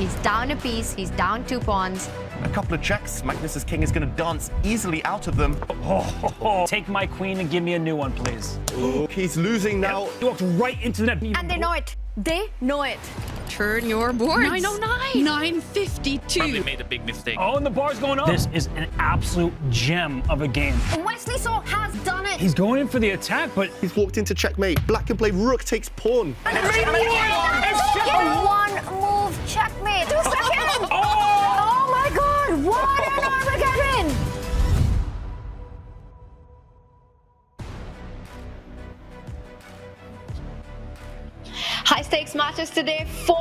He's down a piece, he's down 2 pawns. A couple of checks, Magnus's king is going to dance easily out of them. Take my queen and give me a new one, please. He's losing now. He walked right into the net. And they know it. They know it. Turn your boards. 909. 952. Probably made a big mistake. Oh, and the bar's going up. This is an absolute gem of a game. Wesley So has done it. He's going in for the attack, but He's walked into checkmate. Black can play rook takes pawn. One move checkmate. 2 seconds. Oh my god, what an Armageddon! High stakes matches today, 4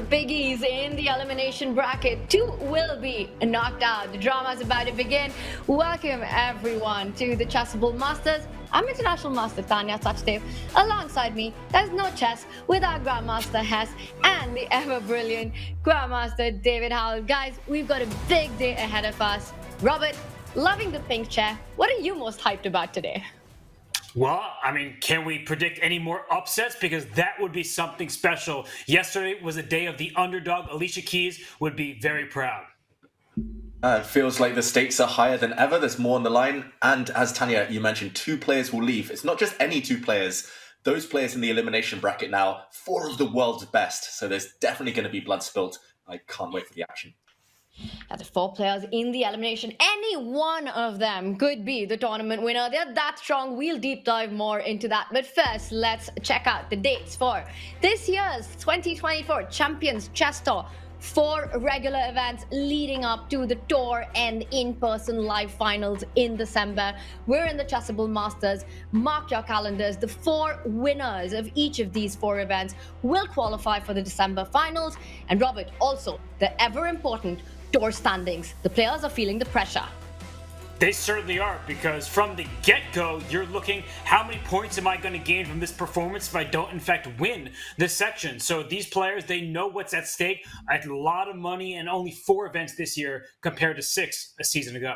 biggies in the elimination bracket. 2 will be knocked out. The drama is about to begin. Welcome everyone to the Chessable Masters. I'm International Master Tanya Sachdev. Alongside me, there's no chess without Grandmaster Hess and the ever-brilliant Grandmaster David Howell. Guys, we've got a big day ahead of us. Robert, loving the pink chair. What are you most hyped about today? Well, I mean, can we predict any more upsets? Because that would be something special. Yesterday was a day of the underdog. Alicia Keys would be very proud. It feels like the stakes are higher than ever. There's more on the line. And as Tanya, you mentioned, 2 players will leave. It's not just any 2 players. Those players in the elimination bracket now, 4 of the world's best. So there's definitely going to be blood spilt. I can't wait for the action. The 4 players in the elimination, any one of them could be the tournament winner. They're that strong. We'll deep dive more into that. But first, let's check out the dates for this year's 2024 Champions Chess Tour. 4 regular events leading up to the tour and in-person live finals in December. We're in the Chessable Masters. Mark your calendars. The 4 winners of each of these 4 events will qualify for the December finals. And Robert, also the ever-important tour standings. The players are feeling the pressure. They certainly are, because from the get-go, you're looking, how many points am I going to gain from this performance if I don't, in fact, win this section? So these players, they know what's at stake. A lot of money and only 4 events this year compared to 6 a season ago.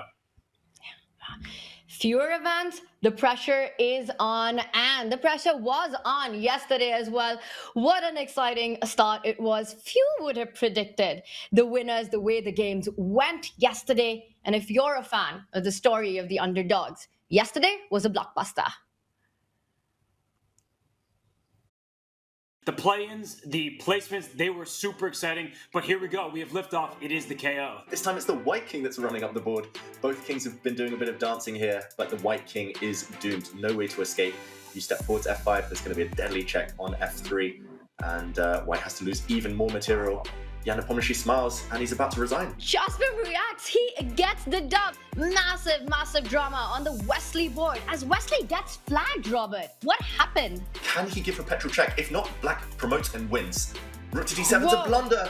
Fewer events, the pressure is on, and the pressure was on yesterday as well. What an exciting start it was. Few would have predicted the winners, the way the games went yesterday. And if you're a fan of the story of the underdogs, yesterday was a blockbuster. The play-ins, the placements, they were super exciting. But here we go. We have liftoff. It is the KO. This time it's the white king that's running up the board. Both kings have been doing a bit of dancing here, but the white king is doomed. No way to escape. You step forward to f5, there's going to be a deadly check on f3. And white has to lose even more material. Jan Nepomniachtchi smiles, and he's about to resign. Jospem reacts, he gets the dub. Massive drama on the Wesley board as Wesley gets flagged, Robert. What happened? Can he give a petrol check? If not, Black promotes and wins. Rook to d7's a blunder.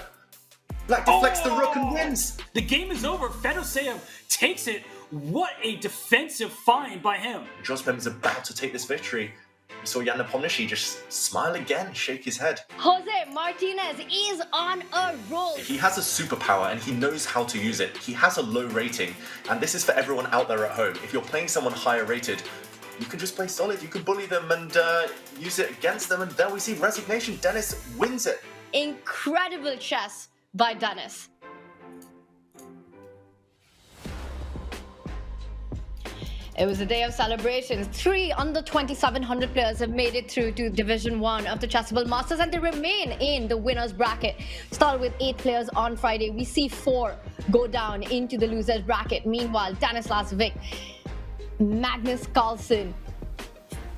Black deflects the rook and wins. The game is over. Fedoseev takes it. What a defensive find by him. Jospem is about to take this victory. We saw Jan Nepomniachtchi just smile again, shake his head. Jose Martinez is on a roll. He has a superpower and he knows how to use it. He has a low rating, and this is for everyone out there at home. If you're playing someone higher rated, you can just play solid, you can bully them and use it against them, and then we see resignation. Denis wins it. Incredible chess by Denis. It was a day of celebrations. 3 under 2,700 players have made it through to Division I of the Chessable Masters, and they remain in the winner's bracket. Started with 8 players on Friday. We see 4 go down into the loser's bracket. Meanwhile, Denis Lazovic, Magnus Carlsen,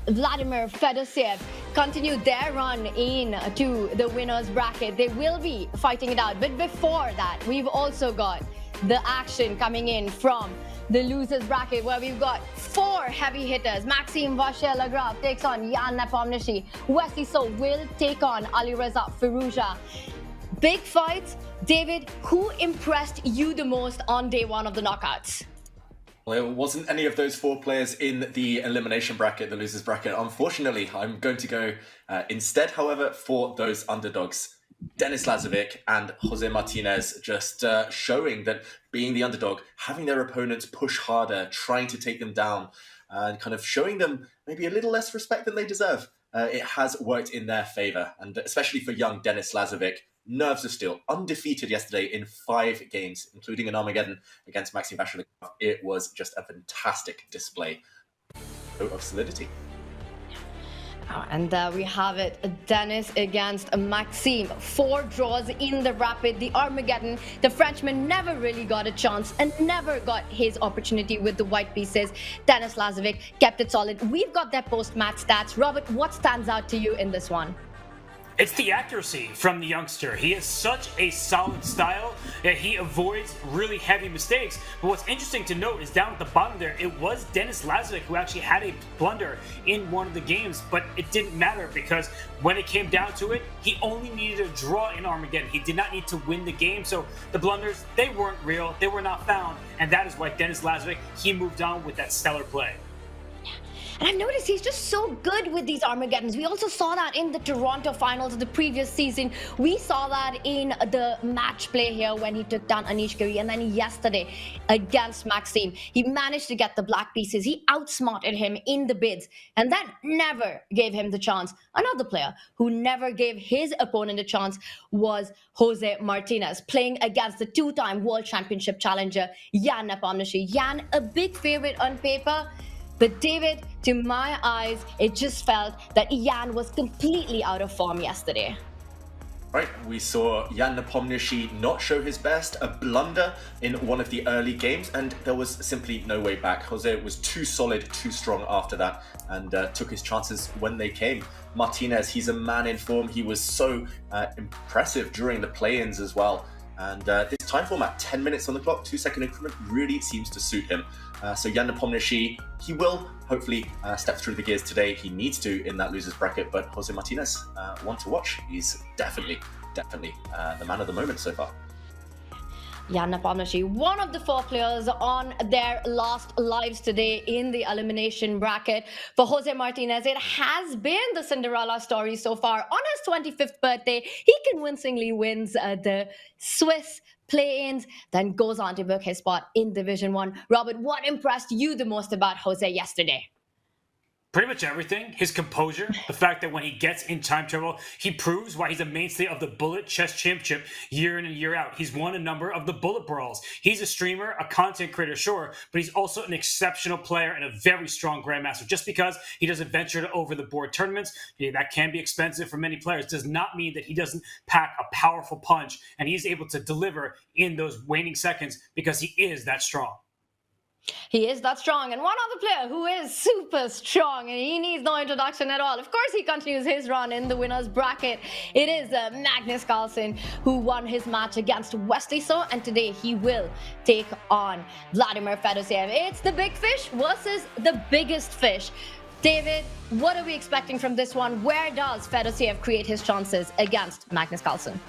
Vladimir Fedoseev continue their run into the winner's bracket. They will be fighting it out. But before that, we've also got the action coming in from the losers bracket, where we've got 4 heavy hitters. Maxime Vachier-Lagrave takes on Jan Nepomniachtchi. Wesley So will take on Alireza Firouzja. Big fights. David, who impressed you the most on day 1 of the knockouts? Well, it wasn't any of those 4 players in the elimination bracket, the losers bracket. Unfortunately, I'm going to go instead, however, for those underdogs. Denis Lazovic and Jose Martinez just showing that being the underdog, having their opponents push harder, trying to take them down, and kind of showing them maybe a little less respect than they deserve. It has worked in their favour, and especially for young Denis Lazovic, nerves of steel, undefeated yesterday in 5 games, including an Armageddon against Maxime Vachier-Lagrave. It was just a fantastic display of solidity. And we have it, Denis against Maxime. 4 draws in the rapid, the Armageddon. The Frenchman never really got a chance and never got his opportunity with the white pieces. Denis Lazovic kept it solid. We've got their post-match stats. Robert, what stands out to you in this one? It's the accuracy from the youngster. He has such a solid style that he avoids really heavy mistakes. But what's interesting to note is down at the bottom there, it was Denis Lazovic who actually had a blunder in one of the games, but it didn't matter because when it came down to it, he only needed a draw in Armageddon. He did not need to win the game. So the blunders, they weren't real, they were not found, and that is why Denis Lazovic, he moved on with that stellar play. And I've noticed he's just so good with these Armageddons. We also saw that in the Toronto finals of the previous season. We saw that in the match play here when he took down Anish Giri. And then yesterday against Maxime, he managed to get the black pieces. He outsmarted him in the bids and then never gave him the chance. Another player who never gave his opponent a chance was Jose Martinez, playing against the 2-time World Championship challenger, Jan Nepomniachtchi. Jan, a big favorite on paper. But David, to my eyes, it just felt that Jan was completely out of form yesterday. Right, we saw Jan Nepomniachtchi not show his best, a blunder in one of the early games, and there was simply no way back. Jose was too solid, too strong after that, and took his chances when they came. Martinez, he's a man in form. He was so impressive during the play-ins as well. And this time format, 10 minutes on the clock, 2-second increment, really seems to suit him. So Jan Nepomniachtchi, he will hopefully step through the gears today. He needs to in that losers bracket, but Jose Martinez, one to watch. He's definitely the man of the moment so far. Jan Nepomniachtchi, one of the 4 players on their last lives today in the elimination bracket. For Jose Martinez, it has been the Cinderella story so far. On his 25th birthday, he convincingly wins the Swiss play-ins, then goes on to book his spot in Division I. Robert, what impressed you the most about Jose yesterday? Pretty much everything. His composure, the fact that when he gets in time trouble, he proves why he's a mainstay of the Bullet Chess Championship year in and year out. He's won a number of the Bullet Brawls. He's a streamer, a content creator, sure, but he's also an exceptional player and a very strong grandmaster. Just because he doesn't venture to over-the-board tournaments, that can be expensive for many players, does not mean that he doesn't pack a powerful punch and he's able to deliver in those waning seconds because he is that strong. He is that strong. And one other player who is super strong, and he needs no introduction at all. Of course, he continues his run in the winner's bracket. It is Magnus Carlsen who won his match against Wesley So, and today he will take on Vladimir Fedoseev. It's the big fish versus the biggest fish. David, what are we expecting from this one? Where does Fedoseev create his chances against Magnus Carlsen?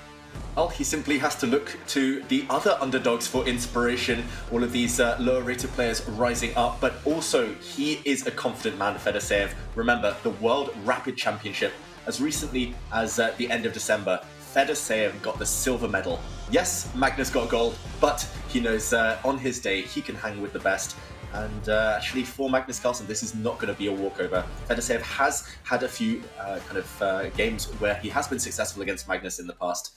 Well, he simply has to look to the other underdogs for inspiration, all of these lower rated players rising up, but also he is a confident man, Fedoseev. Remember, the World Rapid Championship, as recently as the end of December, Fedoseev got the silver medal. Yes, Magnus got gold, but he knows on his day he can hang with the best. And actually, for Magnus Carlsen, this is not going to be a walkover. Fedoseev has had a few games where he has been successful against Magnus in the past.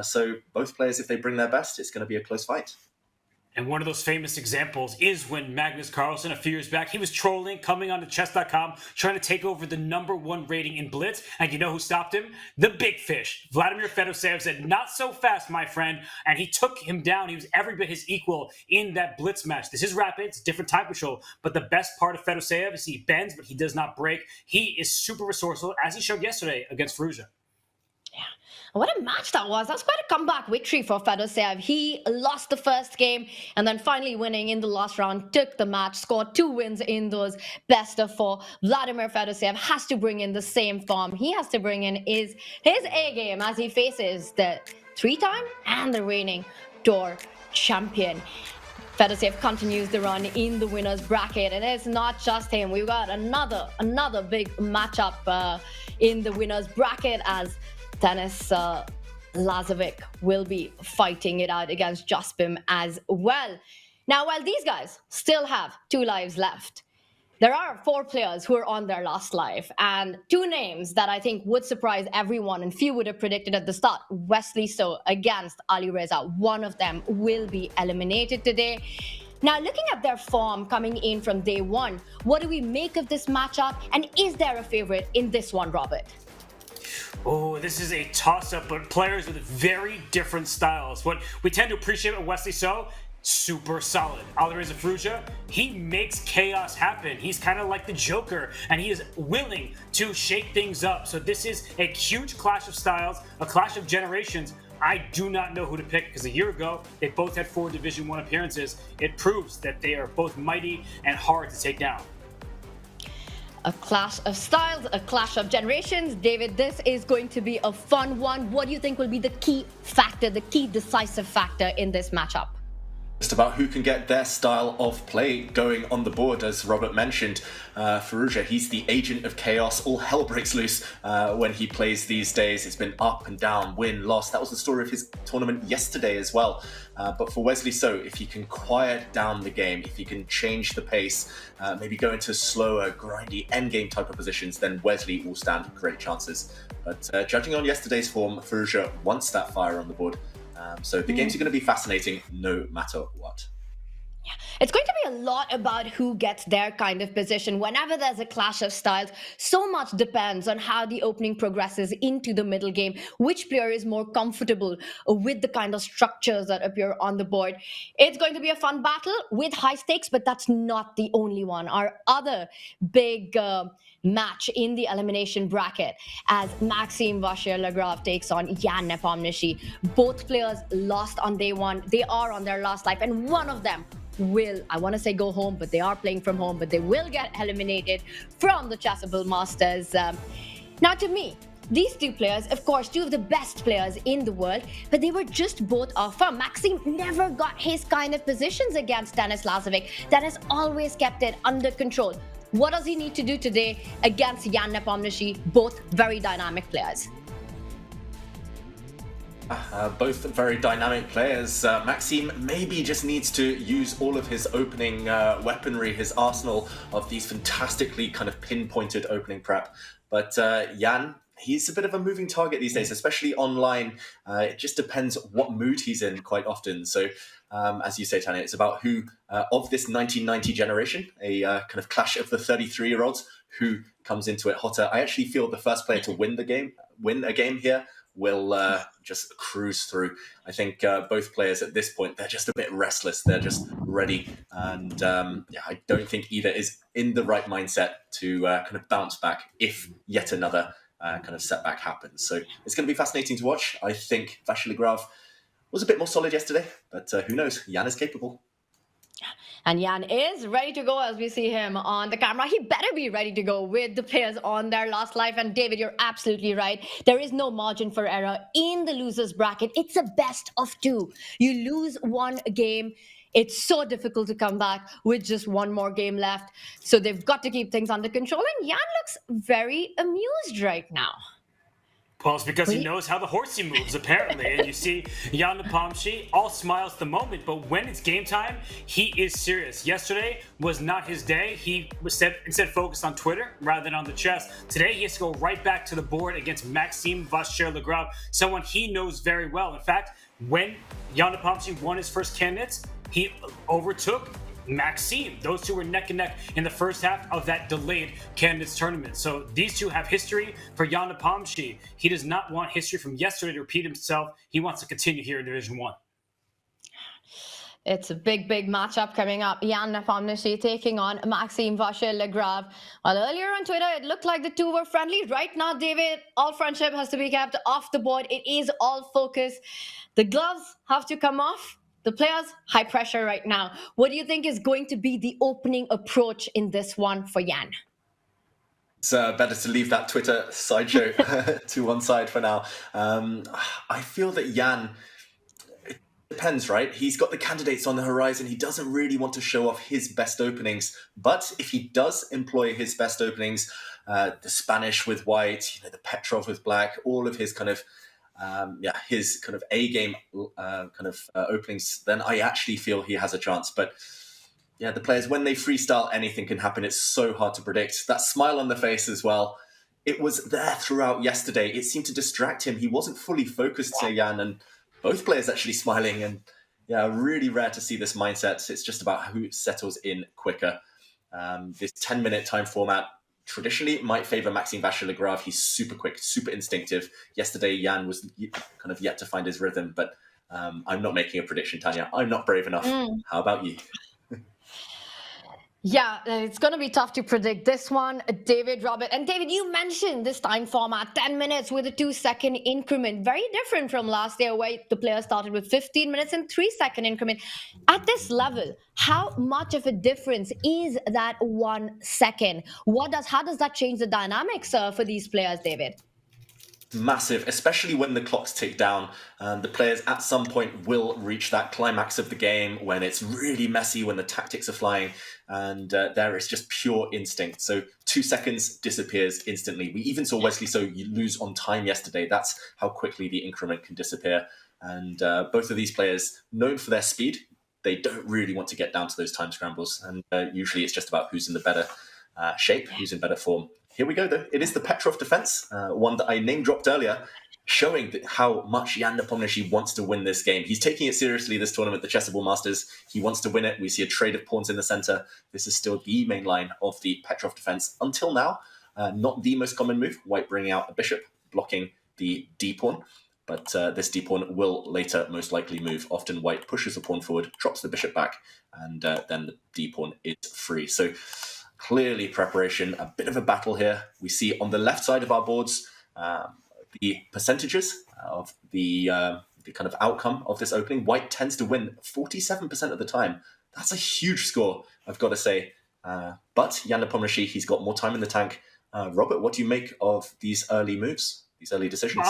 So both players, if they bring their best, it's going to be a close fight. And one of those famous examples is when Magnus Carlsen, a few years back, he was trolling, coming onto Chess.com, trying to take over the #1 rating in Blitz. And you know who stopped him? The big fish. Vladimir Fedoseev said, "Not so fast, my friend." And he took him down. He was every bit his equal in that Blitz match. This is rapid. It's a different type of show. But the best part of Fedoseev is he bends, but he does not break. He is super resourceful, as he showed yesterday against Firouzja. What a match that was. That's quite a comeback victory for Fedoseev. He lost the first game and then finally winning in the last round, took the match, scored 2 wins in those best of 4. Vladimir Fedoseev has to bring in the same form. He has to bring in his A game as he faces the 3-time and the reigning tour champion. Fedoseev continues the run in the winner's bracket, and it's not just him. We've got another big matchup in the winner's bracket as Denis Lazovic will be fighting it out against Jospem as well. Now, while these guys still have 2 lives left, There are 4 players who are on their last life, and 2 names that I think would surprise everyone and few would have predicted at the start. Wesley So against Ali Reza. One of them will be eliminated today. Now, looking at their form coming in from day one, what do we make of this matchup? And is there a favorite in this one, Robert? Oh, this is a toss-up, but players with very different styles. What we tend to appreciate with Wesley So, super solid. Alireza Firouzja, he makes chaos happen. He's kind of like the Joker, and he is willing to shake things up. So this is a huge clash of styles, a clash of generations. I do not know who to pick because a year ago, they both had 4 Division I appearances. It proves that they are both mighty and hard to take down. A clash of styles, a clash of generations. David, this is going to be a fun one. What do you think will be the key factor, the key decisive factor in this matchup? Just about who can get their style of play going on the board. As Robert mentioned, Firouzja, he's the agent of chaos. All hell breaks loose when he plays these days. It's been up and down, win, loss. That was the story of his tournament yesterday as well. But for Wesley So, if he can quiet down the game, if he can change the pace, maybe go into slower, grindy endgame type of positions, then Wesley will stand great chances. But judging on yesterday's form, Firouzja wants that fire on the board. So the games are going to be fascinating no matter what. It's going to be a lot about who gets their kind of position. Whenever there's a clash of styles, so much depends on how the opening progresses into the middle game, which player is more comfortable with the kind of structures that appear on the board. It's going to be a fun battle with high stakes, but that's not the only one. Our other big match in the elimination bracket as Maxime Vachier-Lagrave takes on Jan Nepomniachtchi. Both players lost on day one. They are on their last life, and one of them will, I want to say go home, but they are playing from home, but they will get eliminated from the Chessable Masters. Now, to me, these 2 players, of course, 2 of the best players in the world, but they were just both off form. Maxime never got his kind of positions against Denis Lazovic. Denis always kept it under control. What does he need to do today against Jan Nepomniachtchi? Both very dynamic players. Both very dynamic players. Maxime maybe just needs to use all of his opening weaponry, his arsenal of these fantastically kind of pinpointed opening prep. But Jan, he's a bit of a moving target these days, especially online. It just depends what mood he's in quite often. So as you say, Tanya, it's about who of this 1990 generation, a kind of clash of the 33-year-olds, who comes into it hotter. I actually feel the first player to win a game here will just cruise through. I think both players at this point, they're just a bit restless. They're just ready. And I don't think either is in the right mindset to kind of bounce back if yet another kind of setback happens. So it's going to be fascinating to watch. I think Vachier-Lagrave was a bit more solid yesterday, but who knows? Jan is capable. And Jan is ready to go as we see him on the camera. He better be ready to go with the players on their last life. And David, you're absolutely right. There is no margin for error in the losers bracket. It's a best of 2. You lose one game, it's so difficult to come back with just one more game left. So they've got to keep things under control. And Jan looks very amused right now. Well, it's because he knows how the horsey moves, apparently. And you see Jan Nepomniachtchi, all smiles at the moment, but when it's game time, he is serious. Yesterday was not his day. He was instead focused on Twitter rather than on the chess. Today, he has to go right back to the board against Maxime Vachier-Lagrave, someone he knows very well. In fact, when Jan Nepomniachtchi won his first candidates, he overtook Maxime. Those 2 were neck and neck in the first half of that delayed candidates tournament. So these 2 have history for Jan Nepomniachtchi. He does not want history from yesterday to repeat himself. He wants to continue here in Division I. It's a big matchup coming up. Jan Nepomniachtchi taking on Maxime Vachier-Lagrave. Well, earlier on Twitter, it looked like the 2 were friendly. Right now, David, all friendship has to be kept off the board. It is all focus. The gloves have to come off. The players, high pressure right now. What do you think is going to be the opening approach in this one for Jan? It's better to leave that Twitter sideshow to one side for now. I feel that Jan, it depends, right? He's got the candidates on the horizon. He doesn't really want to show off his best openings. But if he does employ his best openings, the Spanish with white, the Petrov with black, all of his kind of his kind of A game openings, then I actually feel he has a chance. But yeah, the players, when they freestyle, anything can happen. It's so hard to predict. That smile on the face as well, it was there throughout yesterday. It seemed to distract him. He wasn't fully focused, Jan, and both players actually smiling. And yeah, really rare to see this mindset. It's just about who settles in quicker. This 10-minute time format traditionally might favor Maxime Vachier-Lagrave. He's super quick, super instinctive. Yesterday, Jan was kind of yet to find his rhythm, but I'm not making a prediction, Tanya. I'm not brave enough. How about you? Yeah, it's going to be tough to predict this one, David, Robert. And David, you mentioned this time format, 10 minutes with a 2-second increment. Very different from last year where the players started with 15 minutes and 3-second increment. At this level, how much of a difference is that 1 second? How does that change the dynamics for these players, David? Massive, especially when the clocks tick down. The players at some point will reach that climax of the game when it's really messy, when the tactics are flying, and there it's just pure instinct. So 2 seconds disappears instantly. We even saw Wesley So you lose on time yesterday. That's how quickly the increment can disappear. And both of these players, known for their speed, they don't really want to get down to those time scrambles. And usually it's just about who's in the better shape, who's in better form. Here we go, though. It is the Petrov defense, one that I name-dropped earlier, showing how much Jan Nepomniachtchi wants to win this game. He's taking it seriously this tournament, the Chessable Masters. He wants to win it. We see a trade of pawns in the center. This is still the main line of the Petrov defense. Until now, not the most common move. White bringing out a bishop, blocking the d-pawn. But this d-pawn will later most likely move. Often White pushes a pawn forward, drops the bishop back, and then the d-pawn is free. So clearly preparation, a bit of a battle here. We see on the left side of our boards the percentages of the kind of outcome of this opening. White tends to win 47% of the time. That's a huge score, I've got to say. But Jan Nepomniachtchi, he's got more time in the tank. Robert, what do you make of these early moves, these early decisions?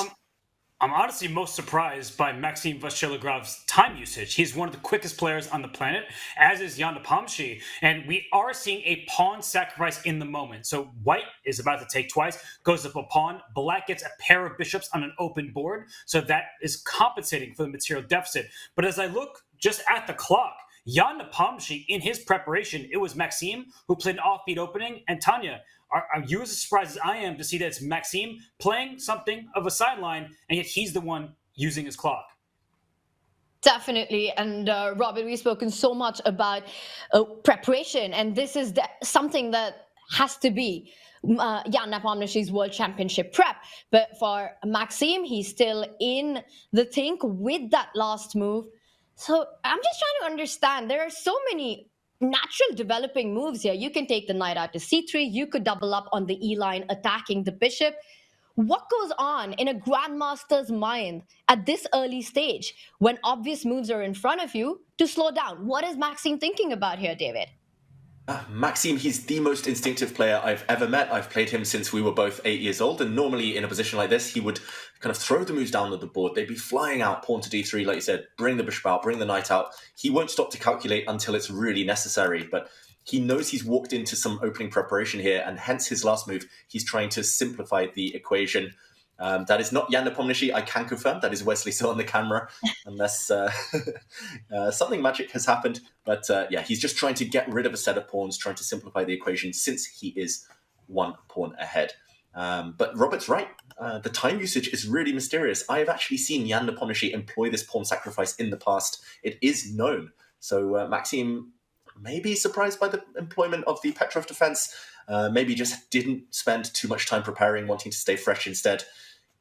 I'm honestly most surprised by Maxime Vachier-Lagrave's time usage. He's one of the quickest players on the planet, as is Jan Nepomniachtchi, and we are seeing a pawn sacrifice in the moment. So White is about to take twice, goes up a pawn. Black gets a pair of bishops on an open board, so that is compensating for the material deficit. But as I look just at the clock, Jan Nepomniachtchi, in his preparation, it was Maxime who played an offbeat opening, and Tanya, are you as surprised as I am to see that it's Maxime playing something of a sideline, and yet he's the one using his clock? Definitely. And Robert, we've spoken so much about preparation, and this is something that has to be Jan Nepomniachtchi's World Championship prep. But for Maxime, he's still in the think with that last move. So I'm just trying to understand. There are so many natural developing moves here. You can take the knight out to c3. You could double up on the e line, attacking the bishop. What goes on in a grandmaster's mind at this early stage when obvious moves are in front of you to slow down? What is Maxime thinking about here, David? Maxime, he's the most instinctive player I've ever met. I've played him since we were both 8 years old, and normally in a position like this, he would kind of throw the moves down on the board. They'd be flying out, pawn to d3, like you said, bring the bishop out, bring the knight out. He won't stop to calculate until it's really necessary, but he knows he's walked into some opening preparation here, and hence his last move, he's trying to simplify the equation. That is not Jan Nepomniachtchi, I can confirm. That is Wesley So on the camera, unless something magic has happened. But yeah, he's just trying to get rid of a set of pawns, trying to simplify the equation since he is 1 pawn ahead. But Robert's right. The time usage is really mysterious. I have actually seen Jan Nepomniachtchi employ this pawn sacrifice in the past. It is known. So Maxime may be surprised by the employment of the Petrov defense. Maybe just didn't spend too much time preparing, wanting to stay fresh instead.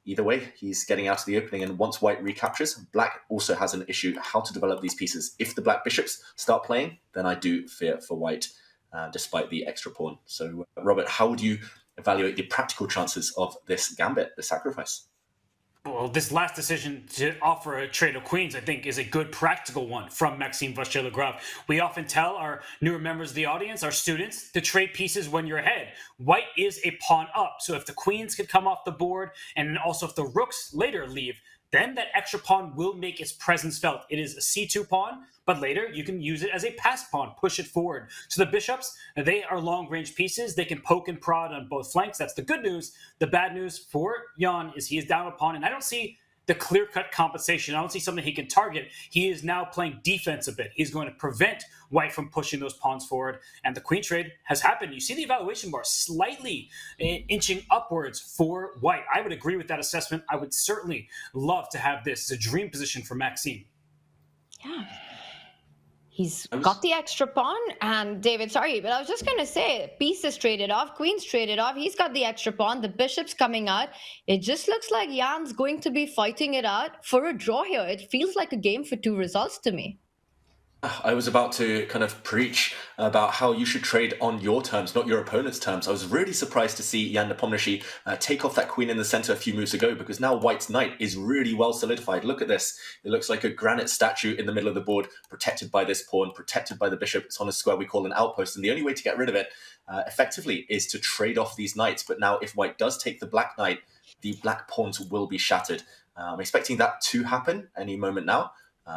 Either way, he's getting out of the opening, and once White recaptures, Black also has an issue how to develop these pieces. If the Black bishops start playing, then I do fear for White, despite the extra pawn. So, Robert, how would you evaluate the practical chances of this gambit, the sacrifice? Well, this last decision to offer a trade of queens, I think, is a good practical one from Maxime Vachier-Lagrave. We often tell our newer members of the audience, our students, to trade pieces when you're ahead. White is a pawn up, so if the queens could come off the board, and also if the rooks later leave, then that extra pawn will make its presence felt. It is a c2 pawn, but later you can use it as a pass pawn, push it forward. So the bishops, they are long-range pieces. They can poke and prod on both flanks. That's the good news. The bad news for Jan is he is down a pawn, and I don't see the clear-cut compensation. I don't see something he can target. He is now playing defense a bit. He's going to prevent White from pushing those pawns forward, and the queen trade has happened. You see the evaluation bar slightly inching upwards for White. I would agree with that assessment. I would certainly love to have this. It's a dream position for Maxime. Yeah. He's got the extra pawn, and David, sorry, but I was just going to say, pieces traded off, queens traded off, he's got the extra pawn, the bishop's coming out. It just looks like Jan's going to be fighting it out for a draw here. It feels like a game for 2 results to me. I was about to kind of preach about how you should trade on your terms, not your opponent's terms. I was really surprised to see Jan Nepomniachtchi take off that queen in the center a few moves ago, because now White's knight is really well solidified. Look at this. It looks like a granite statue in the middle of the board, protected by this pawn, protected by the bishop. It's on a square we call an outpost, and the only way to get rid of it effectively is to trade off these knights. But now if White does take the black knight, the black pawns will be shattered. I'm expecting that to happen any moment now.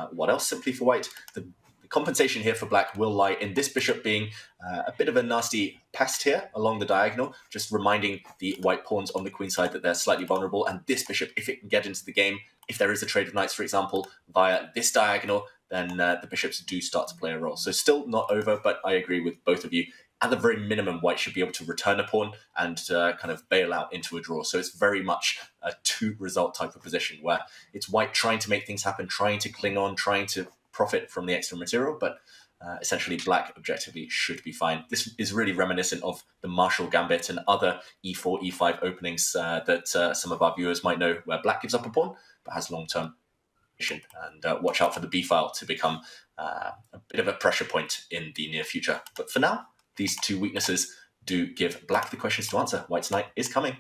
What else simply for White? The compensation here for black will lie in this bishop being a bit of a nasty pest here along the diagonal, just reminding the white pawns on the queen side that they're slightly vulnerable. And this bishop, if it can get into the game, if there is a trade of knights, for example, via this diagonal, then the bishops do start to play a role. So still not over, but I agree with both of you. At the very minimum, White should be able to return a pawn and kind of bail out into a draw. So it's very much a 2-result type of position where it's White trying to make things happen, trying to cling on, trying to profit from the extra material, but essentially black objectively should be fine. This is really reminiscent of the Marshall Gambit and other e4, e5 openings that some of our viewers might know, where black gives up a pawn but has long-term position. And watch out for the b file to become a bit of a pressure point in the near future. But for now, these 2 weaknesses do give black the questions to answer. White's knight is coming.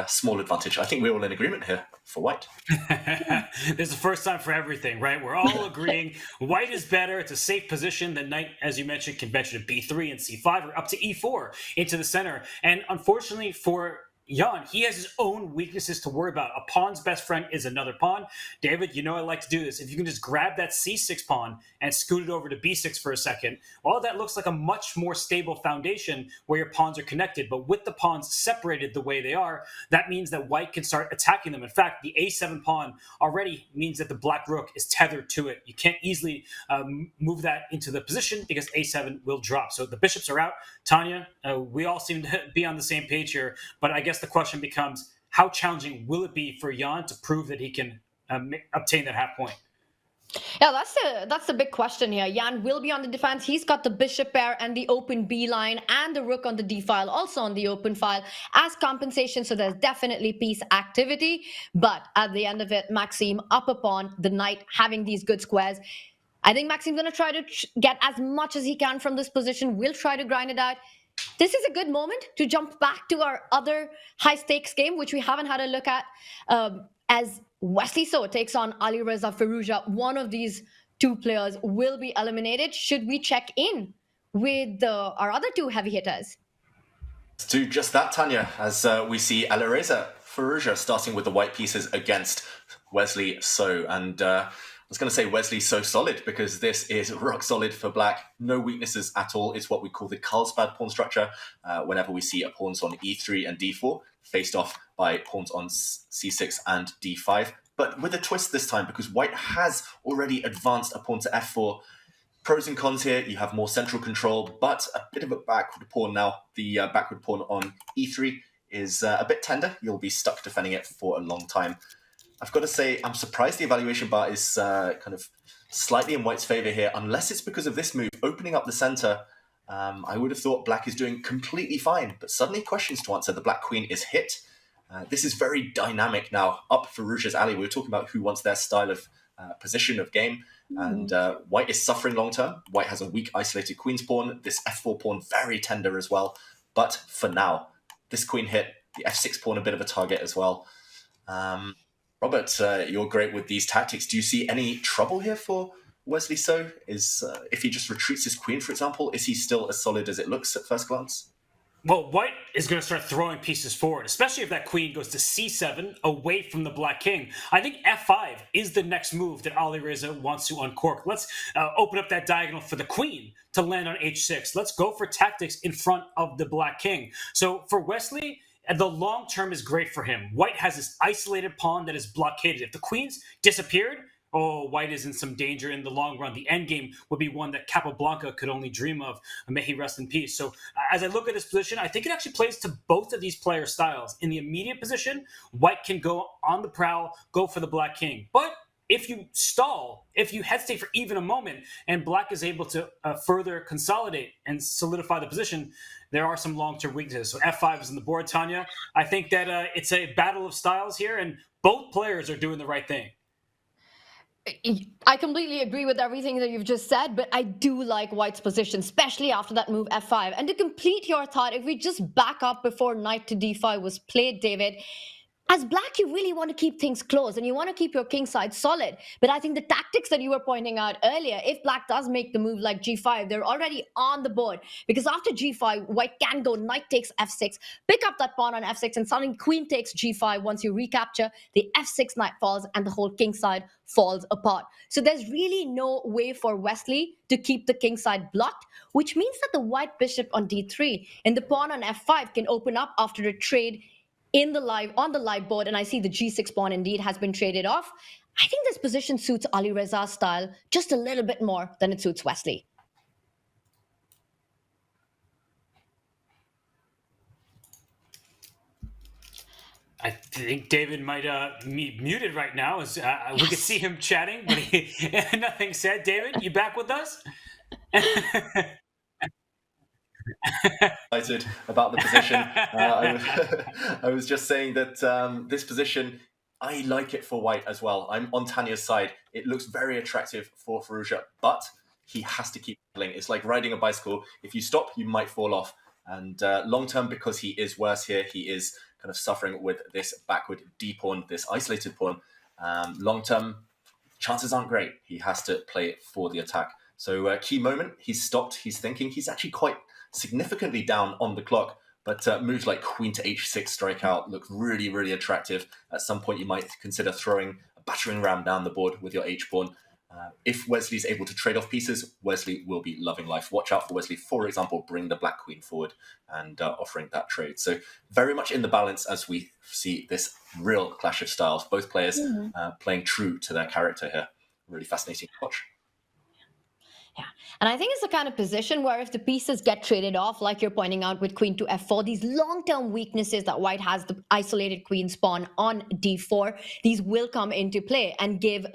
Small advantage. I think we're all in agreement here for White. There's a first time for everything, right? We're all agreeing White is better. It's a safe position. The knight, as you mentioned, can venture to b3 and c5 or up to e4 into the center. And unfortunately for Jan, he has his own weaknesses to worry about. A pawn's best friend is another pawn. David, you know I like to do this. If you can just grab that c6 pawn and scoot it over to b6 for a second, well, that looks like a much more stable foundation where your pawns are connected. But with the pawns separated the way they are, that means that White can start attacking them. In fact, the a7 pawn already means that the black rook is tethered to it. You can't easily move that into the position because a7 will drop. So the bishops are out. Tanya, we all seem to be on the same page here, but I guess the question becomes, how challenging will it be for Jan to prove that he can obtain that half point? Yeah, that's the big question here. Jan will be on the defense. He's got the bishop pair and the open B line and the rook on the D file, also on the open file as compensation. So there's definitely piece activity. But at the end of it, Maxime up a pawn, the knight having these good squares. I think Maxime's going to try to get as much as he can from this position. We'll try to grind it out. This is a good moment to jump back to our other high-stakes game, which we haven't had a look at, as Wesley So takes on Alireza Firouzja. One of these 2 players will be eliminated. Should we check in with our other 2 heavy hitters? Let's do just that, Tanya, as we see Alireza Firouzja starting with the white pieces against Wesley So. And I was going to say Wesley's so solid because this is rock solid for black. No weaknesses at all. It's what we call the Carlsbad pawn structure. Whenever we see a pawns on e3 and d4 faced off by pawns on c6 and d5. But with a twist this time, because White has already advanced a pawn to f4. Pros and cons here, you have more central control, but a bit of a backward pawn now. The backward pawn on e3 is a bit tender. You'll be stuck defending it for a long time. I've got to say, I'm surprised the evaluation bar is kind of slightly in White's favor here, unless it's because of this move, opening up the center. I would have thought black is doing completely fine, but suddenly questions to answer. The black queen is hit. This is very dynamic now, up Firouzja's alley. We were talking about who wants their style of position of game, and White is suffering long term. White has a weak isolated queen's pawn. This f4 pawn very tender as well. But for now, this queen hit, the f6 pawn a bit of a target as well. Robert, you're great with these tactics. Do you see any trouble here for Wesley So? If he just retreats his queen, for example, is he still as solid as it looks at first glance? Well, White is going to start throwing pieces forward, especially if that queen goes to c7 away from the black king. I think f5 is the next move that Alireza wants to uncork. Let's open up that diagonal for the queen to land on h6. Let's go for tactics in front of the black king. So for Wesley, the long term is great for him. White has this isolated pawn that is blockaded. If the queens disappeared, White is in some danger in the long run. The endgame would be one that Capablanca could only dream of. May he rest in peace. So as I look at this position, I think it actually plays to both of these player styles. In the immediate position, White can go on the prowl, go for the black king. But if you stall, if you hesitate for even a moment, and Black is able to further consolidate and solidify the position, there are some long-term weaknesses. So F5 is on the board, Tanya. I think that it's a battle of styles here, and both players are doing the right thing. I completely agree with everything that you've just said, but I do like White's position, especially after that move F5. And to complete your thought, if we just back up before knight to D5 was played, David, as Black, you really want to keep things close and you want to keep your king side solid. But I think the tactics that you were pointing out earlier, if Black does make the move like G5, they're already on the board. Because after G5, White can go knight takes F6, pick up that pawn on F6, and suddenly queen takes G5. Once you recapture, the F6 knight falls and the whole king side falls apart. So there's really no way for Wesley to keep the king side blocked, which means that the white bishop on D3 and the pawn on F5 can open up after a trade on the live board, and I see the G6 pawn indeed has been traded off. I think this position suits Ali Reza's style just a little bit more than it suits Wesley. I think David might be muted right now. As we could see him chatting, but nothing said. David, you back with us? Excited about the position. I was just saying that this position, I like it for White as well. I'm on Tanya's side. It looks very attractive for Firouzja, but he has to keep pedaling. It's like riding a bicycle. If you stop, you might fall off. And long term, because he is worse here, he is kind of suffering with this backward D pawn, this isolated pawn. Long term, chances aren't great. He has to play it for the attack. So key moment, he's stopped, he's thinking. He's actually quite significantly down on the clock, but moves like queen to h6 strikeout look really, really attractive. At some point, you might consider throwing a battering ram down the board with your h-pawn. If Wesley's able to trade off pieces, Wesley will be loving life. Watch out for Wesley, for example, bring the black queen forward and offering that trade. So very much in the balance as we see this real clash of styles. Both players playing true to their character here. Really fascinating to watch. Yeah, and I think it's the kind of position where if the pieces get traded off, like you're pointing out with queen to f4, these long-term weaknesses that White has, the isolated queen spawn on d4, these will come into play and give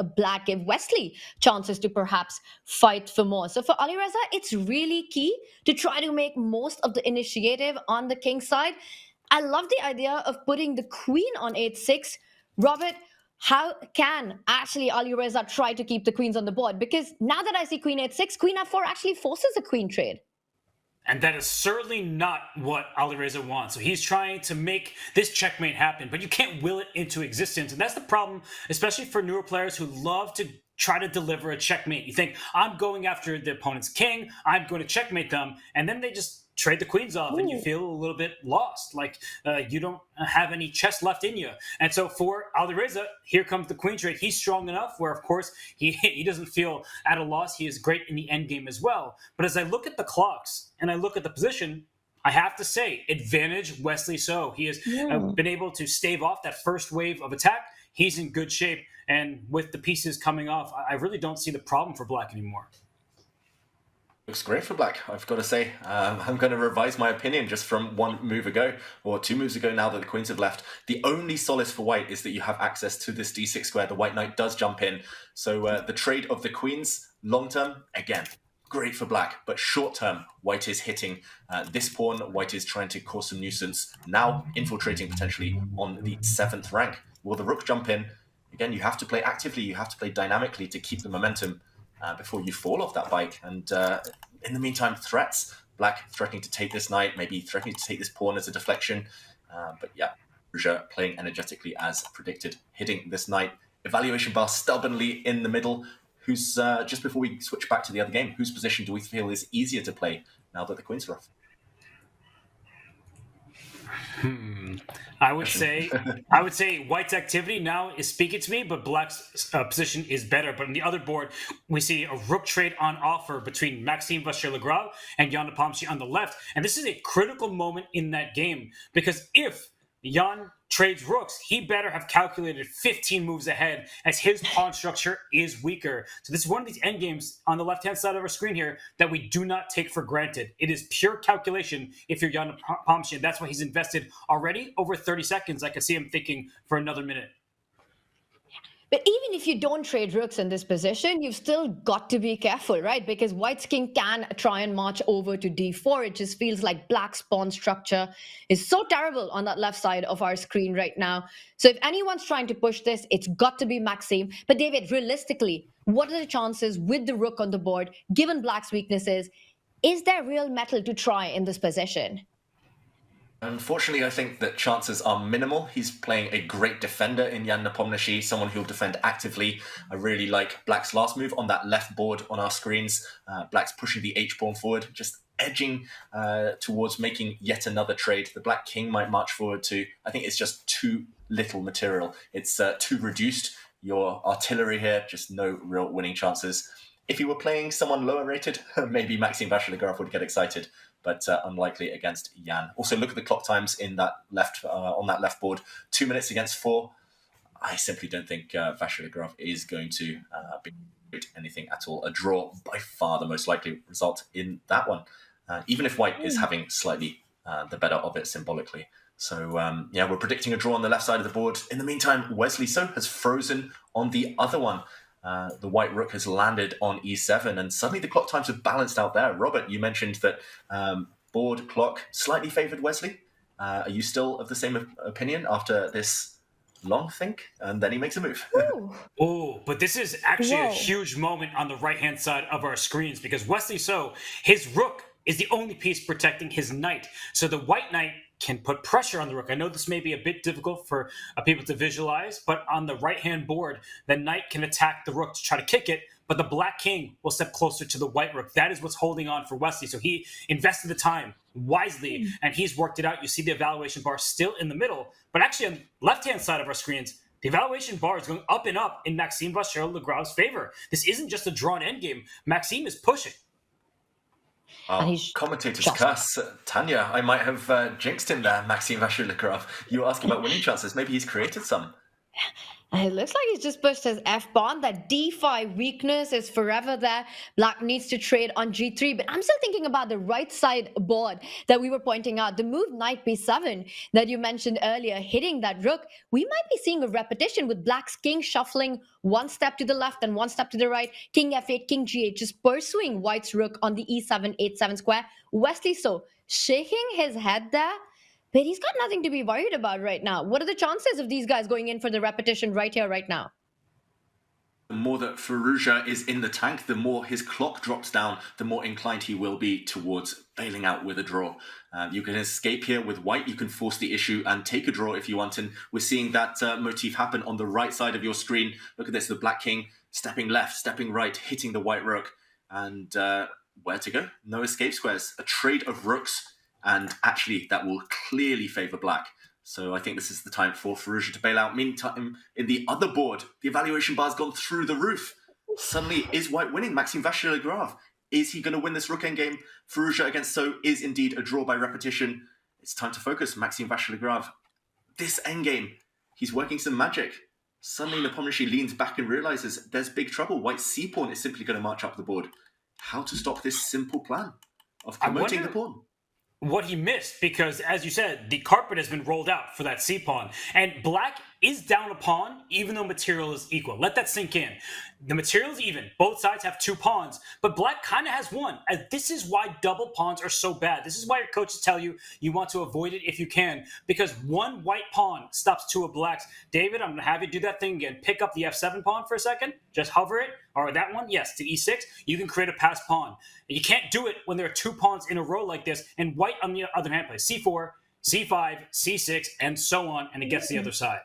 Wesley chances to perhaps fight for more. So for Ali Reza, it's really key to try to make most of the initiative on the king side. I love the idea of putting the queen on h6. Robert, how can actually Ali Reza try to keep the queens on the board? Because now that I see queen h6, queen f4 actually forces a queen trade. And that is certainly not what Ali Reza wants. So he's trying to make this checkmate happen, but you can't will it into existence. And that's the problem, especially for newer players who love to try to deliver a checkmate. You think, I'm going after the opponent's king, I'm going to checkmate them, and then they just trade the queens off and you feel a little bit lost, like you don't have any chess left in you. And so for Ali Reza, here comes the queen trade. He's strong enough where, of course, he doesn't feel at a loss. He is great in the endgame as well. But as I look at the clocks and I look at the position, I have to say, advantage Wesley So. He has been able to stave off that first wave of attack. He's in good shape. And with the pieces coming off, I really don't see the problem for Black anymore. Looks great for Black, I've got to say. I'm going to revise my opinion just from one move ago, or 2 moves ago now that the queens have left. The only solace for White is that you have access to this d6 square. The White knight does jump in. So the trade of the queens, long term, again, great for Black. But short term, White is hitting this pawn. White is trying to cause some nuisance, now infiltrating potentially on the 7th rank. Will the rook jump in? Again, you have to play actively, you have to play dynamically to keep the momentum before you fall off that bike. And in the meantime, threats. Black threatening to take this knight, maybe threatening to take this pawn as a deflection. But yeah, Firouzja playing energetically as predicted, hitting this knight. Evaluation bar stubbornly in the middle. Who's, just before we switch back to the other game, whose position do we feel is easier to play now that the queens are off? I would say White's activity now is speaking to me, but Black's position is better. But on the other board, we see a rook trade on offer between Maxime Vachier-Lagrave and Jan Nepomniachtchi on the left. And this is a critical moment in that game, because if Jan trades rooks, he better have calculated 15 moves ahead as his pawn structure is weaker. So this is one of these endgames on the left-hand side of our screen here that we do not take for granted. It is pure calculation if you're Jan Nepomniachtchi. That's why he's invested already over 30 seconds. I could see him thinking for another minute. But even if you don't trade rooks in this position, you've still got to be careful, right? Because white's king can try and march over to d4. It just feels like black's pawn structure is so terrible on that left side of our screen right now. So if anyone's trying to push this, it's got to be Maxime. But David, realistically, what are the chances with the rook on the board, given black's weaknesses? Is there real metal to try in this position? Unfortunately, I think that chances are minimal. He's playing a great defender in Jan Nepomniachtchi, someone who'll defend actively. I really like Black's last move on that left board on our screens. Black's pushing the H-pawn forward, just edging towards making yet another trade. The Black king might march forward to, I think it's just too little material. It's too reduced. Your artillery here, just no real winning chances. If you were playing someone lower rated, maybe Maxime Vachier-Lagrave would get excited, but unlikely against Jan. Also, look at the clock times in that left on that left board. 2 minutes against 4. I simply don't think Vachier-Lagrave is going to be anything at all. A draw, by far the most likely result in that one, even if white is having slightly the better of it symbolically. So, yeah, we're predicting a draw on the left side of the board. In the meantime, Wesley So has frozen on the other one. The white rook has landed on e7, and suddenly the clock times have balanced out there. Robert, you mentioned that board clock slightly favoured Wesley. Are you still of the same opinion after this long think? And then he makes a move. Oh, but this is actually a huge moment on the right-hand side of our screens because Wesley So, his rook is the only piece protecting his knight. So the white knight can put pressure on the rook. I know this may be a bit difficult for people to visualize, but on the right-hand board, the knight can attack the rook to try to kick it, but the black king will step closer to the white rook. That is what's holding on for Wesley. So he invested the time wisely, and he's worked it out. You see the evaluation bar still in the middle, but actually on the left-hand side of our screens, the evaluation bar is going up and up in Maxime Vachier-Lagrave's favor. This isn't just a drawn endgame. Maxime is pushing. Oh, commentators curse. Tanya, I might have jinxed him there, Maxime Vachier-Lagrave. You were asking about winning chances. Maybe he's created some. It looks like he's just pushed his f-pawn. That d5 weakness is forever there. Black needs to trade on g3, but I'm still thinking about the right side board that we were pointing out. The move knight b7 that you mentioned earlier, hitting that rook. We might be seeing a repetition with black's king shuffling one step to the left and one step to the right. King f8, king g8, just pursuing white's rook on the e7, h7 square. Wesley So shaking his head there. But he's got nothing to be worried about right now. What are the chances of these guys going in for the repetition right here, right now? The more that Firouzja is in the tank, the more his clock drops down, the more inclined he will be towards bailing out with a draw. You can escape here with white. You can force the issue and take a draw if you want. And we're seeing that motif happen on the right side of your screen. Look at this, the black king stepping left, stepping right, hitting the white rook. And where to go? No escape squares. A trade of rooks. And actually, that will clearly favour black. So I think this is the time for Firouzja to bail out. Meantime, in the other board, the evaluation bar's gone through the roof. Suddenly, is white winning? Maxime Vachier-Lagrave. Is he going to win this rook endgame? Firouzja against So is indeed a draw by repetition. It's time to focus. Maxime Vachier-Lagrave. This endgame, he's working some magic. Suddenly, Nepomniachtchi leans back and realises there's big trouble. White's c-pawn is simply going to march up the board. How to stop this simple plan of promoting the pawn? What he missed, because as you said, the carpet has been rolled out for that c-pawn, and black is down a pawn even though material is equal. Let that sink in. The material is even. Both sides have 2 pawns, but black kind of has 1. And this is why double pawns are so bad. This is why your coaches tell you you want to avoid it if you can, because 1 white pawn stops 2 of black's. David, I'm going to have you do that thing again. Pick up the f7 pawn for a second. Just hover it. Or that one, yes, to e6. You can create a passed pawn. And you can't do it when there are 2 pawns in a row like this, and white on the other hand plays c4, c5, c6, and so on, and it gets the other side.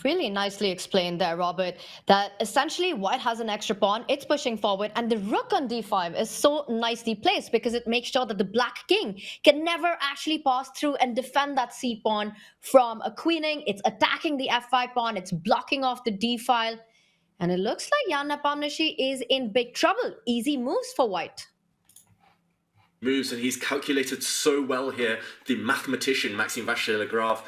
Really nicely explained there, Robert, that essentially white has an extra pawn, it's pushing forward, and the rook on d5 is so nicely placed because it makes sure that the black king can never actually pass through and defend that c-pawn from a queening. It's attacking the f5 pawn, it's blocking off the d-file, and it looks like Jan Nepomniachtchi is in big trouble. Easy moves for white. moves, and he's calculated so well here. The mathematician, Maxime Vachier-Lagrave,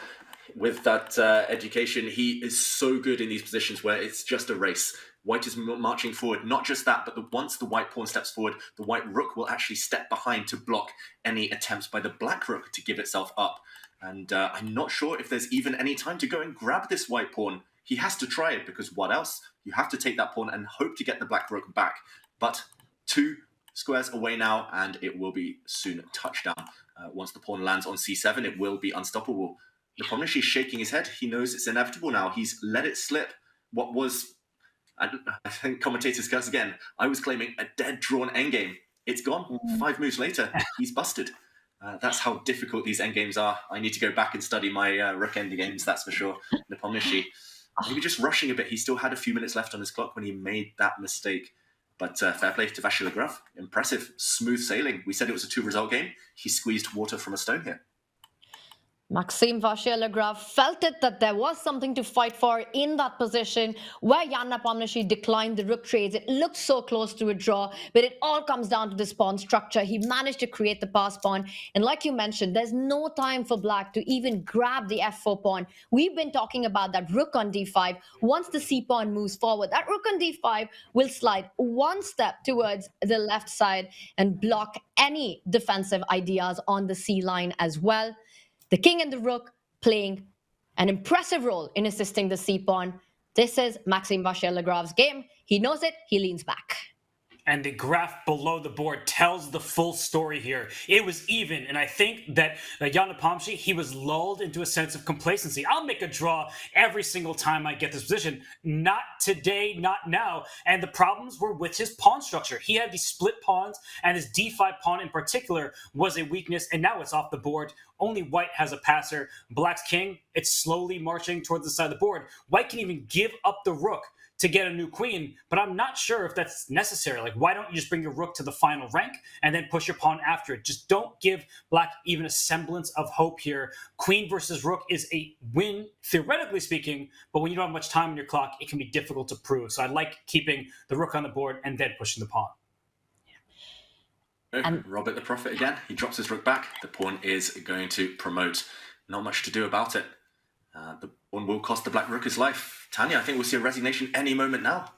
with that education, he is so good in these positions where it's just a race. White is marching forward. Not just that, but once the white pawn steps forward, the white rook will actually step behind to block any attempts by the black rook to give itself up. And I'm not sure if there's even any time to go and grab this white pawn. He has to try it, because what else? You have to take that pawn and hope to get the black rook back. But 2 squares away now, and it will be soon touchdown. Once the pawn lands on c7, it will be unstoppable. Nepomniachtchi is shaking his head. He knows it's inevitable now. He's let it slip. What was, I think commentators curse again, I was claiming a dead drawn endgame. It's gone. 5 moves later, he's busted. That's how difficult these endgames are. I need to go back and study my rook endgames, that's for sure. Nepomniachtchi, maybe just rushing a bit. He still had a few minutes left on his clock when he made that mistake. But fair play to Vachier-Lagrave. Impressive. Smooth sailing. We said it was a 2-result game. He squeezed water from a stone here. Maxime Vachier-Lagrave felt it that there was something to fight for in that position where Jan Nepomniachtchi declined the rook trades. It looked so close to a draw, but it all comes down to this pawn structure. He managed to create the pass pawn. And like you mentioned, there's no time for black to even grab the f4 pawn. We've been talking about that rook on d5. Once the c pawn moves forward, that rook on d5 will slide 1 step towards the left side and block any defensive ideas on the c line as well. The king and the rook playing an impressive role in assisting the c-pawn. This is Maxime Vachier-Lagrave's game. He knows it. He leans back. And the graph below the board tells the full story here. It was even, and I think that Jan Nepomniachtchi, he was lulled into a sense of complacency. I'll make a draw every single time I get this position. Not today, not now. And the problems were with his pawn structure. He had these split pawns, and his d5 pawn in particular was a weakness, and now it's off the board. Only white has a passer. Black's king, it's slowly marching towards the side of the board. White can even give up the rook to get a new queen, but I'm not sure if that's necessary. Like, why don't you just bring your rook to the final rank and then push your pawn after it? Just don't give black even a semblance of hope here. Queen versus rook is a win, theoretically speaking, but when you don't have much time on your clock, it can be difficult to prove. So I like keeping the rook on the board and then pushing the pawn. Robert the Prophet again. He drops his rook back. The pawn is going to promote. Not much to do about it. The pawn will cost the black rook his life. Tanya, I think we'll see a resignation any moment now.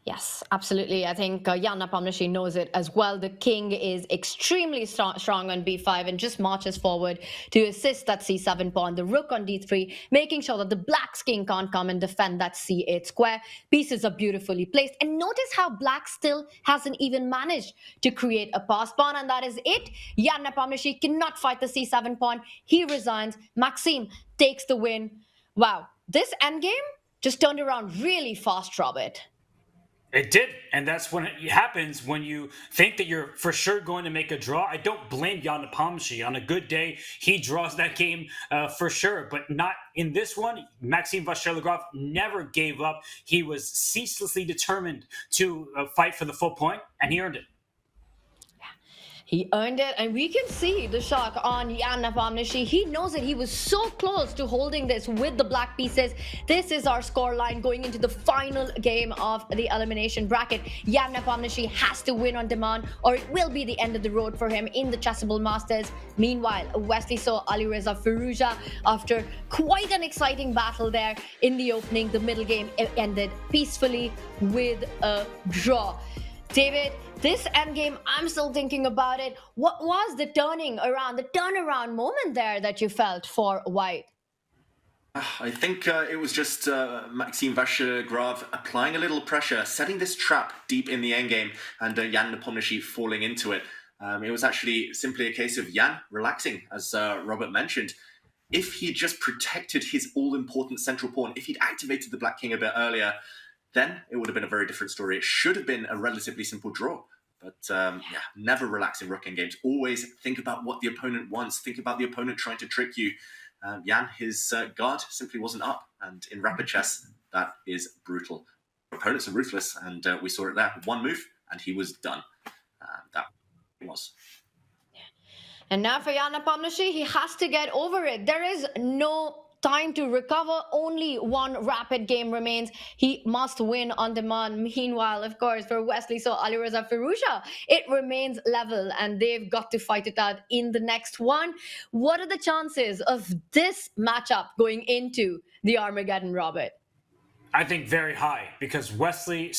Yes, absolutely. I think Jan Nepomniachtchi knows it as well. The king is extremely strong on b5 and just marches forward to assist that c7 pawn. The rook on d3, making sure that the black's king can't come and defend that c8 square. Pieces are beautifully placed. And notice how black still hasn't even managed to create a pass pawn. And that is it. Jan Nepomniachtchi cannot fight the c7 pawn. He resigns. Maxime takes the win. Wow, this endgame just turned around really fast, Robert. It did, and that's when it happens when you think that you're for sure going to make a draw. I don't blame Jan Nepomniachtchi. On a good day, he draws that game for sure, but not in this one. Maxime Vachier-Lagrave never gave up. He was ceaselessly determined to fight for the full point, and he earned it. He earned it, and we can see the shock on Jan Nepomniachtchi. He knows it. He was so close to holding this with the black pieces. This is our scoreline going into the final game of the elimination bracket. Jan Nepomniachtchi has to win on demand, or it will be the end of the road for him in the Chessable Masters. Meanwhile, Wesley saw Alireza Firouzja after quite an exciting battle there in the opening. The middle game ended peacefully with a draw. David, this endgame, I'm still thinking about it. What was the turnaround moment there that you felt for white? I think it was just Maxime Vachier-Lagrave applying a little pressure, setting this trap deep in the endgame, and Jan Nepomniachtchi falling into it. It was actually simply a case of Jan relaxing, as Robert mentioned. If he'd just protected his all-important central pawn, if he'd activated the black king a bit earlier, then it would have been a very different story. It should have been a relatively simple draw. But never relax in rook endgames. Always think about what the opponent wants. Think about the opponent trying to trick you. Jan, his guard simply wasn't up. And in rapid chess, that is brutal. Opponents are ruthless, and we saw it there. One move, and he was done. That was. And now for Jan Nepomniachtchi, he has to get over it. There is no time to recover. Only one rapid game remains. He must win on demand. Meanwhile, of course, for Wesley, so Alireza Firouzja, it remains level and they've got to fight it out in the next one. What are the chances of this matchup going into the Armageddon, Robert? I think very high because Wesley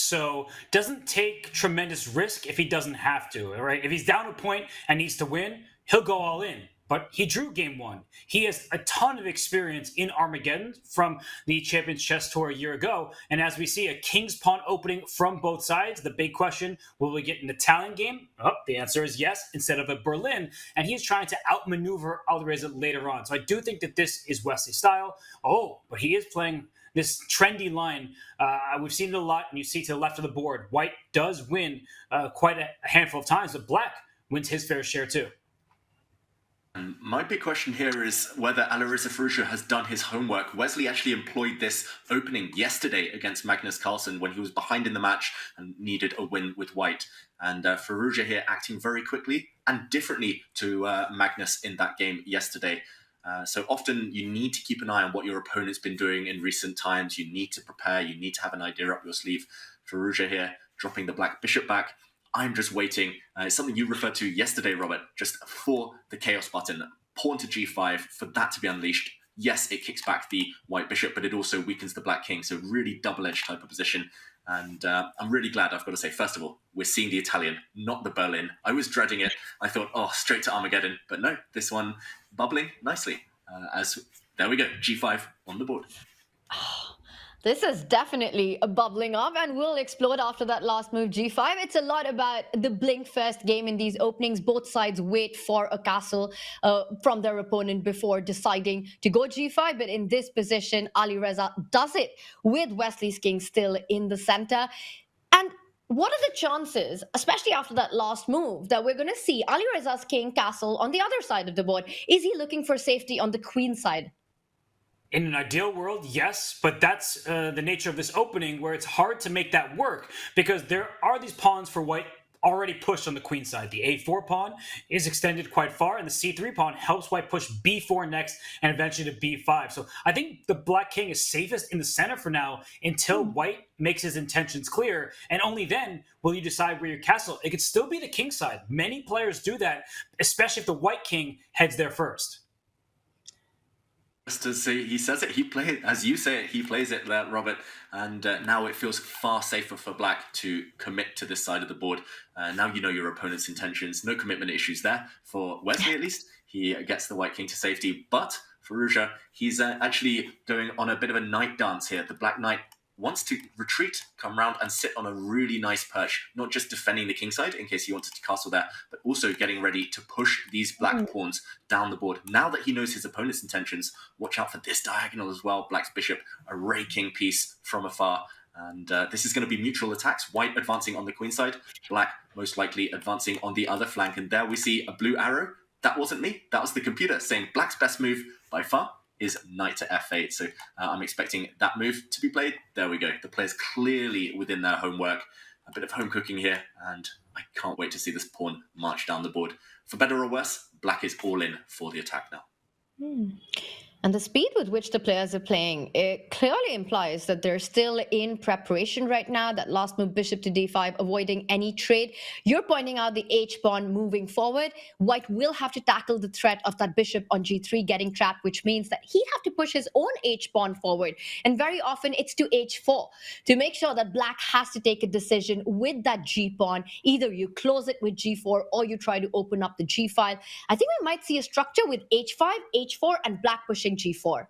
doesn't take tremendous risk if he doesn't have to, right? If he's down a point and needs to win, he'll go all in. But he drew game one. He has a ton of experience in Armageddon from the Champions Chess Tour a year ago. And as we see a King's Pawn opening from both sides, the big question, will we get an Italian game? Oh, the answer is yes, instead of a Berlin. And he's trying to outmaneuver Alireza later on. So I do think that this is Wesley's style. Oh, but he is playing this trendy line. We've seen it a lot, and you see to the left of the board, White does win quite a handful of times, but Black wins his fair share too. My big question here is whether Alireza Firouzja has done his homework. Wesley actually employed this opening yesterday against Magnus Carlsen when he was behind in the match and needed a win with White. And Firouzja here acting very quickly and differently to Magnus in that game yesterday. So often you need to keep an eye on what your opponent's been doing in recent times. You need to prepare. You need to have an idea up your sleeve. Firouzja here dropping the Black bishop back. I'm just waiting. It's something you referred to yesterday, Robert, just for the chaos button. Pawn to g5, for that to be unleashed. Yes, it kicks back the White bishop, but it also weakens the Black king. So really double-edged type of position. And I'm really glad, I've got to say, first of all, we're seeing the Italian, not the Berlin. I was dreading it. I thought, oh, straight to Armageddon. But no, this one bubbling nicely. There we go, g5 on the board. This is definitely a bubbling up, and we'll explode after that last move, g5. It's a lot about the blink first game in these openings. Both sides wait for a castle from their opponent before deciding to go g5. But in this position, Alireza does it with Wesley's king still in the center. And what are the chances, especially after that last move, that we're going to see Alireza's king castle on the other side of the board? Is he looking for safety on the queen side? In an ideal world, yes, but that's the nature of this opening where it's hard to make that work because there are these pawns for White already pushed on the queen side. The a4 pawn is extended quite far, and the c3 pawn helps White push b4 next and eventually to b5. So I think the Black king is safest in the center for now until White makes his intentions clear, and only then will you decide where your castle. It could still be the king side. Many players do that, especially if the White king heads there first. Just to say, he says it, he plays, as you say it, he plays it there, Robert, and now it feels far safer for Black to commit to this side of the board. Now you know your opponent's intentions, no commitment issues there, for Wesley at least. He gets the White king to safety, but Firouzja, he's actually going on a bit of a knight dance here. The Black knight wants to retreat, come round and sit on a really nice perch, not just defending the king side in case he wanted to castle there, but also getting ready to push these Black pawns down the board. Now that he knows his opponent's intentions, watch out for this diagonal as well. Black's bishop, a raking piece from afar. And this is going to be mutual attacks. White advancing on the queen side, Black most likely advancing on the other flank. And there we see a blue arrow. That wasn't me. That was the computer saying Black's best move by far is knight to f8. So I'm expecting that move to be played. There we go. The players clearly within their homework. A bit of home cooking here, and I can't wait to see this pawn march down the board. For better or worse, Black is all in for the attack now. And the speed with which the players are playing, it clearly implies that they're still in preparation right now. That last move, bishop to d5, avoiding any trade. You're pointing out the h-pawn moving forward. White will have to tackle the threat of that bishop on g3 getting trapped, which means that he'd have to push his own h-pawn forward. And very often it's to h4 to make sure that Black has to take a decision with that g-pawn. Either you close it with g4 or you try to open up the g-file. I think we might see a structure with h5, h4, and Black pushing g4.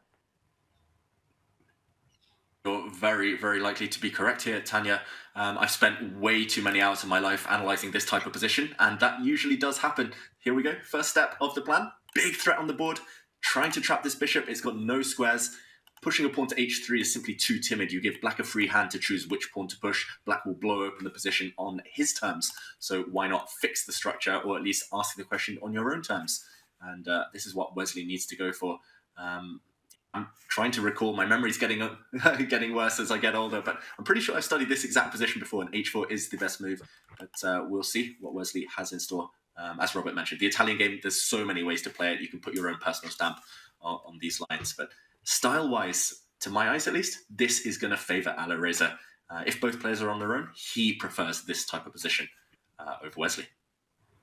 You're very, very likely to be correct here, Tanya. I've spent way too many hours of my life analysing this type of position, and that usually does happen. Here we go. First step of the plan. Big threat on the board. Trying to trap this bishop. It's got no squares. Pushing a pawn to h3 is simply too timid. You give Black a free hand to choose which pawn to push. Black will blow open the position on his terms. So why not fix the structure, or at least ask the question on your own terms? And this is what Wesley needs to go for. I'm trying to recall. My memory's getting worse as I get older, but I'm pretty sure I've studied this exact position before, and h4 is the best move. But we'll see what Wesley has in store. As Robert mentioned, the Italian game, there's so many ways to play it. You can put your own personal stamp on these lines, but Style-wise, to my eyes at least, this is going to favour Alireza. If both players are on their own, he prefers this type of position over Wesley.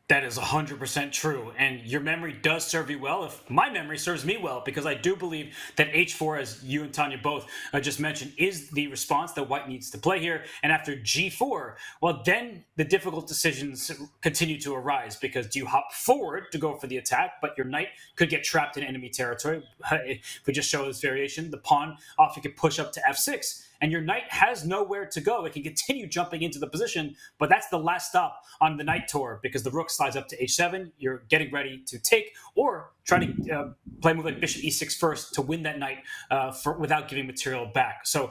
That is 100% true, and your memory does serve you well if my memory serves me well, because I do believe that h4, as you and Tanya both just mentioned, is the response that White needs to play here. And after g4, well, then the difficult decisions continue to arise, because do you hop forward to go for the attack, but your knight could get trapped in enemy territory? If we just show this variation, the pawn often could push up to f6. And your knight has nowhere to go. It can continue jumping into the position, but that's the last stop on the knight tour, because the rook slides up to h7. You're getting ready to take, or try to play a move like bishop e6 first to win that knight without giving material back. So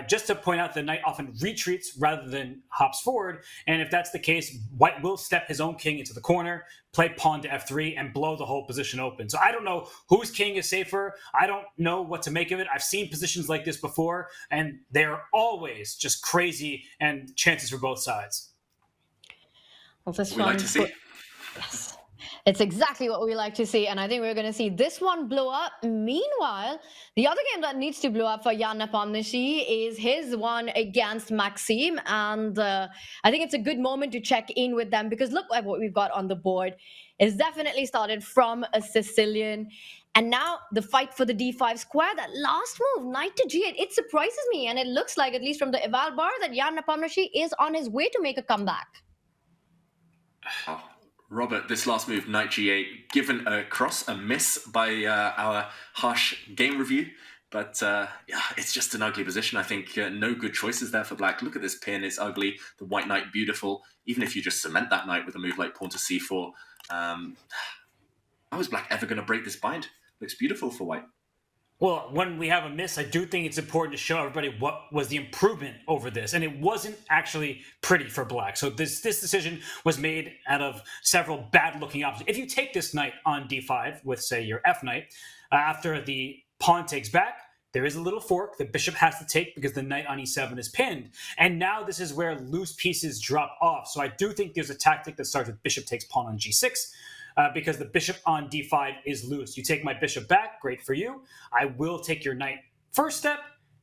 just to point out, the knight often retreats rather than hops forward. And if that's the case, White will step his own king into the corner, play pawn to f3, and blow the whole position open. So I don't know whose king is safer. I don't know what to make of it. I've seen positions like this before, and they're always just crazy and chances for both sides. Well, this We like to see. Yes. It's exactly what we like to see, and I think we're going to see this one blow up. Meanwhile, the other game that needs to blow up for Jan Nepomniachtchi is his one against Maxime, and I think it's a good moment to check in with them, because look at what we've got on the board. It's definitely started from a Sicilian, and now the fight for the d5 square, that last move, knight to g8, it surprises me, and it looks like, at least from the eval bar, that Jan Nepomniachtchi is on his way to make a comeback. Oh, Robert, this last move, knight g8, given a cross, a miss by our harsh game review. But yeah, it's just an ugly position. I think no good choices there for black. Look at this pin, it's ugly. The white knight, beautiful. Even if you just cement that knight with a move like pawn to c4, how is black ever going to break this bind? Looks beautiful for white. Well, when we have a miss, I do think it's important to show everybody what was the improvement over this. And it wasn't actually pretty for black. So this decision was made out of several bad-looking options. If you take this knight on d5 with, say, your f knight, after the pawn takes back, there is a little fork the bishop has to take because the knight on e7 is pinned. And now this is where loose pieces drop off. So I do think there's a tactic that starts with bishop takes pawn on g6. Because the bishop on d5 is loose. You take my bishop back, great for you. I will take your knight first step,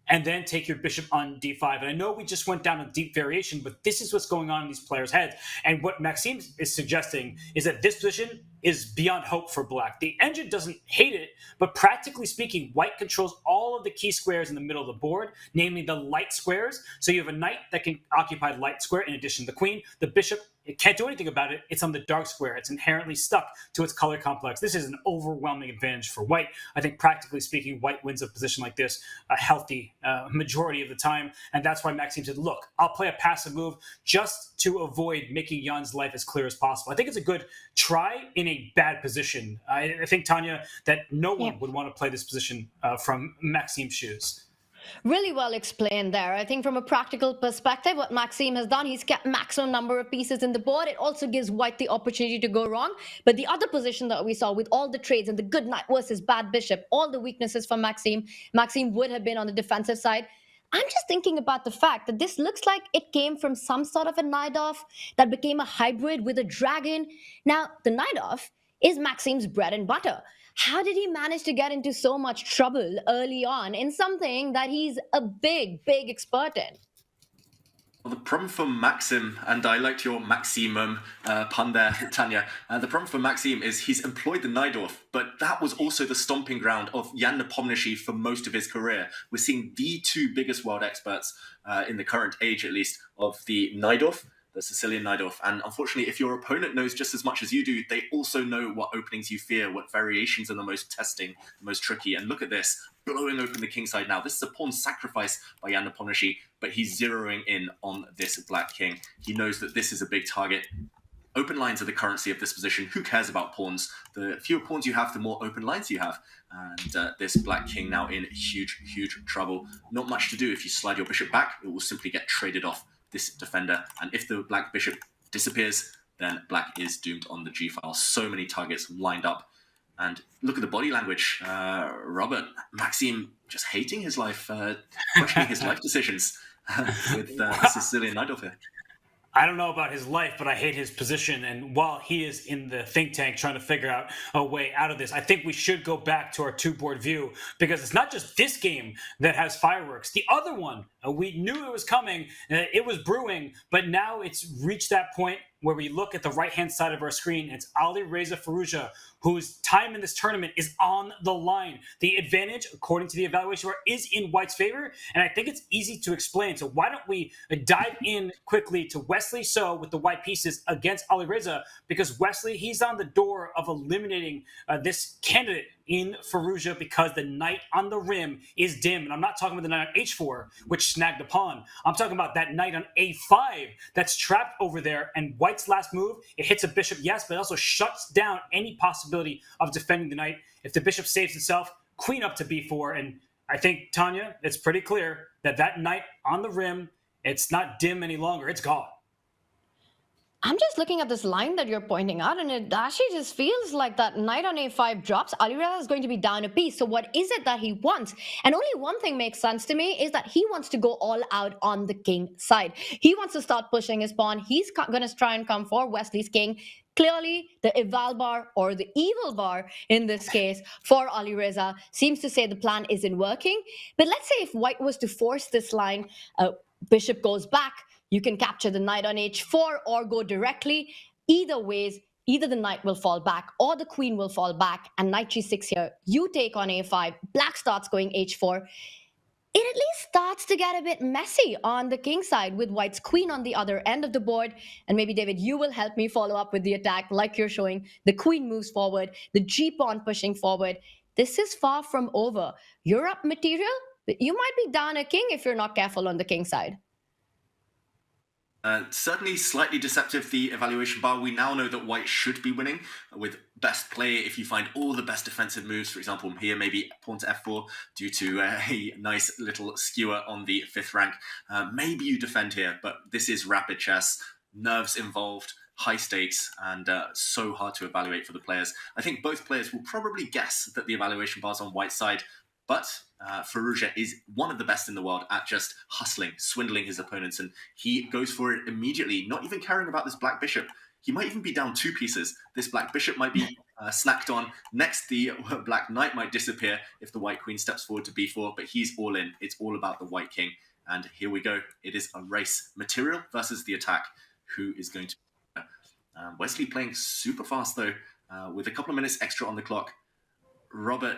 and then take your bishop on d5. And I know we just went down a deep variation, but this is what's going on in these players' heads. And what Maxime is suggesting is that this position is beyond hope for black. The engine doesn't hate it, but practically speaking, white controls all of the key squares in the middle of the board, namely the light squares. So you have a knight that can occupy light square in addition to the queen. The bishop, it can't do anything about it. It's on the dark square. It's inherently stuck to its color complex. This is an overwhelming advantage for white. I think practically speaking, white wins a position like this a healthy majority of the time. And that's why Maxime said, look, I'll play a passive move just to avoid making Jan's life as clear as possible. I think it's a good try in a bad position. I think, Tanya, that no one would want to play this position from Maxime's shoes. Really well explained there. I think from a practical perspective, what Maxime has done, he's kept maximum number of pieces in the board. It also gives white the opportunity to go wrong. But the other position that we saw with all the trades and the good knight versus bad bishop, all the weaknesses for Maxime would have been on the defensive side. I'm just thinking about the fact that this looks like it came from some sort of a knight-off that became a hybrid with a dragon. Now, the knight-off is Maxime's bread and butter. How did he manage to get into so much trouble early on in something that he's a big expert in? Well, the problem for Maxim, and I liked your maximum pun there, Tanya. The problem for Maxim is he's employed the Najdorf, but that was also the stomping ground of Jan Nepomniachtchi for most of his career. We're seeing the two biggest world experts in the current age, at least, of the Najdorf, the Sicilian Najdorf. And unfortunately, if your opponent knows just as much as you do, they also know what openings you fear, what variations are the most testing, the most tricky. And look at this, blowing open the kingside now. This is a pawn sacrifice by Jan Nepomniachtchi, but he's zeroing in on this black king. He knows that this is a big target. Open lines are the currency of this position. Who cares about pawns? The fewer pawns you have, the more open lines you have. And this black king now in huge trouble. Not much to do. If you slide your bishop back, it will simply get traded off this defender. And if the black bishop disappears, then black is doomed on the g-file. So many targets lined up. And look at the body language. Robert, Maxime just hating his life, questioning his life decisions with Sicilian Najdorf here. I don't know about his life, but I hate his position. And while he is in the think tank trying to figure out a way out of this, I think we should go back to our two-board view, because it's not just this game that has fireworks. The other one, we knew it was coming, it was brewing, but now it's reached that point where we look at the right-hand side of our screen. It's Alireza Firouzja, whose time in this tournament is on the line. The advantage, according to the evaluation board, is in White's favor, and I think it's easy to explain. So why don't we dive in quickly to Wesley So with the white pieces against Alireza, because Wesley, he's on the door of eliminating this candidate in Firouzja, because the knight on the rim is dim. And I'm not talking about the knight on h4, which snagged the pawn. I'm talking about that knight on a5 that's trapped over there, and White's last move, it hits a bishop, yes, but it also shuts down any possibility of defending the knight. If the bishop saves itself, queen up to b4, and I think, Tanya, it's pretty clear that that knight on the rim, it's not dim any longer, it's gone. I'm just looking at this line that you're pointing out, and it actually just feels like that knight on a5 drops. Alireza is going to be down a piece. So what is it that he wants? And only one thing makes sense to me is that he wants to go all out on the king side. He wants to start pushing his pawn. He's going to try and come for Wesley's king. Clearly, the eval bar, or the evil bar in this case, for Alireza seems to say the plan isn't working. But let's say if White was to force this line, bishop goes back, you can capture the knight on h4 or go directly. Either ways, either the knight will fall back or the queen will fall back, and knight g6 here. You take on a5, black starts going h4. It at least starts to get a bit messy on the king side with White's queen on the other end of the board. And maybe, David, you will help me follow up with the attack like you're showing. The queen moves forward, the g-pawn pushing forward. This is far from over. You're up material, but you might be down a king if you're not careful on the king side. Certainly slightly deceptive, the evaluation bar. We now know that White should be winning with best play. If you find all the best defensive moves, for example, here maybe pawn to f4 due to a nice little skewer on the 5th rank. Maybe you defend here, but this is rapid chess, nerves involved, high stakes, and so hard to evaluate for the players. I think both players will probably guess that the evaluation bar's on White's side, but Firouzja is one of the best in the world at just hustling, swindling his opponents, and he goes for it immediately, not even caring about this black bishop. He might even be down 2 pieces. This black bishop might be snacked on. Next, the black knight might disappear if the white queen steps forward to b4, but he's all in. It's all about the white king. And here we go. It is a race. Material versus the attack. Who is going to... Wesley playing super fast, though, with a couple of minutes extra on the clock. Robert,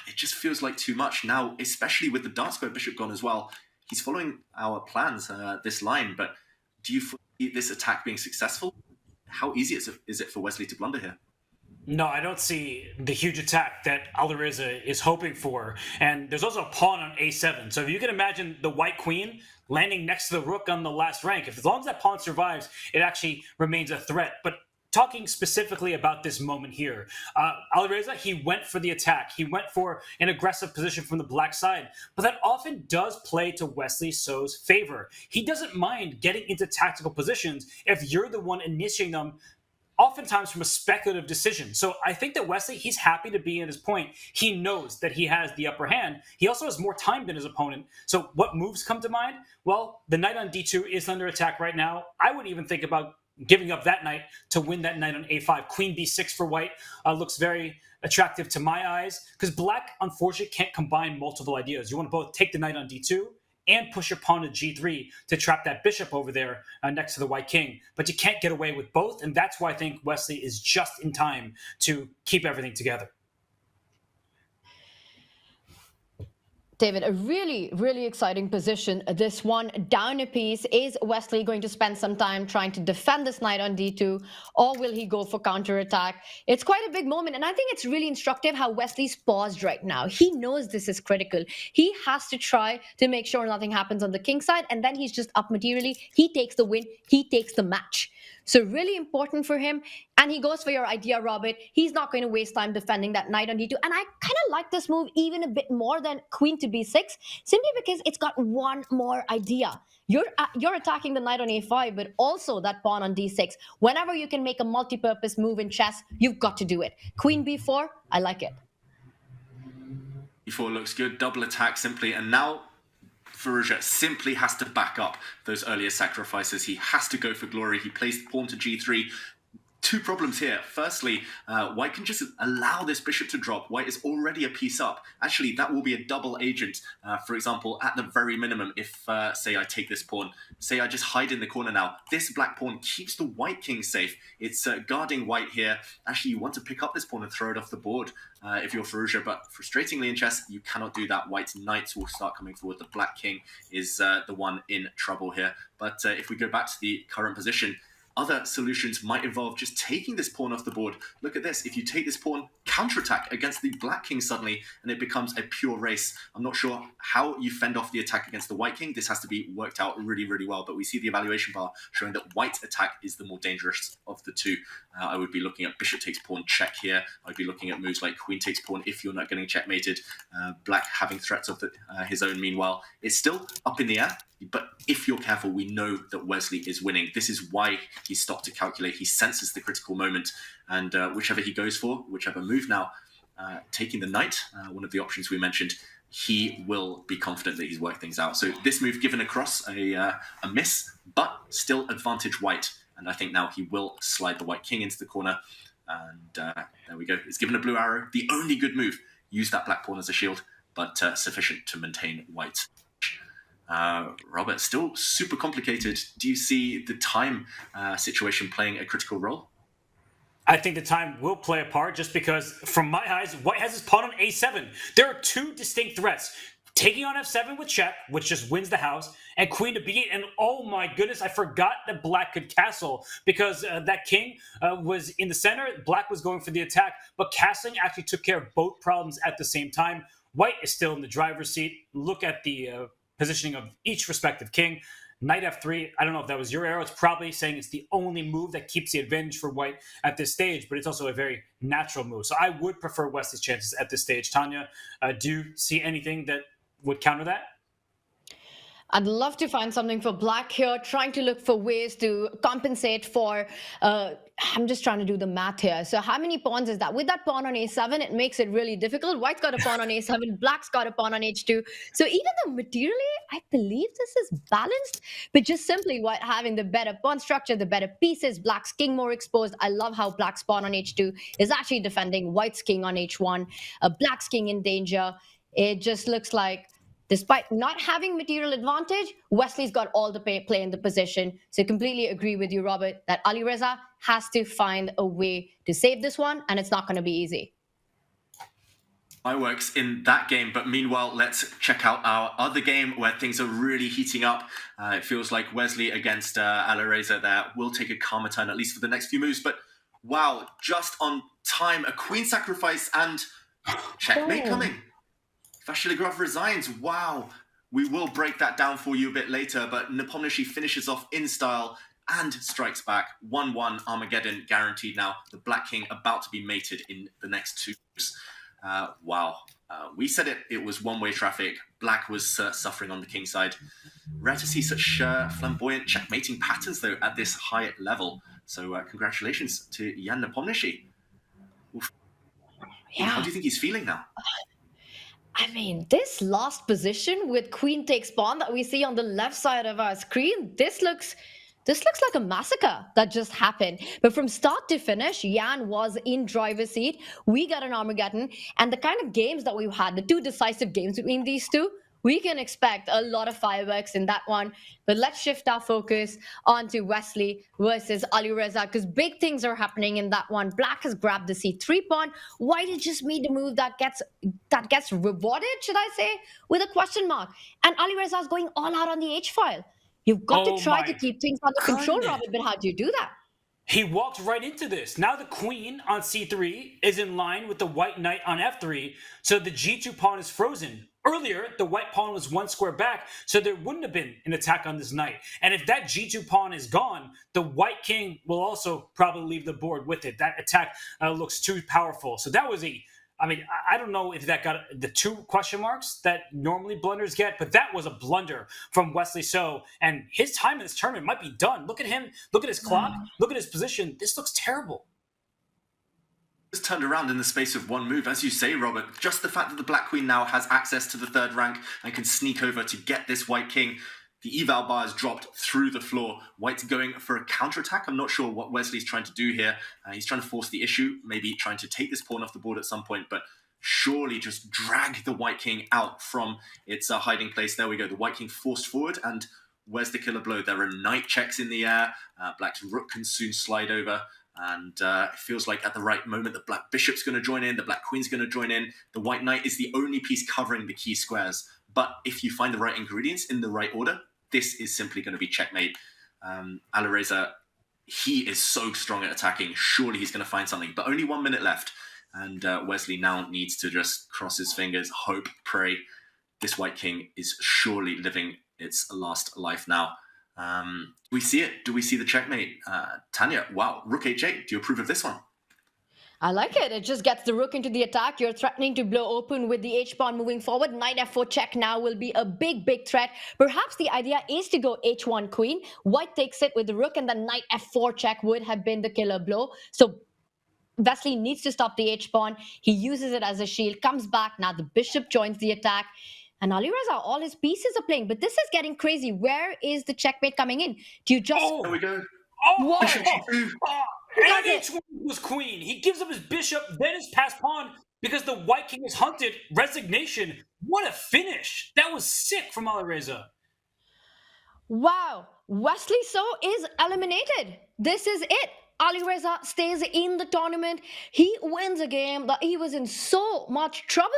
it just feels like too much now, especially with the dark square bishop gone as well. He's following our plans, this line, but do you foresee this attack being successful? How easy is it for Wesley to blunder here? No, I don't see the huge attack that Alireza is hoping for. And there's also a pawn on a7. So if you can imagine the white queen landing next to the rook on the last rank, as long as that pawn survives, it actually remains a threat. But talking specifically about this moment here, Alireza, he went for the attack. He went for an aggressive position from the black side, but that often does play to Wesley So's favor. He doesn't mind getting into tactical positions if you're the one initiating them, oftentimes from a speculative decision. So I think that Wesley, he's happy to be in his point. He knows that he has the upper hand. He also has more time than his opponent. So what moves come to mind? Well, the knight on d2 is under attack right now. I would even think about giving up that knight to win that knight on a5. Queen b6 for white looks very attractive to my eyes, because black, unfortunately, can't combine multiple ideas. You want to both take the knight on d2 and push your pawn to g3 to trap that bishop over there next to the white king. But you can't get away with both, and that's why I think Wesley is just in time to keep everything together. David, a really, really exciting position. This one, down a piece. Is Wesley going to spend some time trying to defend this knight on d2, or will he go for counterattack? It's quite a big moment, and I think it's really instructive how Wesley's paused right now. He knows this is critical. He has to try to make sure nothing happens on the king side, and then he's just up materially. He takes the win. He takes the match. So really important for him. And he goes for your idea, Robert. He's not going to waste time defending that knight on d2. And I kind of like this move even a bit more than queen to b6, simply because it's got one more idea. You're attacking the knight on a5, but also that pawn on d6. Whenever you can make a multi-purpose move in chess, you've got to do it. Queen b4, I like it. b4 looks good. Double attack simply. And now Firouzja simply has to back up those earlier sacrifices. He has to go for glory. He plays the pawn to g3. Two problems here. Firstly, White can just allow this bishop to drop. White is already a piece up. Actually, that will be a double agent. For example, at the very minimum, if, say, I take this pawn, say I just hide in the corner now, this black pawn keeps the white king safe. It's guarding white here. Actually, you want to pick up this pawn and throw it off the board if you're Firouzja, but frustratingly in chess, you cannot do that. White's knights will start coming forward. The black king is the one in trouble here. But if we go back to the current position, other solutions might involve just taking this pawn off the board. Look at this. If you take this pawn, counterattack against the black king suddenly, and it becomes a pure race. I'm not sure how you fend off the attack against the white king. This has to be worked out really, really well. But we see the evaluation bar showing that white's attack is the more dangerous of the two. I would be looking at bishop takes pawn check here. I'd be looking at moves like queen takes pawn if you're not getting checkmated. Black having threats of his own meanwhile. It's still up in the air. But if you're careful, we know that Wesley is winning. This is why he stopped to calculate. He senses the critical moment. And whichever he goes for, whichever move now, taking the knight, one of the options we mentioned, he will be confident that he's worked things out. So this move given across, a miss, but still advantage white. And I think now he will slide the white king into the corner. And there we go. It's given a blue arrow. The only good move. Use that black pawn as a shield, but sufficient to maintain white. Robert, still super complicated. Do you see the time situation playing a critical role? I think the time will play a part just because, from my eyes, White has his pawn on a7. There are two distinct threats. Taking on f7 with check, which just wins the house, and queen to b8. And oh my goodness, I forgot that black could castle because that king was in the center. Black was going for the attack, but castling actually took care of both problems at the same time. White is still in the driver's seat. Look at the positioning of each respective king. Knight f3, I don't know if that was your arrow. It's probably saying it's the only move that keeps the advantage for White at this stage, but it's also a very natural move. So I would prefer Wesley's chances at this stage. Tanya, do you see anything that would counter that? I'd love to find something for black here, trying to look for ways to compensate for, I'm just trying to do the math here. So how many pawns is that? With that pawn on a7, it makes it really difficult. White's got a pawn on a7, black's got a pawn on h2. So even though materially, I believe this is balanced, but just simply White having the better pawn structure, the better pieces, black's king more exposed. I love how black's pawn on h2 is actually defending White's king on h1, black's king in danger. It just looks like, despite not having material advantage, Wesley's got all the play in the position. So I completely agree with you, Robert, that Alireza has to find a way to save this one, and it's not going to be easy. Fireworks in that game, but meanwhile, let's check out our other game where things are really heating up. It feels like Wesley against Alireza there will take a calmer turn, at least for the next few moves. But wow, just on time, a queen sacrifice and checkmate coming. Vachier-Lagrave resigns. Wow. We will break that down for you a bit later, but Nepomniachtchi finishes off in style and strikes back. 1-1 Armageddon guaranteed now. The Black King about to be mated in the next two moves. Wow. We said it was one-way traffic. Black was suffering on the king side. Rare to see such flamboyant checkmating patterns, though, at this high level. So congratulations to Jan Nepomniachtchi. Yeah. How do you think he's feeling now? I mean, this last position with queen takes pawn that we see on the left side of our screen, this looks like a massacre that just happened. But from start to finish, Jan was in driver's seat. We got an Armageddon. And the kind of games that we've had, the two decisive games between these two, we can expect a lot of fireworks in that one. But let's shift our focus onto Wesley versus Alireza, because big things are happening in that one. Black has grabbed the c3 pawn. White has just made the move that gets rewarded, should I say, with a question mark. And Alireza is going all out on the h-file. You've got to try to keep things under control, Robert, but how do you do that? He walked right into this. Now the queen on c3 is in line with the white knight on f3, so the g2 pawn is frozen. Earlier, the white pawn was one square back, so there wouldn't have been an attack on this knight. And if that g2 pawn is gone, the white king will also probably leave the board with it. That attack looks too powerful. So that was I don't know if that got the two question marks that normally blunders get, but that was a blunder from Wesley So. And his time in this tournament might be done. Look at him. Look at his clock. Look at his position. This looks terrible. It's turned around in the space of one move. As you say, Robert, just the fact that the Black Queen now has access to the third rank and can sneak over to get this White King. The eval bar is dropped through the floor. White's going for a counterattack. I'm not sure what Wesley's trying to do here. He's trying to force the issue, maybe trying to take this pawn off the board at some point, but surely just drag the White King out from its hiding place. There we go. The White King forced forward, and where's the killer blow? There are knight checks in the air. Black's rook can soon slide over. And it feels like at the right moment, the Black Bishop's going to join in, the Black Queen's going to join in. The White Knight is the only piece covering the key squares. But if you find the right ingredients in the right order, this is simply going to be checkmate. Alireza, he is so strong at attacking. Surely he's going to find something. But only 1 minute left. And Wesley now needs to just cross his fingers, hope, pray. This White King is surely living its last life now. Do we see it? Do we see the checkmate? Tanya, wow, rook h8. Do you approve of this one? I like it. It just gets the rook into the attack. You're threatening to blow open with the h-pawn moving forward. Knight f4 check now will be a big, big threat. Perhaps the idea is to go h1 queen. White takes it with the rook, and then knight f4 check would have been the killer blow. So Wesley needs to stop the h-pawn. He uses it as a shield, comes back. Now the bishop joins the attack. And Alireza, all his pieces are playing. But this is getting crazy. Where is the checkmate coming in? Do you just... There we go. Oh, Bishop g2. And h1 was queen. He gives up his bishop, then his passed pawn, because the White King is hunted. Resignation. What a finish. That was sick from Alireza. Wow. Wesley So is eliminated. This is it. Alireza stays in the tournament. He wins a game that he was in so much trouble.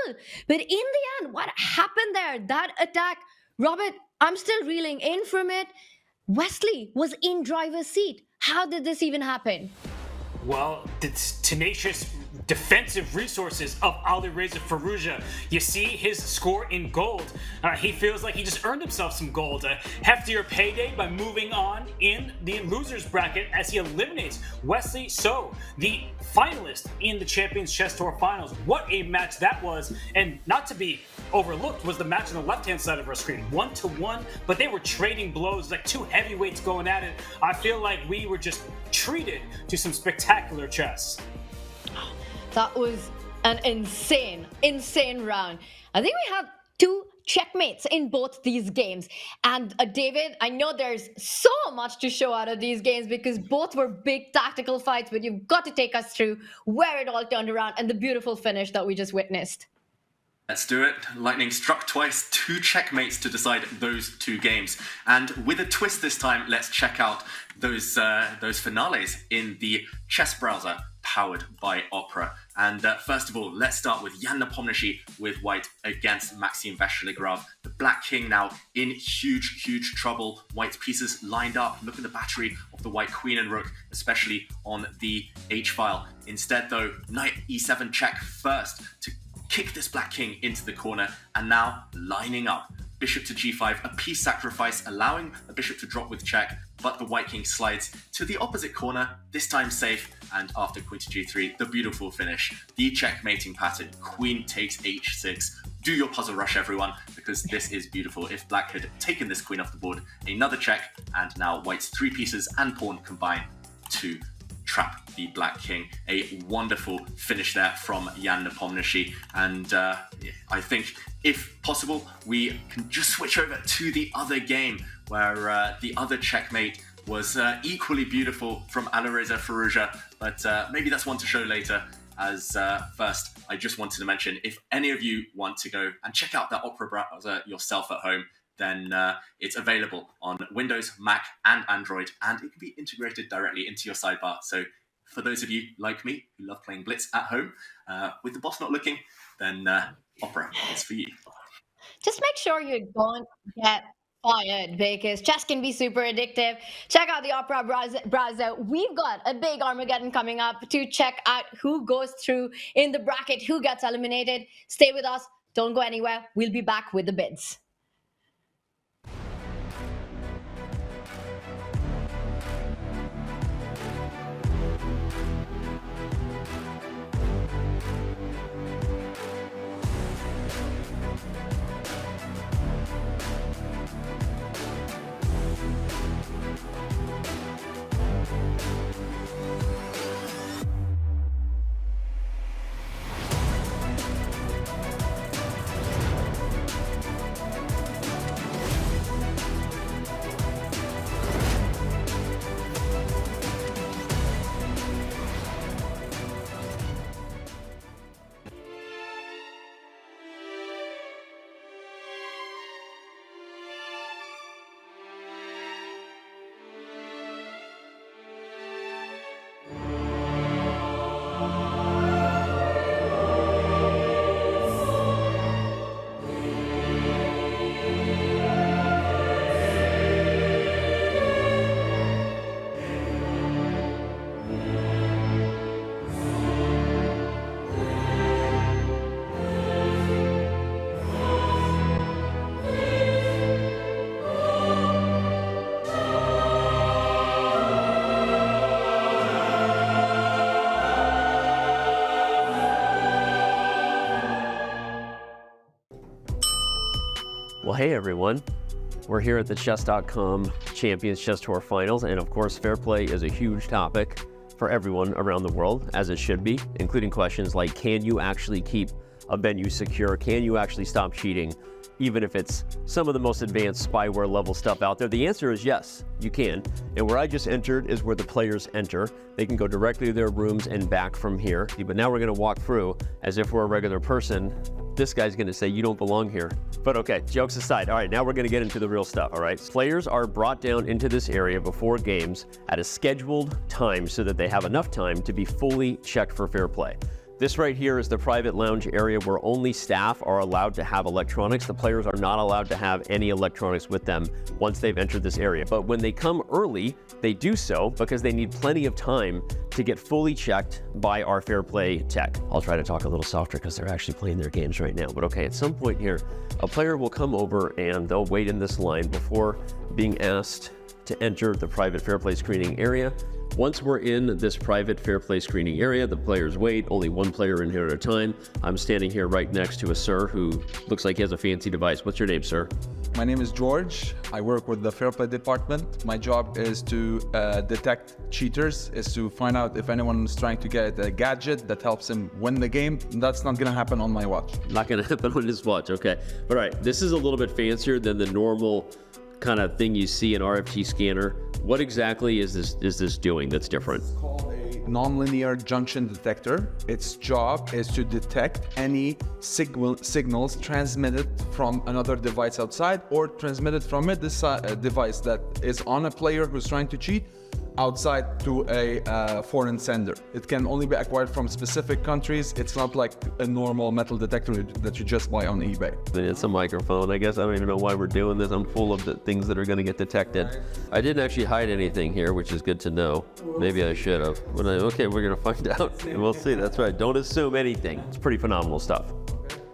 But in the end, what happened there? That attack, Robert, I'm still reeling in from it. Wesley was in driver's seat. How did this even happen? Well, the tenacious defensive resources of Alireza Firouzja. You see his score in gold. He feels like he just earned himself some gold. A heftier payday by moving on in the losers bracket as he eliminates Wesley So, the finalist in the Champions Chess Tour Finals. What a match that was. And not to be overlooked was the match on the left-hand side of our screen. 1-1, but they were trading blows like two heavyweights going at it. I feel like we were just treated to some spectacular chess. That was an insane round. I think we had 2 checkmates in both these games. And David, I know there's so much to show out of these games because both were big tactical fights, but you've got to take us through where it all turned around and the beautiful finish that we just witnessed. Let's do it. Lightning struck twice, 2 checkmates to decide those 2 games. And with a twist this time, let's check out those finales in the chess browser powered by Opera. And first of all, let's start with Jan Nepomniachtchi with White against Maxime Vachier-Lagrave. The Black King now in huge trouble. White's pieces lined up. Look at the battery of the White Queen and Rook, especially on the H-file. Instead, though, Knight E7 check first to kick this Black King into the corner, and now lining up. Bishop to G5, a piece sacrifice, allowing the bishop to drop with check, but the White King slides to the opposite corner, this time safe, and after Queen to G3, the beautiful finish. The checkmating pattern, Queen takes H6. Do your puzzle rush, everyone, because this is beautiful. If Black had taken this Queen off the board, another check, and now White's 3 pieces and pawn combine to trap the Black King. A wonderful finish there from Jan Nepomniachtchi. And I think, if possible, we can just switch over to the other game where the other checkmate was equally beautiful from Alireza Firouzja, but maybe that's one to show later. As first, I just wanted to mention, if any of you want to go and check out that Opera browser yourself at home, then it's available on Windows, Mac, and Android, and it can be integrated directly into your sidebar. So for those of you like me who love playing Blitz at home, with the boss not looking, then Opera is for you. Just make sure you don't get fired because chess can be super addictive. Check out the Opera browser. We've got a big Armageddon coming up to check out who goes through in the bracket, who gets eliminated. Stay with us. Don't go anywhere. We'll be back with the bids. Well, hey everyone. We're here at the Chess.com Champions Chess Tour Finals, and of course, fair play is a huge topic for everyone around the world, as it should be, including questions like, can you actually keep a venue secure? Can you actually stop cheating, even if it's some of the most advanced spyware level stuff out there? The answer is yes, you can. And where I just entered is where the players enter. They can go directly to their rooms and back from here. But now we're gonna walk through as if we're a regular person. This guy's gonna say, you don't belong here. But okay, jokes aside, all right, now we're gonna get into the real stuff, all right? Players are brought down into this area before games at a scheduled time so that they have enough time to be fully checked for fair play. This right here is the private lounge area where only staff are allowed to have electronics. The players are not allowed to have any electronics with them once they've entered this area. But when they come early, they do so because they need plenty of time to get fully checked by our fair play tech. I'll try to talk a little softer because they're actually playing their games right now. But okay, at some point here, a player will come over and they'll wait in this line before being asked to enter the private fair play screening area. Once we're in this private fair play screening area, the players wait, only one player in here at a time. I'm standing here right next to a sir who looks like he has a fancy device. What's your name, sir? My name is George. I work with the fair play department. My job is to detect cheaters, is to find out if anyone is trying to get a gadget that helps him win the game. That's not gonna happen on my watch. Not gonna happen on his watch, okay. All right, this is a little bit fancier than the normal kind of thing you see in RFT scanner. What exactly is this doing that's different? It's called a nonlinear junction detector. Its job is to detect any signals transmitted from another device outside or transmitted from a device that is on a player who's trying to cheat outside to a foreign sender. It can only be acquired from specific countries. It's not like a normal metal detector that you just buy on eBay. It's a microphone, I guess. I don't even know why we're doing this. I'm full of the things that are going to get detected. I didn't actually hide anything here, which is good to know. Maybe I should have. But okay, we're going to find out. We'll see. That's right. Don't assume anything. It's pretty phenomenal stuff.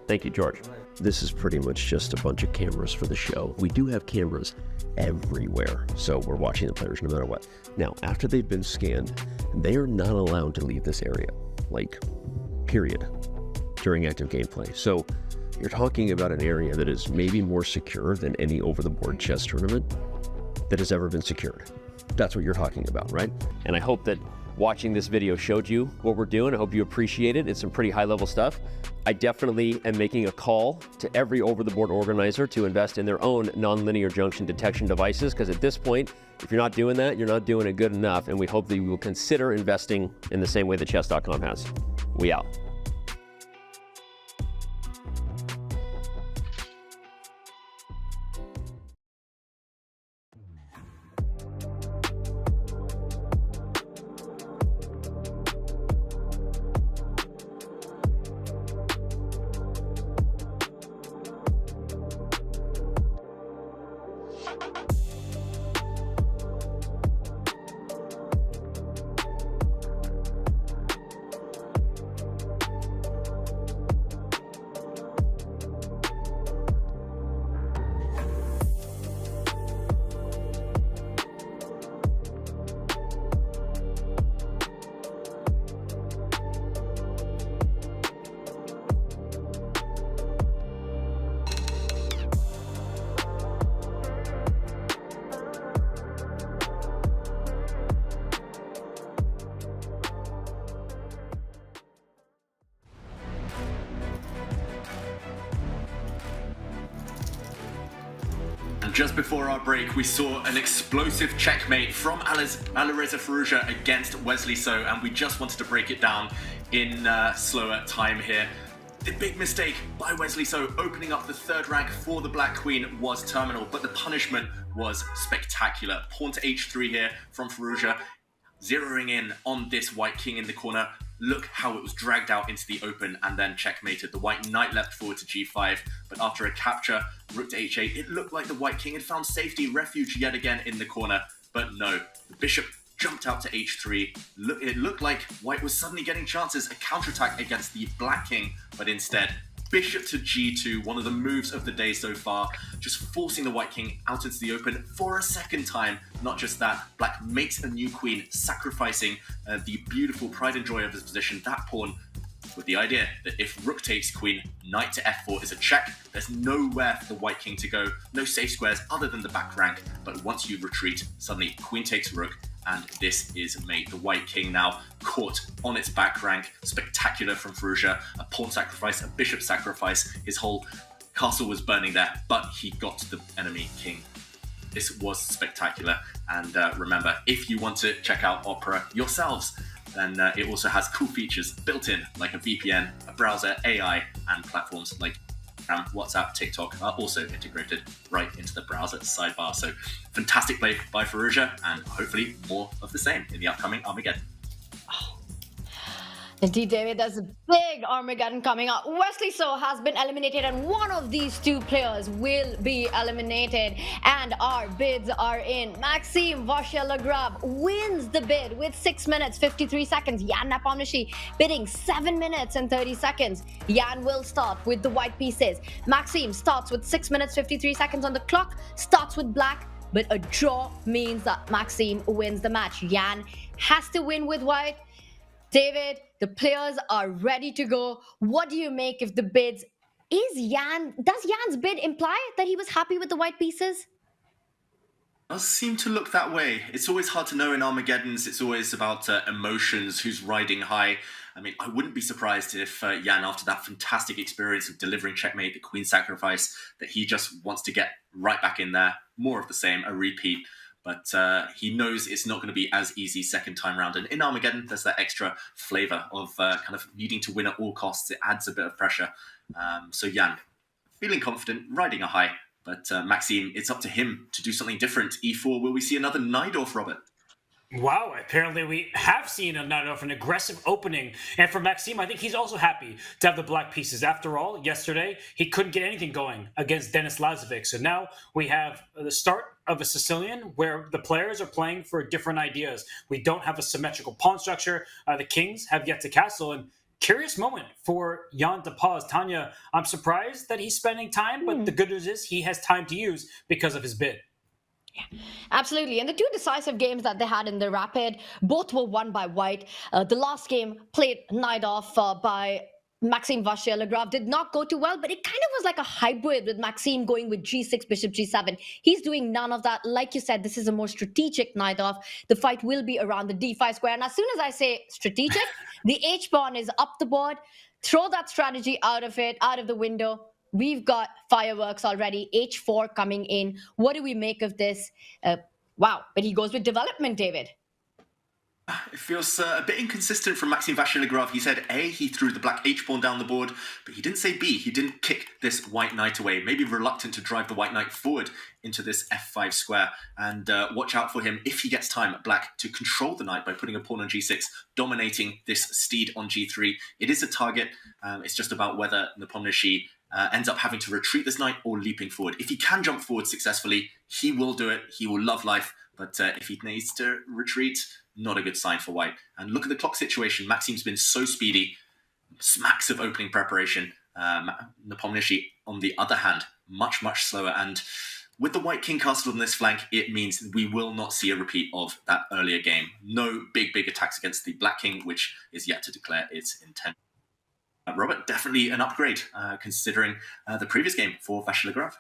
Thank you, George. This is pretty much just a bunch of cameras for the show. We do have cameras everywhere, so we're watching the players no matter what. Now, after they've been scanned, they are not allowed to leave this area, like, period, during active gameplay. So you're talking about an area that is maybe more secure than any over-the-board chess tournament that has ever been secured. That's what you're talking about, right? And I hope that watching this video showed you what we're doing. I hope you appreciate it. It's some pretty high-level stuff. I definitely am making a call to every over-the-board organizer to invest in their own nonlinear junction detection devices, because at this point, if you're not doing that, you're not doing it good enough, and we hope that you will consider investing in the same way that Chess.com has. We out. Just before our break, we saw an explosive checkmate from Alireza Firouzja against Wesley So, and we just wanted to break it down in slower time here. The big mistake by Wesley So, opening up the third rank for the Black Queen, was terminal, but the punishment was spectacular. Pawn to h3 here from Firouzja, zeroing in on this White King in the corner. Look how it was dragged out into the open and then checkmated. The White Knight left forward to g5, but after a capture, rook to h8, it looked like the White King had found safety, refuge yet again in the corner, but no. The Bishop jumped out to h3. It looked like White was suddenly getting chances, a counterattack against the Black King, but instead, Bishop to g2, one of the moves of the day so far, just forcing the White King out into the open for a second time. Not just that, Black makes a new queen, sacrificing the beautiful pride and joy of his position. That pawn with the idea that if rook takes queen, knight to f4 is a check. There's nowhere for the white king to go, no safe squares other than the back rank. But once you retreat, suddenly queen takes rook, and this is mate. The white king now caught on its back rank. Spectacular from Firouzja. A pawn sacrifice, a bishop sacrifice. His whole castle was burning there, but he got the enemy king. This was spectacular. And remember, if you want to check out Opera yourselves, then it also has cool features built in, like a VPN, a browser, AI, and platforms like WhatsApp, TikTok are also integrated right into the browser sidebar. So fantastic play by Firouzja, and hopefully more of the same in the upcoming Armageddon. Indeed, David, there's a big Armageddon coming up. Wesley So has been eliminated, and one of these two players will be eliminated. And our bids are in. Maxime Vachier-Lagrave wins the bid with 6 minutes 53 seconds. Jan Nepomniachtchi bidding 7 minutes and 30 seconds. Jan will start with the white pieces. Maxime starts with 6 minutes 53 seconds on the clock, starts with black, but a draw means that Maxime wins the match. Jan has to win with white. David, the players are ready to go. What do you make of the bids? Does Jan's bid imply that he was happy with the white pieces? Does seem to look that way. It's always hard to know in Armageddons. It's always about emotions, who's riding high. I mean, I wouldn't be surprised if Jan, after that fantastic experience of delivering checkmate, the queen sacrifice, that he just wants to get right back in there. More of the same, a repeat. But he knows it's not going to be as easy second time round. And in Armageddon, there's that extra flavour of kind of needing to win at all costs. It adds a bit of pressure. So Jan, feeling confident, riding a high. But Maxime, it's up to him to do something different. E4, will we see another Najdorf, Robert? Wow, apparently we have seen a Najdorf, an aggressive opening. And for Maxime, I think he's also happy to have the black pieces. After all, yesterday, he couldn't get anything going against Denis Lazovic. So now we have the start of a Sicilian where the players are playing for different ideas. We don't have a symmetrical pawn structure. The kings have yet to castle. And curious moment for Jan to pause. Tanya, I'm surprised that he's spending time, but the good news is he has time to use because of his bid. Yeah, absolutely. And the two decisive games that they had in the Rapid, both were won by white. The last game played Najdorf by Maxime Vachier-Lagrave did not go too well, but it kind of was like a hybrid with Maxime going with g6, bishop g7. He's doing none of that. Like you said, this is a more strategic Najdorf. The fight will be around the d5 square. And as soon as I say strategic, the h-pawn is up the board. Throw that strategy out of the window. We've got fireworks already. H4 coming in. What do we make of this? Wow, but he goes with development, David. It feels a bit inconsistent from Maxime Vachier-Lagrave. He said A, he threw the black h-pawn down the board, but he didn't say B, he didn't kick this white knight away. Maybe reluctant to drive the white knight forward into this f5 square. And watch out for him, if he gets time, black to control the knight by putting a pawn on g6, dominating this steed on g3. It is a target. It's just about whether Nepomniachtchi ends up having to retreat this knight or leaping forward. If he can jump forward successfully, he will do it. He will love life. But if he needs to retreat, not a good sign for white. And look at the clock situation. Maxime's been so speedy, smacks of opening preparation. Nepomniachtchi, on the other hand, much, much slower. And with the white king castle on this flank, it means we will not see a repeat of that earlier game. No big attacks against the black king, which is yet to declare its intent. Robert, definitely an upgrade, considering the previous game for Vachier-Lagrave.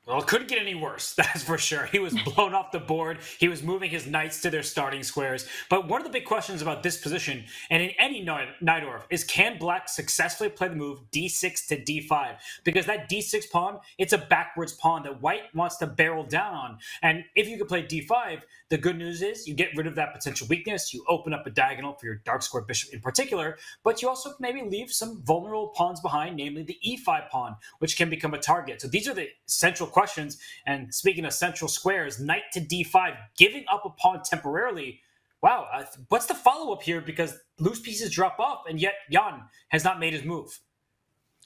Well, it couldn't get any worse, that's for sure. He was blown off the board. He was moving his knights to their starting squares. But one of the big questions about this position, and in any Najdorf, is can black successfully play the move d6 to d5? Because that d6 pawn, it's a backwards pawn that white wants to barrel down on. And if you could play d5, the good news is you get rid of that potential weakness. You open up a diagonal for your dark square bishop in particular, but you also maybe leave some vulnerable pawns behind, namely the e5 pawn, which can become a target. So these are the central questions. And speaking of central squares, knight to d5, giving up a pawn temporarily. Wow, what's the follow-up here? Because loose pieces drop off, and yet Jan has not made his move.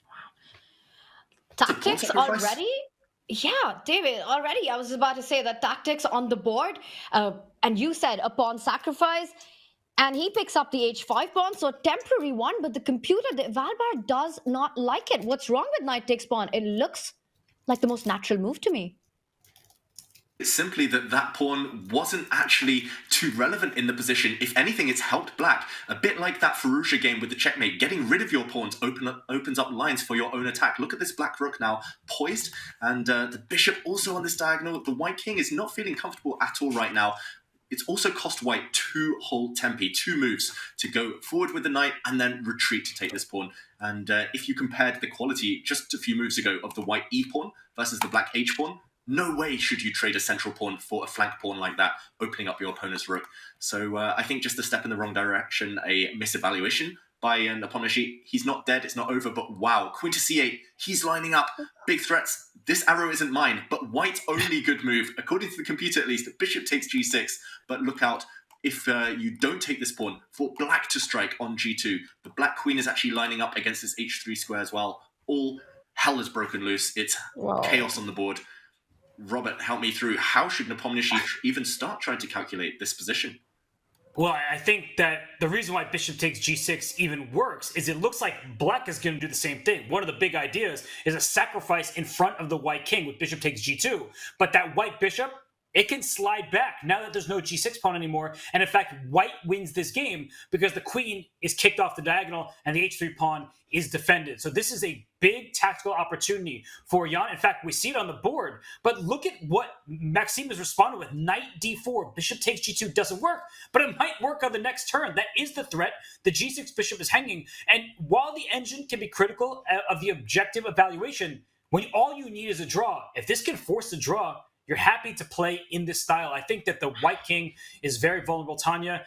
Wow. Tactics already? Yeah, David, already. I was about to say that tactics on the board, and you said a pawn sacrifice, and he picks up the h5 pawn, so temporary one, but the computer, the Valbar, does not like it. What's wrong with knight takes pawn? It looks like the most natural move to me. It's simply that that pawn wasn't actually too relevant in the position. If anything, it's helped black. A bit like that Fallujah game with the checkmate. Getting rid of your pawns opens up lines for your own attack. Look at this black rook now, poised. And the bishop also on this diagonal. The white king is not feeling comfortable at all right now. It's also cost white 2 whole tempi, 2 moves to go forward with the knight and then retreat to take this pawn. And if you compared the quality just a few moves ago of the white e pawn versus the black h pawn, no way should you trade a central pawn for a flank pawn like that, opening up your opponent's rook. So I think just a step in the wrong direction, a misevaluation by Nepomniachtchi. He's not dead, it's not over, but wow, queen to c8, he's lining up big threats. This arrow isn't mine, but white's only good move, according to the computer at least. Bishop takes g6, but look out. If you don't take this pawn, for black to strike on g2, the black queen is actually lining up against this h3 square as well. All hell is broken loose. It's chaos on the board. Robert, help me through. How should Nepomniachtchi even start trying to calculate this position? Well, I think that the reason why bishop takes g6 even works is it looks like black is going to do the same thing. One of the big ideas is a sacrifice in front of the white king with bishop takes g2. But that white bishop, it can slide back now that there's no g6 pawn anymore. And in fact, white wins this game because the queen is kicked off the diagonal and the h3 pawn is defended. So this is a big tactical opportunity for Jan. In fact, we see it on the board. But look at what Maxime has responded with. Knight d4, bishop takes g2 doesn't work, but it might work on the next turn. That is the threat. The g6 bishop is hanging. And while the engine can be critical of the objective evaluation, when all you need is a draw, if this can force a draw, you're happy to play in this style. I think that the white king is very vulnerable. Tanya,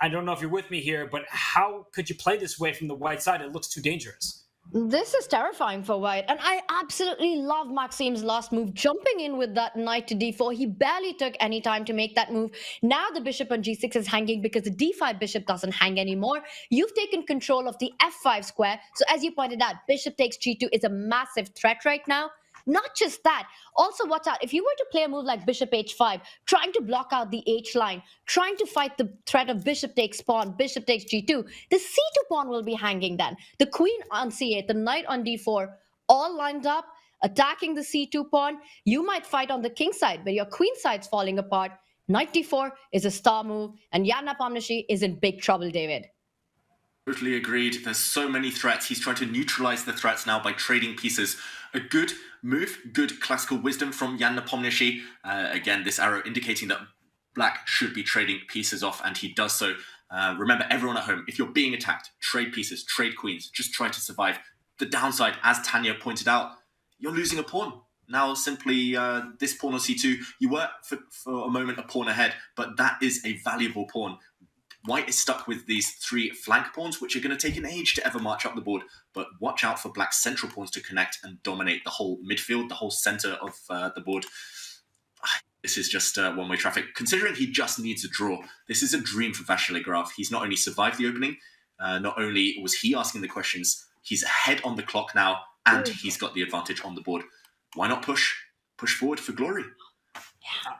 I don't know if you're with me here, but how could you play this way from the white side? It looks too dangerous. This is terrifying for white, and I absolutely love Maxime's last move, jumping in with that knight to d4. He barely took any time to make that move. Now the bishop on g6 is hanging because the d5 bishop doesn't hang anymore. You've taken control of the f5 square. So as you pointed out, bishop takes g2 is a massive threat right now. Not just that, also watch out, if you were to play a move like bishop h5, trying to block out the h line, trying to fight the threat of bishop takes pawn, bishop takes g2, the c2 pawn will be hanging then. The queen on c8, the knight on d4, all lined up, attacking the c2 pawn. You might fight on the king side, but your queen side's falling apart. Knight d4 is a star move, and Jan Nepomniachtchi is in big trouble, David. Totally agreed. There's so many threats. He's trying to neutralize the threats now by trading pieces. A good move, good classical wisdom from Jan Nepomniachtchi. Again, this arrow indicating that black should be trading pieces off, and he does so. Remember, everyone at home, if you're being attacked, trade pieces, trade queens. Just try to survive. The downside, as Tanya pointed out, you're losing a pawn. Now simply this pawn on c2, you were for a moment a pawn ahead, but that is a valuable pawn. White is stuck with these 3 flank pawns, which are going to take an age to ever march up the board. But watch out for black's central pawns to connect and dominate the whole midfield, the whole center of the board. This is just one-way traffic. Considering he just needs a draw, this is a dream for Vachier-Lagrave. He's not only survived the opening, not only was he asking the questions, he's ahead on the clock now, and he's got the advantage on the board. Why not push forward for glory? Yeah.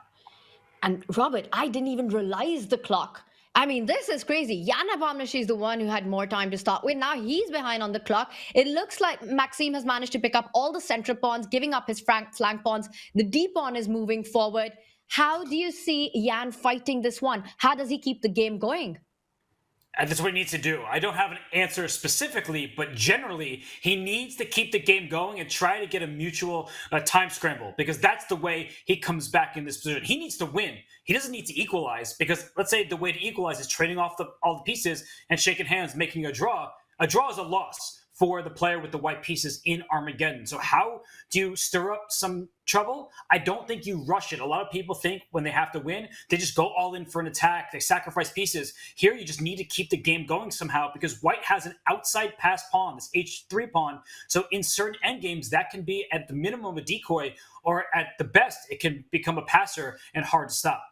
And Robert, I didn't even realize the clock. I mean, this is crazy. Jan Nepomniachtchi is the one who had more time to start with. Now he's behind on the clock. It looks like Maxime has managed to pick up all the central pawns, giving up his flank pawns. The D pawn is moving forward. How do you see Jan fighting this one? How does he keep the game going? And that's what he needs to do. I don't have an answer specifically, but generally, he needs to keep the game going and try to get a mutual time scramble, because that's the way he comes back in this position. He needs to win. He doesn't need to equalize, because let's say the way to equalize is trading off all the pieces and shaking hands, making a draw. A draw is a loss for the player with the white pieces in Armageddon. So how do you stir up some trouble? I don't think you rush it. A lot of people think when they have to win, they just go all in for an attack. They sacrifice pieces. Here, you just need to keep the game going somehow, because white has an outside pass pawn, this h3 pawn. So in certain endgames, that can be at the minimum a decoy, or at the best, it can become a passer and hard to stop.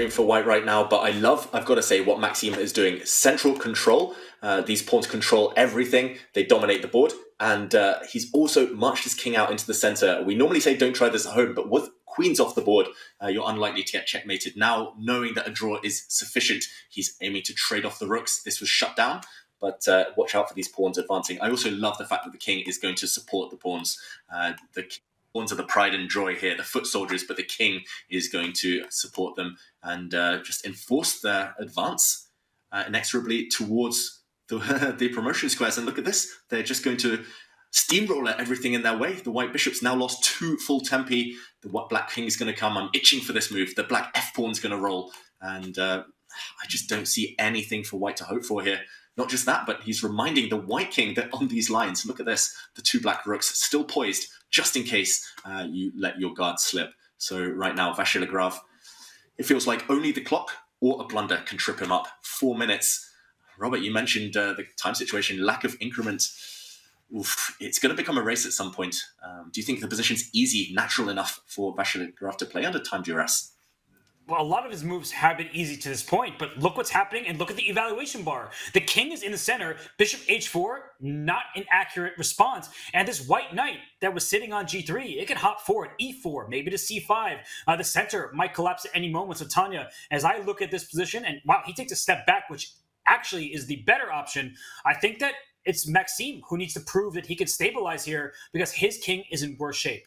For white right now, but I've got to say, what Maxime is doing. Central control. These pawns control everything. They dominate the board. And he's also marched his king out into the center. We normally say don't try this at home, but with queens off the board, you're unlikely to get checkmated. Now, knowing that a draw is sufficient, he's aiming to trade off the rooks. This was shut down, but watch out for these pawns advancing. I also love the fact that the king is going to support the pawns. pawns are the pride and joy here, the foot soldiers, but the king is going to support them and just enforce their advance inexorably towards the promotion squares. And look at this, they're just going to steamroller everything in their way. The white bishop's now lost 2 full tempi. The black king is going to come. I'm itching for this move. The black f-pawn's going to roll. And I just don't see anything for white to hope for here. Not just that, but he's reminding the white king that on these lines, look at this, the 2 black rooks still poised, just in case you let your guard slip. So right now, Vachier-Lagrave, it feels like only the clock or a blunder can trip him up. 4 minutes. Robert, you mentioned the time situation, lack of increment. Oof, it's going to become a race at some point. Do you think the position's easy, natural enough for Vachier-Lagrave to play under time duress? Well, a lot of his moves have been easy to this point, but look what's happening and look at the evaluation bar. The king is in the center, bishop h4, not an accurate response. And this white knight that was sitting on g3, it can hop forward, e4, maybe to c5. The center might collapse at any moment. So Tanya, as I look at this position, and wow, he takes a step back, which actually is the better option. I think that it's Maxime who needs to prove that he can stabilize here because his king is in worse shape.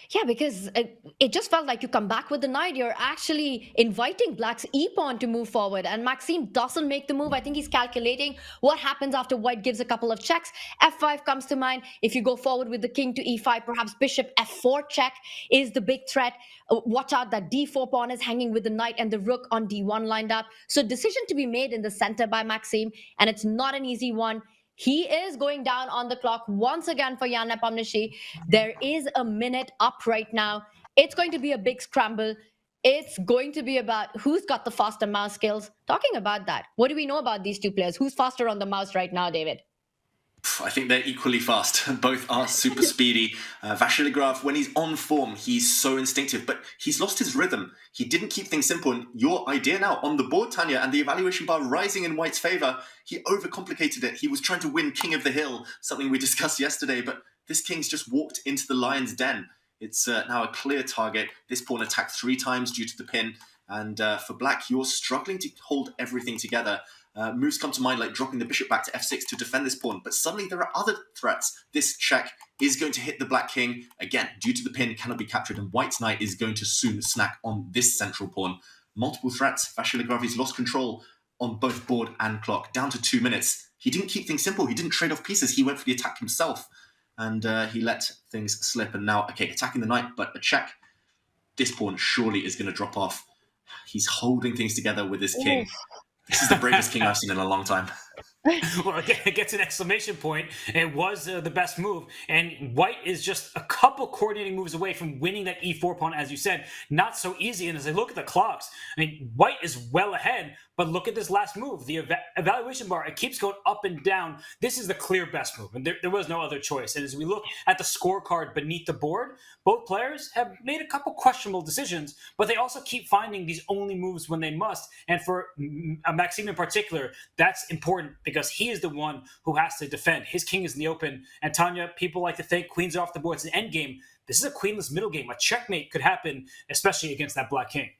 Yeah, because it just felt like you come back with the knight, you're actually inviting black's e-pawn to move forward, and Maxime doesn't make the move. I think he's calculating what happens after white gives a couple of checks. f5 comes to mind. If you go forward with the king to e5, perhaps bishop f4 check is the big threat. Watch out that d4 pawn is hanging with the knight and the rook on d1 lined up. So decision to be made in the center by Maxime, and it's not an easy one. He is going down on the clock once again for Jan Nepomniachtchi. There is a minute up right now. It's going to be a big scramble. It's going to be about who's got the faster mouse skills. Talking about that, what do we know about these 2 players? Who's faster on the mouse right now, David? I think they're equally fast. Both are super speedy. Vachier-Lagrave, when he's on form, he's so instinctive, but he's lost his rhythm. He didn't keep things simple. And your idea now on the board, Tanya, and the evaluation bar rising in white's favor, he overcomplicated it. He was trying to win King of the Hill, something we discussed yesterday, but this king's just walked into the lion's den. It's now a clear target. This pawn attacked 3 times due to the pin. And for black, you're struggling to hold everything together. Moves come to mind like dropping the bishop back to f6 to defend this pawn, but suddenly there are other threats. This check is going to hit the black king. Again, due to the pin, cannot be captured, and white's knight is going to soon snack on this central pawn. Multiple threats. Vachier-Lagrave's lost control on both board and clock, down to 2 minutes. He didn't keep things simple. He didn't trade off pieces. He went for the attack himself, and he let things slip. And now, okay, attacking the knight, but a check. This pawn surely is going to drop off. He's holding things together with his king. This is the bravest king I've seen in a long time. Well, again, it gets an exclamation point. It was the best move. And white is just a couple coordinating moves away from winning that e4 pawn, as you said. Not so easy. And as I look at the clocks, I mean, white is well ahead. But look at this last move. The evaluation bar, it keeps going up and down. This is the clear best move. And there was no other choice. And as we look at the scorecard beneath the board, both players have made a couple questionable decisions, but they also keep finding these only moves when they must. And for Maxime in particular, that's important because he is the one who has to defend. His king is in the open. And Tanya, people like to think queens are off the board. It's an end game. This is a queenless middle game. A checkmate could happen, especially against that black king.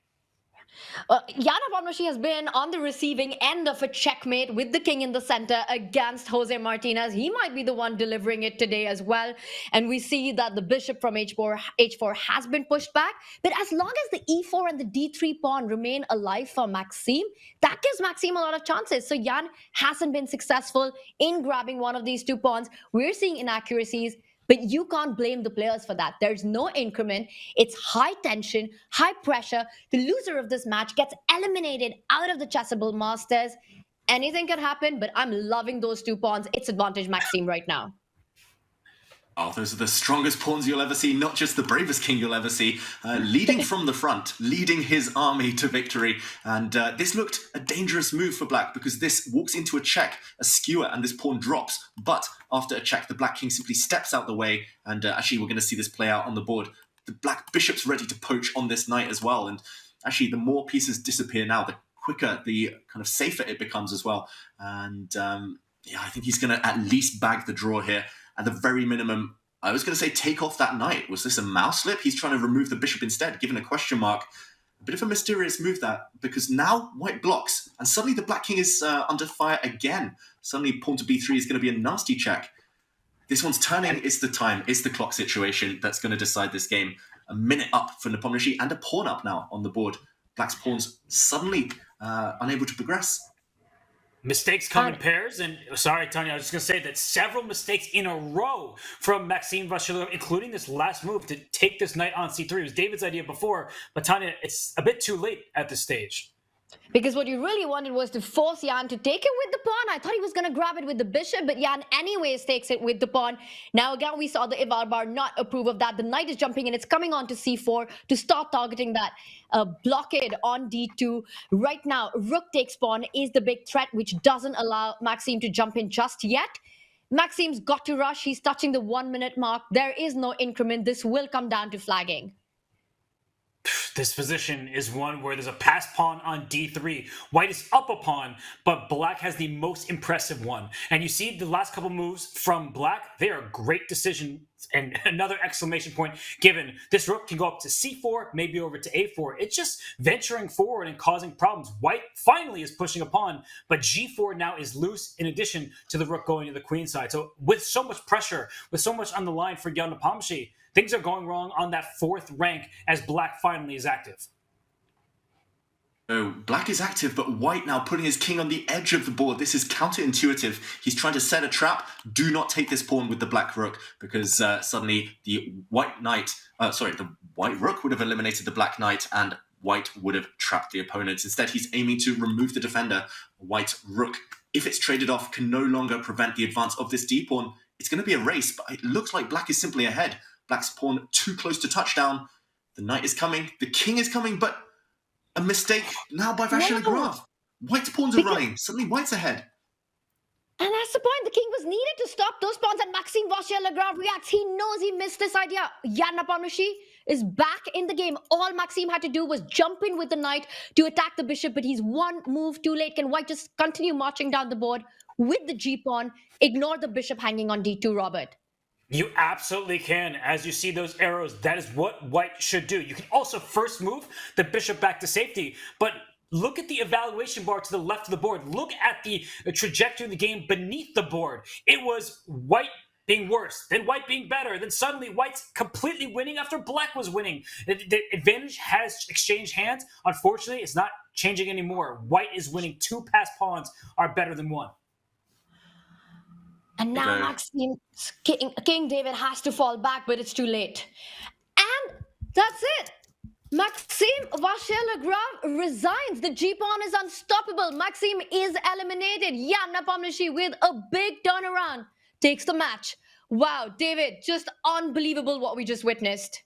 Jan Nepomniachtchi has been on the receiving end of a checkmate with the king in the center against Jose Martinez. He might be the one delivering it today as well. And we see that the bishop from h4 has been pushed back. But as long as the e4 and the d3 pawn remain alive for Maxime, that gives Maxime a lot of chances. So Jan hasn't been successful in grabbing one of these 2 pawns. We're seeing inaccuracies. But you can't blame the players for that. There's no increment. It's high tension, high pressure. The loser of this match gets eliminated out of the Chessable Masters. Anything can happen, but I'm loving those 2 pawns. It's advantage Maxime right now. Oh, those are the strongest pawns you'll ever see, not just the bravest king you'll ever see. Leading from the front, leading his army to victory. And this looked a dangerous move for black because this walks into a check, a skewer, and this pawn drops. But after a check, the black king simply steps out the way. And actually, we're going to see this play out on the board. The black bishop's ready to poach on this knight as well. And actually, the more pieces disappear now, the quicker, the kind of safer it becomes as well. And yeah, I think he's going to at least bag the draw here. At the very minimum, I was going to say take off that knight. Was this a mouse slip? He's trying to remove the bishop instead, given a question mark. A bit of a mysterious move that, because now white blocks, and suddenly the black king is under fire again. Suddenly pawn to b3 is going to be a nasty check. This one's turning. It's the time. It's the clock situation that's going to decide this game. A minute up for Nepomniachtchi and a pawn up now on the board. Black's pawns suddenly unable to progress. Mistakes come in pairs, and sorry, Tanya, I was just going to say that several mistakes in a row from Maxime Vachier-Lagrave, including this last move to take this knight on c3. It was David's idea before, but Tanya, it's a bit too late at this stage. Because what you really wanted was to force Jan to take it with the pawn. I thought he was going to grab it with the bishop, but Jan anyways takes it with the pawn. Now again, we saw the Ivar bar not approve of that. The knight is jumping in. It's coming on to c4 to start targeting that blockade on d2. Right now, rook takes pawn is the big threat, which doesn't allow Maxime to jump in just yet. Maxime's got to rush. He's touching the 1 minute mark. There is no increment. This will come down to flagging. This position is one where there's a passed pawn on d3. White is up a pawn, but Black has the most impressive one. And you see the last couple moves from Black, they are great decisions. And another exclamation point given. This rook can go up to c4, maybe over to a4. It's just venturing forward and causing problems. White finally is pushing a pawn, but g4 now is loose in addition to the rook going to the queen side. So with so much pressure, with so much on the line for Jan Nepomniachtchi, things are going wrong on that fourth rank as Black finally is active. Oh, Black is active, but White now putting his king on the edge of the board. This is counterintuitive. He's trying to set a trap. Do not take this pawn with the Black rook, because suddenly the the White rook would have eliminated the Black knight, and White would have trapped the opponent. Instead, he's aiming to remove the defender. White rook, if it's traded off, can no longer prevent the advance of this d pawn. It's going to be a race, but it looks like Black is simply ahead. Black's pawn too close to touchdown. The knight is coming. The king is coming, but a mistake now by Vachier-Lagrave. White's pawns are running. Suddenly White's ahead. And that's the point. The king was needed to stop those pawns, and Maxime Vachier-Lagrave reacts. He knows he missed this idea. Jan Nepomniachtchi is back in the game. All Maxime had to do was jump in with the knight to attack the bishop, but he's one move too late. Can White just continue marching down the board with the g-pawn, ignore the bishop hanging on d2, Robert? You absolutely can. As you see those arrows, that is what White should do. You can also first move the bishop back to safety, but look at the evaluation bar to the left of the board. Look at the trajectory of the game beneath the board. It was White being worse, then White being better, then suddenly White's completely winning after Black was winning. The advantage has exchanged hands. Unfortunately, it's not changing anymore. White is winning. Two passed pawns are better than one. And now Maxime, King David has to fall back, but it's too late. And that's it. Maxime Vachier-Lagrave resigns. The g-pawn is unstoppable. Maxime is eliminated. Jan Nepomniachtchi with a big turnaround takes the match. Wow, David, just unbelievable what we just witnessed.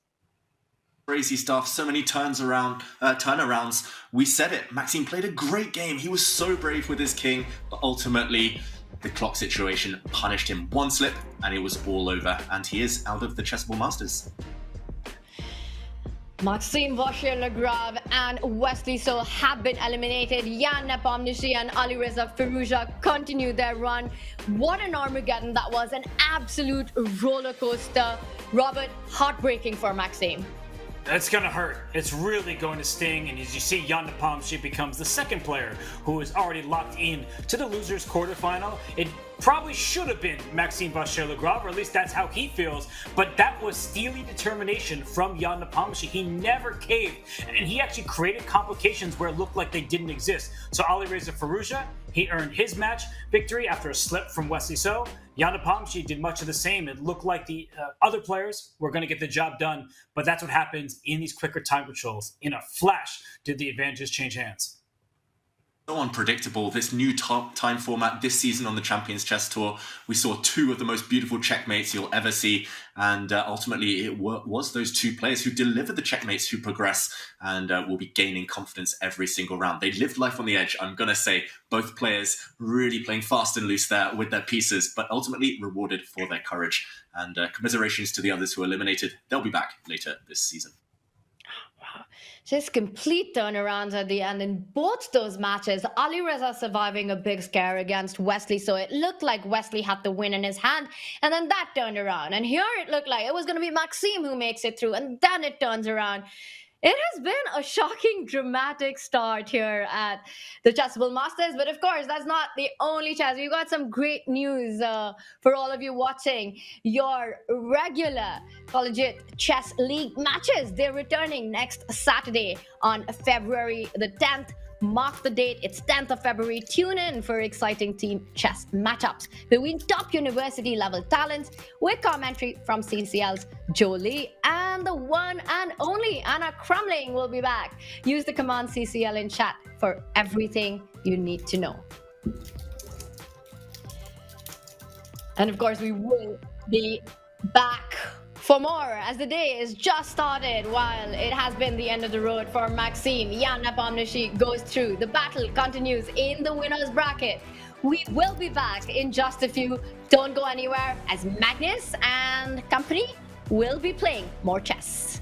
Crazy stuff. So many turnarounds. We said it. Maxime played a great game. He was so brave with his king, but ultimately the clock situation punished him. One slip and it was all over, and he is out of the Chessable Masters. Maxime Vachier-Lagrave and Wesley So have been eliminated. Jan Nepomniachtchi and Alireza Firouzja continue their run. What an Armageddon that was, an absolute roller coaster. Robert, heartbreaking for Maxime. That's going to hurt. It's really going to sting. And as you see, Jan Nepomniachtchi becomes the second player who is already locked in to the losers quarterfinal. It probably should have been Maxime Vachier-Lagrave, or at least that's how he feels. But that was steely determination from Jan Nepomniachtchi. He never caved. And he actually created complications where it looked like they didn't exist. So Alireza Firouzja, he earned his match victory after a slip from Wesley So. Jan Nepomniachtchi did much of the same. It looked like the other players were going to get the job done, but that's what happens in these quicker time controls. In a flash, did the advantages change hands. So unpredictable, this new time format this season on the Champions Chess Tour. We saw two of the most beautiful checkmates you'll ever see, and ultimately it was those two players who delivered the checkmates who progress and will be gaining confidence every single round. They lived life on the edge. I'm going to say both players really playing fast and loose there with their pieces, but ultimately rewarded for their courage. And commiserations to the others who were eliminated. They'll be back later this season. Just complete turnarounds at the end in both those matches. Alireza surviving a big scare against Wesley, so it looked like Wesley had the win in his hand, and then that turned around. And here it looked like it was going to be Maxime who makes it through, and then it turns around. It has been a shocking, dramatic start here at the Chessable Masters, but of course, that's not the only chess. We've got some great news for all of you watching. Your regular collegiate chess league matches, they're returning next Saturday on February the 10th. Mark the date, it's 10th of February. Tune in for exciting team chess matchups between top university level talents with commentary from CCL's Joe Lee, and the one and only Anna Crumling will be back. Use the command CCL in chat for everything you need to know. And of course, we will be back for more as the day is just started, while it has been the end of the road for Maxime. Jan Nepomniachtchi goes through. The battle continues in the winner's bracket. We will be back in just a few. Don't go anywhere, as Magnus and company will be playing more chess.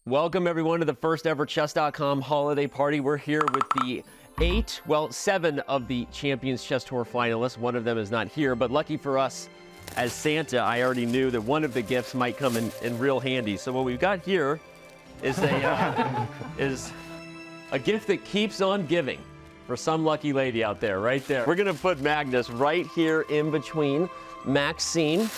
Welcome everyone to the first ever Chess.com holiday party. We're here with the 7 of the Champions Chess Tour finalists. One of them is not here, but lucky for us, as Santa, I already knew that one of the gifts might come in real handy. So what we've got here is a gift that keeps on giving for some lucky lady out there, right there. We're gonna put Magnus right here in between Maxine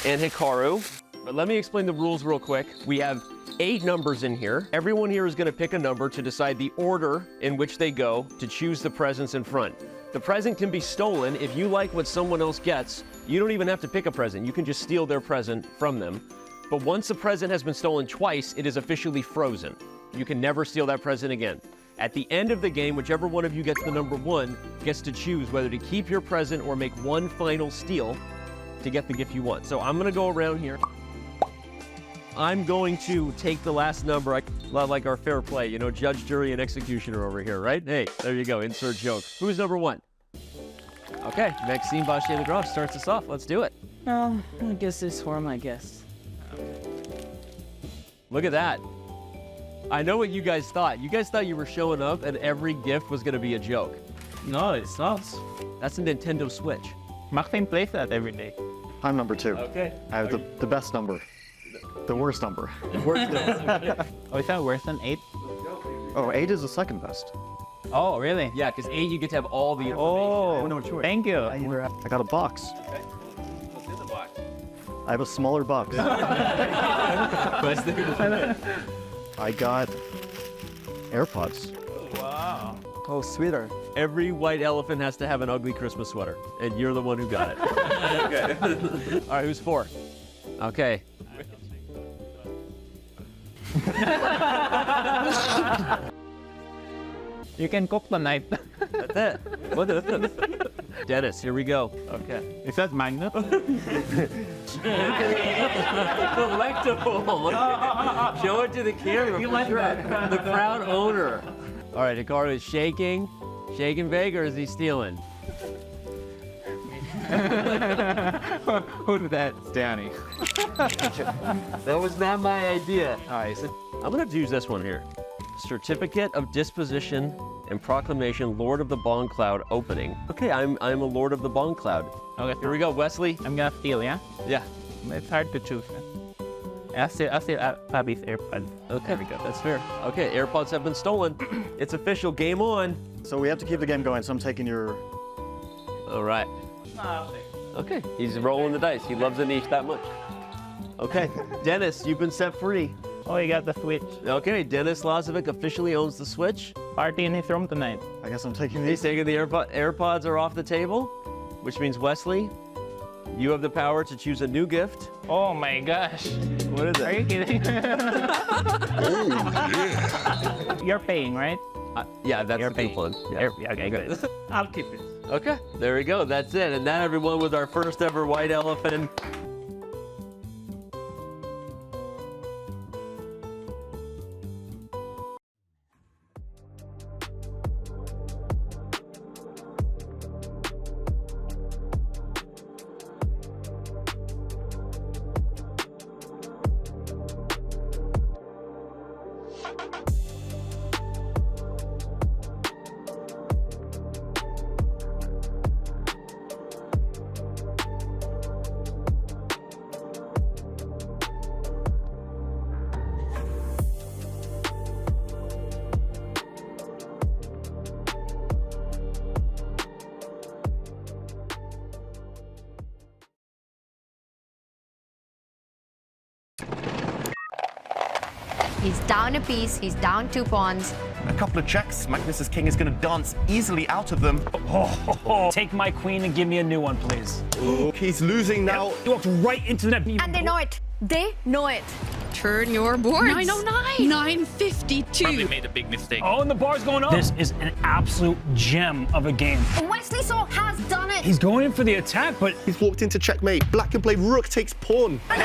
and Hikaru. But let me explain the rules real quick. We have 8 numbers in here. Everyone here is going to pick a number to decide the order in which they go to choose the presents in front. The present can be stolen. If you like what someone else gets, you don't even have to pick a present. You can just steal their present from them. But once a present has been stolen twice, it is officially frozen. You can never steal that present again. At the end of the game, whichever one of you gets the number 1 gets to choose whether to keep your present or make one final steal to get the gift you want. So I'm going to go around here. I'm going to take the last number, a lot like our fair play, you know, judge, jury, and executioner over here, right? Hey, there you go, insert joke. Who's number 1? Okay, Maxime Vachier-Lagrave starts us off. Let's do it. Oh, I guess this form, I guess. Look at that. I know what you guys thought. You guys thought you were showing up and every gift was going to be a joke. No, it's not. That's a Nintendo Switch. Maxime plays that every day. I'm number 2. Okay. I have the best number. The worst number. Worst number. Oh, is that worse than 8? Oh, 8 is the second best. Oh, really? Yeah, because 8 you get to have all the information. Oh, no choice. Thank you. I got a box. Okay. What's in the box? I have a smaller box. I got AirPods. Wow. Oh, sweeter. Every white elephant has to have an ugly Christmas sweater, and you're the one who got it. Okay. All right, who's 4? Okay. You can cook the night. That's it. What is this? Dennis, here we go. Okay. Is that Magnus? Collectible. Show it to the camera. The proud owner. All right, Hikaru is shaking. Shaking big, or is he stealing? Who did that? It's Danny. That was not my idea. All right, so I'm gonna use this one here. Certificate of Disposition and Proclamation, Lord of the Bong Cloud opening. Okay, I'm a Lord of the Bong Cloud. Okay. Here we go, Wesley. I'm gonna steal, yeah? Yeah. It's hard to choose. I'll steal Fabi's AirPod. Okay, There we go. that's fair. Okay, AirPods have been stolen. It's official, game on. So we have to keep the game going, so I'm taking your... All right. Okay, he's rolling the dice. He loves the niche that much. Okay, Denis, you've been set free. Oh, you got the switch. Okay, Denis Lazovic officially owns the Switch. Party in his room tonight. I guess I'm taking He's these. taking the AirPods are off the table, which means Wesley, you have the power to choose a new gift. Oh my gosh. What is Are you it? kidding? You're paying, right? Yeah, that's You're the paying. coupon. Yeah. Okay, good. I'll keep it. Okay, there we go. That's it. And that, everyone, was our first ever white elephant. He's down a piece, he's down 2 pawns. A couple of checks. Magnus's king is going to dance easily out of them. Take my queen and give me a new one, please. He's losing now. You walked right into the net. And they know it. They know it. Turn your boards. 909. 952. made a big mistake. Oh, and the bar's going up. This is an absolute gem of a game. Wesley So has done it. He's going in for the attack, but He's walked into checkmate. Black can play rook takes pawn. One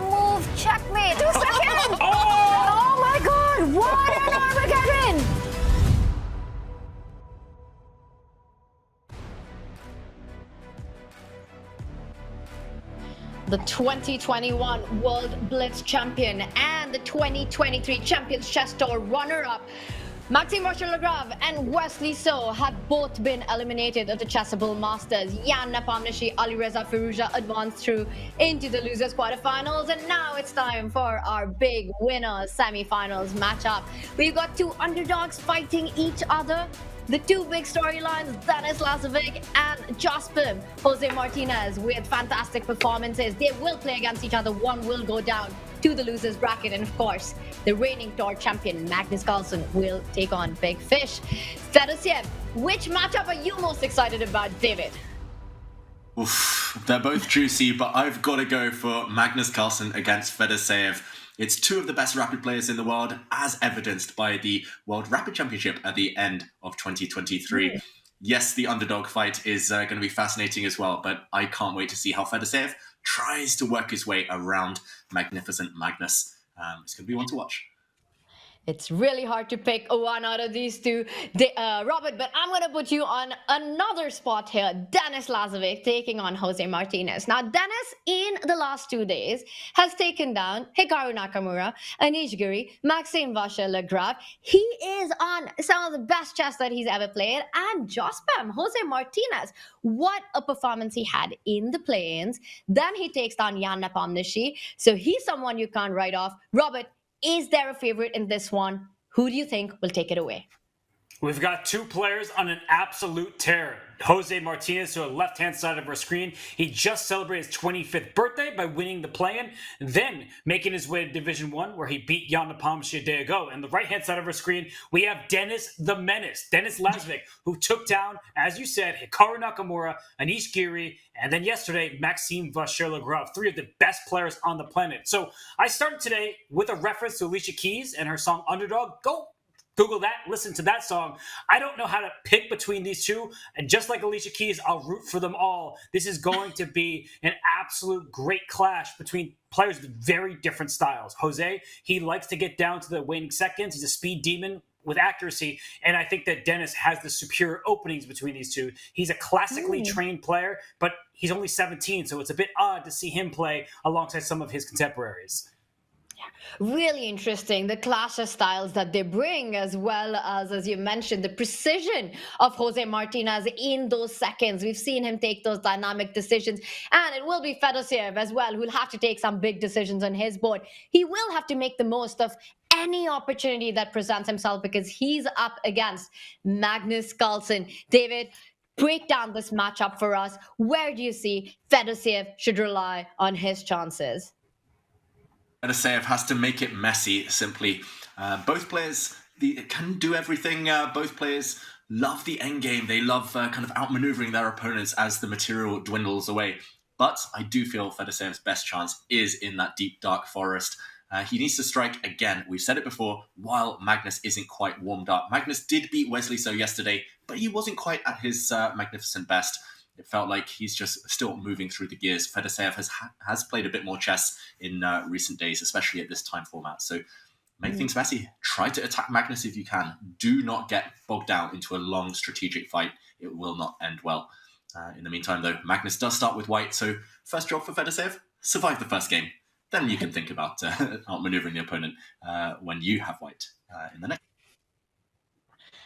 move checkmate. 2 seconds. Oh my god. What an Armageddon. The 2021 World Blitz Champion and the 2023 Champions Chess Tour runner-up, Vachier-Lagrave and Wesley So have both been eliminated of the Chessable Masters. Jan Nepomniachtchi, Alireza Firouzja advanced through into the losers quarterfinals, and now it's time for our big winners semi-finals matchup. We've got 2 underdogs fighting each other. The 2 big storylines, Denis Lazovic and Jospem, Jose Martinez, with fantastic performances. They will play against each other. One will go down to the losers bracket. And of course, the reigning tour champion, Magnus Carlsen, will take on Big Fish. Fedoseev, which matchup are you most excited about, David? Oof, they're both juicy, but I've got to go for Magnus Carlsen against Fedoseev. It's 2 of the best rapid players in the world, as evidenced by the World Rapid Championship at the end of 2023. Yes, the underdog fight is going to be fascinating as well, but I can't wait to see how Fedoseev tries to work his way around magnificent Magnus. It's going to be one to watch. It's really hard to pick one out of these 2, Robert, but I'm going to put you on another spot here. Denis Lazovic taking on Jose Martinez. Now, Denis, in the last 2 days, has taken down Hikaru Nakamura, Anish Giri, Maxime Vachier-Lagrave. He is on some of the best chess that he's ever played. And Jospem, Jose Martinez, what a performance he had in the play-ins. Then he takes down Jan Nepomniachtchi. So he's someone you can't write off. Robert, is there a favorite in this one? Who do you think will take it away? We've got 2 players on an absolute tear. Jose Martinez to the left-hand side of our screen. He just celebrated his 25th birthday by winning the play-in, then making his way to Division I, where he beat Jan Nepomniachtchi a day ago. And the right-hand side of our screen, we have Denis the Menace, Denis Lazovic, who took down, as you said, Hikaru Nakamura, Anish Giri, and then yesterday, Maxime Vachier-Lagrave, 3 of the best players on the planet. So I started today with a reference to Alicia Keys and her song Underdog. Go Google that, listen to that song. I don't know how to pick between these 2. And just like Alicia Keys, I'll root for them all. This is going to be an absolute great clash between players with very different styles. Jose, he likes to get down to the waning seconds. He's a speed demon with accuracy. And I think that Denis has the superior openings between these 2. He's a classically trained player, but he's only 17. So it's a bit odd to see him play alongside some of his contemporaries. Really interesting, the clash of styles that they bring, as well as you mentioned, the precision of Jose Martinez in those seconds. We've seen him take those dynamic decisions, and it will be Fedoseev as well who'll have to take some big decisions on his board. He will have to make the most of any opportunity that presents himself because he's up against Magnus Carlsen. David, break down this matchup for us. Where do you see Fedoseev should rely on his chances? Fedoseev has to make it messy, simply. Both players can do everything. Both players love the endgame. They love kind of outmaneuvering their opponents as the material dwindles away. But I do feel Fedoseev's best chance is in that deep, dark forest. He needs to strike again. We've said it before, while Magnus isn't quite warmed up. Magnus did beat Wesley so yesterday, but he wasn't quite at his magnificent best. It felt like he's just still moving through the gears. Fedoseev has played a bit more chess in recent days, especially at this time format. So make things messy. Try to attack Magnus if you can. Do not get bogged down into a long strategic fight. It will not end well. In the meantime, though, Magnus does start with white. So first job for Fedoseev, survive the first game. Then you can think about outmaneuvering the opponent when you have white in the next.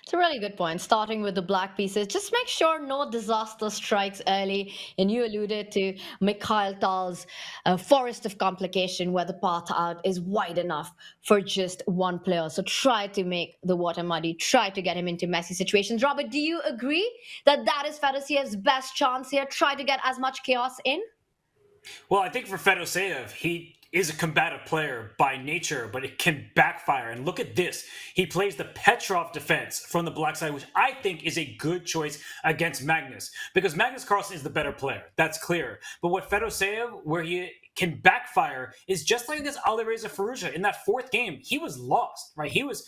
It's a really good point. Starting with the black pieces, just make sure no disaster strikes early. And you alluded to Mikhail Tal's forest of complication, where the path out is wide enough for just one player. So try to make the water muddy. Try to get him into messy situations. Robert, do you agree that that is Fedoseev's best chance here? Try to get as much chaos in? Well, I think for Fedoseev, he is a combative player by nature, but it can backfire. And look at this. He plays the Petrov defense from the black side, which I think is a good choice against Magnus, because Magnus Carlsen is the better player. That's clear. But what Fedoseev, where he can backfire, is just like against Alireza Firouzja. In that fourth game, he was lost, right? He was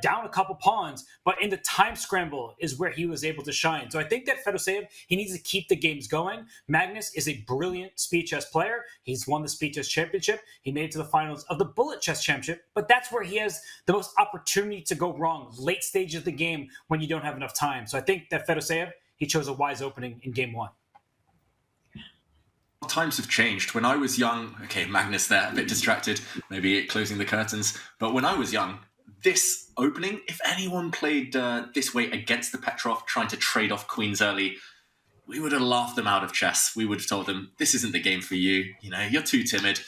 down a couple pawns, but in the time scramble is where he was able to shine. So I think that Fedoseev, he needs to keep the games going. Magnus is a brilliant speed chess player. He's won the speed chess championship. He made it to the finals of the bullet chess championship, but that's where he has the most opportunity to go wrong, late stage of the game when you don't have enough time. So I think that Fedoseev, he chose a wise opening in game one. Times have changed. When I was young, okay, Magnus there, a bit distracted, maybe closing the curtains. But when I was young, this opening, if anyone played this way against the Petrov, trying to trade off queens early, we would have laughed them out of chess. We would have told them, this isn't the game for you. You know, you're too timid.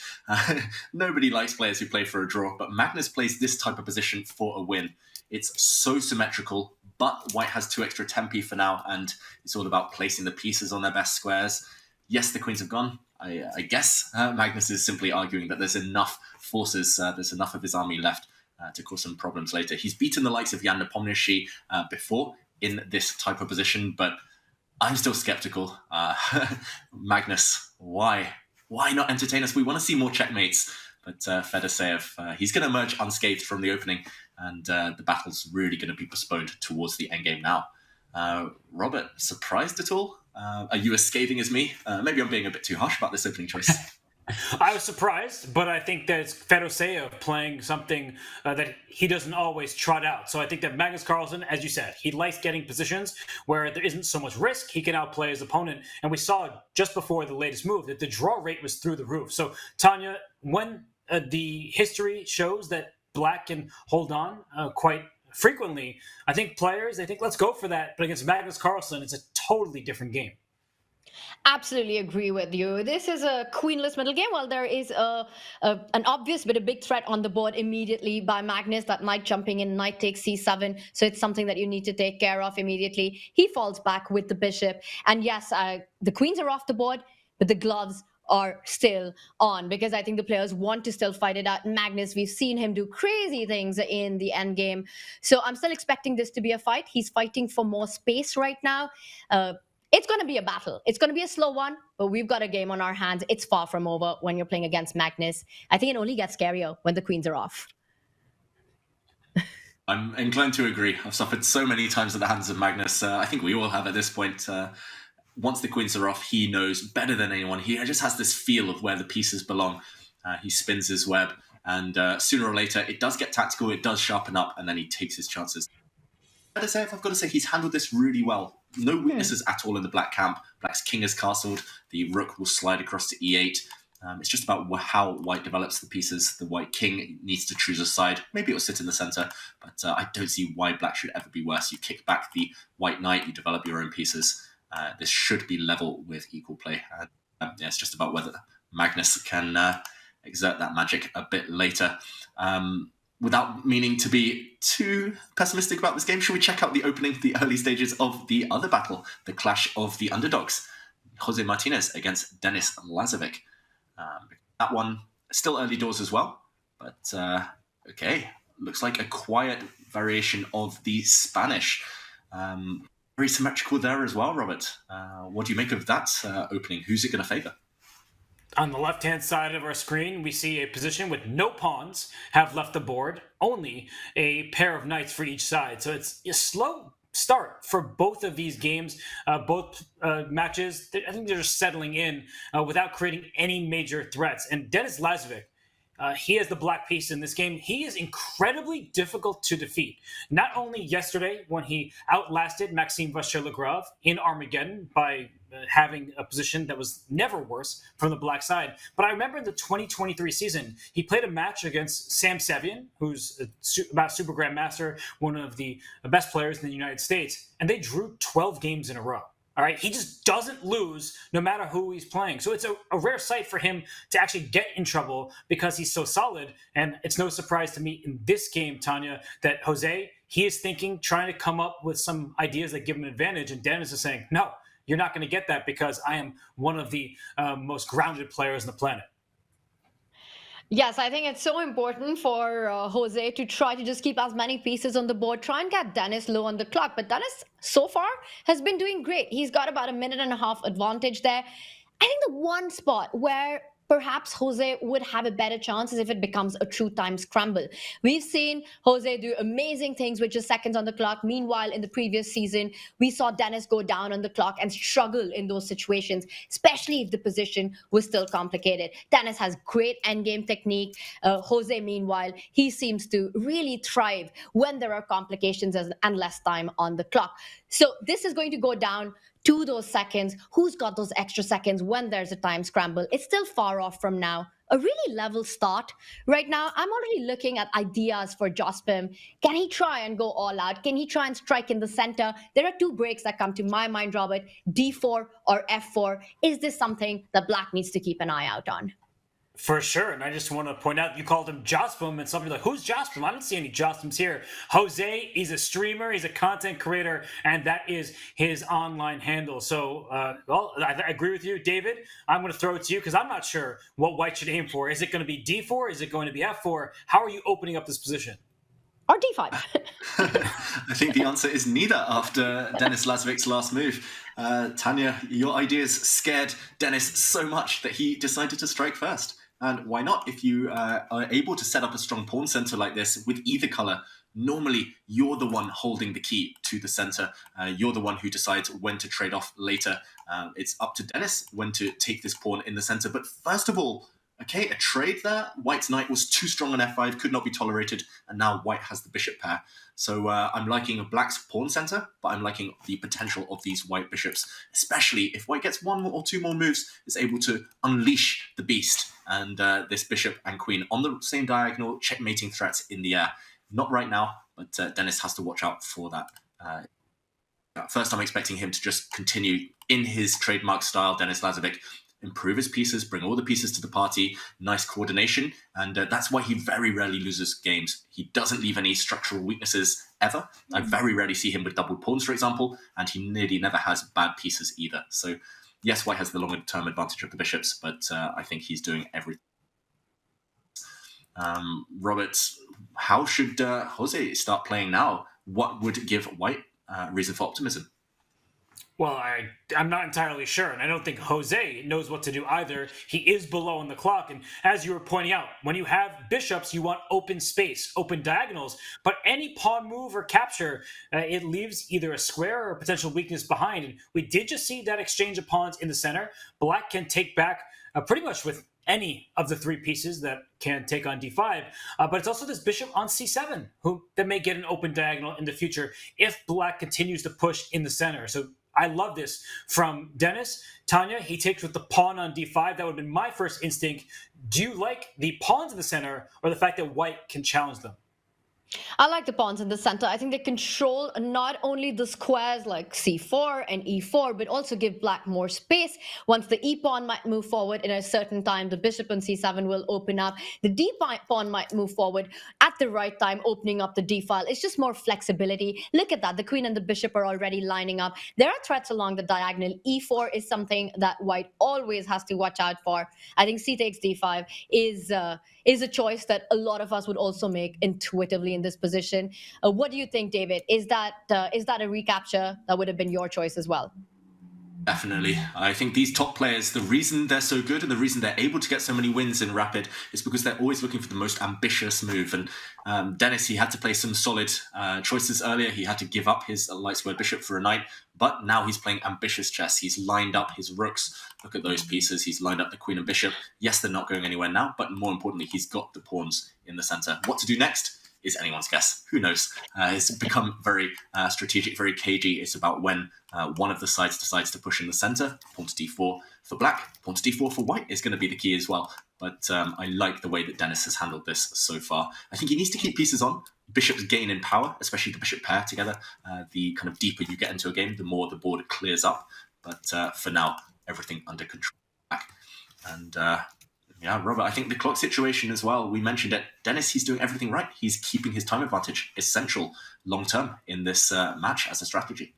Nobody likes players who play for a draw, but Magnus plays this type of position for a win. It's so symmetrical, but white has 2 extra tempi for now, and it's all about placing the pieces on their best squares. Yes, the queens have gone. I guess Magnus is simply arguing that there's enough forces, there's enough of his army left to cause some problems later. He's beaten the likes of Jan Nepomniachtchi before in this type of position, but I'm still skeptical. Magnus, why? Why not entertain us? We want to see more checkmates. But Fedoseev, he's going to emerge unscathed from the opening, and the battle's really going to be postponed towards the endgame now. Robert, surprised at all? Are you as scathing as me? Maybe I'm being a bit too harsh about this opening choice. I was surprised, but I think that it's Fedoseev playing something that he doesn't always trot out. So I think that Magnus Carlsen, as you said, he likes getting positions where there isn't so much risk. He can outplay his opponent. And we saw just before the latest move that the draw rate was through the roof. So, Tanya, when the history shows that black can hold on quite frequently, I think players, they think, let's go for that. But against Magnus Carlsen, it's a totally different game. Absolutely agree with you. This is a queenless middle game. Well, there is an obvious but a big threat on the board immediately by Magnus. That knight jumping in, knight takes c7. So it's something that you need to take care of immediately. He falls back with the bishop. And yes, the queens are off the board, but the gloves are still on, because I think the players want to still fight it out. Magnus, we've seen him do crazy things in the end game. So I'm still expecting this to be a fight. He's fighting for more space right now. It's going to be a battle. It's going to be a slow one, but we've got a game on our hands. It's far from over when you're playing against Magnus. I think it only gets scarier when the queens are off. I'm inclined to agree. I've suffered so many times at the hands of Magnus. I think we all have at this point. Once the queens are off, he knows better than anyone. He just has this feel of where the pieces belong. He spins his web, and sooner or later, it does get tactical, it does sharpen up, and then he takes his chances. I've got to say, he's handled this really well. No weaknesses at all in the black camp. Black's king is castled. The rook will slide across to e8. It's just about how white develops the pieces. The white king needs to choose a side. Maybe it will sit in the center, but I don't see why black should ever be worse. You kick back the white knight, you develop your own pieces. This should be level with equal play. It's just about whether Magnus can exert that magic a bit later. without meaning to be too pessimistic about this game, should we check out the early stages of the other battle, the clash of the underdogs? Jose Martinez against Denis Lazovic. That one, still early doors as well, but okay. Looks like a quiet variation of the Spanish. Very symmetrical there as well, Robert. What do you make of that opening? Who's it going to favor? On the left-hand side of our screen, we see a position with no pawns have left the board, only a pair of knights for each side. So it's a slow start for both of these games. Both matches, I think they're just settling in without creating any major threats. And Denis Lazovic, he has the black piece in this game. He is incredibly difficult to defeat. Not only yesterday when he outlasted Maxime Vachier-Lagrave in Armageddon by having a position that was never worse from the black side, but I remember in the 2023 season, he played a match against Sam Sevian, who's about Super Grandmaster, one of the best players in the United States, and they drew 12 games in a row. All right, he just doesn't lose no matter who he's playing. So it's a rare sight for him to actually get in trouble because he's so solid. And it's no surprise to me in this game, Tanya, that Jose, he is trying to come up with some ideas that give him an advantage. And Denis is saying, no, you're not going to get that because I am one of the most grounded players on the planet. Yes, I think it's so important for Jose to try to just keep as many pieces on the board, try and get Denis low on the clock. But Denis, so far, has been doing great. He's got about a minute and a half advantage there. I think the one spot where perhaps Jose would have a better chance is if it becomes a true time scramble. We've seen Jose do amazing things with just seconds on the clock. Meanwhile, in the previous season, we saw Denis go down on the clock and struggle in those situations, especially if the position was still complicated. Denis has great endgame technique. Jose, meanwhile, he seems to really thrive when there are complications and less time on the clock. So this is going to go down to those seconds. Who's got those extra seconds when there's a time scramble? It's still far off from now. A really level start. Right now, I'm already looking at ideas for Jospem. Can he try and go all out? Can he try and strike in the center? There are two breaks that come to my mind, Robert. D4 or F4. Is this something that Black needs to keep an eye out on? For sure. And I just want to point out, you called him Jospem, and somebody like, who's Jospem? I don't see any Jospems here. Jose, he's a streamer, he's a content creator, and that is his online handle. So, well, I agree with you, David. I'm going to throw it to you because I'm not sure what White should aim for. Is it going to be D4? Is it going to be F4? How are you opening up this position? Or D5. I think the answer is neither after Denis Lazovic's last move. Tanya, your ideas scared Denis so much that he decided to strike first. And why not? If you are able to set up a strong pawn center like this with either color, normally you're the one holding the key to the center. You're the one who decides when to trade off later. It's up to Denis when to take this pawn in the center. But first of all, okay, a trade there. White's knight was too strong on f5, could not be tolerated, and now White has the bishop pair. So I'm liking Black's pawn center, but I'm liking the potential of these White bishops, especially if White gets one or two more moves, is able to unleash the beast. And this bishop and queen on the same diagonal, checkmating threats in the air. Not right now, but Denis has to watch out for that. First, I'm expecting him to just continue in his trademark style, Denis Lazovic, improve his pieces, bring all the pieces to the party, nice coordination, and that's why he very rarely loses games. He doesn't leave any structural weaknesses ever. I very rarely see him with double pawns, for example, and he nearly never has bad pieces either. So yes, White has the longer term advantage of the bishops, but I think he's doing everything. Robert, how should Jose start playing now? What would give White reason for optimism? Well, I'm not entirely sure, and I don't think Jose knows what to do either. He is below on the clock, and as you were pointing out, when you have bishops, you want open space, open diagonals, but any pawn move or capture, it leaves either a square or a potential weakness behind, and we did just see that exchange of pawns in the center. Black can take back pretty much with any of the three pieces that can take on d5, but it's also this bishop on c7 that may get an open diagonal in the future if Black continues to push in the center. So I love this from Denis. Tanya, he takes with the pawn on d5. That would have been my first instinct. Do you like the pawns in the center or the fact that White can challenge them? I like the pawns in the center. I think they control not only the squares like c4 and e4, but also give black more space. Once the e pawn might move forward in a certain time, the bishop on c7 will open up. The d pawn might move forward at the right time, opening up the d file. It's just more flexibility. Look at that. The queen and the bishop are already lining up. There are threats along the diagonal. e4 is something that white always has to watch out for. I think c takes d5 is a choice that a lot of us would also make intuitively in this position. What do you think, David? Is that a recapture that would have been your choice as well? Definitely. I think these top players, the reason they're so good and the reason they're able to get so many wins in Rapid is because they're always looking for the most ambitious move. And Denis, he had to play some solid choices earlier. He had to give up his light squared bishop for a knight, but now he's playing ambitious chess. He's lined up his rooks. Look at those pieces. He's lined up the queen and bishop. Yes, they're not going anywhere now, but more importantly, he's got the pawns in the center. What to do next is anyone's guess. Who knows? It's become very strategic, very cagey. It's about when one of the sides decides to push in the center. Pawn to d4 for black, pawn to d4 for white is going to be the key as well. But I like the way that Denis has handled this so far. I think he needs to keep pieces on. Bishops gain in power, especially the bishop pair together. The kind of deeper you get into a game, the more the board clears up. But for now, everything under control. And yeah, Robert, I think the clock situation as well, we mentioned it. Denis, he's doing everything right. He's keeping his time advantage essential long-term in this match as a strategy.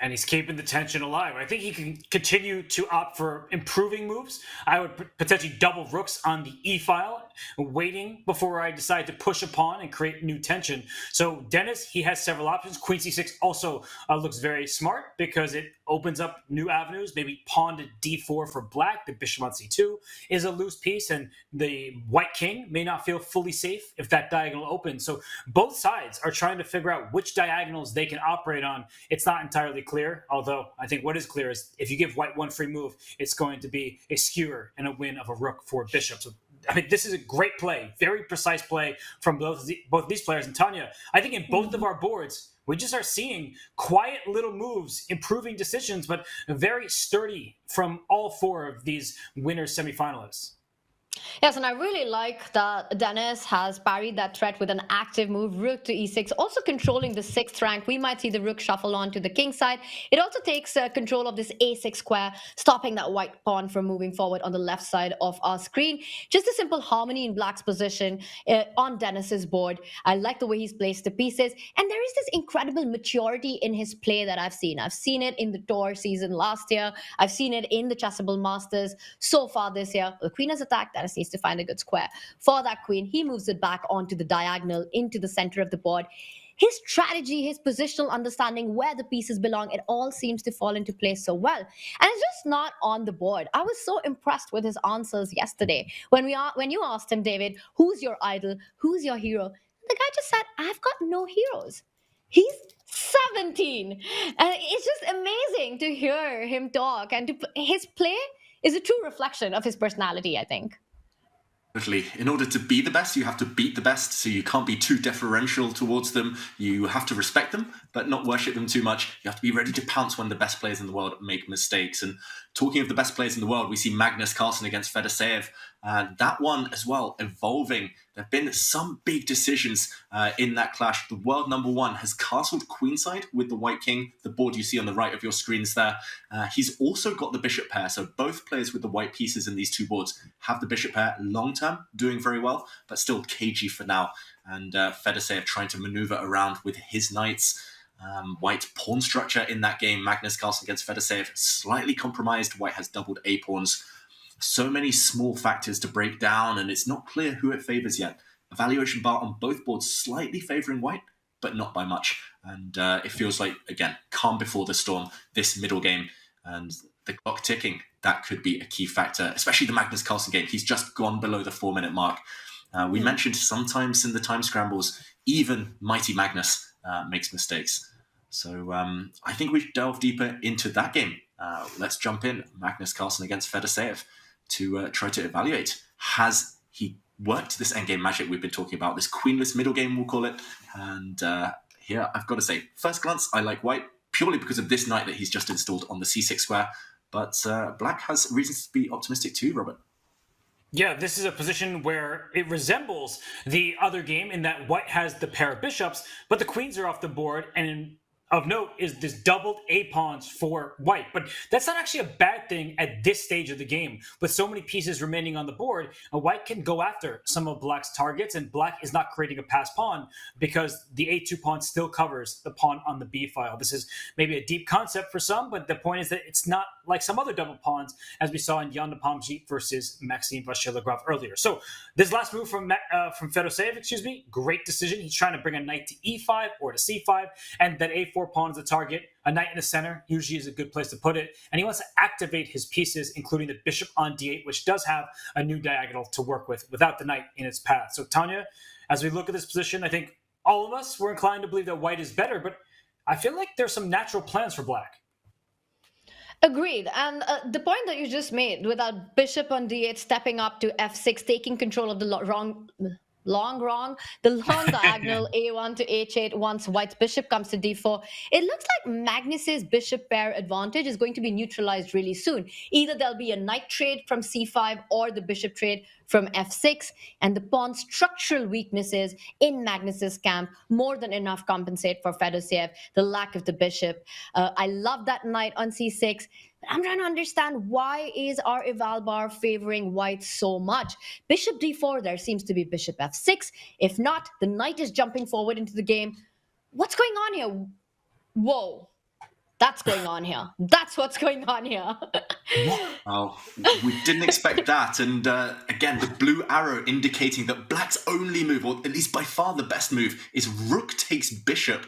And he's keeping the tension alive. I think he can continue to opt for improving moves. I would potentially double rooks on the e-file, waiting before I decide to push a pawn and create new tension. So Denis, he has several options. Queen c6 also looks very smart because it opens up new avenues. Maybe pawn to d4 for black. The bishop on c2 is a loose piece, and the white king may not feel fully safe if that diagonal opens. So both sides are trying to figure out which diagonals they can operate on. It's not entirely clear, although I think what is clear is if you give white one free move, it's going to be a skewer and a win of a rook for bishop. So I mean, this is a great play, very precise play from both these players. And Tanya, I think in both of our boards, we just are seeing quiet little moves, improving decisions, but very sturdy from all four of these winners semifinalists. Yes, and I really like that Denis has parried that threat with an active move, rook to e6, also controlling the 6th rank. We might see the rook shuffle on to the king side. It also takes control of this a6 square, stopping that white pawn from moving forward on the left side of our screen. Just a simple harmony in black's position on Denis's board. I like the way he's placed the pieces, and there is this incredible maturity in his play that I've seen. I've seen it in the tour season last year. I've seen it in the Chessable Masters so far this year. The queen has attacked, Denis needs to find a good square for that queen. He moves it back onto the diagonal into the center of the board. His strategy, his positional understanding, where the pieces belong, it all seems to fall into place so well. And it's just not on the board. I was so impressed with his answers yesterday. When you asked him, David, who's your idol? Who's your hero? The guy just said, I've got no heroes. He's 17. And it's just amazing to hear him talk. And his play is a true reflection of his personality, I think. Totally. In order to be the best, you have to beat the best, so you can't be too deferential towards them. You have to respect them, but not worship them too much. You have to be ready to pounce when the best players in the world make mistakes. And talking of the best players in the world, we see Magnus Carlsen against Fedoseev. That one as well, evolving. There have been some big decisions in that clash. The world #1 has castled queenside with the white king, the board you see on the right of your screens there. He's also got the bishop pair, so both players with the white pieces in these two boards have the bishop pair long-term, doing very well, but still cagey for now. And Fedoseev trying to maneuver around with his knights. White pawn structure in that game, Magnus Carlsen against Fedoseev, slightly compromised. White has doubled A pawns. So many small factors to break down, and it's not clear who it favors yet. Evaluation bar on both boards slightly favoring white, but not by much. And it feels like, again, calm before the storm, this middle game. And the clock ticking, that could be a key factor, especially the Magnus Carlsen game. He's just gone below the 4-minute mark. We mentioned sometimes in the time scrambles, even mighty Magnus makes mistakes. So I think we should delve deeper into that game. Let's jump in. Magnus Carlsen against Fedoseev to try to evaluate. Has he worked this endgame magic we've been talking about, this queenless middle game, we'll call it? And here, I've got to say, first glance, I like white, purely because of this knight that he's just installed on the c6 square. But black has reasons to be optimistic too, Robert. Yeah, this is a position where it resembles the other game in that white has the pair of bishops, but the queens are off the board, and of note is this doubled A pawns for white. But that's not actually a bad thing at this stage of the game. With so many pieces remaining on the board, a white can go after some of black's targets, and black is not creating a pass pawn because the A2 pawn still covers the pawn on the B file. This is maybe a deep concept for some, but the point is that it's not like some other double pawns, as we saw in Jan Nepomniachtchi versus Maxime Vachier-Lagrave earlier. So this last move from Fedoseev, great decision. He's trying to bring a knight to E5 or to C5, and that A4 pawn is the target. A knight in the center usually is a good place to put it. And he wants to activate his pieces, including the bishop on D8, which does have a new diagonal to work with without the knight in its path. So Tanya, as we look at this position, I think all of us were inclined to believe that white is better, but I feel like there's some natural plans for black. Agreed. And the point that you just made, without bishop on d8 stepping up to f6, taking control of the long diagonal a1 to h8 once white's bishop comes to d4, it looks like Magnus's bishop pair advantage is going to be neutralized really soon. Either there'll be a knight trade from c5 or the bishop trade from f6, and the pawn structural weaknesses in Magnus's camp more than enough compensate for Fedoseev, the lack of the bishop. I love that knight on c6. I'm trying to understand, why is our Evalbar favoring white so much? Bishop d4, there seems to be bishop f6. If not, the knight is jumping forward into the game. What's going on here? Whoa. That's going on here. That's what's going on here. Oh, we didn't expect that. And again, the blue arrow indicating that black's only move, or at least by far the best move, is rook takes bishop.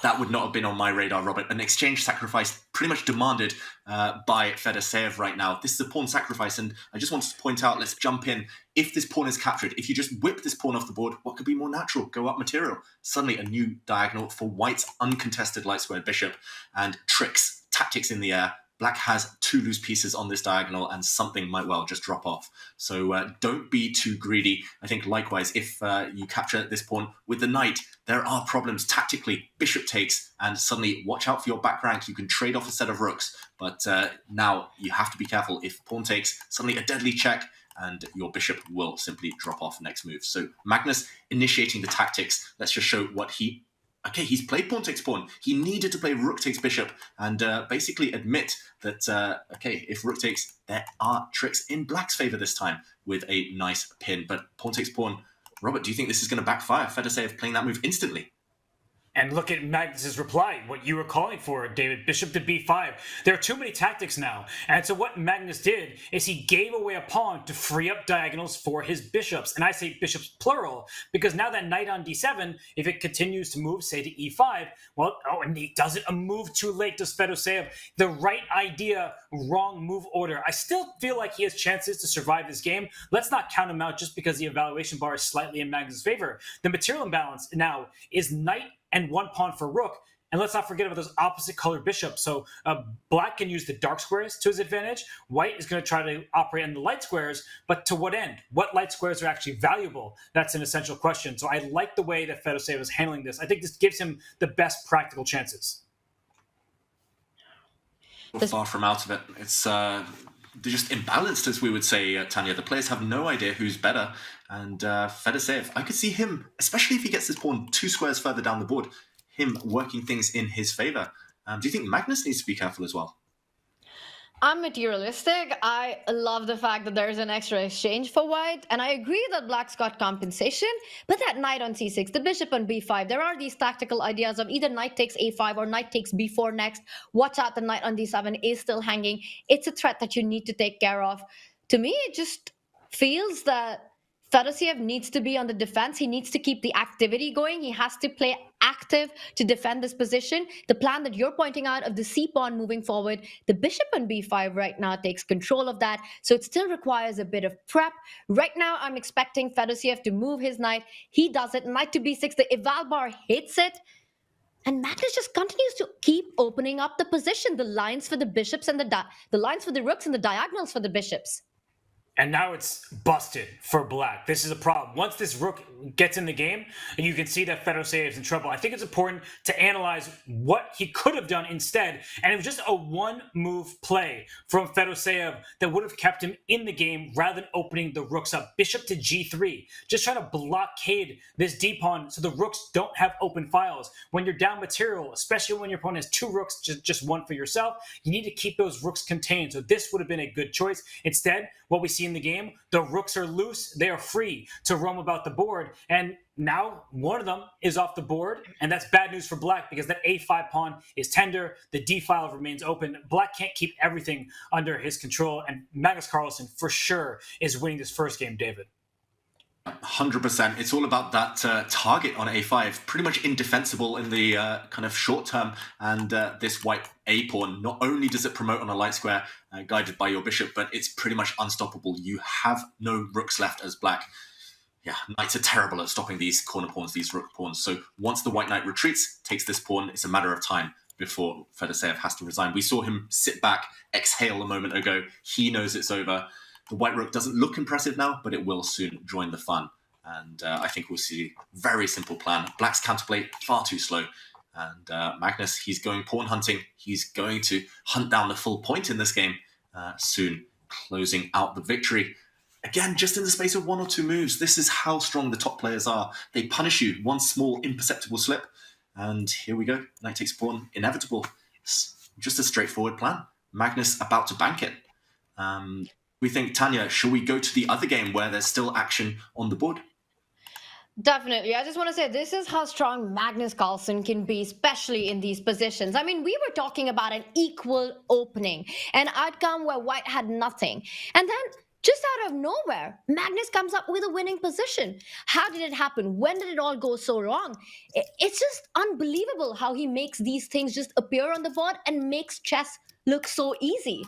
That would not have been on my radar, Robert. An exchange sacrifice pretty much demanded by Fedoseev right now. This is a pawn sacrifice, and I just wanted to point out, let's jump in. If this pawn is captured, if you just whip this pawn off the board, what could be more natural? Go up material. Suddenly a new diagonal for white's uncontested light squared bishop, and tricks, tactics in the air. Black has two loose pieces on this diagonal, and something might well just drop off. So don't be too greedy. I think likewise, if you capture this pawn with the knight, there are problems tactically. Bishop takes, and suddenly watch out for your back rank. You can trade off a set of rooks, but now you have to be careful. If pawn takes, suddenly a deadly check, and your bishop will simply drop off next move. So Magnus initiating the tactics. Let's just show what he... Okay, he's played pawn takes pawn. He needed to play rook takes bishop and basically admit that, okay, if rook takes, there are tricks in black's favor this time with a nice pin. But pawn takes pawn, Robert, do you think this is going to backfire? Fedoseev playing that move instantly. And look at Magnus's reply, what you were calling for, David. Bishop to b5. There are too many tactics now. And so what Magnus did is he gave away a pawn to free up diagonals for his bishops. And I say bishops plural, because now that knight on d7, if it continues to move, say to e5, well, oh, and he does it a move too late, does Fedoseev. The right idea, wrong move order. I still feel like he has chances to survive this game. Let's not count him out just because the evaluation bar is slightly in Magnus' favor. The material imbalance now is knight and one pawn for rook. And let's not forget about those opposite colored bishops. So black can use the dark squares to his advantage. White is going to try to operate on the light squares, but to what end? What light squares are actually valuable? That's an essential question. So I like the way that Fedoseev is handling this. I think this gives him the best practical chances. We're far from out of it. It's they're just imbalanced, as we would say, Tanya. The players have no idea who's better. And Fedoseev, I could see him, especially if he gets this pawn 2 squares further down the board, him working things in his favor. Do you think Magnus needs to be careful as well? I'm materialistic. I love the fact that there's an extra exchange for white, and I agree that black's got compensation, but that knight on c6, the bishop on b5, there are these tactical ideas of either knight takes a5 or knight takes b4 next. Watch out, the knight on d7 is still hanging. It's a threat that you need to take care of. To me, it just feels that Fedoseev needs to be on the defense. He needs to keep the activity going. He has to play active to defend this position. The plan that you're pointing out of the c-pawn moving forward, the bishop on b5 right now takes control of that. So it still requires a bit of prep. Right now, I'm expecting Fedoseev to move his knight. He does it. Knight to b6. The eval bar hits it. And Magnus just continues to keep opening up the position. The lines for the bishops and the lines for the rooks and the diagonals for the bishops. And now it's busted for black. This is a problem. Once this rook gets in the game, you can see that Fedoseev is in trouble. I think it's important to analyze what he could have done instead. And it was just a one-move play from Fedoseev that would have kept him in the game rather than opening the rooks up. Bishop to g3. Just trying to blockade this d-pawn so the rooks don't have open files. When you're down material, especially when your opponent has two rooks, just one for yourself, you need to keep those rooks contained. So this would have been a good choice. Instead, what we see in the game, the rooks are loose, they are free to roam about the board, and now one of them is off the board, and that's bad news for black because that a5 pawn is tender, the d file remains open. Black can't keep everything under his control, and Magnus Carlsen for sure is winning this first game, David. 100%. It's all about that target on a5, pretty much indefensible in the kind of short term. And this white a pawn, not only does it promote on a light square guided by your bishop, but it's pretty much unstoppable. You have no rooks left as black. Yeah, knights are terrible at stopping these corner pawns, these rook pawns. So once the white knight retreats, takes this pawn, it's a matter of time before Fedoseev has to resign. We saw him sit back, exhale a moment ago. He knows it's over. The white rook doesn't look impressive now, but it will soon join the fun. And I think we'll see a very simple plan. Black's counterplay, far too slow. And Magnus, he's going pawn hunting. He's going to hunt down the full point in this game soon, closing out the victory. Again, just in the space of one or two moves. This is how strong the top players are. They punish you, one small imperceptible slip. And here we go. Knight takes pawn, inevitable. It's just a straightforward plan. Magnus about to bank it. We think, Tanya, shall we go to the other game where there's still action on the board? Definitely. I just want to say this is how strong Magnus Carlsen can be, especially in these positions. I mean, we were talking about an equal opening, an outcome where white had nothing. And then just out of nowhere, Magnus comes up with a winning position. How did it happen? When did it all go so wrong? It's just unbelievable how he makes these things just appear on the board and makes chess look so easy.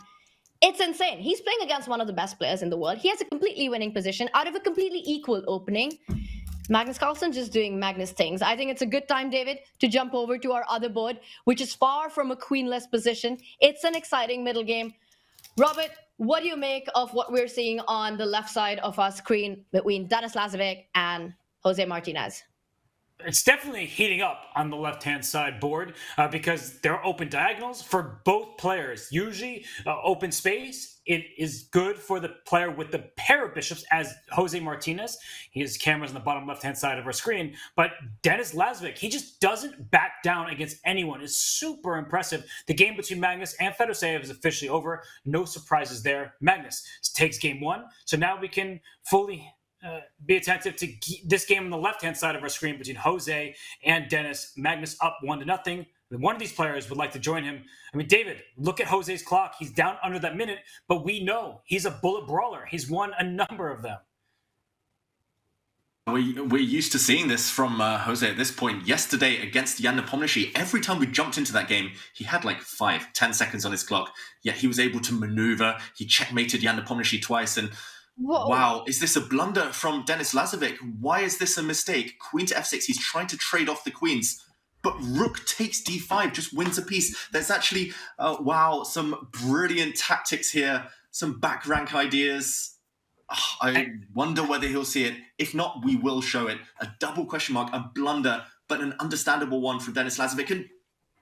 It's insane. He's playing against one of the best players in the world. He has a completely winning position out of a completely equal opening. Magnus Carlsen just doing Magnus things. I think it's a good time, David, to jump over to our other board, which is far from a queenless position. It's an exciting middle game. Robert, what do you make of what we're seeing on the left side of our screen between Denis Lazovic and Jose Martinez? It's definitely heating up on the left-hand side board because there are open diagonals for both players. Usually, open space, it is good for the player with the pair of bishops as Jose Martinez. His camera's on the bottom left-hand side of our screen. But Denis Lazovic, he just doesn't back down against anyone. It's super impressive. The game between Magnus and Fedoseev is officially over. No surprises there. Magnus takes game one. So now we can fully be attentive to this game on the left-hand side of our screen between Jose and Denis. Magnus up 1-0. One of these players would like to join him. I mean, David, look at Jose's clock. He's down under that minute, but we know he's a bullet brawler. He's won a number of them. We're used to seeing this from Jose at this point. Yesterday against Jan Nepomniachtchi, every time we jumped into that game, he had like 5-10 seconds on his clock, yet he was able to maneuver. He checkmated Jan Nepomniachtchi twice, and whoa. Wow, is this a blunder from Denis Lazovic? Why is this a mistake? Queen to f6, he's trying to trade off the queens, but rook takes d5, just wins a piece. There's actually, wow, some brilliant tactics here, some back rank ideas. I wonder whether he'll see it. If not, we will show it. A double question mark, a blunder, but an understandable one from Denis Lazovic. And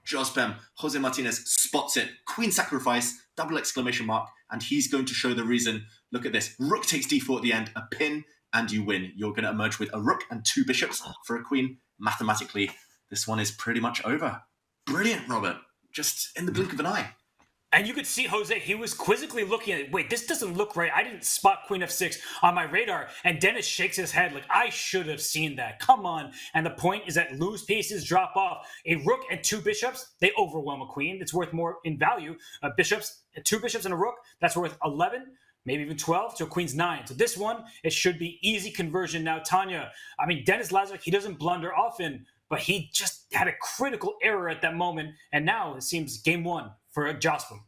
Jospem, Jose Martinez spots it. Queen sacrifice, double exclamation mark, and he's going to show the reason. Look at this. Rook takes d4 at the end, a pin, and you win. You're going to emerge with a rook and two bishops for a queen. Mathematically, this one is pretty much over. Brilliant, Robert. Just in the blink of an eye. And you could see Jose, he was quizzically looking at it. Wait, this doesn't look right. I didn't spot Queen f6 on my radar. And Denis shakes his head like, I should have seen that. Come on. And the point is that loose pieces drop off. A rook and two bishops, they overwhelm a queen. It's worth more in value. Two bishops and a rook, that's worth 11, maybe even 12, so queen's 9. So this one, it should be easy conversion now. Tanya, I mean, Denis Lazovic, he doesn't blunder often, but he just had a critical error at that moment. And now it seems game one for Jospem.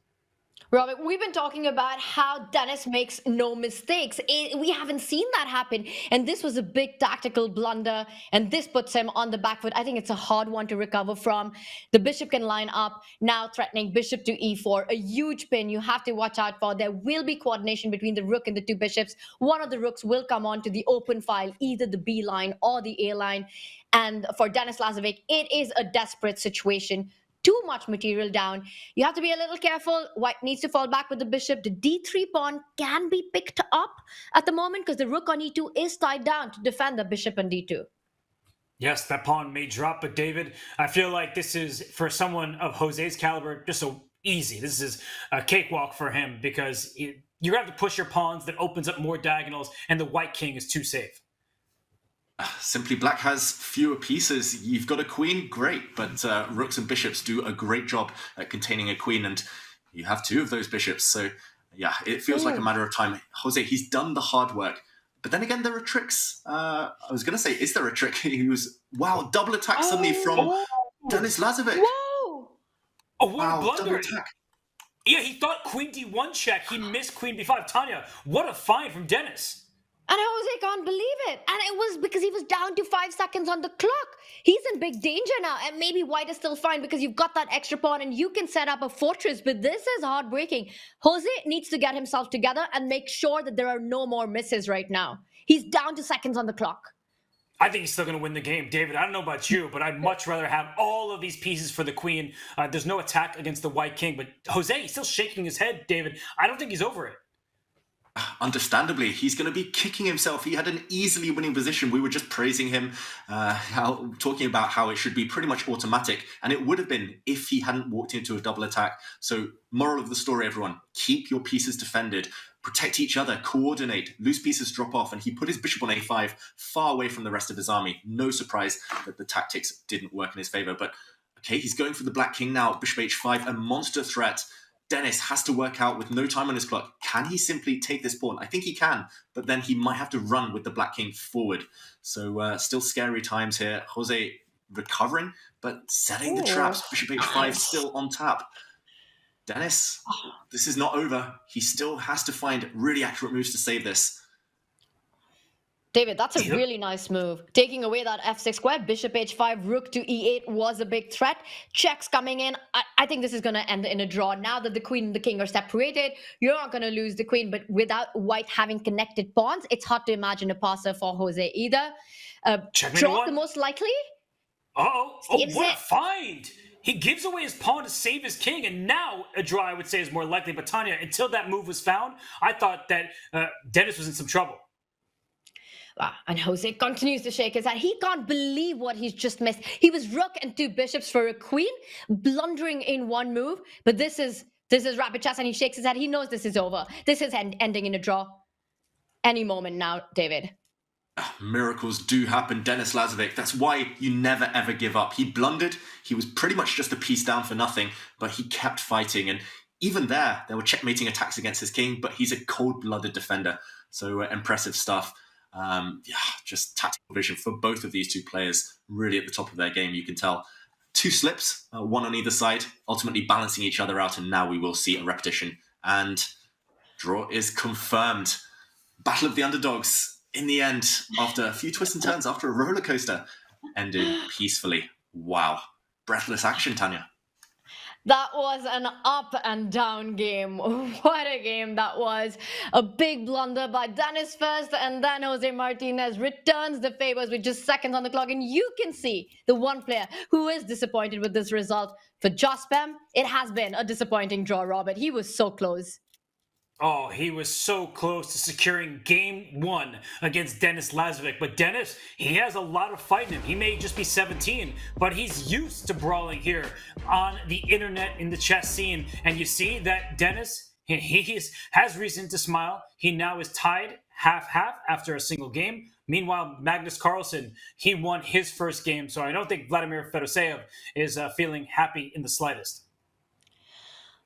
Robert, we've been talking about how Denis makes no mistakes. We haven't seen that happen. And this was a big tactical blunder. And this puts him on the back foot. I think it's a hard one to recover from. The bishop can line up, now threatening bishop to e4. A huge pin you have to watch out for. There will be coordination between the rook and the two bishops. One of the rooks will come on to the open file, either the B line or the A line. And for Denis Lazovic, it is a desperate situation. Too much material down. You have to be a little careful. White needs to fall back with the bishop. The d3 pawn can be picked up at the moment because the rook on e2 is tied down to defend the bishop on d2. Yes, that pawn may drop, but David, I feel like this is, for someone of Jose's caliber, just so easy. This is a cakewalk for him because you're going to have to push your pawns. That opens up more diagonals, and the white king is too safe. Simply black has fewer pieces. You've got a queen, great, but rooks and bishops do a great job at containing a queen, and you have two of those bishops. So, yeah, it feels like a matter of time. Jose, he's done the hard work. But then again, there are tricks. I was going to say, is there a trick? He was, wow, double attack suddenly from Denis Lazovic. Whoa! Oh, what a Double blunder. attack. Yeah, he thought queen d1 check. He missed queen b5. Tanya, what a find from Denis. And Jose can't believe it. And it was because he was down to 5 seconds on the clock. He's in big danger now. And maybe white is still fine because you've got that extra pawn and you can set up a fortress. But this is heartbreaking. Jose needs to get himself together and make sure that there are no more misses right now. He's down to seconds on the clock. I think he's still going to win the game. David, I don't know about you, but I'd much rather have all of these pieces for the queen. There's no attack against the white king. But Jose, he's still shaking his head, David. I don't think he's over it. Understandably, he's going to be kicking himself. He had an easily winning position. We were just praising him, talking about how it should be pretty much automatic, and it would have been if he hadn't walked into a double attack. So, moral of the story, everyone, keep your pieces defended, protect each other, coordinate, loose pieces drop off, and he put his bishop on a5 far away from the rest of his army. No surprise that the tactics didn't work in his favor, but okay, he's going for the black king now, bishop h5, a monster threat. Denis has to work out with no time on his clock. Can he simply take this pawn? I think he can, but then he might have to run with the black king forward. So still scary times here. Jose recovering, but setting the traps. Bishop h5 still on tap. Denis, this is not over. He still has to find really accurate moves to save this. David, that's a really nice move. Taking away that f6 square, bishop h5, rook to e8 was a big threat. Checks coming in. I think this is going to end in a draw. Now that the queen and the king are separated, you're not going to lose the queen. But without white having connected pawns, it's hard to imagine a passer for Jose either. Draw the most likely. Oh, what a find! He gives away his pawn to save his king, and now a draw, I would say, is more likely. But Tanya, until that move was found, I thought that Denis was in some trouble. And Jose continues to shake his head. He can't believe what he's just missed. He was rook and two bishops for a queen, blundering in one move. But this is rapid chess, and he shakes his head. He knows this is over. This is ending in a draw. Any moment now, David. Miracles do happen, Denis Lazovic. That's why you never, ever give up. He blundered. He was pretty much just a piece down for nothing, but he kept fighting. And even there were checkmating attacks against his king, but he's a cold-blooded defender. So impressive stuff. Just tactical vision for both of these two players, really at the top of their game, you can tell. Two slips, one on either side, ultimately balancing each other out, and now we will see a repetition. And draw is confirmed. Battle of the underdogs, in the end, after a few twists and turns, after a roller coaster, ended peacefully. Wow. Breathless action, Tanya. That was an up and down game. What a game that was. A big blunder by Denis first, and then Jose Martinez returns the favors with just seconds on the clock. And you can see the one player who is disappointed with this result. For Jospem, it has been a disappointing draw, Robert. He was so close. Oh, he was so close to securing game one against Denis Lazovic. But Denis, he has a lot of fight in him. He may just be 17, but he's used to brawling here on the internet in the chess scene. And you see that Denis, he has reason to smile. He now is tied half-half after a single game. Meanwhile, Magnus Carlsen, he won his first game. So I don't think Vladimir Fedoseev is feeling happy in the slightest.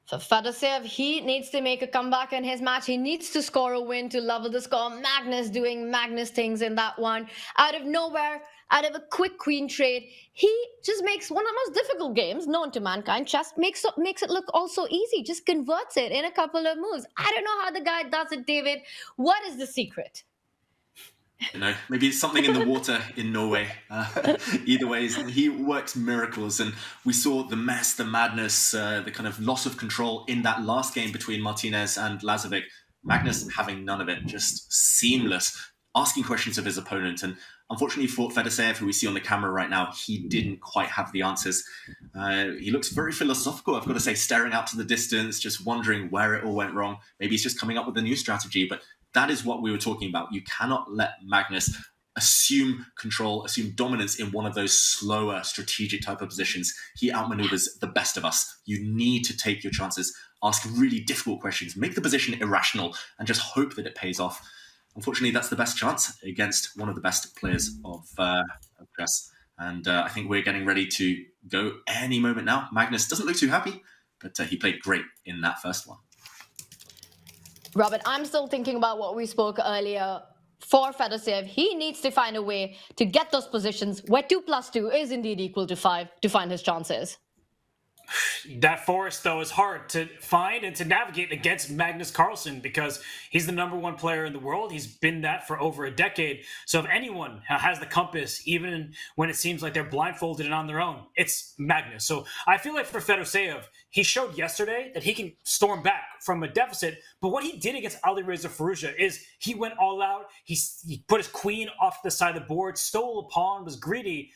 For Fedoseev, he needs to make a comeback in his match. He needs to score a win to level the score. Magnus doing Magnus things in that one. Out of nowhere, out of a quick queen trade, he just makes one of the most difficult games known to mankind. Chess makes it look also easy, just converts it in a couple of moves. I don't know how the guy does it, David. What is the secret? You know, maybe it's something in the water in Norway. Either way, he works miracles, and we saw the mess, the madness, the kind of loss of control in that last game between Martinez and Lazovic. Magnus having none of it, just seamless, asking questions of his opponent. And unfortunately for Fedoseev, who we see on the camera right now, he didn't quite have the answers. He looks very philosophical, I've got to say, staring out to the distance, just wondering where it all went wrong. Maybe he's just coming up with a new strategy, but that is what we were talking about. You cannot let Magnus assume control, assume dominance in one of those slower strategic type of positions. He outmaneuvers the best of us. You need to take your chances, ask really difficult questions, make the position irrational, and just hope that it pays off. Unfortunately, that's the best chance against one of the best players of chess. And I think we're getting ready to go any moment now. Magnus doesn't look too happy, but he played great in that first one. Robert, I'm still thinking about what we spoke earlier. For Fedoseev, he needs to find a way to get those positions where 2 + 2 is indeed equal to 5 to find his chances. That forest, though, is hard to find and to navigate against Magnus Carlsen because he's the #1 player in the world. He's been that for over a decade. So if anyone has the compass, even when it seems like they're blindfolded and on their own, it's Magnus. So I feel like for Fedoseev, he showed yesterday that he can storm back from a deficit. But what he did against Alireza Firouzja is he went all out. He put his queen off the side of the board, stole a pawn, was greedy.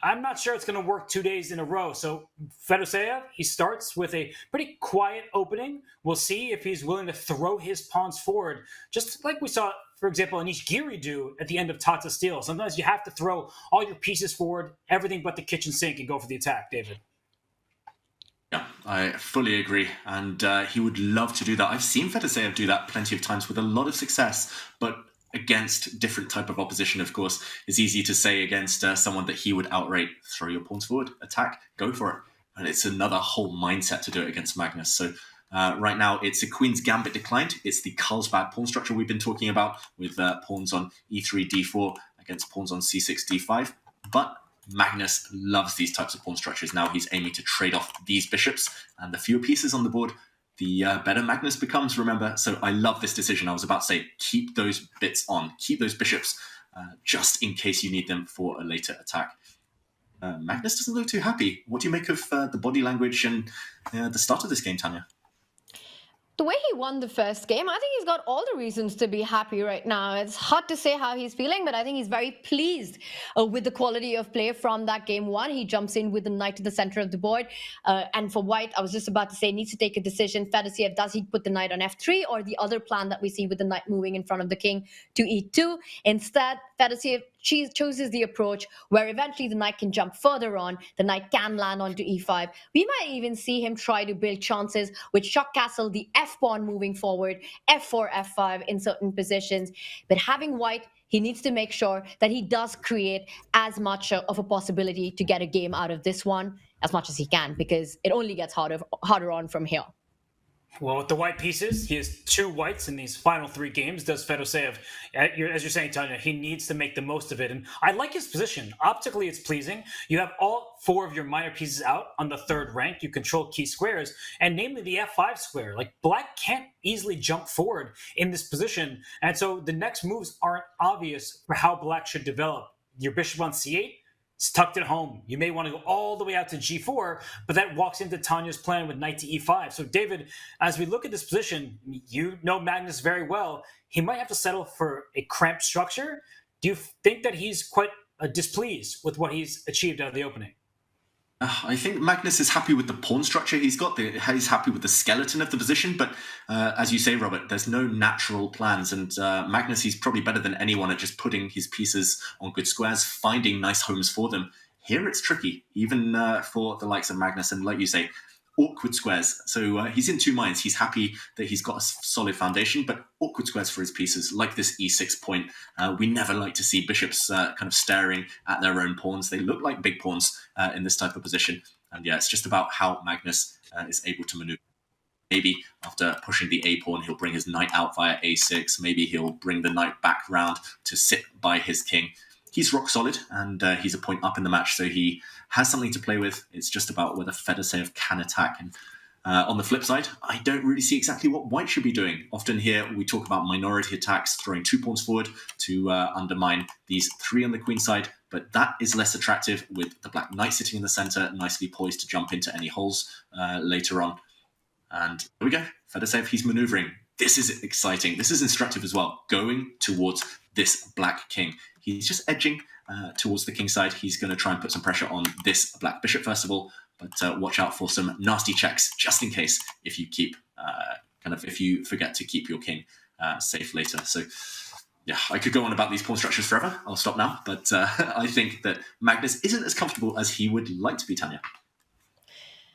I'm not sure it's going to work 2 days in a row. So Fedoseev, he starts with a pretty quiet opening. We'll see if he's willing to throw his pawns forward, just like we saw, for example, Anish Giri do at the end of Tata Steel. Sometimes you have to throw all your pieces forward, everything but the kitchen sink, and go for the attack, David. Yeah, I fully agree. And he would love to do that. I've seen Fedoseev do that plenty of times with a lot of success, but against different type of opposition, of course. It's easy to say against someone that he would outright throw your pawns forward, attack, go for it. And it's another whole mindset to do it against Magnus. So right now, it's a Queen's Gambit declined. It's the Carlsbad pawn structure we've been talking about with pawns on e3, d4 against pawns on c6, d5. But Magnus loves these types of pawn structures. Now he's aiming to trade off these bishops, and the fewer pieces on the board, the better Magnus becomes, remember. So I love this decision. I was about to say, keep those bits on, keep those bishops, just in case you need them for a later attack. Magnus doesn't look too happy. What do you make of the body language and the start of this game, Tanya? The way he won the first game, I think he's got all the reasons to be happy right now. It's hard to say how he's feeling, but I think he's very pleased with the quality of play from that game one. He jumps in with the knight to the center of the board. And for white, I was just about to say, needs to take a decision. Fedoseev, does he put the knight on f3 or the other plan that we see with the knight moving in front of the king to e2? Instead, Fedoseev chooses the approach where eventually the knight can jump further on, the knight can land onto e5. We might even see him try to build chances with shock castle, the f-pawn moving forward, f4, f5 in certain positions. But having white, he needs to make sure that he does create as much of a possibility to get a game out of this one as much as he can, because it only gets harder on from here. Well, with the white pieces, he has 2 whites in these final 3 games, does Fedoseev. As you're saying, Tanya, he needs to make the most of it. And I like his position. Optically, it's pleasing. You have all 4 of your minor pieces out on the 3rd rank. You control key squares, and namely the f5 square. Like, black can't easily jump forward in this position. And so the next moves aren't obvious for how black should develop. Your bishop on c8, it's tucked at home. You may want to go all the way out to g4, but that walks into Tanya's plan with knight to e5. So, David, as we look at this position, you know Magnus very well. He might have to settle for a cramped structure. Do you think that he's quite displeased with what he's achieved out of the opening? I think Magnus is happy with the pawn structure he's got. He's happy with the skeleton of the position. But as you say, Robert, there's no natural plans. And Magnus, he's probably better than anyone at just putting his pieces on good squares, finding nice homes for them. Here it's tricky, even for the likes of Magnus. And like you say, awkward squares. So he's in 2 minds. He's happy that he's got a solid foundation, but awkward squares for his pieces, like this e6 point. We never like to see bishops kind of staring at their own pawns. They look like big pawns in this type of position. And yeah, it's just about how Magnus is able to maneuver. Maybe after pushing the a pawn, he'll bring his knight out via a6. Maybe he'll bring the knight back round to sit by his king. he's rock solid, and he's a point up in the match, so he has something to play with. It's just about whether Fedoseev can attack. And on the flip side, I don't really see exactly what white should be doing. Often here we talk about minority attacks, throwing 2 pawns forward to undermine these 3 on the queen side, but that is less attractive with the black knight sitting in the center, nicely poised to jump into any holes later on. And there we go. Fedoseev, he's maneuvering. This is exciting. This is instructive as well, going towards this black king. He's just edging towards the king side. He's going to try and put some pressure on this black bishop first of all, but watch out for some nasty checks just in case if you keep if you forget to keep your king safe later. So yeah, I could go on about these pawn structures forever. I'll stop now, but I think that Magnus isn't as comfortable as he would like to be, Tanya.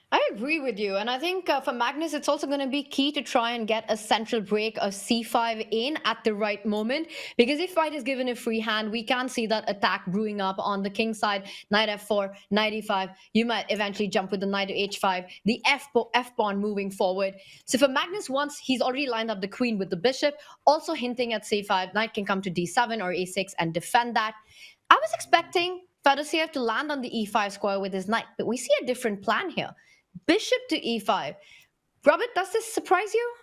I agree with you. And I think for Magnus, it's also going to be key to try and get a central break of c5 in at the right moment. Because if white is given a free hand, we can see that attack brewing up on the king side. Knight f4, knight e5. You might eventually jump with the knight to h5. The f-pawn moving forward. So for Magnus, once he's already lined up the queen with the bishop, also hinting at c5, knight can come to d7 or a6 and defend that. I was expecting Fedoseev to land on the e5 square with his knight, but we see a different plan here. Bishop to e5. Robert, does this surprise you?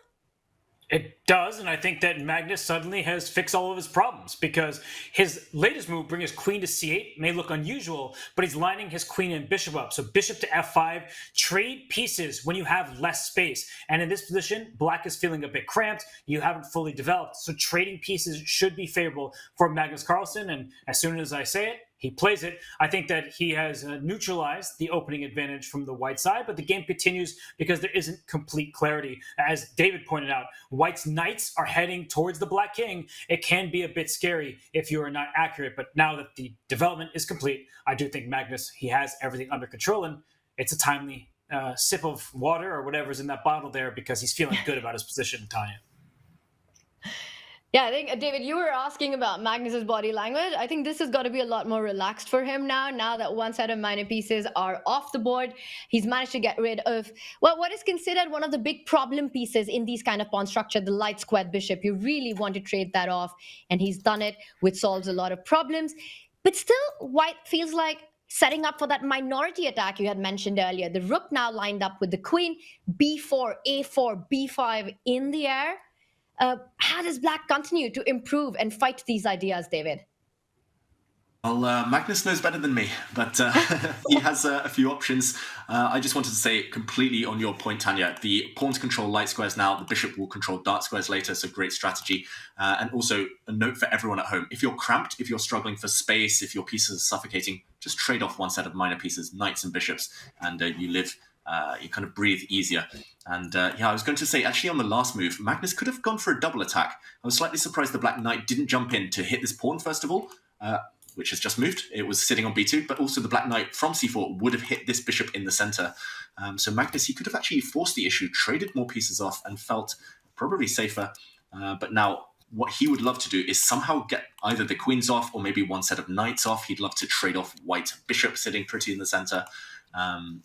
It does, and I think that Magnus suddenly has fixed all of his problems because his latest move, bring his queen to c8, may look unusual, but he's lining his queen and bishop up. So bishop to f5, trade pieces when you have less space. And in this position, black is feeling a bit cramped. You haven't fully developed. So trading pieces should be favorable for Magnus Carlsen, and as soon as I say it, he plays it. I think that he has neutralized the opening advantage from the white side, but the game continues because there isn't complete clarity. As David pointed out, white's knights are heading towards the black king. It can be a bit scary if you are not accurate, but now that the development is complete, I do think Magnus, he has everything under control, and it's a timely sip of water or whatever's in that bottle there because he's feeling good about his position, Tanya. Yeah, I think, David, you were asking about Magnus's body language. I think this has got to be a lot more relaxed for him now that one set of minor pieces are off the board. He's managed to get rid of, well, what is considered one of the big problem pieces in these kind of pawn structure, the light squared bishop. You really want to trade that off, and he's done it, which solves a lot of problems. But still, white feels like setting up for that minority attack you had mentioned earlier. The rook now lined up with the queen, b4, a4, b5 in the air. How does black continue to improve and fight these ideas, David? Well, Magnus knows better than me, but he has a few options. I just wanted to say completely on your point, Tanya, the pawns control light squares now, the bishop will control dark squares later, so great strategy. And also a note for everyone at home, if you're cramped, if you're struggling for space, if your pieces are suffocating, just trade off one set of minor pieces, knights and bishops, and you live, you kind of breathe easier. And I was going to say, actually on the last move, Magnus could have gone for a double attack. I was slightly surprised the black knight didn't jump in to hit this pawn, first of all, which has just moved. It was sitting on b2, but also the black knight from c4 would have hit this bishop in the center. So Magnus, he could have actually forced the issue, traded more pieces off, and felt probably safer. But now what he would love to do is somehow get either the queens off or maybe one set of knights off. He'd love to trade off white bishop sitting pretty in the center.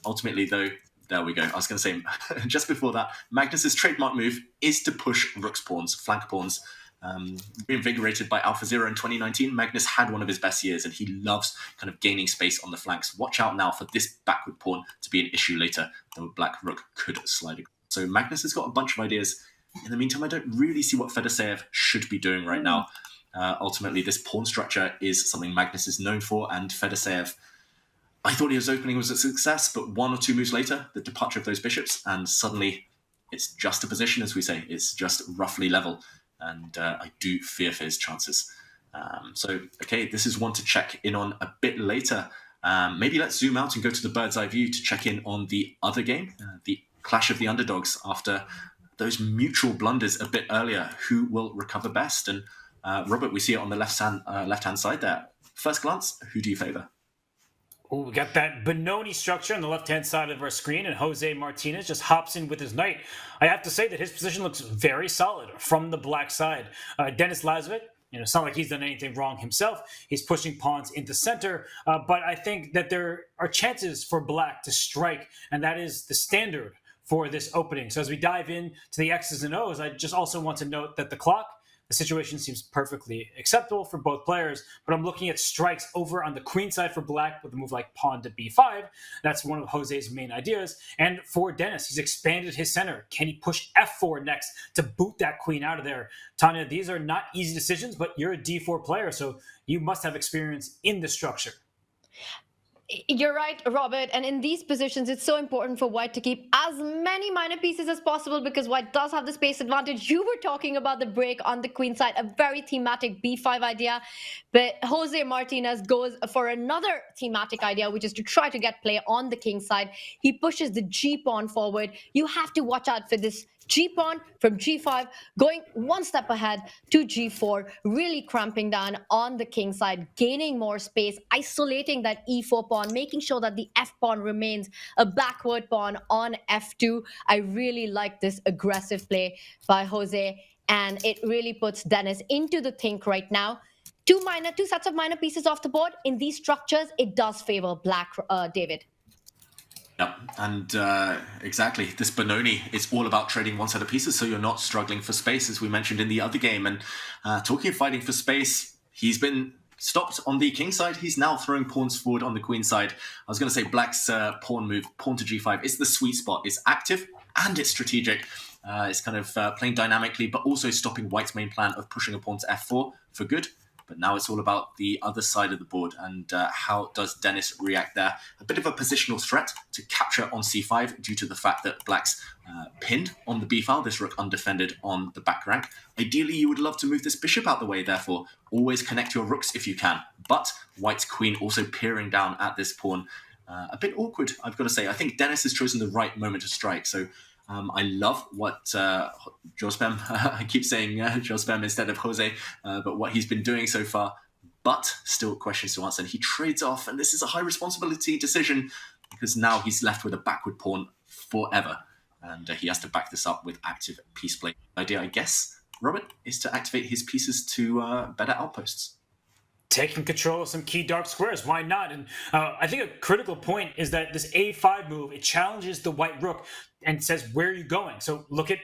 Ultimately, though, there we go. I was going to say, just before that, Magnus's trademark move is to push rook's pawns, flank pawns. Reinvigorated by AlphaZero in 2019, Magnus had one of his best years, and he loves kind of gaining space on the flanks. Watch out now for this backward pawn to be an issue later. The black rook could slide across. So Magnus has got a bunch of ideas. In the meantime, I don't really see what Fedoseev should be doing right now. Ultimately, this pawn structure is something Magnus is known for, and Fedoseev, I thought his opening was a success, but one or two moves later, the departure of those bishops, and suddenly it's just a position, as we say. It's just roughly level, and I do fear for his chances. Okay, this is one to check in on a bit later. Maybe let's zoom out and go to the bird's eye view to check in on the other game, the clash of the underdogs after those mutual blunders a bit earlier. Who will recover best? And Robert, we see it on the left-hand side there. First glance, who do you favour? Oh, we got that Benoni structure on the left-hand side of our screen, and Jose Martinez just hops in with his knight. I have to say that his position looks very solid from the black side. Denis Lazovic, it's not like he's done anything wrong himself. He's pushing pawns into center, but I think that there are chances for black to strike, and that is the standard for this opening. So as we dive in to the X's and O's, I just also want to note that the clock, the situation seems perfectly acceptable for both players, but I'm looking at strikes over on the queen side for black with a move like pawn to b5. That's one of Jose's main ideas. And for Denis, he's expanded his center. Can he push f4 next to boot that queen out of there? Tanya, these are not easy decisions, but you're a d4 player, so you must have experience in the structure. You're right, Robert. And in these positions, it's so important for white to keep as many minor pieces as possible because white does have the space advantage. You were talking about the break on the queen side, a very thematic b5 idea. But Jose Martinez goes for another thematic idea, which is to try to get play on the king side. He pushes the g pawn forward. You have to watch out for this g-pawn from g5, going one step ahead to g4, really cramping down on the king side, gaining more space, isolating that e4 pawn, making sure that the f-pawn remains a backward pawn on f2. I really like this aggressive play by Jose, and it really puts Denis into the think right now. Two sets of minor pieces off the board. In these structures, it does favor black, David. Yep, and exactly. This Benoni is all about trading one set of pieces, so you're not struggling for space, as we mentioned in the other game. And talking of fighting for space, he's been stopped on the king side. He's now throwing pawns forward on the queen side. I was going to say black's pawn move, pawn to g5. It's the sweet spot. It's active and it's strategic. It's kind of playing dynamically, but also stopping white's main plan of pushing a pawn to f4 for good. But now it's all about the other side of the board and how does Denis react there. A bit of a positional threat to capture on c5 due to the fact that black's pinned on the b file, this rook undefended on the back rank. Ideally, you would love to move this bishop out the way, therefore. Always connect your rooks if you can. But white's queen also peering down at this pawn. A bit awkward, I've got to say. I think Denis has chosen the right moment to strike. So I love what Jospem, I keep saying Jospem instead of Jose, but what he's been doing so far, but still questions to answer. And he trades off, and this is a high responsibility decision because now he's left with a backward pawn forever. And he has to back this up with active piece play. The idea, I guess, Robert, is to activate his pieces to better outposts. Taking control of some key dark squares, why not? And I think a critical point is that this a5 move, it challenges the white rook and says, where are you going? So look at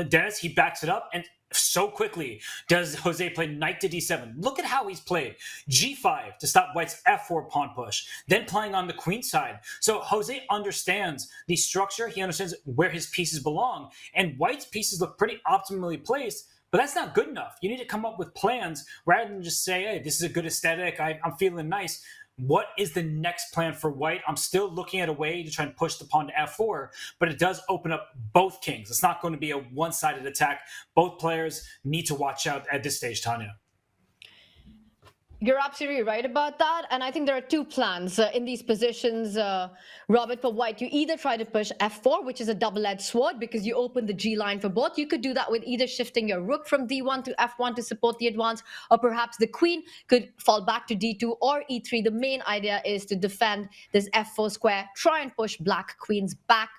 Denis, he backs it up, and so quickly does Jose play knight to d7. Look at how he's played. g5 to stop white's f4 pawn push, then playing on the queen side. So Jose understands the structure, he understands where his pieces belong, and white's pieces look pretty optimally placed. But that's not good enough. You need to come up with plans rather than just say, hey, this is a good aesthetic. I'm feeling nice. What is the next plan for white? I'm still looking at a way to try and push the pawn to f4, but it does open up both kings. It's not going to be a one-sided attack. Both players need to watch out at this stage, Tanya. You're absolutely right about that. And I think there are two plans in these positions, Robert, for white. You either try to push f4, which is a double-edged sword because you open the g line for both. You could do that with either shifting your rook from d1 to f1 to support the advance, or perhaps the queen could fall back to d2 or e3. The main idea is to defend this f4 square, try and push black queen back,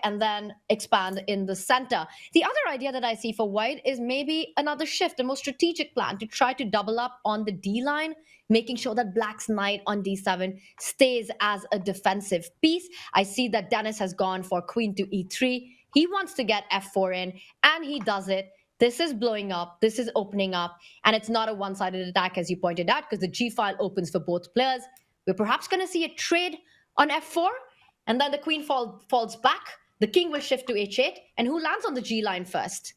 and then expand in the center. The other idea that I see for white is maybe another shift, a more strategic plan to try to double up on the D line, making sure that black's knight on d7 stays as a defensive piece. I see that Denis has gone for queen to e3. He wants to get f4 in, and he does it. This is blowing up. This is opening up, and it's not a one-sided attack, as you pointed out, because the g file opens for both players. We're perhaps going to see a trade on f4, and then the queen falls back. The king will shift to h8, and who lands on the g line first?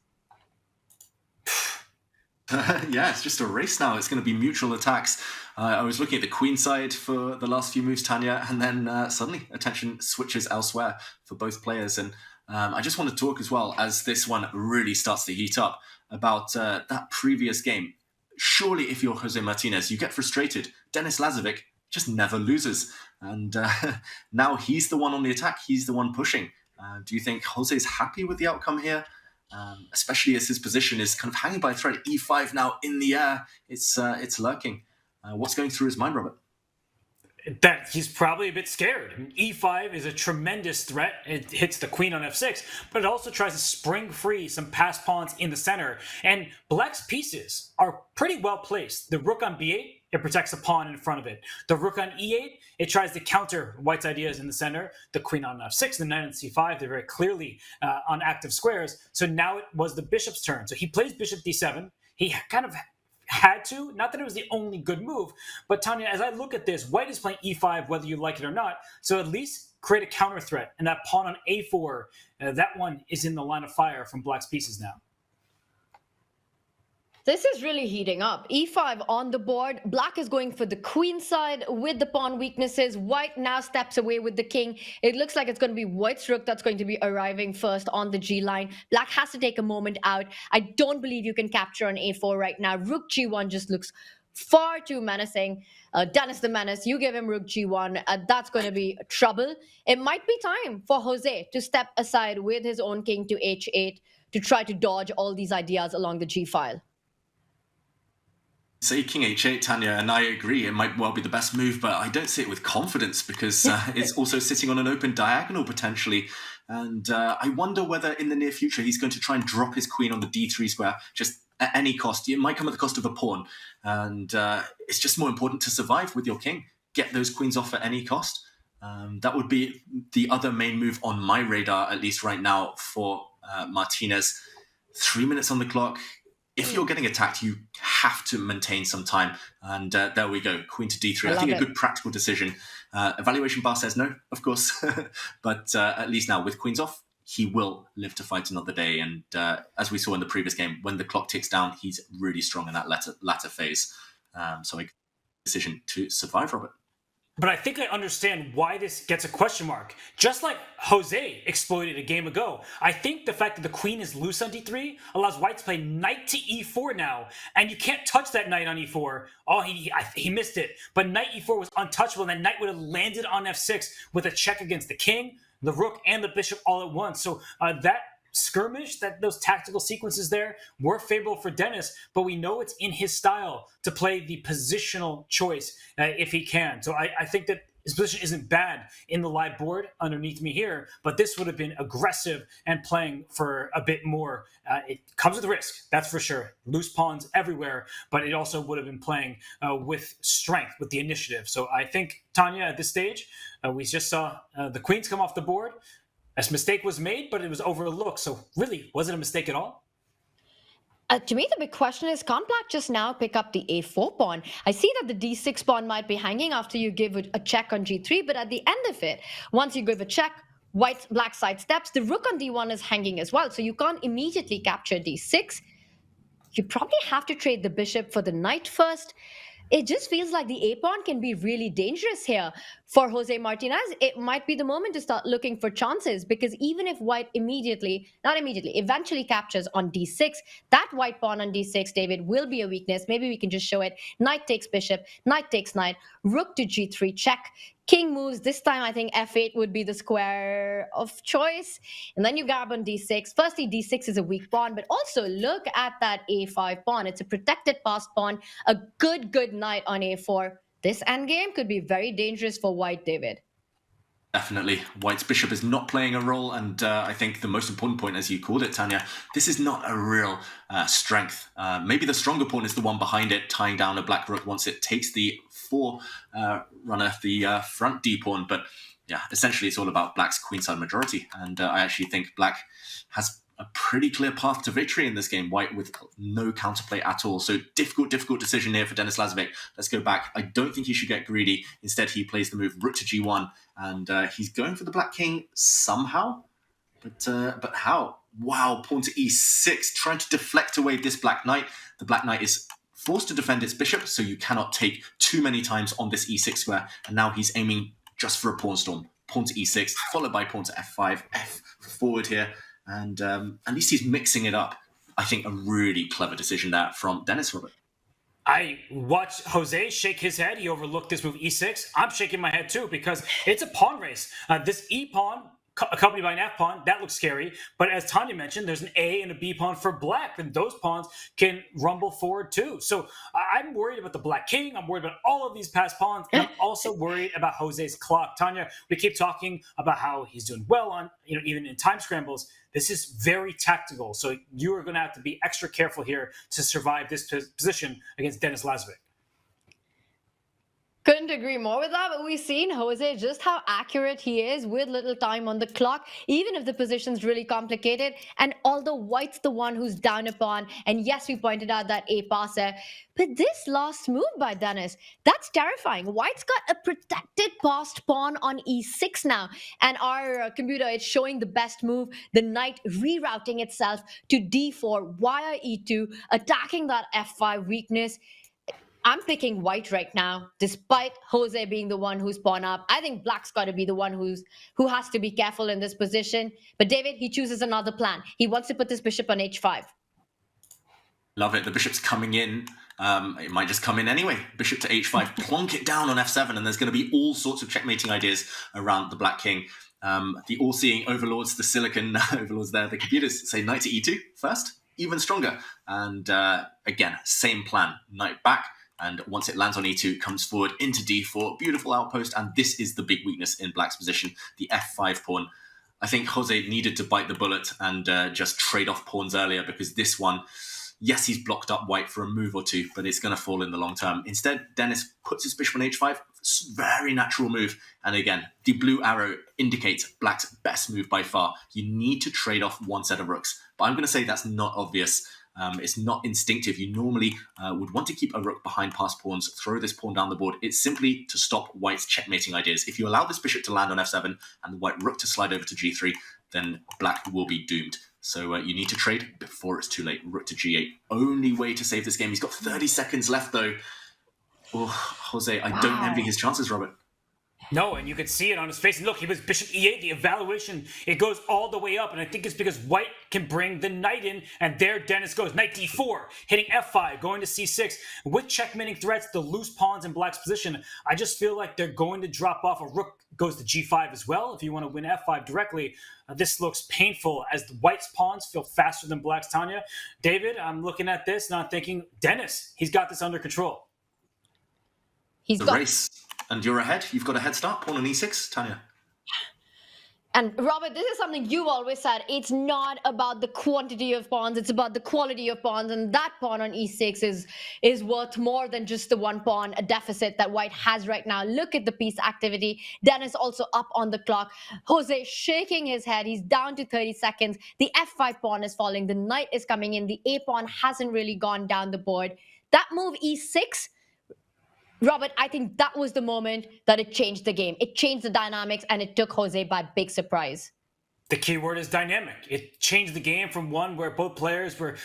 Yeah, it's just a race now. It's going to be mutual attacks. I was looking at the queen side for the last few moves, Tanya, and then suddenly attention switches elsewhere for both players. And I just want to talk as well, as this one really starts to heat up, about that previous game. Surely if you're Jose Martinez, you get frustrated. Denis Lazovic just never loses. And now he's the one on the attack. He's the one pushing. Do you think Jose is happy with the outcome here? Especially as his position is kind of hanging by a thread. E5 now in the air. It's lurking. What's going through his mind, Robert? That he's probably a bit scared. E5 is a tremendous threat. It hits the queen on f6, but it also tries to spring free some passed pawns in the center. And black's pieces are pretty well placed. The rook on b8, it protects the pawn in front of it. The rook on e8, it tries to counter white's ideas in the center. The queen on f6, the knight on c5, they're very clearly on active squares. So now it was the bishop's turn. So he plays bishop d7. He kind of had to, not that it was the only good move, but Tanya, as I look at this, white is playing e5 whether you like it or not, so at least create a counter threat, and that pawn on a4, that one is in the line of fire from black's pieces now. This is really heating up. e5 on the board. Black is going for the queen side with the pawn weaknesses. White now steps away with the king. It looks like it's going to be white's rook that's going to be arriving first on the g line. Black has to take a moment out. I don't believe you can capture on a4 right now. Rook g1 just looks far too menacing. Denis the Menace, you give him rook g1. That's going to be trouble. It might be time for Jose to step aside with his own king to h8 to try to dodge all these ideas along the g file. Say king h8, Tanya, and I agree, it might well be the best move, but I don't see it with confidence because it's also sitting on an open diagonal potentially. And I wonder whether in the near future he's going to try and drop his queen on the d3 square just at any cost. It might come at the cost of a pawn. And it's just more important to survive with your king. Get those queens off at any cost. That would be the other main move on my radar, at least right now, for Martinez. 3 minutes on the clock. If you're getting attacked, you have to maintain some time. And there we go, queen to d3. I think a good practical decision. Evaluation bar says no, of course. But at least now, with queens off, he will live to fight another day. And as we saw in the previous game, when the clock ticks down, he's really strong in that latter phase. So a decision to survive, Robert. But I think I understand why this gets a question mark. Just like Jose exploited a game ago, I think the fact that the queen is loose on d3 allows white to play knight to e4 now, and you can't touch that knight on e4. Oh, he missed it. But knight e4 was untouchable, and that knight would have landed on f6 with a check against the king, the rook, and the bishop all at once. So that skirmish, those tactical sequences there were favorable for Denis, but we know it's in his style to play the positional choice if he can. So I think that his position isn't bad in the live board underneath me here, but this would have been aggressive and playing for a bit more. It comes with risk, that's for sure. Loose pawns everywhere, but it also would have been playing with strength, with the initiative. So I think, Tanya, at this stage, we just saw the queens come off the board. A mistake was made, but it was overlooked. So really, was it a mistake at all? To me, the big question is, can't black just now pick up the a4 pawn? I see that the d6 pawn might be hanging after you give a check on g3, but at the end of it, once you give a check, black side steps, the rook on d1 is hanging as well, so you can't immediately capture d6. You probably have to trade the bishop for the knight first. It just feels like the a-pawn can be really dangerous here. For Jose Martinez, it might be the moment to start looking for chances, because even if white eventually captures on d6, that white pawn on d6, David, will be a weakness. Maybe we can just show it. Knight takes bishop, knight takes knight, rook to g3 check. King moves. This time, I think f8 would be the square of choice. And then you grab on d6. Firstly, d6 is a weak pawn, but also look at that a5 pawn. It's a protected passed pawn, a good knight on a4. This endgame could be very dangerous for white, David. Definitely. White's bishop is not playing a role, and I think the most important point, as you called it, Tanya, this is not a real strength. Maybe the stronger pawn is the one behind it, tying down a black rook once it takes the runner, the front d pawn. But yeah, essentially it's all about black's queenside majority, and I actually think black has a pretty clear path to victory in this game. White with no counterplay at all. So difficult decision here for Denis Lazovic. Let's go back. I don't think he should get greedy. Instead, he plays the move rook to g1, and he's going for the black king somehow. But how? Wow, pawn to e6, trying to deflect away this black knight. The black knight is forced to defend its bishop, so you cannot take too many times on this e6 square. And now he's aiming just for a pawn storm. Pawn to e6, followed by pawn to f5, f forward here. And at least he's mixing it up. I think a really clever decision there from Denis, Robert. I watched Jose shake his head. He overlooked this move e6. I'm shaking my head too, because it's a pawn race. This e-pawn accompanied by an f-pawn, that looks scary. But as Tanya mentioned, there's an a and a b pawn for black, and those pawns can rumble forward too. So I'm worried about the black king. I'm worried about all of these passed pawns, and I'm also worried about Jose's clock. Tanya, we keep talking about how he's doing well on, even in time scrambles. This is very tactical, so you are going to have to be extra careful here to survive this position against Denis Lazovic. Couldn't agree more with that, but we've seen Jose just how accurate he is with little time on the clock, even if the position's really complicated. And although White's the one who's down a pawn, and yes, we pointed out that A pass there, but this last move by Denis, that's terrifying. White's got a protected passed pawn on E6 now, and our computer is showing the best move, the knight rerouting itself to D4 via E2, attacking that F5 weakness. I'm picking White right now, despite Jose being the one who's pawn up. I think Black's got to be the one who has to be careful in this position. But David, he chooses another plan. He wants to put this bishop on H5. Love it. The bishop's coming in. It might just come in anyway. Bishop to H5, plonk it down on F7, and there's going to be all sorts of checkmating ideas around the Black king. The all-seeing overlords, the silicon overlords there, the computers say knight to E2 first, even stronger. And again, same plan, knight back. And once it lands on E2, comes forward into D4. Beautiful outpost. And this is the big weakness in Black's position, the F5 pawn. I think Jose needed to bite the bullet and just trade off pawns earlier, because this one, yes, he's blocked up White for a move or two, but it's going to fall in the long term. Instead, Denis puts his bishop on H5. Very natural move. And again, the blue arrow indicates Black's best move by far. You need to trade off one set of rooks. But I'm going to say that's not obvious. It's not instinctive. You normally would want to keep a rook behind passed pawns, throw this pawn down the board. It's simply to stop White's checkmating ideas. If you allow this bishop to land on F7 and the White rook to slide over to G3, then Black will be doomed. So you need to trade before it's too late. Rook to G8. Only way to save this game. He's got 30 seconds left, though. Oh, Jose, I don't envy his chances, Robert. No, and you could see it on his face. And look, he was bishop E8. The evaluation, it goes all the way up. And I think it's because White can bring the knight in. And there Denis goes. Knight D4, hitting F5, going to C6. With checkmating threats, the loose pawns in Black's position, I just feel like they're going to drop off. A rook goes to G5 as well if you want to win F5 directly. This looks painful as the White's pawns feel faster than Black's, Tanya. David, I'm looking at this and I'm thinking, Denis, he's got this under control. He's got race. And you're ahead. You've got a head start. Pawn on E6, Tanya. And Robert, this is something you've always said. It's not about the quantity of pawns. It's about the quality of pawns. And that pawn on E6 is worth more than just the one pawn, a deficit that White has right now. Look at the piece activity. Denis also up on the clock. Jose shaking his head. He's down to 30 seconds. The F5 pawn is falling. The knight is coming in. The A pawn hasn't really gone down the board. That move E6, Robert, I think that was the moment that it changed the game. It changed the dynamics, and it took Jose by big surprise. The key word is dynamic. It changed the game from one where both players were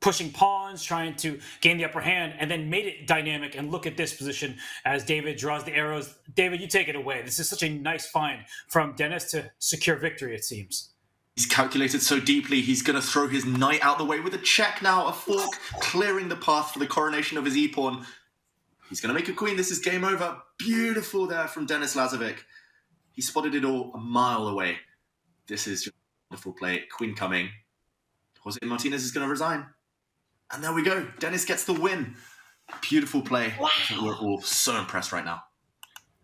pushing pawns, trying to gain the upper hand, and then made it dynamic. And look at this position as David draws the arrows. David, you take it away. This is such a nice find from Denis to secure victory, it seems. He's calculated so deeply, he's going to throw his knight out the way with a check now, a fork, clearing the path for the coronation of his e-pawn. He's going to make a queen. This is game over. Beautiful there from Denis Lazovic. He spotted it all a mile away. This is just wonderful play. Queen coming. Jose Martinez is going to resign. And there we go. Denis gets the win. Beautiful play. Wow. I think we're all so impressed right now.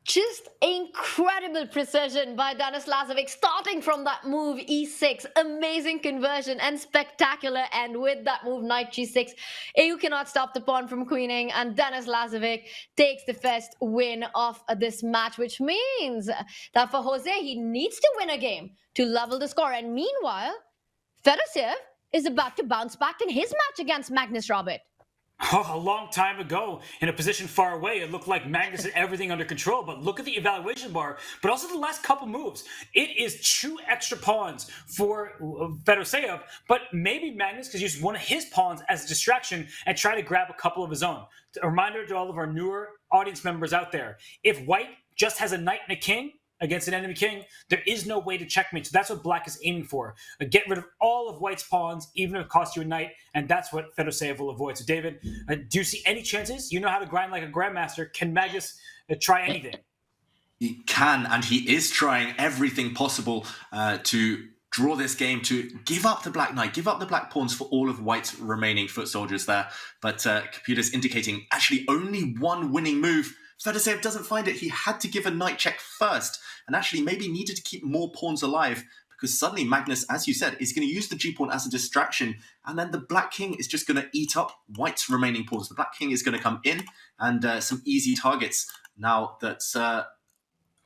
Just incredible precision by Denis Lazovic, starting from that move E6. Amazing conversion and spectacular end with that move Knight G6. You cannot stop the pawn from queening, and Denis Lazovic takes the first win of this match, which means that for Jose, he needs to win a game to level the score. And meanwhile, Fedoseev is about to bounce back in his match against Magnus, Robert. Oh, a long time ago, in a position far away, it looked like Magnus had everything under control. But look at the evaluation bar, but also the last couple moves. It is 2 extra pawns for Fedoseev, but maybe Magnus could use one of his pawns as a distraction and try to grab a couple of his own. A reminder to all of our newer audience members out there, if White just has a knight and a king against an enemy king, there is no way to checkmate. So that's what Black is aiming for. Get rid of all of White's pawns, even if it costs you a knight, and that's what Fedoseev will avoid. So David, do you see any chances? You know how to grind like a grandmaster. Can Magnus try anything? He can, and he is trying everything possible to draw this game, to give up the Black Knight, give up the Black pawns for all of White's remaining foot soldiers there. But computers indicating actually only one winning move. Fedoseev doesn't find it. He had to give a knight check first, and actually maybe needed to keep more pawns alive, because suddenly Magnus, as you said, is going to use the g-pawn as a distraction, and then the Black king is just going to eat up White's remaining pawns. The Black king is going to come in, and some easy targets. now that...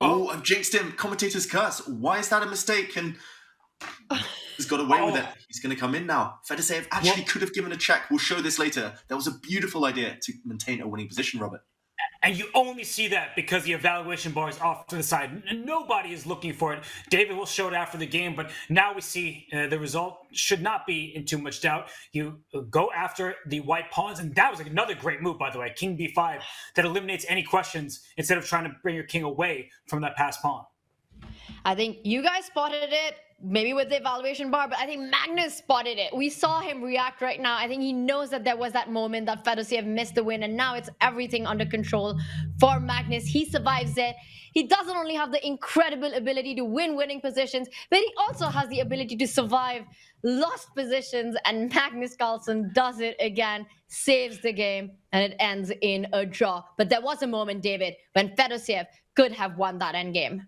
I've jinxed him. Commentator's curse. Why is that a mistake? And he's got away with it. He's going to come in now. Fedoseev actually could have given a check. We'll show this later. That was a beautiful idea to maintain a winning position, Robert. And you only see that because the evaluation bar is off to the side. Nobody is looking for it. David will show it after the game, but now we see the result should not be in too much doubt. You go after the white pawns, and that was another great move, by the way. King b5, that eliminates any questions instead of trying to bring your king away from that passed pawn. I think you guys spotted it, maybe with the evaluation bar, but I think Magnus spotted it. We saw him react right now. I think he knows that there was that moment that Fedoseev missed the win, and now it's everything under control for Magnus. He survives it. He doesn't only have the incredible ability to win winning positions, but he also has the ability to survive lost positions, and Magnus Carlsen does it again, saves the game, and it ends in a draw. But there was a moment, David, when Fedoseev could have won that endgame.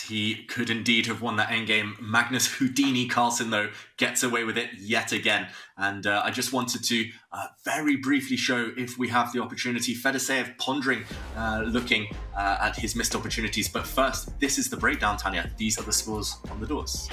He could indeed have won that endgame. Magnus Houdini Carlsen, though, gets away with it yet again. And I just wanted to very briefly show, if we have the opportunity, Fedoseev pondering, looking at his missed opportunities. But first, this is the breakdown, Tanya. These are the scores on the doors.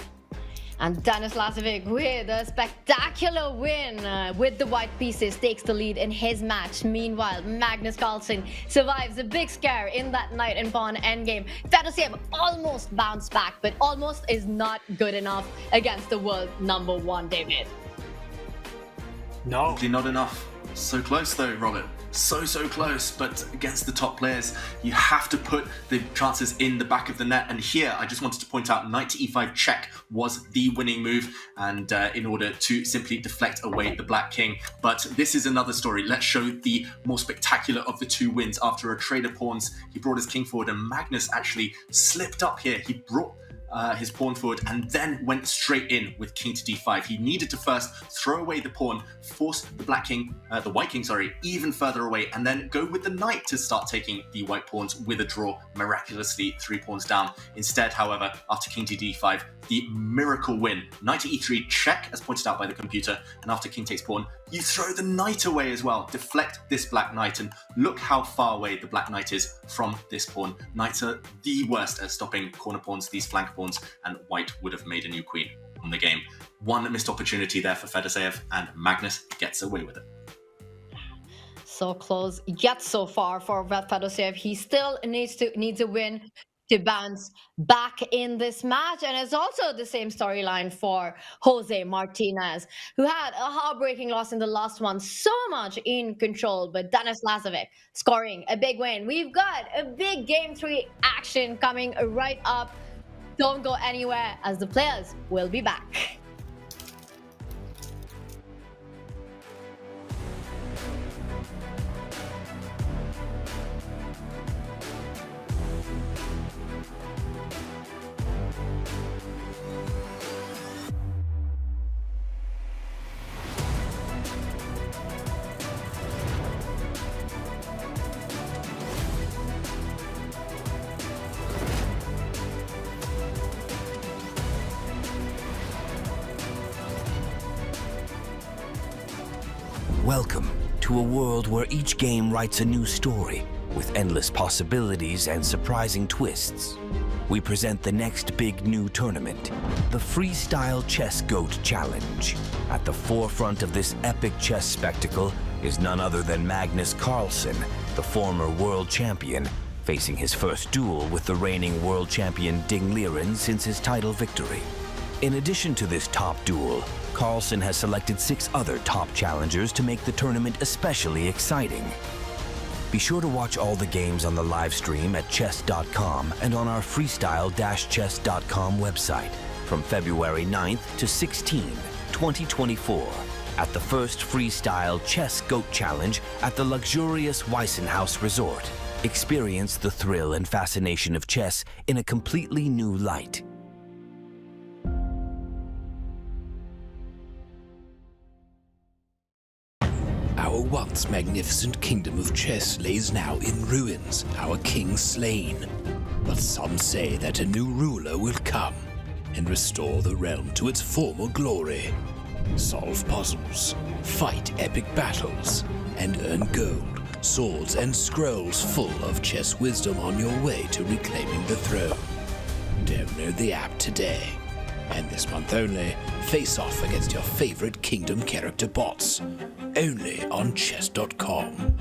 And Denis Lazovic, with a spectacular win with the white pieces, takes the lead in his match. Meanwhile, Magnus Carlsen survives a big scare in that knight and pawn endgame. Fedoseev almost bounced back, but almost is not good enough against the world #1, David. No. Not enough. So close, though, Robert. So close, but against the top players, you have to put the chances in the back of the net. And here, I just wanted to point out, knight to e5 check was the winning move, and in order to simply deflect away the black king. But this is another story. Let's show the more spectacular of the two wins. After a trade of pawns, he brought his king forward, and Magnus actually slipped up here. He brought his pawn forward and then went straight in with king to d5. He needed to first throw away the pawn, force the white king, even further away, and then go with the knight to start taking the white pawns with a draw, miraculously 3 pawns down. Instead, however, after king to d5, the miracle win. Knight to e3 check, as pointed out by the computer, and after king takes pawn, you throw the knight away as well. Deflect this black knight, and look how far away the black knight is from this pawn. Knights are the worst at stopping corner pawns, these flank pawns, and white would have made a new queen on the game. One missed opportunity there for Fedoseev, and Magnus gets away with it. So close, yet so far for Fedoseev. He still needs a win to bounce back in this match. And it's also the same storyline for Jose Martinez, who had a heartbreaking loss in the last one, so much in control, but Denis Lazovic scoring a big win. We've got a big Game 3 action coming right up. Don't go anywhere, as the players will be back. Welcome to a world where each game writes a new story with endless possibilities and surprising twists. We present the next big new tournament, the Freestyle Chess GOAT Challenge. At the forefront of this epic chess spectacle is none other than Magnus Carlsen, the former world champion, facing his first duel with the reigning world champion Ding Liren since his title victory. In addition to this top duel, Carlsen has selected 6 other top challengers to make the tournament especially exciting. Be sure to watch all the games on the live stream at Chess.com and on our freestyle-chess.com website from February 9th to 16, 2024 at the first Freestyle Chess GOAT Challenge at the luxurious Weissenhaus Resort. Experience the thrill and fascination of chess in a completely new light. Our once magnificent kingdom of chess lays now in ruins, our king slain. But some say that a new ruler will come and restore the realm to its former glory. Solve puzzles, fight epic battles, and earn gold swords, and scrolls full of chess wisdom on your way to reclaiming the throne. Download the app today. And this month only, face off against your favorite Kingdom character bots. Only on Chess.com.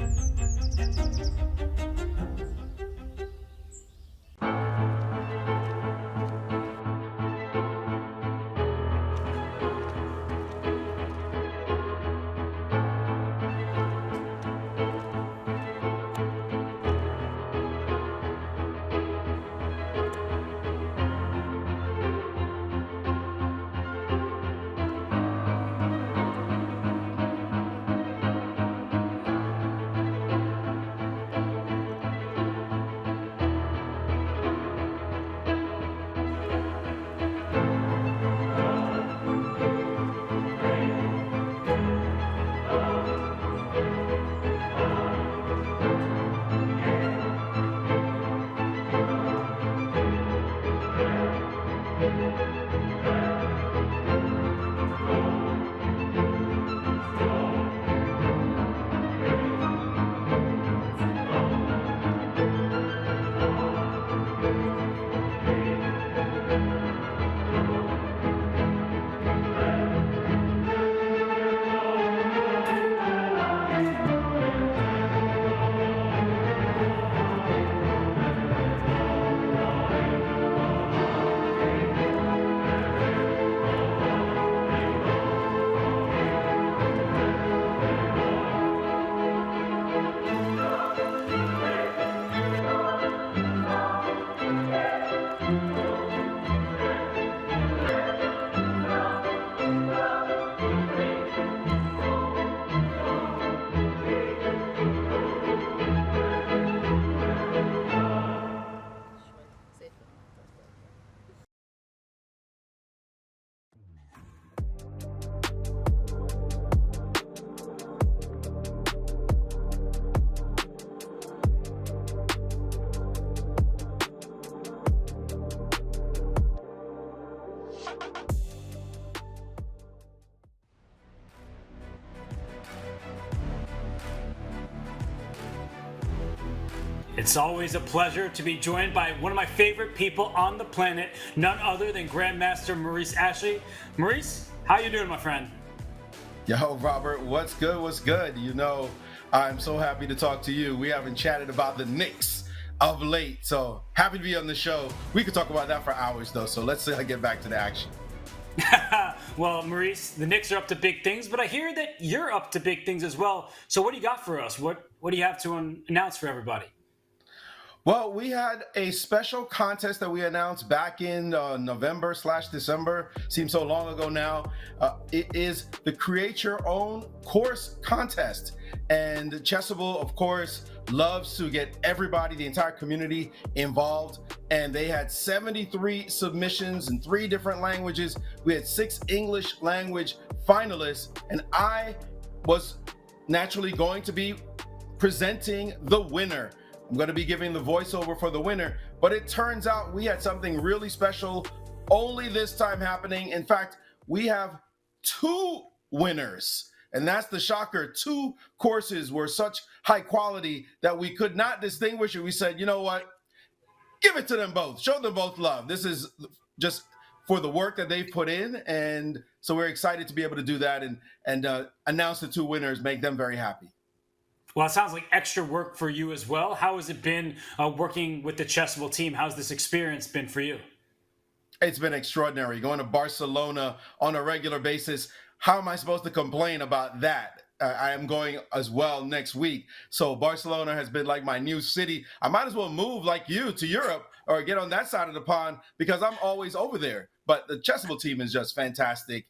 It's always a pleasure to be joined by one of my favorite people on the planet, none other than Grandmaster Maurice Ashley. Maurice, how you doing, my friend? Yo, Robert, what's good? What's good? You know, I'm so happy to talk to you. We haven't chatted about the Knicks of late, so happy to be on the show. We could talk about that for hours, though, so let's get back to the action. Well, Maurice, the Knicks are up to big things, but I hear that you're up to big things as well. So what do you got for us? What do you have to announce for everybody? Well, we had a special contest that we announced back in November/December. Seems so long ago now. It is the Create Your Own Course contest. And Chessable, of course, loves to get everybody, the entire community, involved. And they had 73 submissions in 3 different languages. We had 6 English language finalists. And I was naturally going to be presenting the winner. I'm going to be giving the voiceover for the winner, but it turns out we had something really special only this time happening. In fact, we have 2 winners, and that's the shocker. 2 courses were such high quality that we could not distinguish it. We said, you know what? Give it to them both. Show them both love. This is just for the work that they've put in, and so we're excited to be able to do that and announce the 2 winners, make them very happy. Well, it sounds like extra work for you as well. How has it been working with the Chessable team? How's this experience been for you? It's been extraordinary. Going to Barcelona on a regular basis. How am I supposed to complain about that? I am going as well next week. So Barcelona has been like my new city. I might as well move like you to Europe or get on that side of the pond because I'm always over there. But the Chessable team is just fantastic.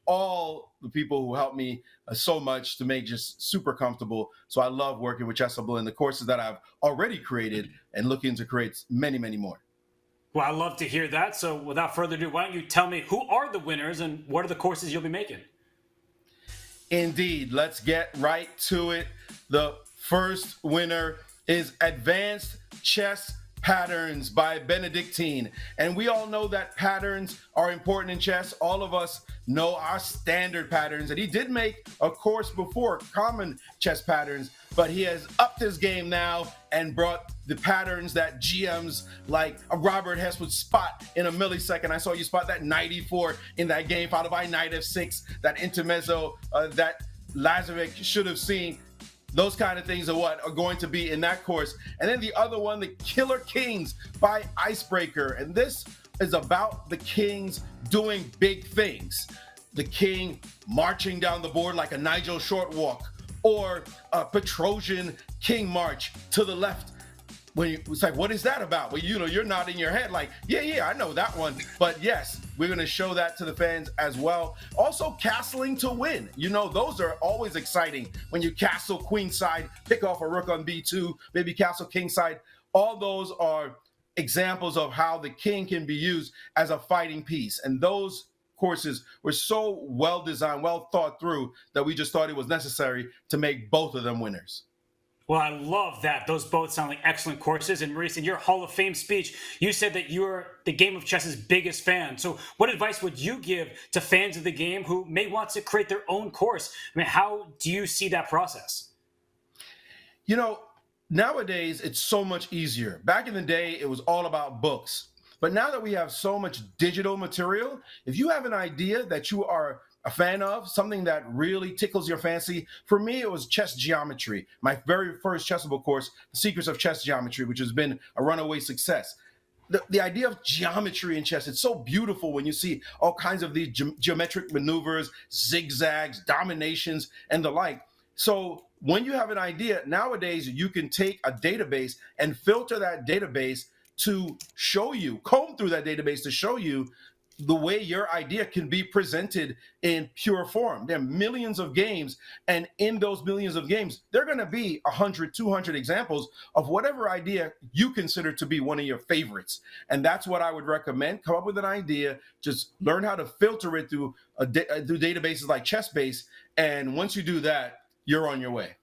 All the people who helped me so much to make just super comfortable. So I love working with Chessable and the courses that I've already created and looking to create many, many more. Well, I love to hear that. So without further ado, why don't you tell me who are the winners and what are the courses you'll be making? Indeed. Let's get right to it. The first winner is Advanced Chess Patterns by Benedictine. And we all know that patterns are important in chess. All of us know our standard patterns. And he did make a course before, common chess patterns, but he has upped his game now and brought the patterns that GMs like Robert Hess would spot in a millisecond. I saw you spot that knight e4 in that game, followed by knight f6, that intermezzo that Lazovic should have seen. Those kind of things are what are going to be in that course. And then the other one, the Killer Kings by Icebreaker. And this is about the kings doing big things. The king marching down the board like a Nigel short walk, or a Petrosian king march to the left. It's like, what is that about? Well, you're nodding your head like, yeah, I know that one. But yes, we're going to show that to the fans as well. Also, castling to win. Those are always exciting when you castle queenside, pick off a rook on b2, maybe castle kingside. All those are examples of how the king can be used as a fighting piece. And those courses were so well designed, well thought through, that we just thought it was necessary to make both of them winners. Well, I love that. Those both sound like excellent courses. And Maurice, in your Hall of Fame speech, you said that you're the game of chess's biggest fan. So what advice would you give to fans of the game who may want to create their own course? I mean, how do you see that process? Nowadays, it's so much easier. Back in the day, it was all about books. But now that we have so much digital material, if you have an idea that you are a fan of, something that really tickles your fancy. For me, it was chess geometry. My very first Chessable course, The Secrets of Chess Geometry, which has been a runaway success. The idea of geometry in chess, it's so beautiful when you see all kinds of these geometric maneuvers, zigzags, dominations, and the like. So when you have an idea, nowadays you can take a database and filter that database to show you, comb through that database to show you the way your idea can be presented in pure form. There are millions of games, and in those millions of games, there are going to be 100, 200 examples of whatever idea you consider to be one of your favorites. And that's what I would recommend. Come up with an idea, just learn how to filter it through databases like Chessbase, and once you do that, you're on your way.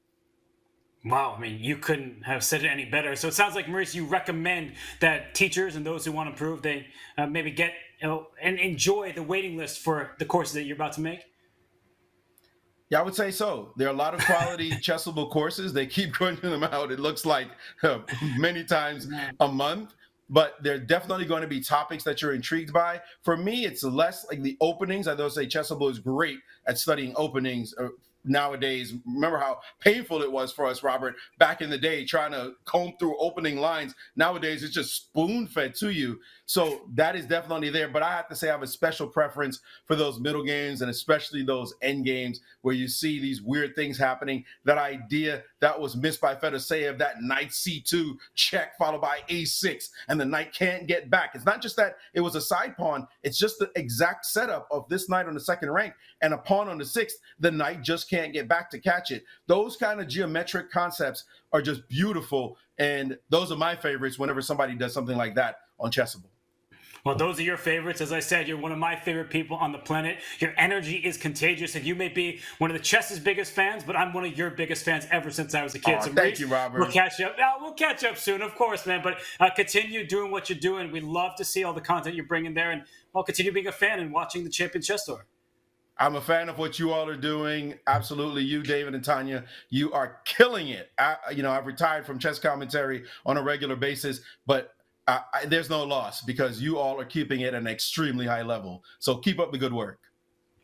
Wow, I mean, you couldn't have said it any better. So it sounds like, Maurice, you recommend that teachers and those who want to improve, they maybe get and enjoy the waiting list for the courses that you're about to make? Yeah, I would say so. There are a lot of quality Chessable courses. They keep crunching them out. It looks like many times a month, but there are definitely going to be topics that you're intrigued by. For me, it's less like the openings. I know say Chessable is great at studying openings nowadays. Remember how painful it was for us, Robert, back in the day, trying to comb through opening lines. Nowadays, it's just spoon-fed to you. So that is definitely there. But I have to say I have a special preference for those middle games, and especially those end games where you see these weird things happening. That idea that was missed by Fedoseev, that knight c2 check followed by a6, and the knight can't get back. It's not just that it was a side pawn. It's just the exact setup of this knight on the second rank and a pawn on the sixth. The knight just can't get back to catch it. Those kind of geometric concepts are just beautiful, and those are my favorites whenever somebody does something like that on Chessable. Well, those are your favorites. As I said, you're one of my favorite people on the planet. Your energy is contagious, and you may be one of the chess's biggest fans, but I'm one of your biggest fans ever since I was a kid. So thank you, Robert. We'll catch up. We'll catch up soon, of course, man. But continue doing what you're doing. We love to see all the content you're bringing there, and I'll continue being a fan and watching the Champion Chess Tour. I'm a fan of what you all are doing. Absolutely. You, David and Tanya, you are killing it. I've retired from chess commentary on a regular basis, but there's no loss because you all are keeping it at an extremely high level. So keep up the good work.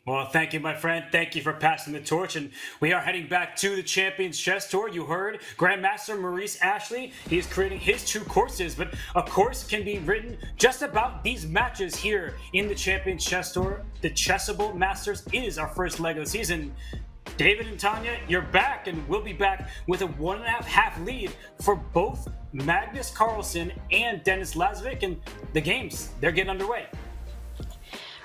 Well, thank you, my friend. Thank you for passing the torch. And we are heading back to the Champions Chess Tour. You heard Grandmaster Maurice Ashley. He is creating his 2 courses, but a course can be written just about these matches here in the Champions Chess Tour. The Chessable Masters is our first leg of the season. David and Tanya, you're back, and we'll be back with a 1.5 lead for both Magnus Carlsen and Denis Lazovic. And the games, they're getting underway.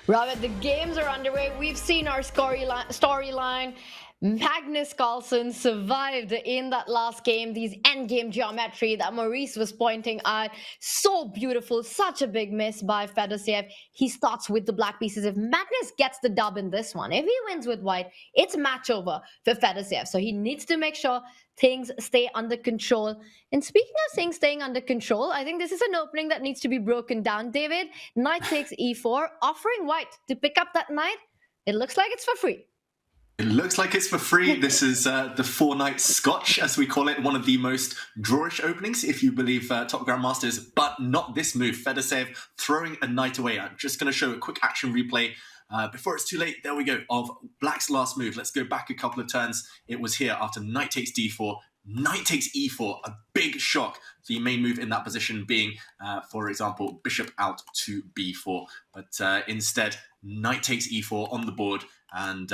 Robert, the games are underway. We've seen our storyline. Magnus Carlsen survived in that last game. These endgame geometry that Maurice was pointing at, so beautiful, such a big miss by Fedoseev. He starts with the black pieces. If Magnus gets the dub in this one, if he wins with white, it's match over for Fedoseev. So he needs to make sure things stay under control. And speaking of things staying under control, I think this is an opening that needs to be broken down, David. Knight takes e4, offering white to pick up that knight. It looks like it's for free. It looks like it's for free. This is the four-night Scotch, as we call it, one of the most drawish openings, if you believe top grandmasters, but not this move. Fedoseev throwing a knight away. I'm just going to show a quick action replay before it's too late. There we go, of black's last move. Let's go back a couple of turns. It was here after knight takes d4, knight takes e4, a big shock. The main move in that position being, for example, bishop out to b4. But instead, knight takes e4 on the board, and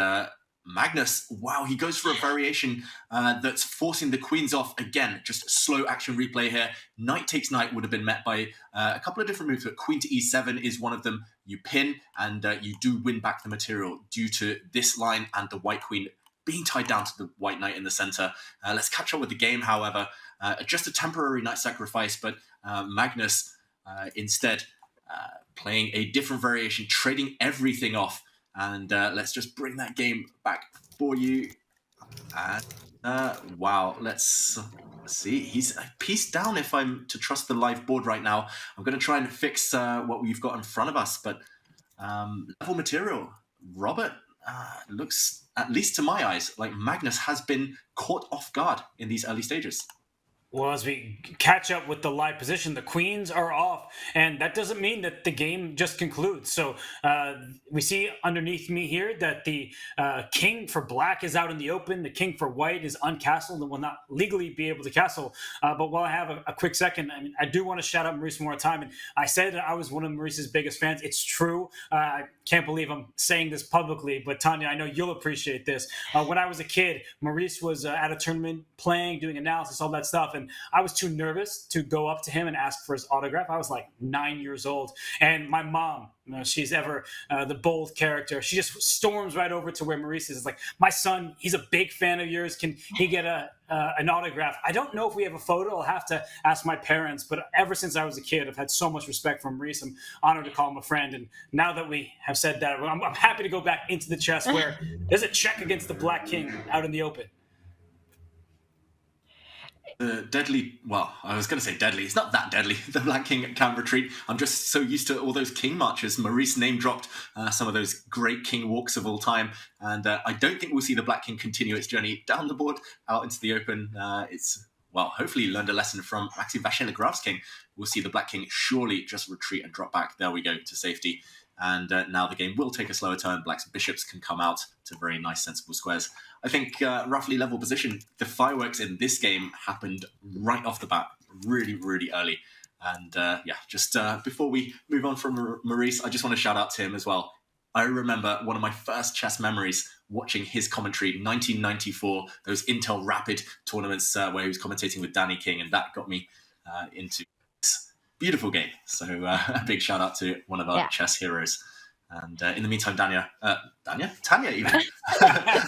Magnus, wow, he goes for a variation that's forcing the queens off again. Just a slow action replay here. Knight takes knight would have been met by a couple of different moves, but queen to e7 is one of them. You pin, and you do win back the material due to this line and the white queen being tied down to the white knight in the center. Let's catch up with the game, however. Just a temporary knight sacrifice, but Magnus instead playing a different variation, trading everything off. And let's just bring that game back for you. And wow, let's see. He's a piece down if I'm to trust the live board right now. I'm going to try and fix what we've got in front of us. But level material, Robert, looks, at least to my eyes, like Magnus has been caught off guard in these early stages. Well, as we catch up with the live position, the queens are off, and that doesn't mean that the game just concludes. So we see underneath me here that the king for black is out in the open. The king for white is uncastled and will not legally be able to castle. But while I have a quick second, I do want to shout out Maurice one more time. And I said that I was one of Maurice's biggest fans. It's true. I can't believe I'm saying this publicly, but Tanya, I know you'll appreciate this. When I was a kid, Maurice was at a tournament playing, doing analysis, all that stuff. And I was too nervous to go up to him and ask for his autograph. I was like 9 years old. And my mom, she's ever the bold character, she just storms right over to where Maurice is. It's like, my son, he's a big fan of yours. Can he get an autograph? I don't know if we have a photo. I'll have to ask my parents. But ever since I was a kid, I've had so much respect for Maurice. I'm honored to call him a friend. And now that we have said that, I'm happy to go back into the chess where there's a check against the Black King out in the open. Deadly, well, I was going to say deadly. It's not that deadly. The Black King can retreat. I'm just so used to all those king marches. Maurice name dropped some of those great king walks of all time. And I don't think we'll see the Black King continue its journey down the board, out into the open. It's, well, hopefully learned a lesson from actually Vachier-Lagrave's king. We'll see the Black King surely just retreat and drop back. There we go, to safety. And now the game will take a slower turn. Black's bishops can come out to very nice, sensible squares. I think roughly level position. The fireworks in this game happened right off the bat, really, really early. And yeah, just before we move on from Maurice, I just want to shout out to him as well. I remember one of my first chess memories watching his commentary, 1994, those Intel Rapid tournaments where he was commentating with Danny King, and that got me into this beautiful game. So a big shout out to one of our chess heroes. And in the meantime, Tanya even.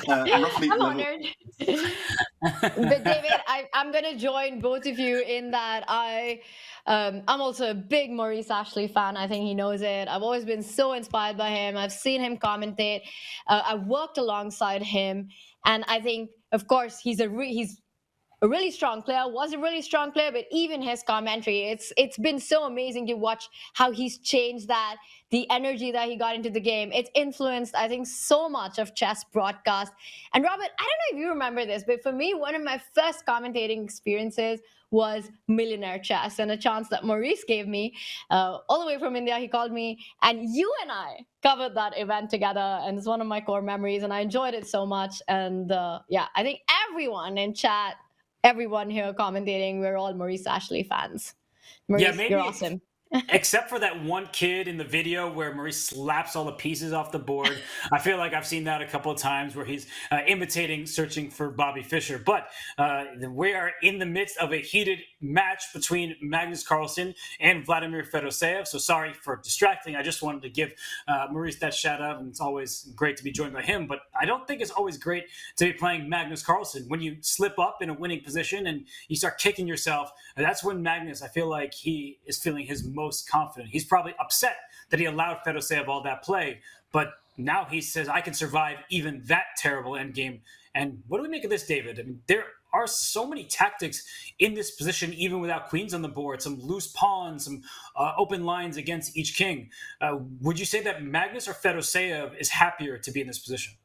Roughly I'm honored. But David, I'm going to join both of you in that I'm also a big Maurice Ashley fan. I think he knows it. I've always been so inspired by him. I've seen him commentate. I've worked alongside him. And I think, of course, he's a really strong player, was a really strong player, but even his commentary, it's been so amazing to watch how he's changed that, the energy that he got into the game. It's influenced, I think, so much of chess broadcast. And Robert, I don't know if you remember this, but for me, one of my first commentating experiences was Millionaire Chess, and a chance that Maurice gave me all the way from India. He called me, and you and I covered that event together, and it's one of my core memories, and I enjoyed it so much. And yeah, I think everyone in chat, everyone here commentating, we're all Maurice Ashley fans. Maurice, yeah, maybe, you're awesome. Except for that one kid in the video where Maurice slaps all the pieces off the board. I feel like I've seen that a couple of times where he's imitating searching for Bobby Fischer. But we are in the midst of a heated match between Magnus Carlsen and Vladimir Fedoseev. So sorry for distracting. I just wanted to give Maurice that shout out, and it's always great to be joined by him. But I don't think it's always great to be playing Magnus Carlsen. When you slip up in a winning position and you start kicking yourself, that's when Magnus, I feel like he is feeling his most confident. He's probably upset that he allowed Fedoseev all that play, but now he says, I can survive even that terrible endgame. And what do we make of this, David? I mean, there are so many tactics in this position, even without queens on the board, some loose pawns, some open lines against each king. Would you say that Magnus or Fedoseev is happier to be in this position?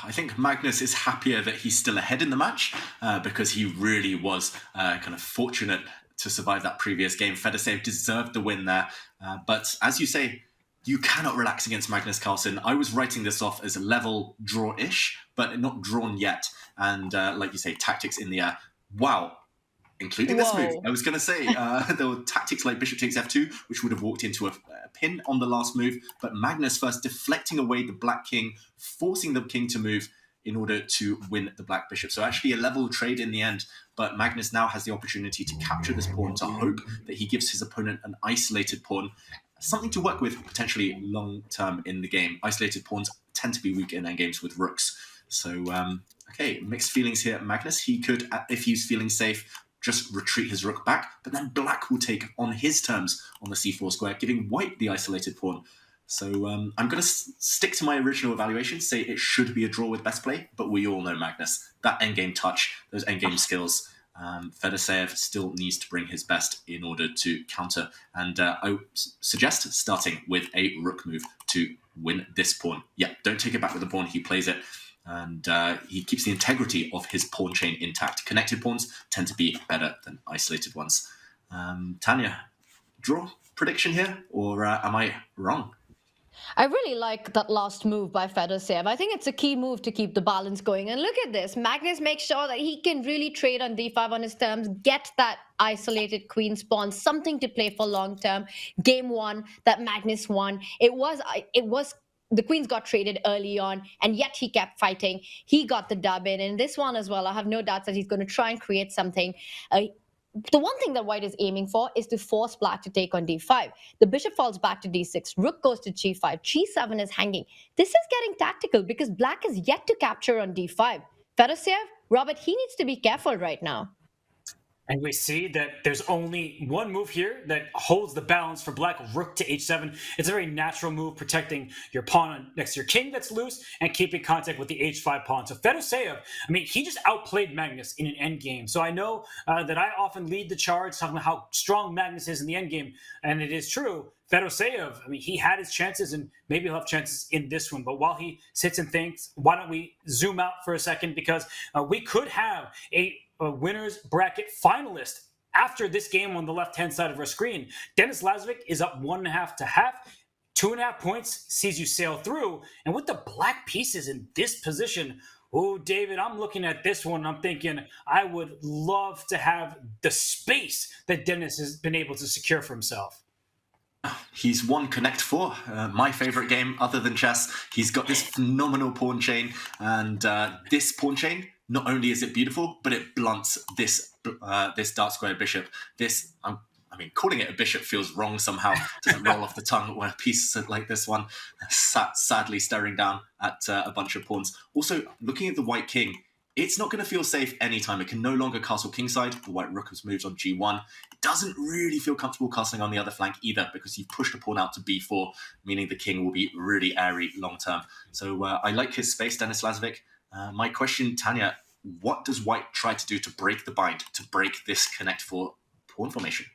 I think Magnus is happier that he's still ahead in the match because he really was kind of fortunate to survive that previous game. Fedoseev deserved the win there. But as you say, you cannot relax against Magnus Carlsen. I was writing this off as a level draw-ish, but not drawn yet. And like you say, tactics in the air. Wow. Including this move. I was going to say, there were tactics like bishop takes f2, which would have walked into a pin on the last move. But Magnus first deflecting away the black king, forcing the king to move in order to win the black bishop. So actually a level trade in the end, but Magnus now has the opportunity to capture this pawn to hope that he gives his opponent an isolated pawn, something to work with potentially long-term in the game. Isolated pawns tend to be weak in endgames with rooks. So, okay, mixed feelings here. Magnus, he could, if he's feeling safe, just retreat his rook back, but then black will take on his terms on the c4 square, giving white the isolated pawn. So I'm going to stick to my original evaluation, say it should be a draw with best play, but we all know Magnus. That endgame touch, those endgame skills, Fedoseev still needs to bring his best in order to counter. And I would suggest starting with a rook move to win this pawn. Yeah, don't take it back with the pawn, he plays it. And he keeps the integrity of his pawn chain intact. Connected pawns tend to be better than isolated ones. Tanya, draw prediction here, or am I wrong? I really like that last move by Fedoseev. I think it's a key move to keep the balance going. And look at this. Magnus makes sure that he can really trade on d5 on his terms, get that isolated queen spawn, something to play for long term. Game one that Magnus won. It was the queens got traded early on, and yet he kept fighting. He got the dub in. And this one as well, I have no doubts that he's going to try and create something. The one thing that white is aiming for is to force black to take on d5. The bishop falls back to d6. Rook goes to g5. g7 is hanging. This is getting tactical because black is yet to capture on d5. Fedoseev, Robert, he needs to be careful right now. And we see that there's only one move here that holds the balance for black, rook to h7. It's a very natural move, protecting your pawn next to your king that's loose and keeping contact with the h5 pawn. So Fedoseev, I mean, he just outplayed Magnus in an endgame. So I know that I often lead the charge talking about how strong Magnus is in the endgame, and it is true. Fedoseev, I mean, he had his chances, and maybe he'll have chances in this one. But while he sits and thinks, why don't we zoom out for a second? Because we could have a winner's bracket finalist after this game on the left-hand side of our screen. Denis Lazovic is up 1.5 to half. 2.5 points sees you sail through. And with the black pieces in this position, oh, David, I'm looking at this one. I'm thinking I would love to have the space that Denis has been able to secure for himself. He's won Connect 4, my favorite game other than chess. He's got this phenomenal pawn chain, and this pawn chain, not only is it beautiful, but it blunts this dark square bishop. This, I mean, calling it a bishop feels wrong somehow. It doesn't roll off the tongue when a piece like this one sadly staring down at a bunch of pawns. Also, looking at the white king, it's not going to feel safe anytime. It can no longer castle kingside. The white rook has moved on g1. It doesn't really feel comfortable castling on the other flank either, because you've pushed a pawn out to b4, meaning the king will be really airy long term. So I like his space, Denis Lazovic. My question, Tanya, what does white try to do to break the bind, to break this Connect 4 pawn formation?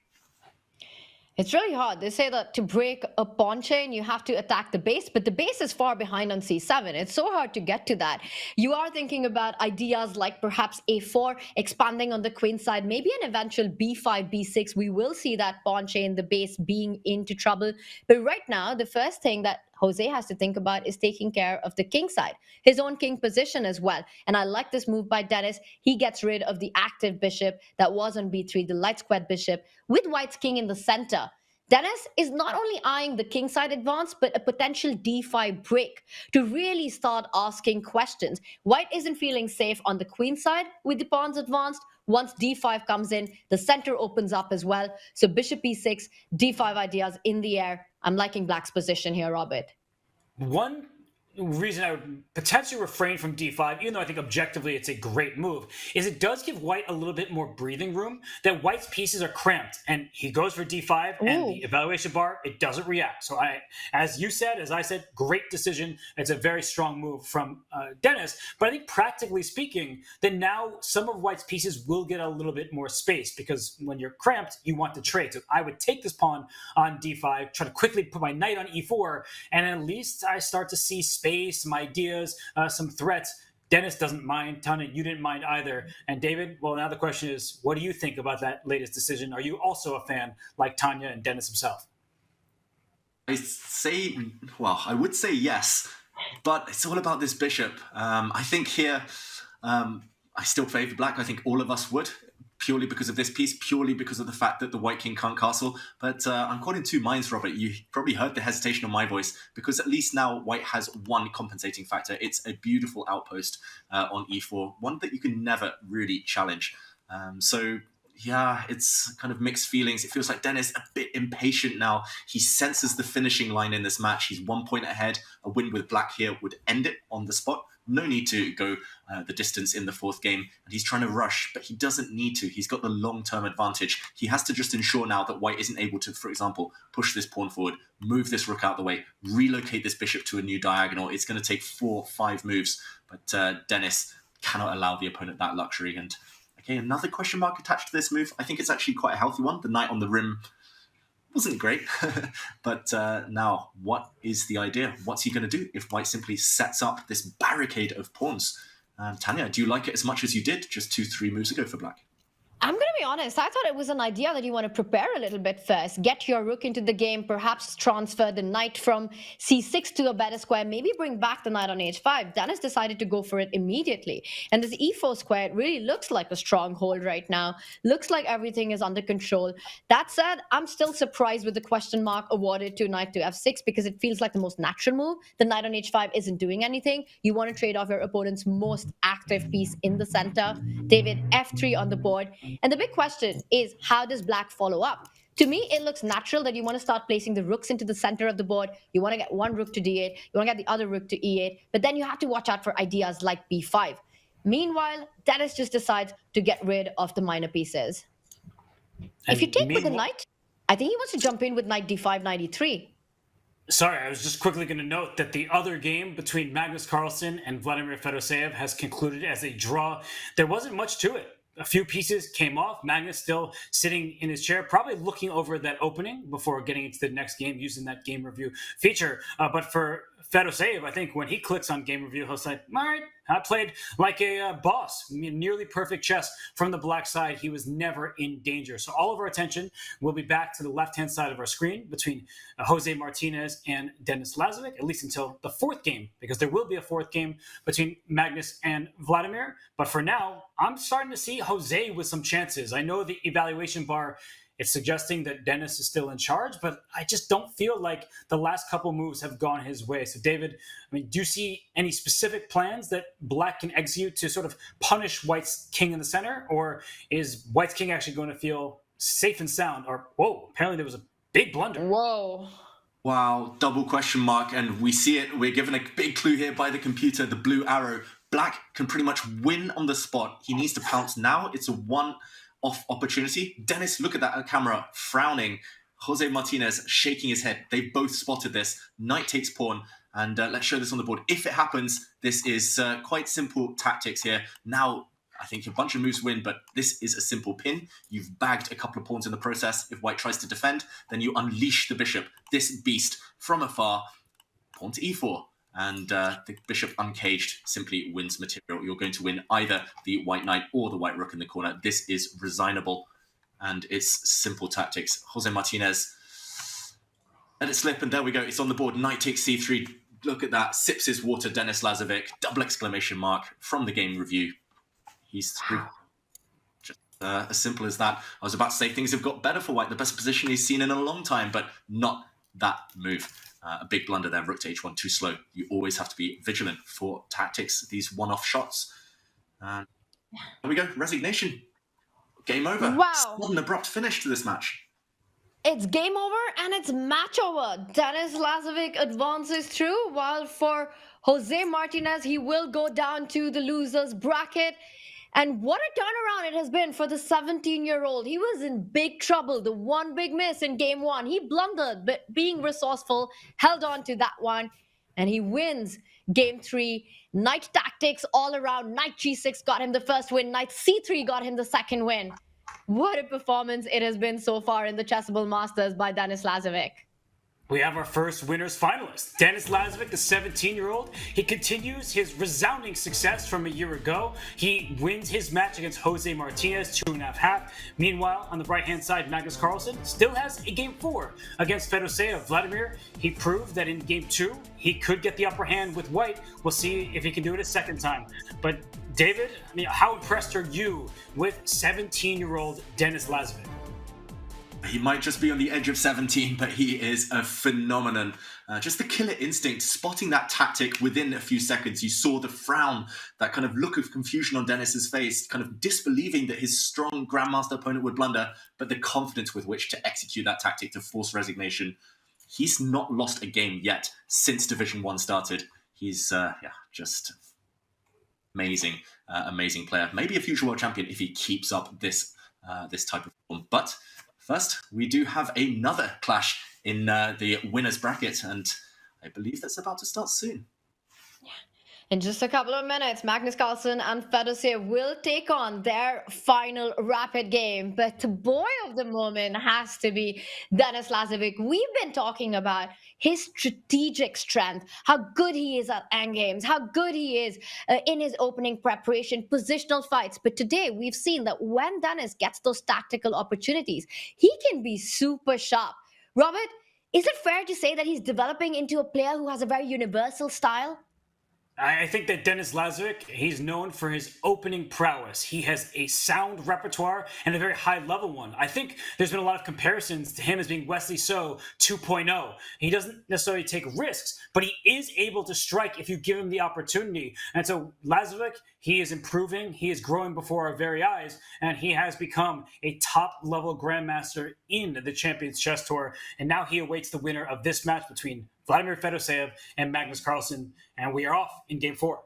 It's really hard. They say that to break a pawn chain, you have to attack the base, but the base is far behind on c7. It's so hard to get to that. You are thinking about ideas like perhaps a4, expanding on the queen side, maybe an eventual b5, b6. We will see that pawn chain, the base being into trouble. But right now, the first thing that Jose has to think about is taking care of the king side, his own king position as well. And I like this move by Denis. He gets rid of the active bishop that was on b3, the light squared bishop, with white's king in the center. Denis is not only eyeing the kingside advance, but a potential d5 break to really start asking questions. White isn't feeling safe on the queen side with the pawns advanced. Once d5 comes in, the center opens up as well. So bishop e6, d5 ideas in the air. I'm liking black's position here, Robert. One reason I would potentially refrain from d5, even though I think objectively it's a great move, is it does give white a little bit more breathing room. That white's pieces are cramped, and he goes for d5, and the evaluation bar, it doesn't react. So as you said, as I said, great decision. It's a very strong move from Denis. But I think practically speaking, then now some of white's pieces will get a little bit more space, because when you're cramped, you want to trade. So I would take this pawn on d5, try to quickly put my knight on e4, and at least I start to see space, some ideas, some threats. Denis doesn't mind. Tanya, you didn't mind either. And David, well, now the question is, what do you think about that latest decision? Are you also a fan like Tanya and Denis himself? I would say yes, but it's all about this bishop. I think here, I still favor black. I think all of us would, purely because of this piece, purely because of the fact that the white king can't castle. But I'm caught in two minds, Robert. You probably heard the hesitation on my voice, because at least now white has one compensating factor. It's a beautiful outpost on e4, one that you can never really challenge. So yeah, it's kind of mixed feelings. It feels like Denis a bit impatient now. He senses the finishing line in this match. He's 1 point ahead. A win with black here would end it on the spot. No need to go the distance in the fourth game. And he's trying to rush, but he doesn't need to. He's got the long-term advantage. He has to just ensure now that white isn't able to, for example, push this pawn forward, move this rook out the way, relocate this bishop to a new diagonal. It's going to take 4 or 5 moves. But Denis cannot allow the opponent that luxury. And okay, another question mark attached to this move. I think it's actually quite a healthy one. The knight on the rim wasn't great. But now, what is the idea? What's he going to do if white simply sets up this barricade of pawns? Tanya, do you like it as much as you did just 2-3 moves ago for black? I'm going to be honest, I thought it was an idea that you want to prepare a little bit first. Get your rook into the game, perhaps transfer the knight from c6 to a better square, maybe bring back the knight on h5. Denis decided to go for it immediately. And this e4 square, it really looks like a stronghold right now. Looks like everything is under control. That said, I'm still surprised with the question mark awarded to knight to f6, because it feels like the most natural move. The knight on h5 isn't doing anything. You want to trade off your opponent's most active piece in the center. David, f3 on the board. And the big question is, how does black follow up? To me, it looks natural that you want to start placing the rooks into the center of the board. You want to get one rook to d8. You want to get the other rook to e8. But then you have to watch out for ideas like b5. Meanwhile, Denis just decides to get rid of the minor pieces. If you take with the knight, I think he wants to jump in with knight d5, knight e3. Sorry, I was just quickly going to note that the other game between Magnus Carlsen and Vladimir Fedoseev has concluded as a draw. There wasn't much to it. A few pieces came off. Magnus still sitting in his chair, probably looking over that opening before getting into the next game using that game review feature. But for Fedoseev, I think when he clicks on game review, he'll say, all right, I played like a boss, nearly perfect chess from the black side. He was never in danger. So all of our attention will be back to the left-hand side of our screen between Jose Martinez and Denis Lazovic, at least until the fourth game, because there will be a fourth game between Magnus and Vladimir. But for now, I'm starting to see Jose with some chances. I know the evaluation bar, it's suggesting that Denis is still in charge, but I just don't feel like the last couple moves have gone his way. So, David, I mean, do you see any specific plans that black can execute to sort of punish white's king in the center? Or is white's king actually going to feel safe and sound? Or, whoa, apparently there was a big blunder. Whoa. Wow, double question mark. And we see it. We're given a big clue here by the computer, the blue arrow. Black can pretty much win on the spot. He needs to pounce now. It's a one-off opportunity. Denis, look at that camera, frowning. Jose Martinez shaking his head. They both spotted this. Knight takes pawn. And let's show this on the board. If it happens, this is quite simple tactics here. Now, I think a bunch of moves win, but this is a simple pin. You've bagged a couple of pawns in the process. If white tries to defend, then you unleash the bishop. This beast from afar, pawn to e4. And the bishop uncaged simply wins material. You're going to win either the white knight or the white rook in the corner. This is resignable, and it's simple tactics. Jose Martinez, let it slip, and there we go. It's on the board. Knight takes c3. Look at that. Sips his water, Denis Lazovic. Double exclamation mark from the game review. He's through. Just as simple as that. I was about to say things have got better for white, the best position he's seen in a long time, but not that move. A big blunder there, rook to h1, too slow. You always have to be vigilant for tactics, these one-off shots. And there we go, resignation. Game over. Wow. Sudden abrupt finish to this match. It's game over and it's match over. Denis Lazovic advances through, while for Jose Martinez, he will go down to the losers bracket. And what a turnaround it has been for the 17-year-old. He was in big trouble. The one big miss in game one. He blundered, but being resourceful, held on to that one. And he wins game three. Knight tactics all around. Knight g6 got him the first win. Knight c3 got him the second win. What a performance it has been so far in the Chessable Masters by Denis Lazovic. We have our first winners finalist. Denis Lazovic, the 17-year-old. He continues his resounding success from a year ago. He wins his match against Jose Martinez, 2.5. Meanwhile, on the right-hand side, Magnus Carlsen still has a game 4 against Fedoseev. Vladimir, he proved that in game 2, he could get the upper hand with white. We'll see if he can do it a second time. But David, I mean, how impressed are you with 17-year-old Denis Lazovic? He might just be on the edge of 17, but he is a phenomenon. Just the killer instinct, spotting that tactic within a few seconds. You saw the frown, that kind of look of confusion on Denis's face, kind of disbelieving that his strong grandmaster opponent would blunder, but the confidence with which to execute that tactic to force resignation. He's not lost a game yet since Division I started. He's just amazing, amazing player. Maybe a future world champion if he keeps up this type of form. But first, we do have another clash in the winners bracket, and I believe that's about to start soon. In just a couple of minutes, Magnus Carlsen and Fedoseev will take on their final rapid game. But the boy of the moment has to be Denis Lazovic. We've been talking about his strategic strength, how good he is at endgames, how good he is in his opening preparation, positional fights. But today, we've seen that when Denis gets those tactical opportunities, he can be super sharp. Robert, is it fair to say that he's developing into a player who has a very universal style? I think that Denis Lazovic, he's known for his opening prowess. He has a sound repertoire and a very high-level one. I think there's been a lot of comparisons to him as being Wesley So 2.0. He doesn't necessarily take risks, but he is able to strike if you give him the opportunity. And so Lazovic, he is improving, he is growing before our very eyes, and he has become a top-level grandmaster in the Champions Chess Tour. And now he awaits the winner of this match between Vladimir Fedoseev and Magnus Carlsen, and we are off in game 4.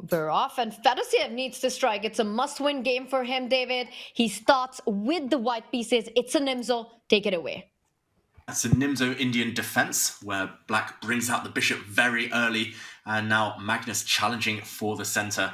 We're off, and Fedoseev needs to strike. It's a must-win game for him, David. He starts with the white pieces. It's a Nimzo. Take it away. That's a Nimzo Indian defense, where black brings out the bishop very early, and now Magnus challenging for the center.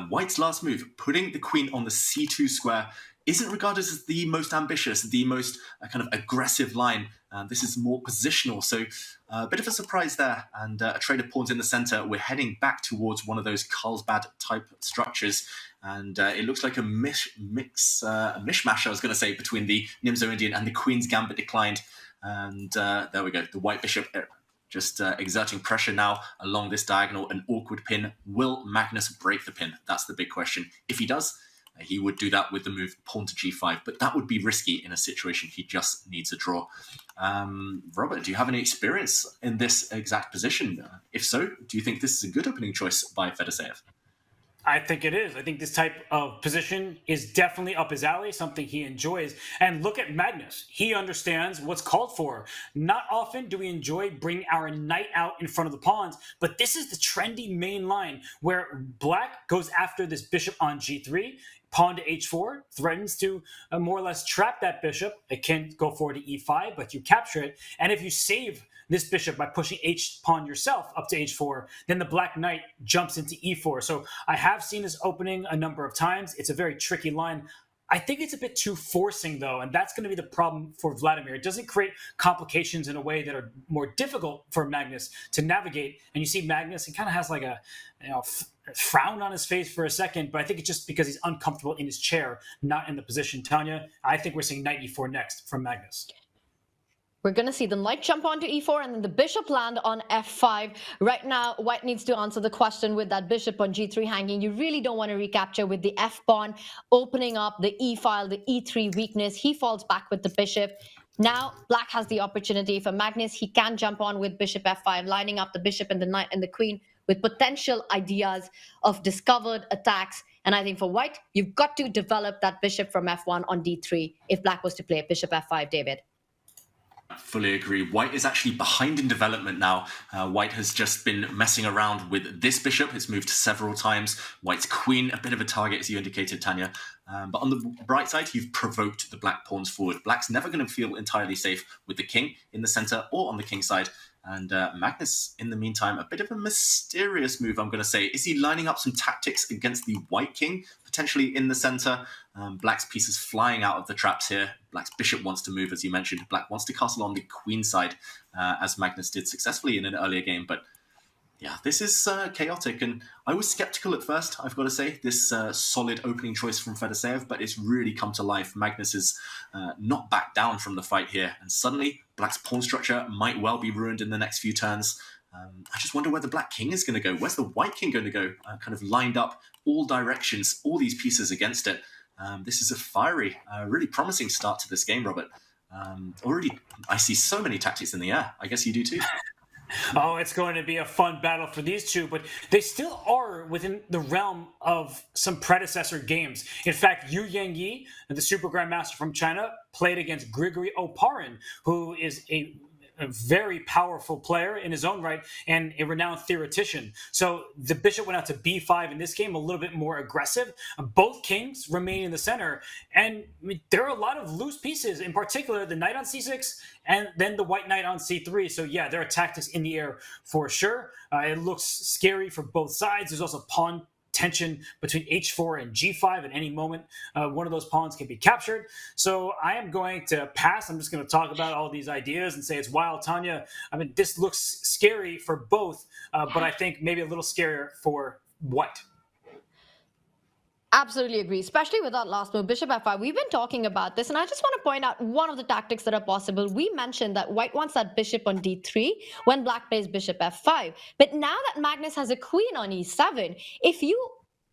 White's last move, putting the queen on the c2 square, isn't regarded as the most ambitious, the most kind of aggressive line. This is more positional, so a bit of a surprise there. And a trade of pawns in the center. We're heading back towards one of those Carlsbad type structures, and it looks like a mishmash, I was going to say, between the Nimzo Indian and the Queen's Gambit declined. And there we go, the white bishop just exerting pressure now along this diagonal, an awkward pin. Will Magnus break the pin? That's the big question. If he does, he would do that with the move pawn to g5, but that would be risky in a situation he just needs a draw. Robert, do you have any experience in this exact position? If so, do you think this is a good opening choice by Fedoseev? I think it is. I think this type of position is definitely up his alley, something he enjoys. And look at Magnus. He understands what's called for. Not often do we enjoy bringing our knight out in front of the pawns, but this is the trendy main line where black goes after this bishop on g3, pawn to h4, threatens to more or less trap that bishop. It can go forward to e5, but you capture it. And if you save this bishop by pushing h-pawn yourself up to h4, then the black knight jumps into e4. So I have seen this opening a number of times. It's a very tricky line. I think it's a bit too forcing, though, and that's going to be the problem for Vladimir. It doesn't create complications in a way that are more difficult for Magnus to navigate. And you see Magnus, he kind of has like a frown on his face for a second, but I think it's just because he's uncomfortable in his chair, not in the position. Tanya, I think we're seeing knight e4 next from Magnus. We're going to see the knight jump onto e4 and then the bishop land on f5. Right now, white needs to answer the question with that bishop on g3 hanging. You really don't want to recapture with the f-pawn, opening up the e-file, the e3 weakness. He falls back with the bishop. Now, black has the opportunity for Magnus. He can jump on with bishop f5, lining up the bishop and the knight and the queen with potential ideas of discovered attacks. And I think for white, you've got to develop that bishop from f1 on d3 if black was to play bishop f5, David. Fully agree. White is actually behind in development now. White has just been messing around with this bishop. It's moved several times. White's queen, a bit of a target, as you indicated, Tanya. But on the bright side, you've provoked the black pawns forward. Black's never going to feel entirely safe with the king in the center or on the king side. And Magnus, in the meantime, a bit of a mysterious move, I'm going to say. Is he lining up some tactics against the white king, potentially in the center? Black's pieces flying out of the traps here. Black's bishop wants to move, as you mentioned. Black wants to castle on the queen side, as Magnus did successfully in an earlier game. But yeah, this is chaotic. And I was skeptical at first, I've got to say. This solid opening choice from Fedoseev, but it's really come to life. Magnus has not backed down from the fight here. And suddenly, Black's pawn structure might well be ruined in the next few turns. I just wonder where the black king is going to go. Where's the white king going to go? Kind of lined up all directions, all these pieces against it. This is a fiery, really promising start to this game, Robert. Already, I see so many tactics in the air. I guess you do too. Oh, it's going to be a fun battle for these two, but they still are within the realm of some predecessor games. In fact, Yu Yangyi, the Super Grandmaster from China, played against Grigory Oparin, who is a very powerful player in his own right and a renowned theoretician. So the bishop went out to b5 in this game, a little bit more aggressive. Both kings remain in the center, and there are a lot of loose pieces, in particular the knight on c6 and then the white knight on c3. So yeah, there are tactics in the air for sure. It looks scary for both sides. There's also pawn tension between h4 and g5 at any moment. One of those pawns can be captured. So I am going to pass. I'm just going to talk about all these ideas and say it's wild, Tanya. I mean, this looks scary for both, but I think maybe a little scarier for white. Absolutely agree, especially with that last move, bishop f5. We've been talking about this, and I just want to point out one of the tactics that are possible. We mentioned that white wants that bishop on d3 when black plays bishop f5. But now that Magnus has a queen on e7, if you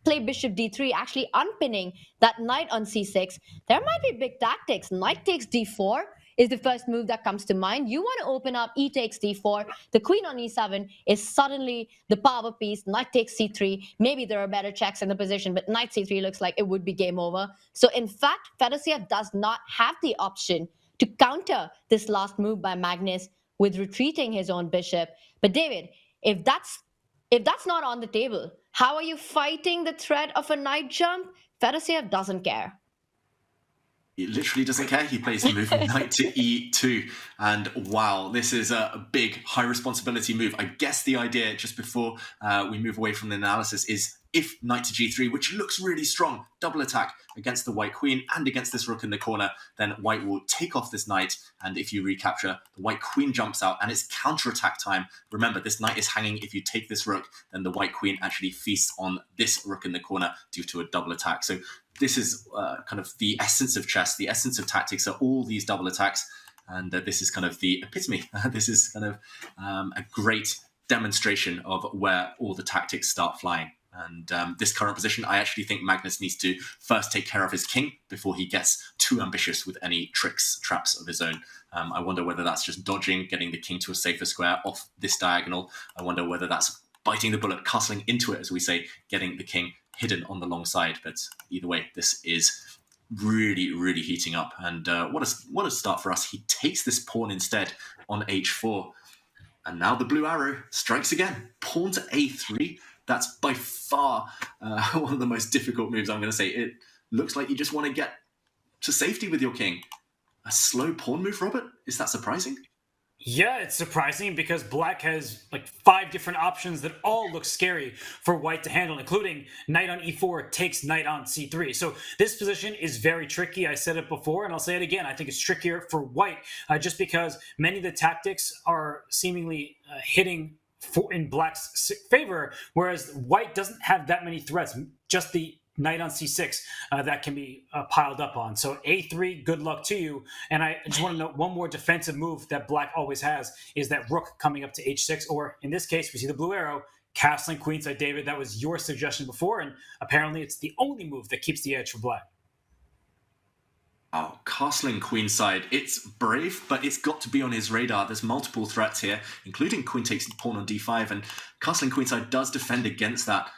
play bishop d3, actually unpinning that knight on c6, there might be big tactics. Knight takes d4 is the first move that comes to mind. You want to open up e takes d4. The queen on e7 is suddenly the power piece. Knight takes c3. Maybe there are better checks in the position, but knight c3 looks like it would be game over. So in fact, Fedoseev does not have the option to counter this last move by Magnus with retreating his own bishop. But David, if that's not on the table, how are you fighting the threat of a knight jump? Fedoseev doesn't care. He literally doesn't care. He plays the move knight to e2. And wow, this is a big, high responsibility move. I guess the idea, just before we move away from the analysis, is if knight to g3, which looks really strong, double attack against the white queen and against this rook in the corner, then white will take off this knight. And if you recapture, the white queen jumps out and it's counterattack time. Remember, this knight is hanging. If you take this rook, then the white queen actually feasts on this rook in the corner due to a double attack. So this is kind of the essence of chess. The essence of tactics are all these double attacks. And this is kind of the epitome. This is kind of a great demonstration of where all the tactics start flying. And this current position, I actually think Magnus needs to first take care of his king before he gets too ambitious with any tricks, traps of his own. I wonder whether that's just dodging, getting the king to a safer square off this diagonal. I wonder whether that's biting the bullet, castling into it, as we say, getting the king hidden on the long side. But either way, this is really, really heating up. And what a start for us. He takes this pawn instead on h4. And now the blue arrow strikes again. Pawn to a3. That's by far one of the most difficult moves, I'm going to say. It looks like you just want to get to safety with your king. A slow pawn move, Robert? Is that surprising? Yeah, it's surprising because black has like 5 different options that all look scary for white to handle, including knight on e4 takes knight on c3. So this position is very tricky. I said it before and I'll say it again. I think it's trickier for white just because many of the tactics are seemingly in black's favor, whereas white doesn't have that many threats. Just the knight on c6 that can be piled up on. So a3, good luck to you. And I just want to note one more defensive move that black always has is that rook coming up to h6, or in this case, we see the blue arrow, castling queenside. David, that was your suggestion before, and apparently it's the only move that keeps the edge for black. Oh, castling queenside. It's brave, but it's got to be on his radar. There's multiple threats here, including queen takes pawn on d5, and castling queenside does defend against that.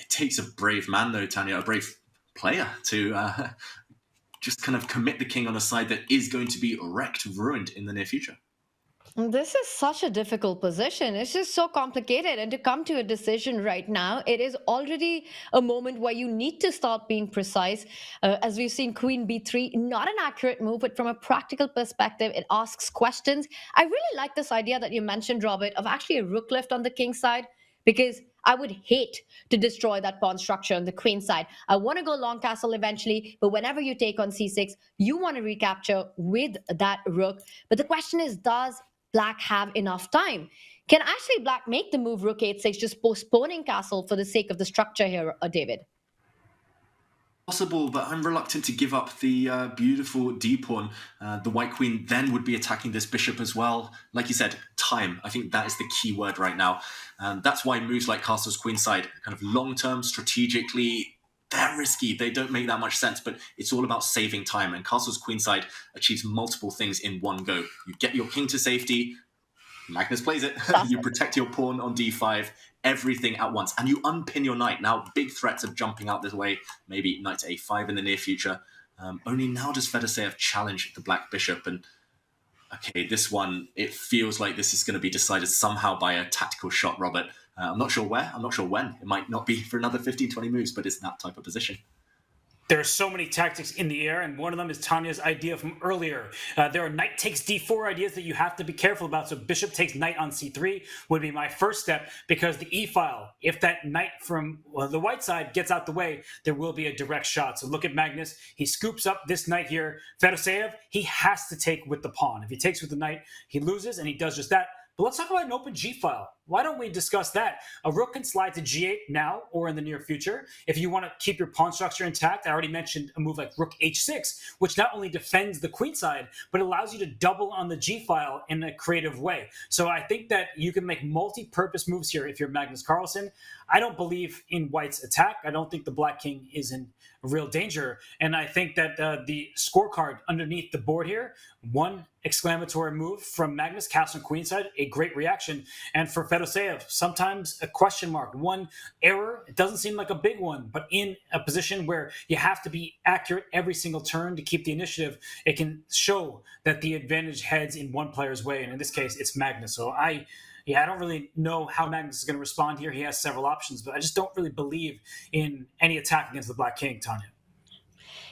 It takes a brave man, though, Tanya, a brave player to just kind of commit the king on a side that is going to be wrecked, ruined in the near future. This is such a difficult position. It's just so complicated. And to come to a decision right now, it is already a moment where you need to start being precise. As we've seen, queen b3, not an accurate move, but from a practical perspective, it asks questions. I really like this idea that you mentioned, Robert, of actually a rook lift on the king side, because I would hate to destroy that pawn structure on the queen side. I want to go long castle eventually, but whenever you take on c6, you want to recapture with that rook. But the question is, does black have enough time? Can actually black make the move rook h6, just postponing castle for the sake of the structure here, David? Possible, but I'm reluctant to give up the beautiful d-pawn. The white queen then would be attacking this bishop as well. Like you said, time. I think that is the key word right now. That's why moves like castle's queenside, kind of long-term, strategically, they're risky. They don't make that much sense, but it's all about saving time. And castle's queenside achieves multiple things in one go. You get your king to safety, Magnus plays it. You protect your pawn on d5, everything at once, and you unpin your knight. Now, big threats are jumping out this way, maybe knight to a5 in the near future. Only now does Fedoseev challenge the black bishop, and okay, this one, it feels like this is going to be decided somehow by a tactical shot, Robert. I'm not sure where, I'm not sure when. It might not be for another 15, 20 moves, but it's that type of position. There are so many tactics in the air, and one of them is Tanya's idea from earlier. There are knight takes d4 ideas that you have to be careful about. So bishop takes knight on c3 would be my first step, because the e-file, if that knight from the white side gets out the way, there will be a direct shot. So look at Magnus. He scoops up this knight here. Fedoseev, he has to take with the pawn. If he takes with the knight, he loses, and he does just that. But let's talk about an open g-file. Why don't we discuss that? A rook can slide to g8 now or in the near future. If you want to keep your pawn structure intact, I already mentioned a move like rook h6, which not only defends the queen side, but allows you to double on the g-file in a creative way. So I think that you can make multi-purpose moves here if you're Magnus Carlsen. I don't believe in white's attack. I don't think the black king is in real danger. And I think that the scorecard underneath the board here, one exclamatory move from Magnus, castle and queenside, a great reaction. And for Fedoseev, sometimes a question mark, one error. It doesn't seem like a big one, but in a position where you have to be accurate every single turn to keep the initiative, it can show that the advantage heads in one player's way. And in this case, it's Magnus. So I don't really know how Magnus is going to respond here. He has several options, but I just don't really believe in any attack against the black king, Tanya.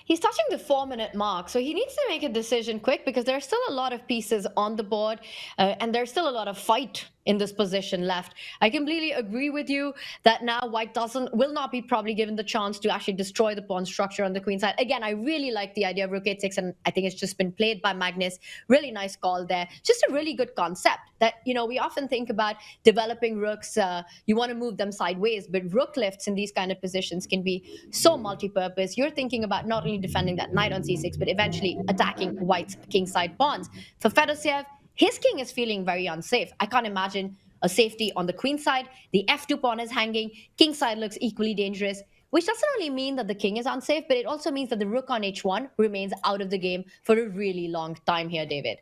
He's touching the 4-minute mark, so he needs to make a decision quick, because there are still a lot of pieces on the board, and there's still a lot of fight in this position left. I completely agree with you that now white will not be probably given the chance to actually destroy the pawn structure on the queen side. Again, I really like the idea of rook h6, and I think it's just been played by Magnus. Really nice call there. Just a really good concept that, we often think about developing rooks. You want to move them sideways, but rook lifts in these kind of positions can be so multi-purpose. You're thinking about not only defending that knight on c6, but eventually attacking white's kingside pawns. For Fedoseev, his king is feeling very unsafe. I can't imagine a safety on the queen side. The f2 pawn is hanging. King side looks equally dangerous, which doesn't only mean that the king is unsafe, but it also means that the rook on h1 remains out of the game for a really long time here, David.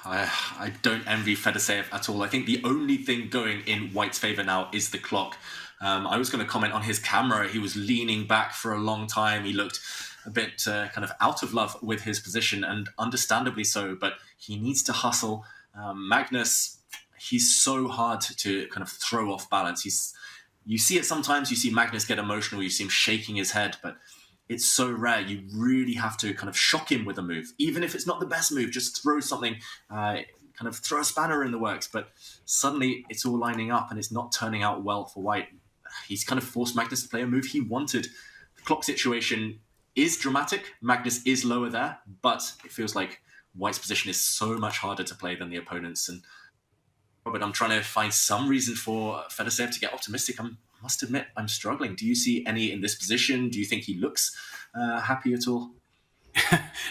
I don't envy Fedoseev at all. I think the only thing going in white's favor now is the clock. I was going to comment on his camera. He was leaning back for a long time. He looked a bit kind of out of love with his position, and understandably so, but he needs to hustle. Magnus, he's so hard to kind of throw off balance. You see it sometimes, you see Magnus get emotional, you see him shaking his head, but it's so rare. You really have to kind of shock him with a move. Even if it's not the best move, just throw something, kind of throw a spanner in the works, but suddenly it's all lining up and it's not turning out well for white. He's kind of forced Magnus to play a move he wanted. The clock situation is dramatic. Magnus is lower there, but it feels like white's position is so much harder to play than the opponent's. And Robert, I'm trying to find some reason for Fedoseev to get optimistic. I must admit, I'm struggling. Do you see any in this position? Do you think he looks happy at all?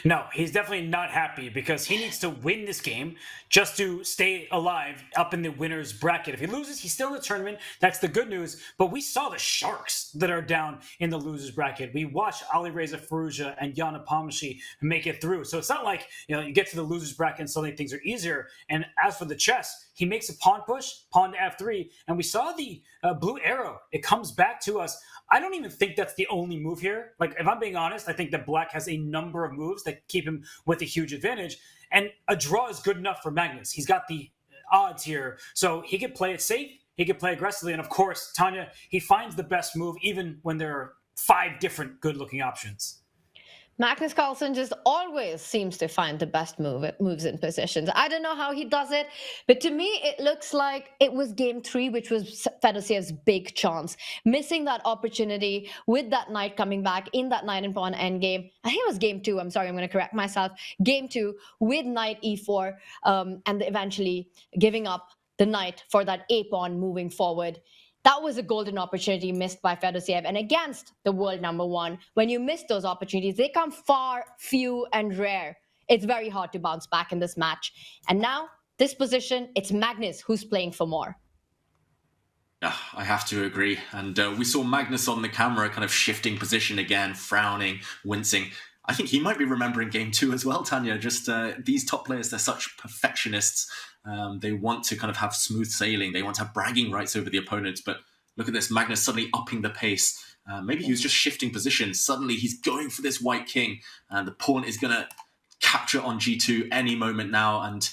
No, he's definitely not happy because he needs to win this game just to stay alive up in the winner's bracket. If he loses, he's still in the tournament. That's the good news. But we saw the Sharks that are down in the loser's bracket. We watched Alireza Firouzja and Yana Palmashi make it through. So it's not like you get to the loser's bracket and suddenly things are easier. And as for the chess, he makes a pawn push, pawn to f3, and we saw the blue arrow. It comes back to us. I don't even think that's the only move here. Like, if I'm being honest, I think that Black has a number of moves that keep him with a huge advantage. And a draw is good enough for Magnus. He's got the odds here. So he could play it safe. He could play aggressively. And of course, Tanya, he finds the best move even when there are 5 different good-looking options. Magnus Carlsen just always seems to find the best moves in positions. I don't know how he does it, but to me, it looks like it was game 3, which was Fedoseev's big chance. Missing that opportunity with that knight coming back in that knight and pawn endgame. I think it was game 2. I'm sorry, I'm going to correct myself. Game 2 with knight e4 and eventually giving up the knight for that a-pawn moving forward. That was a golden opportunity missed by Fedoseev. And against the world #1, when you miss those opportunities, they come far, few, and rare. It's very hard to bounce back in this match. And now, this position, it's Magnus who's playing for more. Yeah, I have to agree. And we saw Magnus on the camera kind of shifting position again, frowning, wincing. I think he might be remembering game 2 as well, Tanya. Just these top players, they're such perfectionists. They want to kind of have smooth sailing. They want to have bragging rights over the opponent. But look at this, Magnus suddenly upping the pace. Maybe he was just shifting position. Suddenly he's going for this white king. And the pawn is going to capture on g2 any moment now. And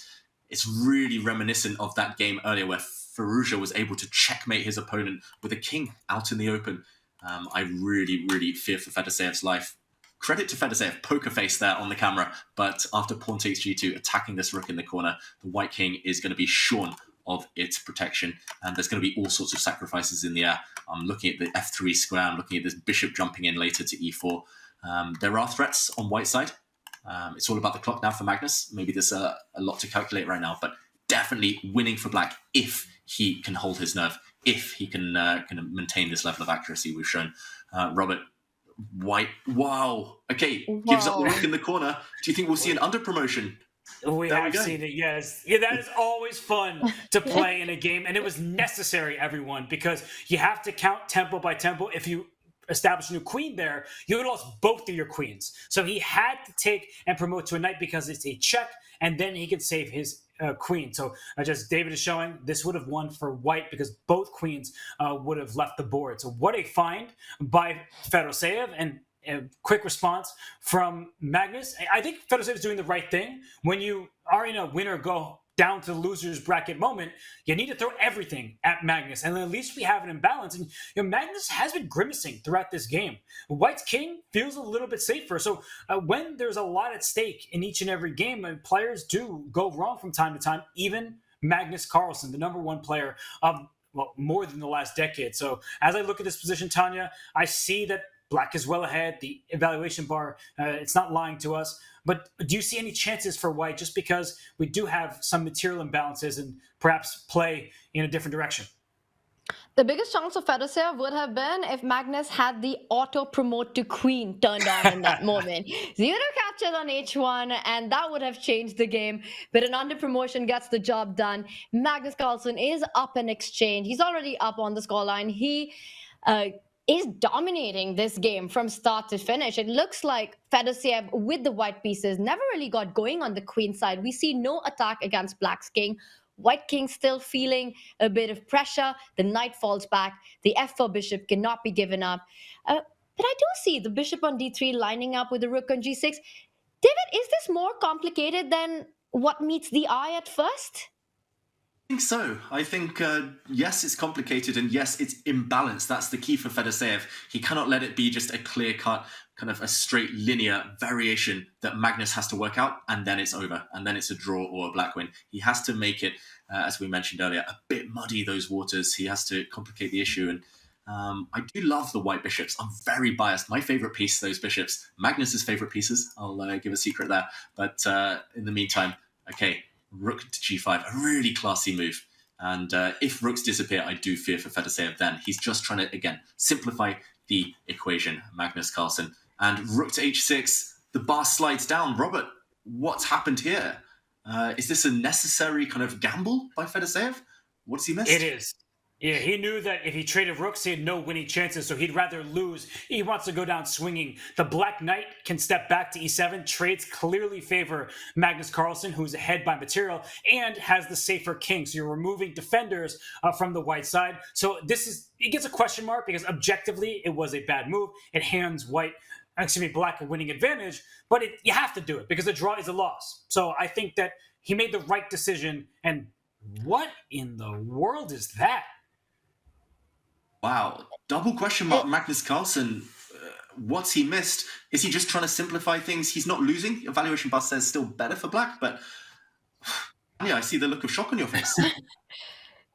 it's really reminiscent of that game earlier where Firouzja was able to checkmate his opponent with a king out in the open. I really, really fear for Fedoseev's life. Credit to Fedoseev, poker face there on the camera, but after pawn takes g2, attacking this rook in the corner, the white king is going to be shorn of its protection, and there's going to be all sorts of sacrifices in the air. I'm looking at the f3 square, I'm looking at this bishop jumping in later to e4. There are threats on white side. It's all about the clock now for Magnus. Maybe there's a lot to calculate right now, but definitely winning for Black if he can hold his nerve, if he can maintain this level of accuracy we've shown. Robert, white, wow. Okay, gives up the rook in the corner. Do you think we'll see an under promotion? We have seen it, yes. Yeah, that is always fun to play in a game, and it was necessary, everyone, because you have to count tempo by tempo. If you establish a new queen there, you would lost both of your queens. So he had to take and promote to a knight because it's a check, and then he could save his queen. So just David is showing this would have won for white because both queens would have left the board. So what a find by Fedoseev, and a quick response from Magnus. I think Fedoseev is doing the right thing. When you are in a winner go down to the loser's bracket moment, you need to throw everything at Magnus, and at least we have an imbalance. And Magnus has been grimacing throughout this game. White's king feels a little bit safer. So when there's a lot at stake in each and every game, players do go wrong from time to time. Even Magnus Carlsen, the #1 player of more than the last decade. So as I look at this position, Tanya, I see that Black is well ahead. The evaluation bar, it's not lying to us. But do you see any chances for White just because we do have some material imbalances and perhaps play in a different direction? The biggest chance of Fedoseev would have been if Magnus had the auto-promote to queen turned on in that moment. Zero captured on h1, and that would have changed the game. But an under-promotion gets the job done. Magnus Carlsen is up in exchange. He's already up on the scoreline. He is dominating this game from start to finish. It looks like Fedoseev with the white pieces never really got going on the queen side. We see no attack against Black's king. White king still feeling a bit of pressure. The knight falls back. The f4 bishop cannot be given up. But I do see the bishop on d3 lining up with the rook on g6. David, is this more complicated than what meets the eye at first? I think so. I think, yes, it's complicated, and yes, it's imbalanced. That's the key for Fedoseev. He cannot let it be just a clear-cut, kind of a straight linear variation that Magnus has to work out, and then it's over, and then it's a draw or a black win. He has to make it, as we mentioned earlier, a bit muddy, those waters. He has to complicate the issue, and I do love the white bishops. I'm very biased. My favorite piece, those bishops, Magnus's favorite pieces. I'll give a secret there. But in the meantime, okay, rook to g5, a really classy move. And if rooks disappear, I do fear for Fedoseev then. He's just trying to, again, simplify the equation, Magnus Carlsen. And rook to h6, the bar slides down. Robert, what's happened here? Is this a necessary kind of gamble by Fedoseev? What has he missed? It is. Yeah, he knew that if he traded rooks, he had no winning chances, so he'd rather lose. He wants to go down swinging. The black knight can step back to e7. Trades clearly favor Magnus Carlsen, who's ahead by material, and has the safer king. So you're removing defenders from the white side. So it gets a question mark because objectively it was a bad move. It hands black a winning advantage, but you have to do it because the draw is a loss. So I think that he made the right decision. And what in the world is that? Wow. Double question mark, Magnus Carlsen. What's he missed? Is he just trying to simplify things? He's not losing. Evaluation Bus says still better for black, but yeah, I see the look of shock on your face.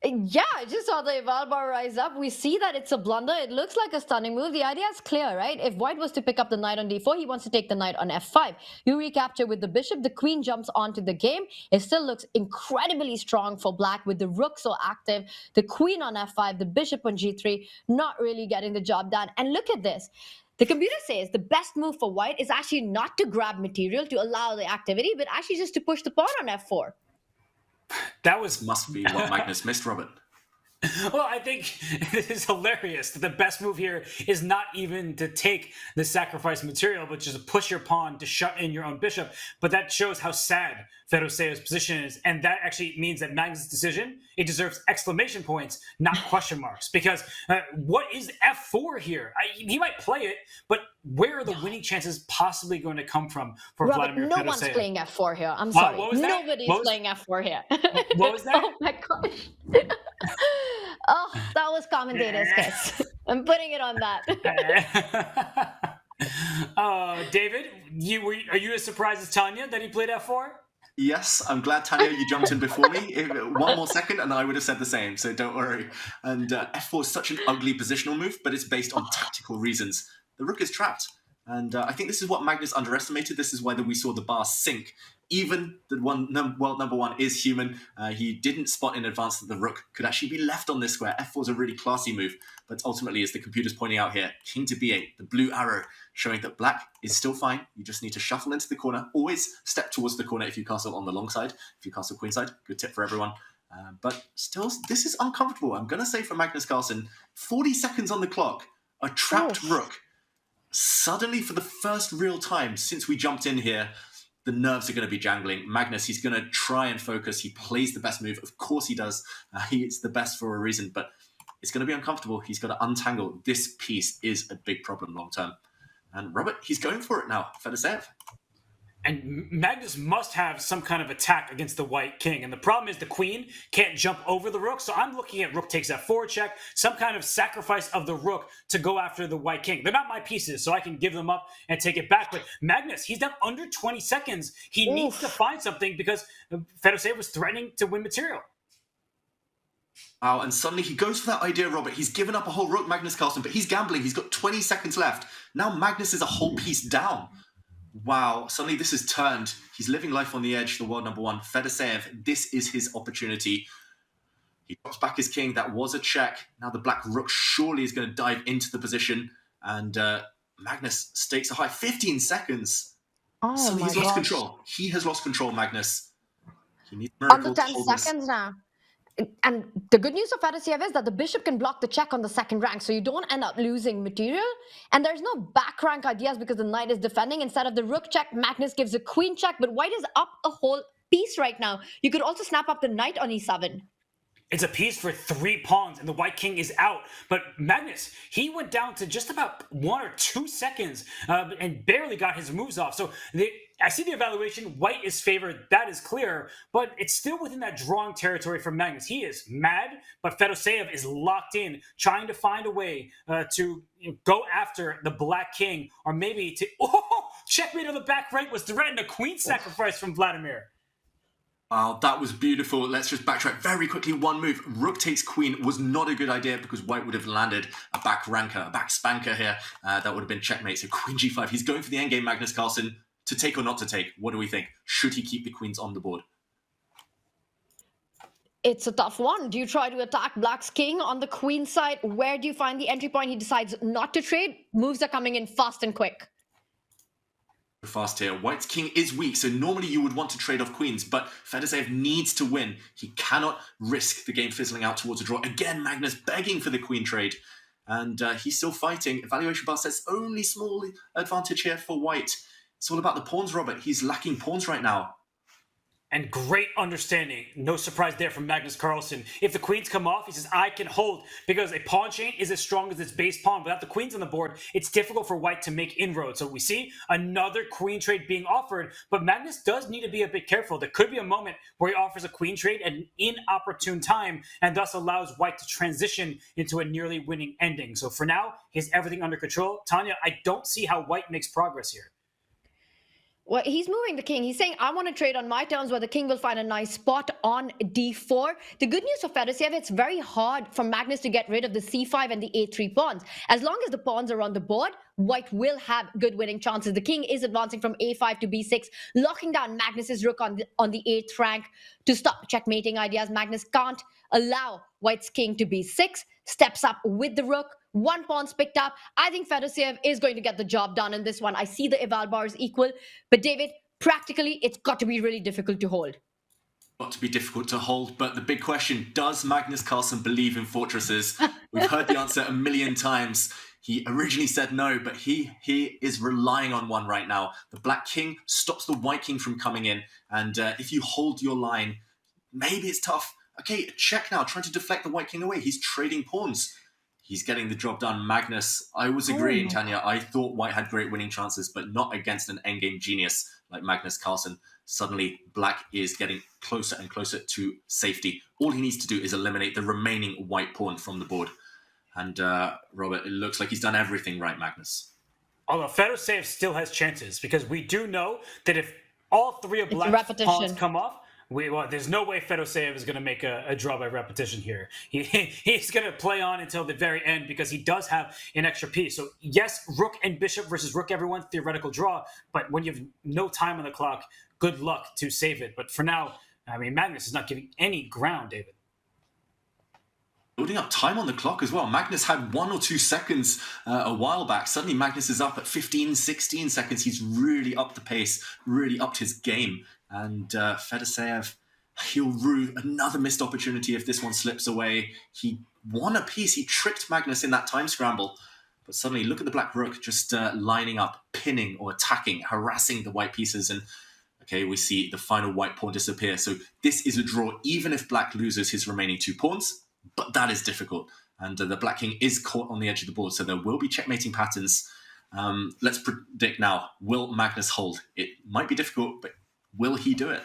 Yeah, I just saw the eval bar rise up. We see that it's a blunder. It looks like a stunning move. The idea is clear, right? If white was to pick up the knight on d4, he wants to take the knight on f5. You recapture with the bishop. The queen jumps onto the game. It still looks incredibly strong for black with the rook so active. The queen on f5, the bishop on g3, not really getting the job done. And look at this. The computer says the best move for white is actually not to grab material to allow the activity, but actually just to push the pawn on f4. That must be what Magnus missed, Robert. Well, I think it is hilarious that the best move here is not even to take the sacrifice material, but just to push your pawn to shut in your own bishop. But that shows how sad Fedoseev's position is. And that actually means that Magnus' decision, it deserves exclamation points, not question marks. Because what is f4 here? He might play it, but where are the winning chances possibly going to come from for Robert, Vladimir no Fedoseev? one's playing f4 here. I'm sorry. Nobody's playing f4 here. What was that? Oh my gosh. Oh, that was commentator's kiss. I'm putting it on that. David, are you as surprised as Tanya that he played f4? Yes, I'm glad, Tanya, you jumped in before me. One more second and I would have said the same, so don't worry. And f4 is such an ugly positional move, but it's based on tactical reasons. The rook is trapped. And I think this is what Magnus underestimated. This is why we saw the bar sink. Even the world number one is human. He didn't spot in advance that the rook could actually be left on this square. f4 is a really classy move. But ultimately, as the computer's pointing out here, king to b8, the blue arrow, showing that black is still fine. You just need to shuffle into the corner. Always step towards the corner if you castle on the long side. If you castle queenside, good tip for everyone. But still, this is uncomfortable. I'm going to say for Magnus Carlsen, 40 seconds on the clock, a trapped rook. Suddenly, for the first real time since we jumped in here, the nerves are going to be jangling. Magnus, he's going to try and focus. He plays the best move. Of course he does. It's the best for a reason, but it's going to be uncomfortable. He's got to untangle. This piece is a big problem long term. And Robert, he's going for it now. Fedoseev. And Magnus must have some kind of attack against the white king. And the problem is the queen can't jump over the rook. So I'm looking at rook takes f4 check, some kind of sacrifice of the rook to go after the white king. They're not my pieces, so I can give them up and take it back. But Magnus, he's down under 20 seconds. He needs to find something because Fedoseev was threatening to win material. Wow, and suddenly he goes for that idea, Robert. He's given up a whole rook, Magnus Carlsen, but he's gambling. He's got 20 seconds left. Now Magnus is a whole piece down. Wow, suddenly this is turned. He's living life on the edge, the world number one. Fedoseev, this is his opportunity. He drops back his king. That was a check. Now the black rook surely is going to dive into the position. And Magnus stakes a high 15 seconds. Oh, so my he's gosh. lost control. He has lost control, Magnus. He needs a miracle Under to 10 hold this. seconds now. And the good news of Fedoseev is that the bishop can block the check on the second rank, so you don't end up losing material. And there's no back rank ideas because the knight is defending. Instead of the rook check, Magnus gives a queen check, but white is up a whole piece right now. You could also snap up the knight on e7. It's a piece for 3 pawns, and the white king is out. But Magnus, he went down to just about 1 or 2 seconds and barely got his moves off. So I see the evaluation. White is favored. That is clear. But it's still within that drawing territory for Magnus. He is mad, but Fedoseev is locked in, trying to find a way to go after the black king, or maybe to... Oh, checkmate on the back rank was threatened. A queen sacrifice from Vladimir. Wow, that was beautiful. Let's just backtrack very quickly. One move. Rook takes queen was not a good idea because white would have landed a back ranker, a back spanker here. That would have been checkmate. So queen g5. He's going for the endgame, Magnus Carlsen. To take or not to take? What do we think? Should he keep the queens on the board? It's a tough one. Do you try to attack Black's king on the queen side? Where do you find the entry point? He decides not to trade. Moves are coming in fast and quick. Fast here. White's king is weak, so normally you would want to trade off queens, but Fedoseev needs to win. He cannot risk the game fizzling out towards a draw. Again, Magnus begging for the queen trade, and he's still fighting. Evaluation bar says only small advantage here for White. It's all about the pawns, Robert. He's lacking pawns right now. And great understanding. No surprise there from Magnus Carlsen. If the queens come off, he says, I can hold, because a pawn chain is as strong as its base pawn. Without the queens on the board, it's difficult for White to make inroads. So we see another queen trade being offered, but Magnus does need to be a bit careful. There could be a moment where he offers a queen trade at an inopportune time, and thus allows White to transition into a nearly winning ending. So for now, he has everything under control. Tanya, I don't see how White makes progress here. Well, he's moving the king. He's saying, I want to trade on my terms, where the king will find a nice spot on d4. The good news for Fedoseev, it's very hard for Magnus to get rid of the c5 and the a3 pawns. As long as the pawns are on the board, White will have good winning chances. The king is advancing from a5 to b6, locking down Magnus's rook on the 8th rank to stop checkmating ideas. Magnus can't allow White's king to b6, steps up with the rook. One pawn's picked up. I think Fedoseev is going to get the job done in this one. I see the eval bar is equal, but David, practically, it's got to be really difficult to hold. Got to be difficult to hold, but the big question, does Magnus Carlsen believe in fortresses? We've heard the answer a million times. He originally said no, but he is relying on one right now. The black king stops the white king from coming in, and if you hold your line, maybe it's tough. Okay, check now, trying to deflect the white king away. He's trading pawns. He's getting the job done. Magnus, I was agreeing, Tanya. I thought White had great winning chances, but not against an endgame genius like Magnus Carlsen. Suddenly, Black is getting closer and closer to safety. All he needs to do is eliminate the remaining white pawn from the board. And Robert, it looks like he's done everything right, Magnus. Although Fedoseev still has chances, because we do know that if all three of Black's pawns come off, there's no way Fedoseev is going to make a draw by repetition here. He's going to play on until the very end, because he does have an extra piece. So yes, rook and bishop versus rook, everyone, theoretical draw. But when you have no time on the clock, good luck to save it. But for now, I mean, Magnus is not giving any ground, David. Building up time on the clock as well. Magnus had 1 or 2 seconds a while back. Suddenly Magnus is up at 15, 16 seconds. He's really upped the pace, really upped his game. And Fedoseev, he'll rue another missed opportunity if this one slips away. He won a piece. He tricked Magnus in that time scramble. But suddenly, look at the black rook just lining up, pinning or attacking, harassing the white pieces. And okay, we see the final white pawn disappear. So this is a draw, even if black loses his remaining 2 pawns. But that is difficult. And the black king is caught on the edge of the board. So there will be checkmating patterns. Let's predict now. Will Magnus hold? It might be difficult, but will he do it?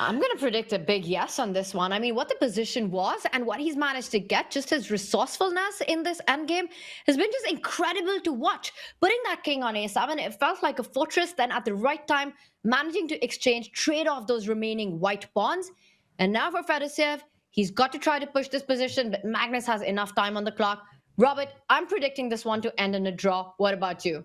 I'm going to predict a big yes on this one. I mean, what the position was and what he's managed to get, just his resourcefulness in this endgame has been just incredible to watch. Putting that king on a7, it felt like a fortress. Then at the right time, managing to exchange, trade off those remaining white pawns. And now for Fedoseev, he's got to try to push this position, but Magnus has enough time on the clock. Robert, I'm predicting this one to end in a draw. What about you?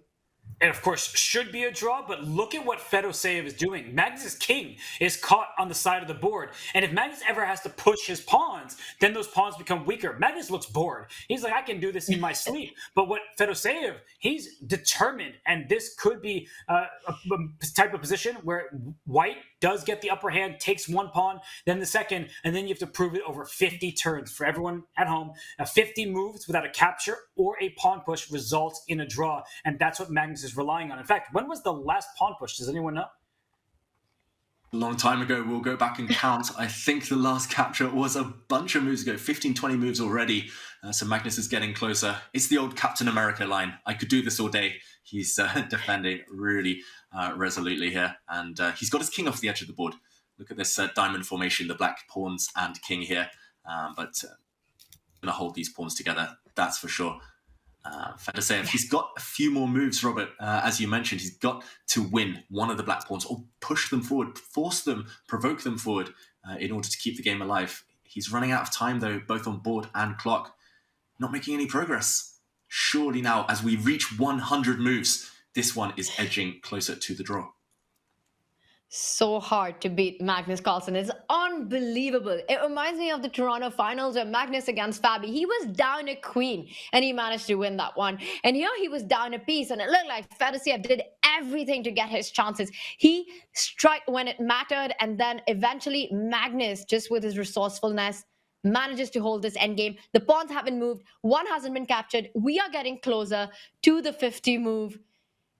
And of course, should be a draw, but look at what Fedoseev is doing. Magnus's king is caught on the side of the board. And if Magnus ever has to push his pawns, then those pawns become weaker. Magnus looks bored. He's like, I can do this in my sleep. But what Fedoseev, he's determined. And this could be a type of position where white does get the upper hand, takes 1 pawn, then the second, and then you have to prove it over 50 turns. For everyone at home, 50 moves without a capture or a pawn push results in a draw. And that's what Magnus is relying on. In fact, when was the last pawn push? Does anyone know? A long time ago. We'll go back and count. I think the last capture was a bunch of moves ago, 15, 20 moves already. So Magnus is getting closer. It's the old Captain America line. I could do this all day. He's defending really resolutely here. And he's got his king off the edge of the board. Look at this diamond formation, the black pawns and king here. But going to hold these pawns together, that's for sure. Fedoseev, he's got a few more moves, Robert. As you mentioned, he's got to win one of the black pawns or push them forward, force them, provoke them forward in order to keep the game alive. He's running out of time, though, both on board and clock. Not making any progress. Surely now, as we reach 100 moves, this one is edging closer to the draw. So hard to beat Magnus Carlsen. It's unbelievable. It reminds me of the Toronto Finals where Magnus against Fabi. He was down a queen and he managed to win that one. And here he was down a piece and it looked like Fedoseev did everything to get his chances. He struck when it mattered, and then eventually Magnus, just with his resourcefulness, manages to hold this endgame. The pawns haven't moved. One hasn't been captured. We are getting closer to the 50 move.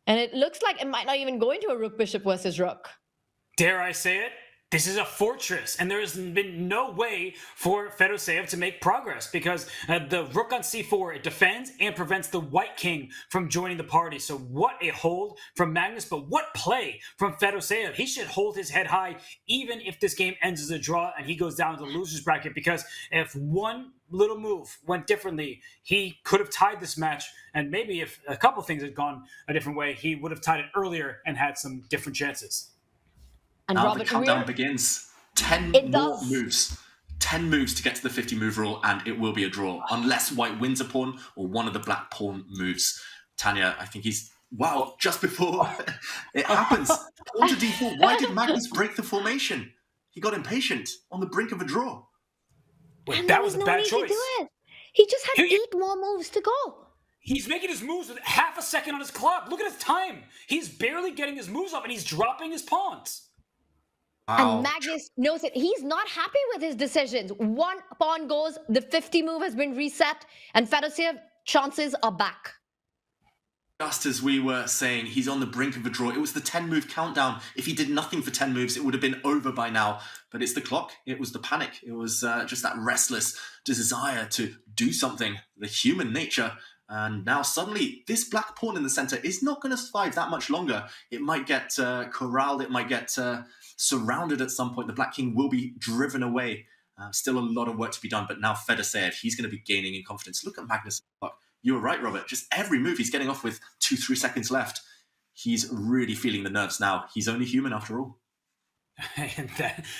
And it looks like it might not even go into a rook bishop versus rook. Dare I say it? This is a fortress, and there has been no way for Fedoseev to make progress because the rook on c4, it defends and prevents the white king from joining the party. So what a hold from Magnus, but what play from Fedoseev. He should hold his head high even if this game ends as a draw and he goes down to the loser's bracket, because if one little move went differently, he could have tied this match, and maybe if a couple things had gone a different way, he would have tied it earlier and had some different chances. And now Robert, the countdown begins. 10 more moves. 10 moves to get to the 50 move rule, and it will be a draw unless white wins a pawn or one of the black pawn moves. Tanya, I think he's... Wow, just before it happens. Pawn to d4. Why did Magnus break the formation? He got impatient on the brink of a draw. Wait, that was a bad choice. He just had 8 more moves to go. He's making his moves with half a second on his clock. Look at his time. He's barely getting his moves off, and he's dropping his pawns. Wow. And Magnus knows it. He's not happy with his decisions. One pawn goes, the 50 move has been reset, and Fedoseev chances are back. Just as we were saying, he's on the brink of a draw. It was the 10-move countdown. If he did nothing for 10 moves, it would have been over by now. But it's the clock. It was the panic. It was just that restless desire to do something, the human nature. And now suddenly, this black pawn in the center is not going to survive that much longer. It might get corralled. It might get surrounded at some point. The black king will be driven away. Still a lot of work to be done. But now Fedoseev, he's going to be gaining in confidence. Look at Magnus. You were right, Robert. Just every move he's getting off with 2-3 seconds left. He's really feeling the nerves now. He's only human after all. And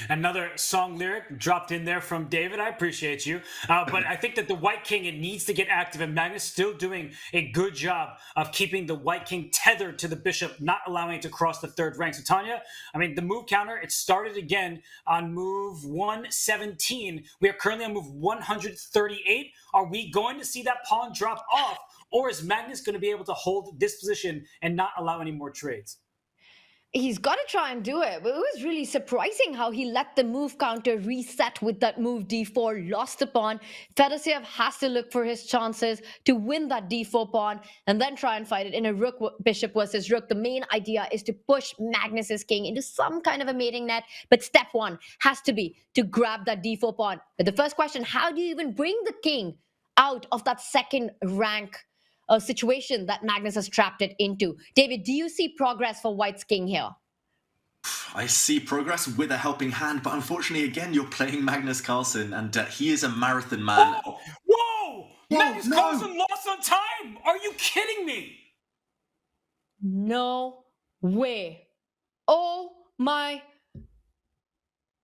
another song lyric dropped in there from David. I appreciate you. But I think that the white king, it needs to get active, and Magnus still doing a good job of keeping the white king tethered to the bishop, not allowing it to cross the third rank. So Tanya, I mean, the move counter, it started again on move 117. We are currently on move 138. Are we going to see that pawn drop off, or is Magnus going to be able to hold this position and not allow any more trades? He's got to try and do it. But it was really surprising how he let the move counter reset with that move d4, lost the pawn. Fedoseev has to look for his chances to win that d4 pawn and then try and fight it in a rook bishop versus rook. The main idea is to push Magnus's king into some kind of a mating net. But step one has to be to grab that d4 pawn. But the first question, how do you even bring the king out of that second rank situation that Magnus has trapped it into? David, do you see progress for White's king here? I see progress with a helping hand, but unfortunately, again, you're playing Magnus Carlsen, and he is a marathon man. Oh, whoa! Magnus Carlsen lost on time! Are you kidding me? No way. Oh my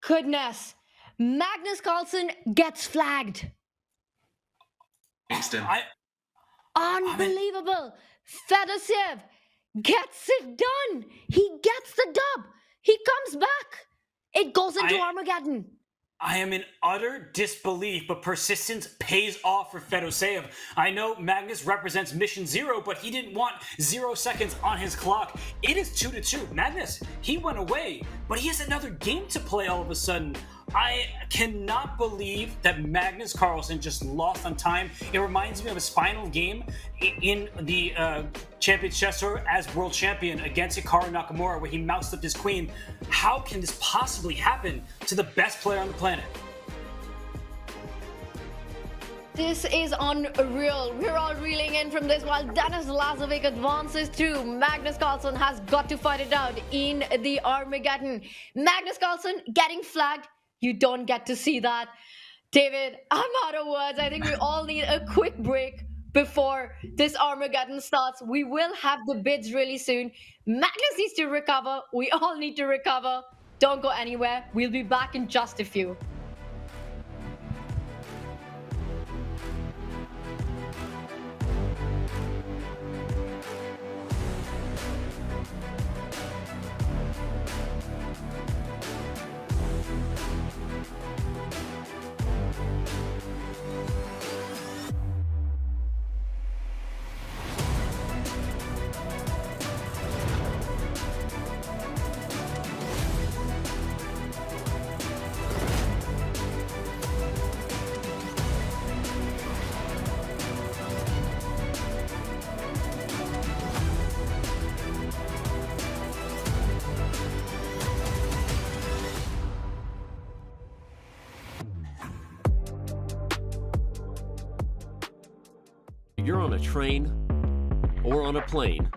goodness. Magnus Carlsen gets flagged. Unbelievable. Fedoseev gets it done. He gets the dub. He comes back. It goes into Armageddon. I am in utter disbelief, but persistence pays off for Fedoseev. I know Magnus represents mission 0, but he didn't want 0 seconds on his clock. It is 2-2. Magnus, he went away, but he has another game to play all of a sudden. I cannot believe that Magnus Carlsen just lost on time. It reminds me of his final game in the Champions Chess Tour as world champion against Hikaru Nakamura, where he moused up his queen. How can this possibly happen to the best player on the planet? This is unreal. We're all reeling in from this while Denis Lazovic advances through. Magnus Carlsen has got to fight it out in the Armageddon. Magnus Carlsen getting flagged. You don't get to see that. David, I'm out of words. I think we all need a quick break before this Armageddon starts. We will have the bids really soon. Magnus needs to recover. We all need to recover. Don't go anywhere. We'll be back in just a few. You're on a train, or on a plane,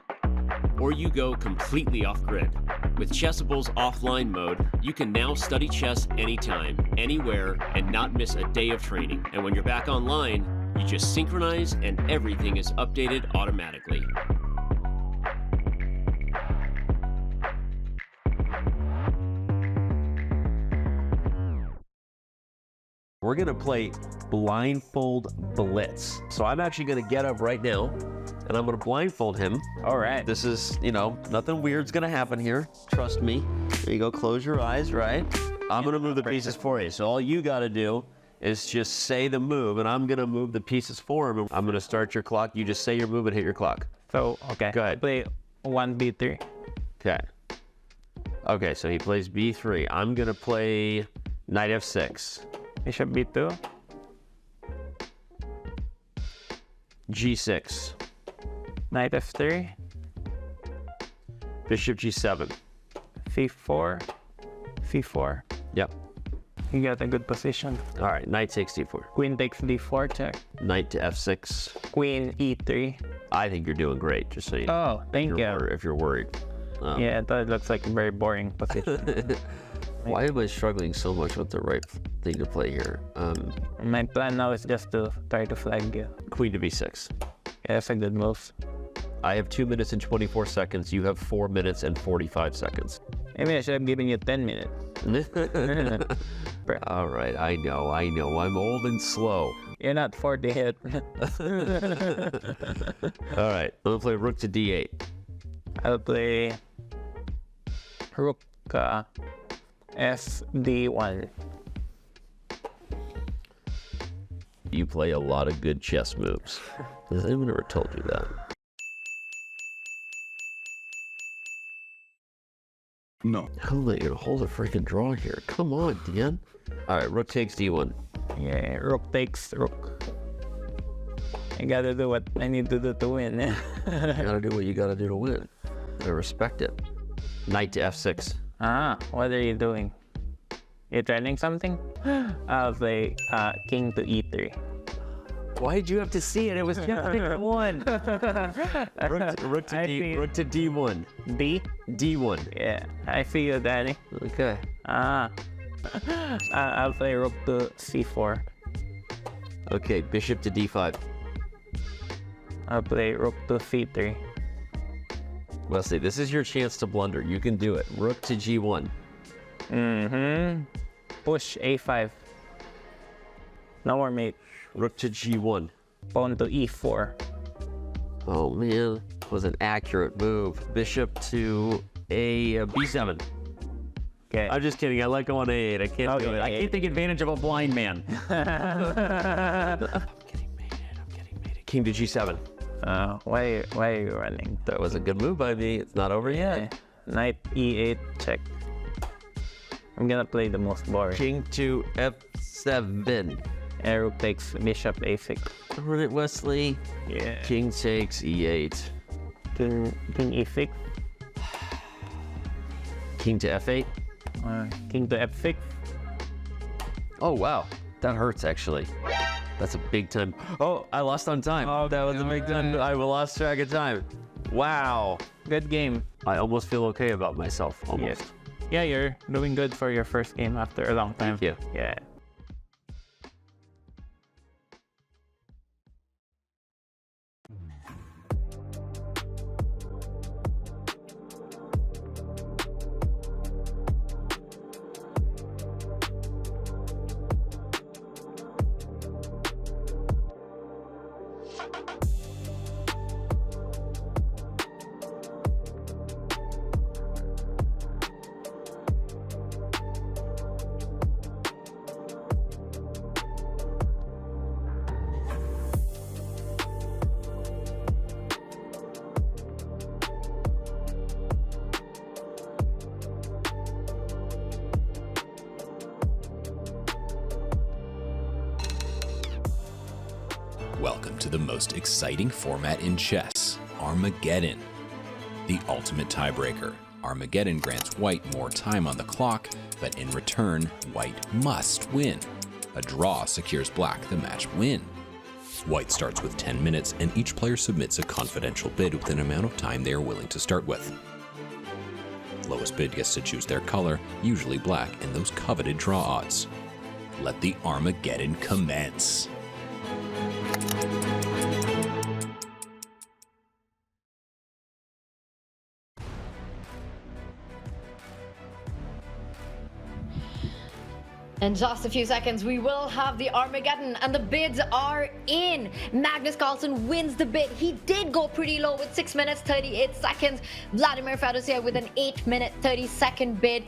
or you go completely off-grid. With Chessable's offline mode, you can now study chess anytime, anywhere, and not miss a day of training. And when you're back online, you just synchronize and everything is updated automatically. We're gonna play blindfold blitz. So I'm actually gonna get up right now and I'm gonna blindfold him. All right. This is, you know, nothing weird's gonna happen here. Trust me. There you go, close your eyes, right? I'm gonna move the pieces for you. So all you gotta do is just say the move and I'm gonna move the pieces for him. I'm gonna start your clock. You just say your move and hit your clock. So, okay. Go ahead. Play 1b3. Okay. Okay, so he plays b3. I'm gonna play knight f6. Bishop b2. g6. Knight f3. Bishop g7. c4. c4. Yep. You got a good position. All right, knight takes d4. Queen takes d4 check. Knight to f6. Queen e3. I think you're doing great, just so you know. Oh, thank you. If you're worried. Yeah, that looks like a very boring position. Why am I struggling so much with the right thing to play here? My plan now is just to try to flag you. Queen to b6. Yeah, that's a good move. I have 2 minutes and 24 seconds. You have 4 minutes and 45 seconds. Maybe I should have given you 10 minutes. All right, I know. I'm old and slow. You're not 40 yet. All right, I'm gonna play rook to d8. I'll play rook fd1. You play a lot of good chess moves. Has anyone ever told you that? No. How are you gonna hold a freaking draw here? Come on, Dan. All right, rook takes d1. Yeah, rook takes rook. I gotta do what I need to do to win. You gotta do what you gotta do to win. I respect it. Knight to f6. Ah, what are you doing? You training something? I'll play king to e3. Why did you have to see it? It was just one. rook to d1. D? D1. Yeah, I see you, Danny. Okay. I'll play rook to c4. Okay, bishop to d5. I'll play rook to c3. Wesley, this is your chance to blunder. You can do it. Rook to g1. Push a5. No more mate. Rook to g1. Pawn to e4. Oh man, was an accurate move. Bishop to b7. Okay. I'm just kidding. I like going a8. I can't do it. I can't take advantage of a blind man. I'm getting mated. King to g7. Why are you running? That was a good move by me. It's not over yet. Knight e8 check. I'm gonna play the most boring. King to f7. Rook takes bishop a6. Run it, Wesley. Yeah. King takes e8. King e6. King to f8. King to f6. Oh wow, that hurts actually. That's a big time. Oh, I lost on time. Oh, that was a big time. I lost track of time. Wow. Good game. I almost feel okay about myself. Almost. Yes. Yeah, you're doing good for your first game after a long time. Thank you. Yeah. Welcome to the most exciting format in chess, Armageddon. The ultimate tiebreaker. Armageddon grants white more time on the clock, but in return, white must win. A draw secures black the match win. White starts with 10 minutes, and each player submits a confidential bid with an amount of time they are willing to start with. Lowest bid gets to choose their color, usually black, and those coveted draw odds. Let the Armageddon commence. In just a few seconds, we will have the Armageddon, and the bids are in. Magnus Carlsen wins the bid. He did go pretty low with 6 minutes, 38 seconds. Vladimir Fedoseev with an 8-minute, 30-second bid.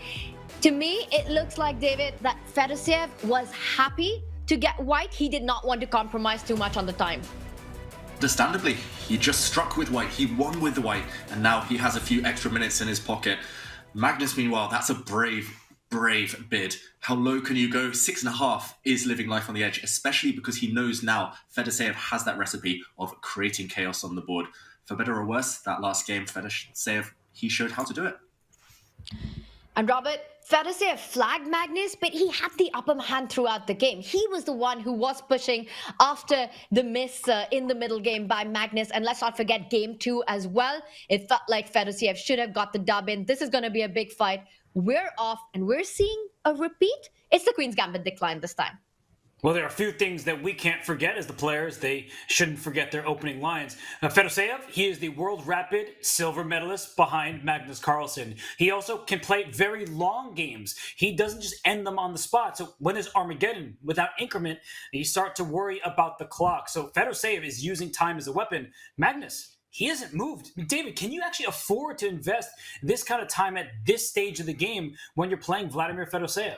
To me, it looks like, David, that Fedoseev was happy to get white. He did not want to compromise too much on the time. Understandably, he just struck with white. He won with the white, and now he has a few extra minutes in his pocket. Magnus, meanwhile, that's a brave bid. How low can you go? 6.5 is living life on the edge, especially because he knows now Fedoseev has that recipe of creating chaos on the board. For better or worse, that last game, Fedoseev, he showed how to do it. And Robert, Fedoseev flagged Magnus, but he had the upper hand throughout the game. He was the one who was pushing after the miss in the middle game by Magnus. And let's not forget game 2 as well. It felt like Fedoseev should have got the dub in. This is going to be a big fight. We're off, and we're seeing a repeat. It's the Queen's Gambit decline this time. Well, there are a few things that we can't forget as the players. They shouldn't forget their opening lines. Fedoseev, he is the World Rapid silver medalist behind Magnus Carlsen. He also can play very long games. He doesn't just end them on the spot. So when there's Armageddon without increment, you start to worry about the clock. So Fedoseev is using time as a weapon. Magnus, he hasn't moved. David, can you actually afford to invest this kind of time at this stage of the game when you're playing Vladimir Fedoseev?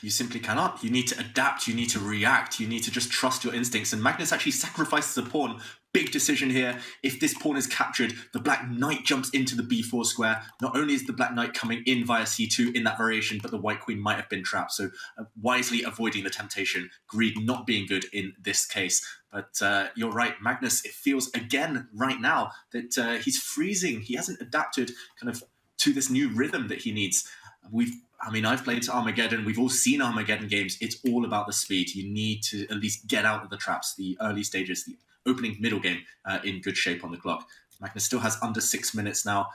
You simply cannot. You need to adapt. You need to react. You need to just trust your instincts. And Magnus actually sacrifices a pawn. Big decision here. If this pawn is captured, the black knight jumps into the b4 square. Not only is the black knight coming in via c2 in that variation, but the white queen might have been trapped. So wisely avoiding the temptation. Greed not being good in this case. But you're right, Magnus, it feels again right now that he's freezing. He hasn't adapted kind of to this new rhythm that he needs. I've played Armageddon. We've all seen Armageddon games. It's all about the speed. You need to at least get out of the traps, the early stages, the opening middle game in good shape on the clock. Magnus still has under 6 minutes now,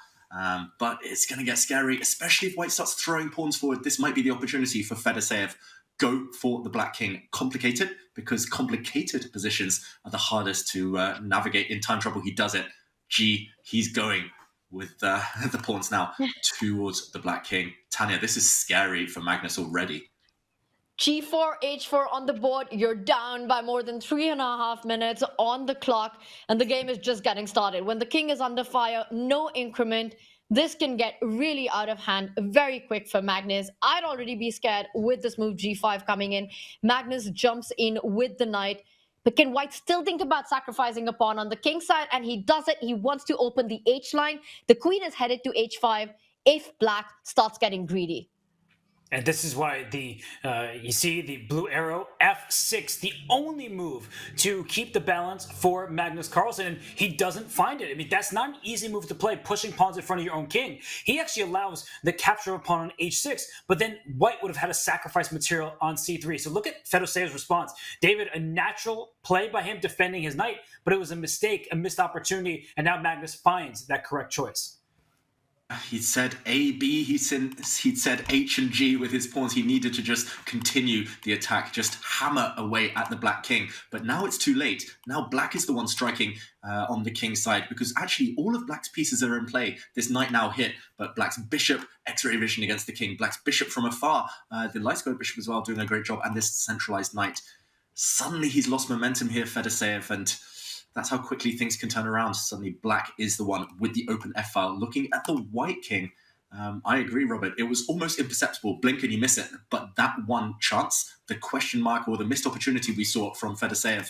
but it's going to get scary, especially if white starts throwing pawns forward. This might be the opportunity for Fedoseev. Go for the black king. Complicated, because complicated positions are the hardest to navigate. In time trouble, he does it. He's going with the pawns now towards the black king. Tanya, this is scary for Magnus already. G4, H4 on the board. You're down by more than 3.5 minutes on the clock, and the game is just getting started. When the king is under fire, no increment. This can get really out of hand very quick for Magnus. I'd already be scared with this move G5 coming in. Magnus jumps in with the knight. But can white still think about sacrificing a pawn on the king side? And he does it. He wants to open the H line. The queen is headed to H5 if black starts getting greedy. And this is why you see the blue arrow, F6, the only move to keep the balance for Magnus Carlsen. And he doesn't find it. I mean, that's not an easy move to play, pushing pawns in front of your own king. He actually allows the capture of a pawn on H6, but then white would have had a sacrifice material on C3. So look at Fedoseev's response. David, a natural play by him defending his knight, but it was a mistake, a missed opportunity, and now Magnus finds that correct choice. He'd said A, B, he'd said H and G with his pawns. He needed to just continue the attack, just hammer away at the black king. But now it's too late. Now black is the one striking on the king's side, because actually all of black's pieces are in play. This knight now hit, but black's bishop, X-ray vision against the king. Black's bishop from afar, the light square bishop as well, doing a great job, and this centralized knight. Suddenly he's lost momentum here, Fedoseev, and that's how quickly things can turn around. Suddenly black is the one with the open F-file looking at the white king. I agree, Robert. It was almost imperceptible. Blink and you miss it. But that one chance, the question mark or the missed opportunity we saw from Fedoseev,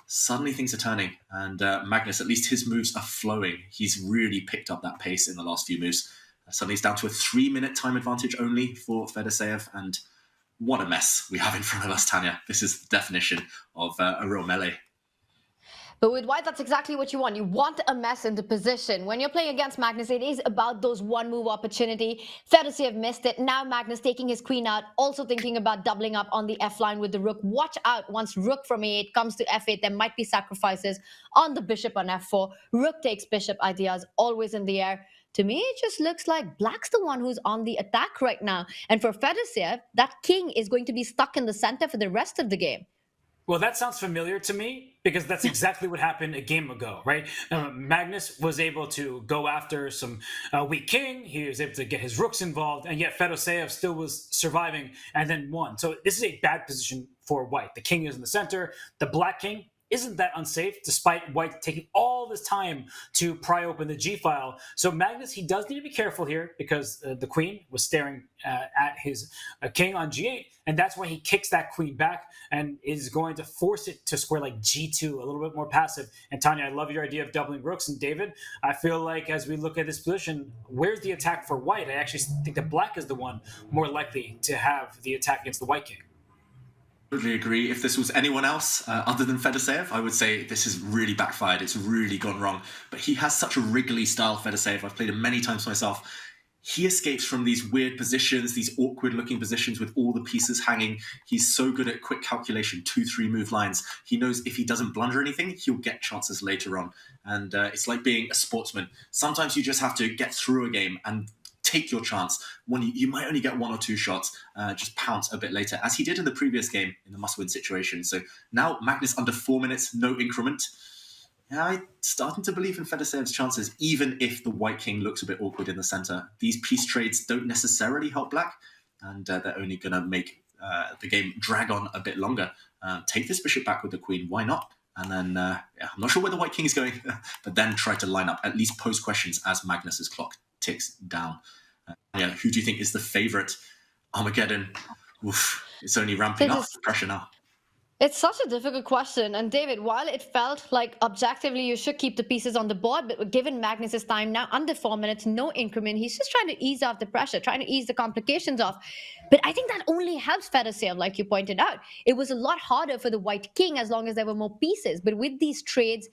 suddenly things are turning. And Magnus, at least his moves are flowing. He's really picked up that pace in the last few moves. Suddenly it's down to a 3-minute time advantage only for Fedoseev. And what a mess we have in front of us, Tanya. This is the definition of a real melee. But with white, that's exactly what you want. You want a mess in the position. When you're playing against Magnus, it is about those one-move opportunity. Fedoseev missed it. Now Magnus taking his queen out, also thinking about doubling up on the f-line with the rook. Watch out, once rook from a8 comes to f8, there might be sacrifices on the bishop on f4. Rook takes bishop ideas, always in the air. To me, it just looks like black's the one who's on the attack right now. And for Fedoseev, that king is going to be stuck in the center for the rest of the game. Well, that sounds familiar to me because that's exactly what happened a game ago, right? Magnus was able to go after some weak king. He was able to get his rooks involved, and yet Fedoseev still was surviving and then won. So this is a bad position for white. The king is in the center. The black king isn't that unsafe, despite white taking all this time to pry open the G-file. So Magnus, he does need to be careful here because the queen was staring at his king on G8, and that's why he kicks that queen back and is going to force it to square like G2, a little bit more passive. And Tanya, I love your idea of doubling rooks. And David, I feel like as we look at this position, where's the attack for white? I actually think that black is the one more likely to have the attack against the white king. Totally agree. If this was anyone else other than Fedoseev, I would say this has really backfired. It's really gone wrong. But he has such a wriggly style, Fedoseev. I've played him many times myself. He escapes from these weird positions, these awkward-looking positions with all the pieces hanging. He's so good at quick calculation, 2-3 move lines. He knows if he doesn't blunder anything, he'll get chances later on. And it's like being a sportsman. Sometimes you just have to get through a game and take your chance. When you might only get 1 or 2 shots, just pounce a bit later, as he did in the previous game in the must-win situation. So now Magnus under 4 minutes, no increment. Yeah, I'm starting to believe in Fedoseev's chances, even if the white king looks a bit awkward in the center. These piece trades don't necessarily help black, and they're only going to make the game drag on a bit longer. Take this bishop back with the queen, why not? And then, I'm not sure where the white king is going, but then try to line up, at least pose questions as Magnus's clock ticks down. Who do you think is the favorite? Armageddon. Oof, it's only ramping up the pressure now. It's such a difficult question. And David, while it felt like objectively you should keep the pieces on the board, but given Magnus's time now under 4 minutes, no increment, he's just trying to ease off the pressure, trying to ease the complications off. But I think that only helps Fedoseev, like you pointed out. It was a lot harder for the white king as long as there were more pieces. But with these trades,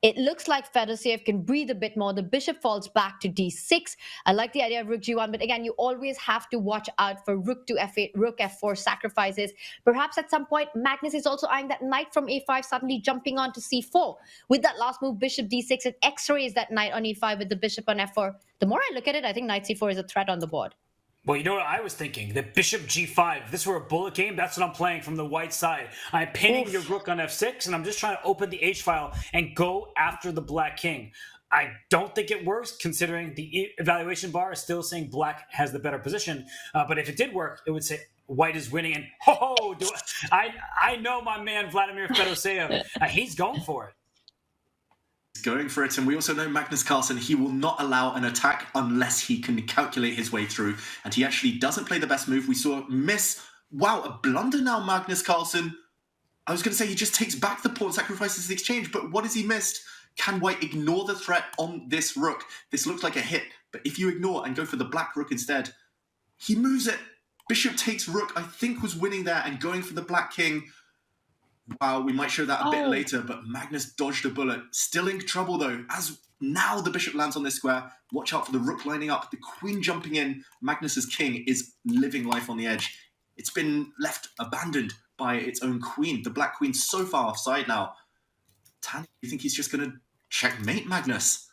it looks like Fedoseev can breathe a bit more. The bishop falls back to d6. I like the idea of rook g1, but again, you always have to watch out for rook to f8, rook f4 sacrifices. Perhaps at some point, Magnus is also eyeing that knight from a5 suddenly jumping on to c4. With that last move, bishop d6, it x-rays that knight on e5 with the bishop on f4. The more I look at it, I think knight c4 is a threat on the board. Well, you know what I was thinking? The bishop g5. If this were a bullet game, that's what I'm playing from the white side. I'm pinning your rook on f6, and I'm just trying to open the h-file and go after the black king. I don't think it works, considering the evaluation bar is still saying black has the better position. But if it did work, it would say white is winning. And I know my man Vladimir Fedoseev. He's going for it. Going for it, and we also know Magnus Carlsen, he will not allow an attack unless he can calculate his way through, and he actually doesn't play the best move. We saw miss. Wow, a blunder now, Magnus Carlsen. I was going to say he just takes back the pawn, sacrifices the exchange, but what has he missed? Can white ignore the threat on this rook? This looks like a hit, but if you ignore and go for the black rook instead, he moves it. Bishop takes rook, I think was winning there, and going for the black king. Wow, we might show that a bit later, but Magnus dodged a bullet. Still in trouble, though, as now the bishop lands on this square. Watch out for the rook lining up. The queen jumping in. Magnus's king is living life on the edge. It's been left abandoned by its own queen. The black queen's so far offside now. Tanya, you think he's just going to checkmate Magnus?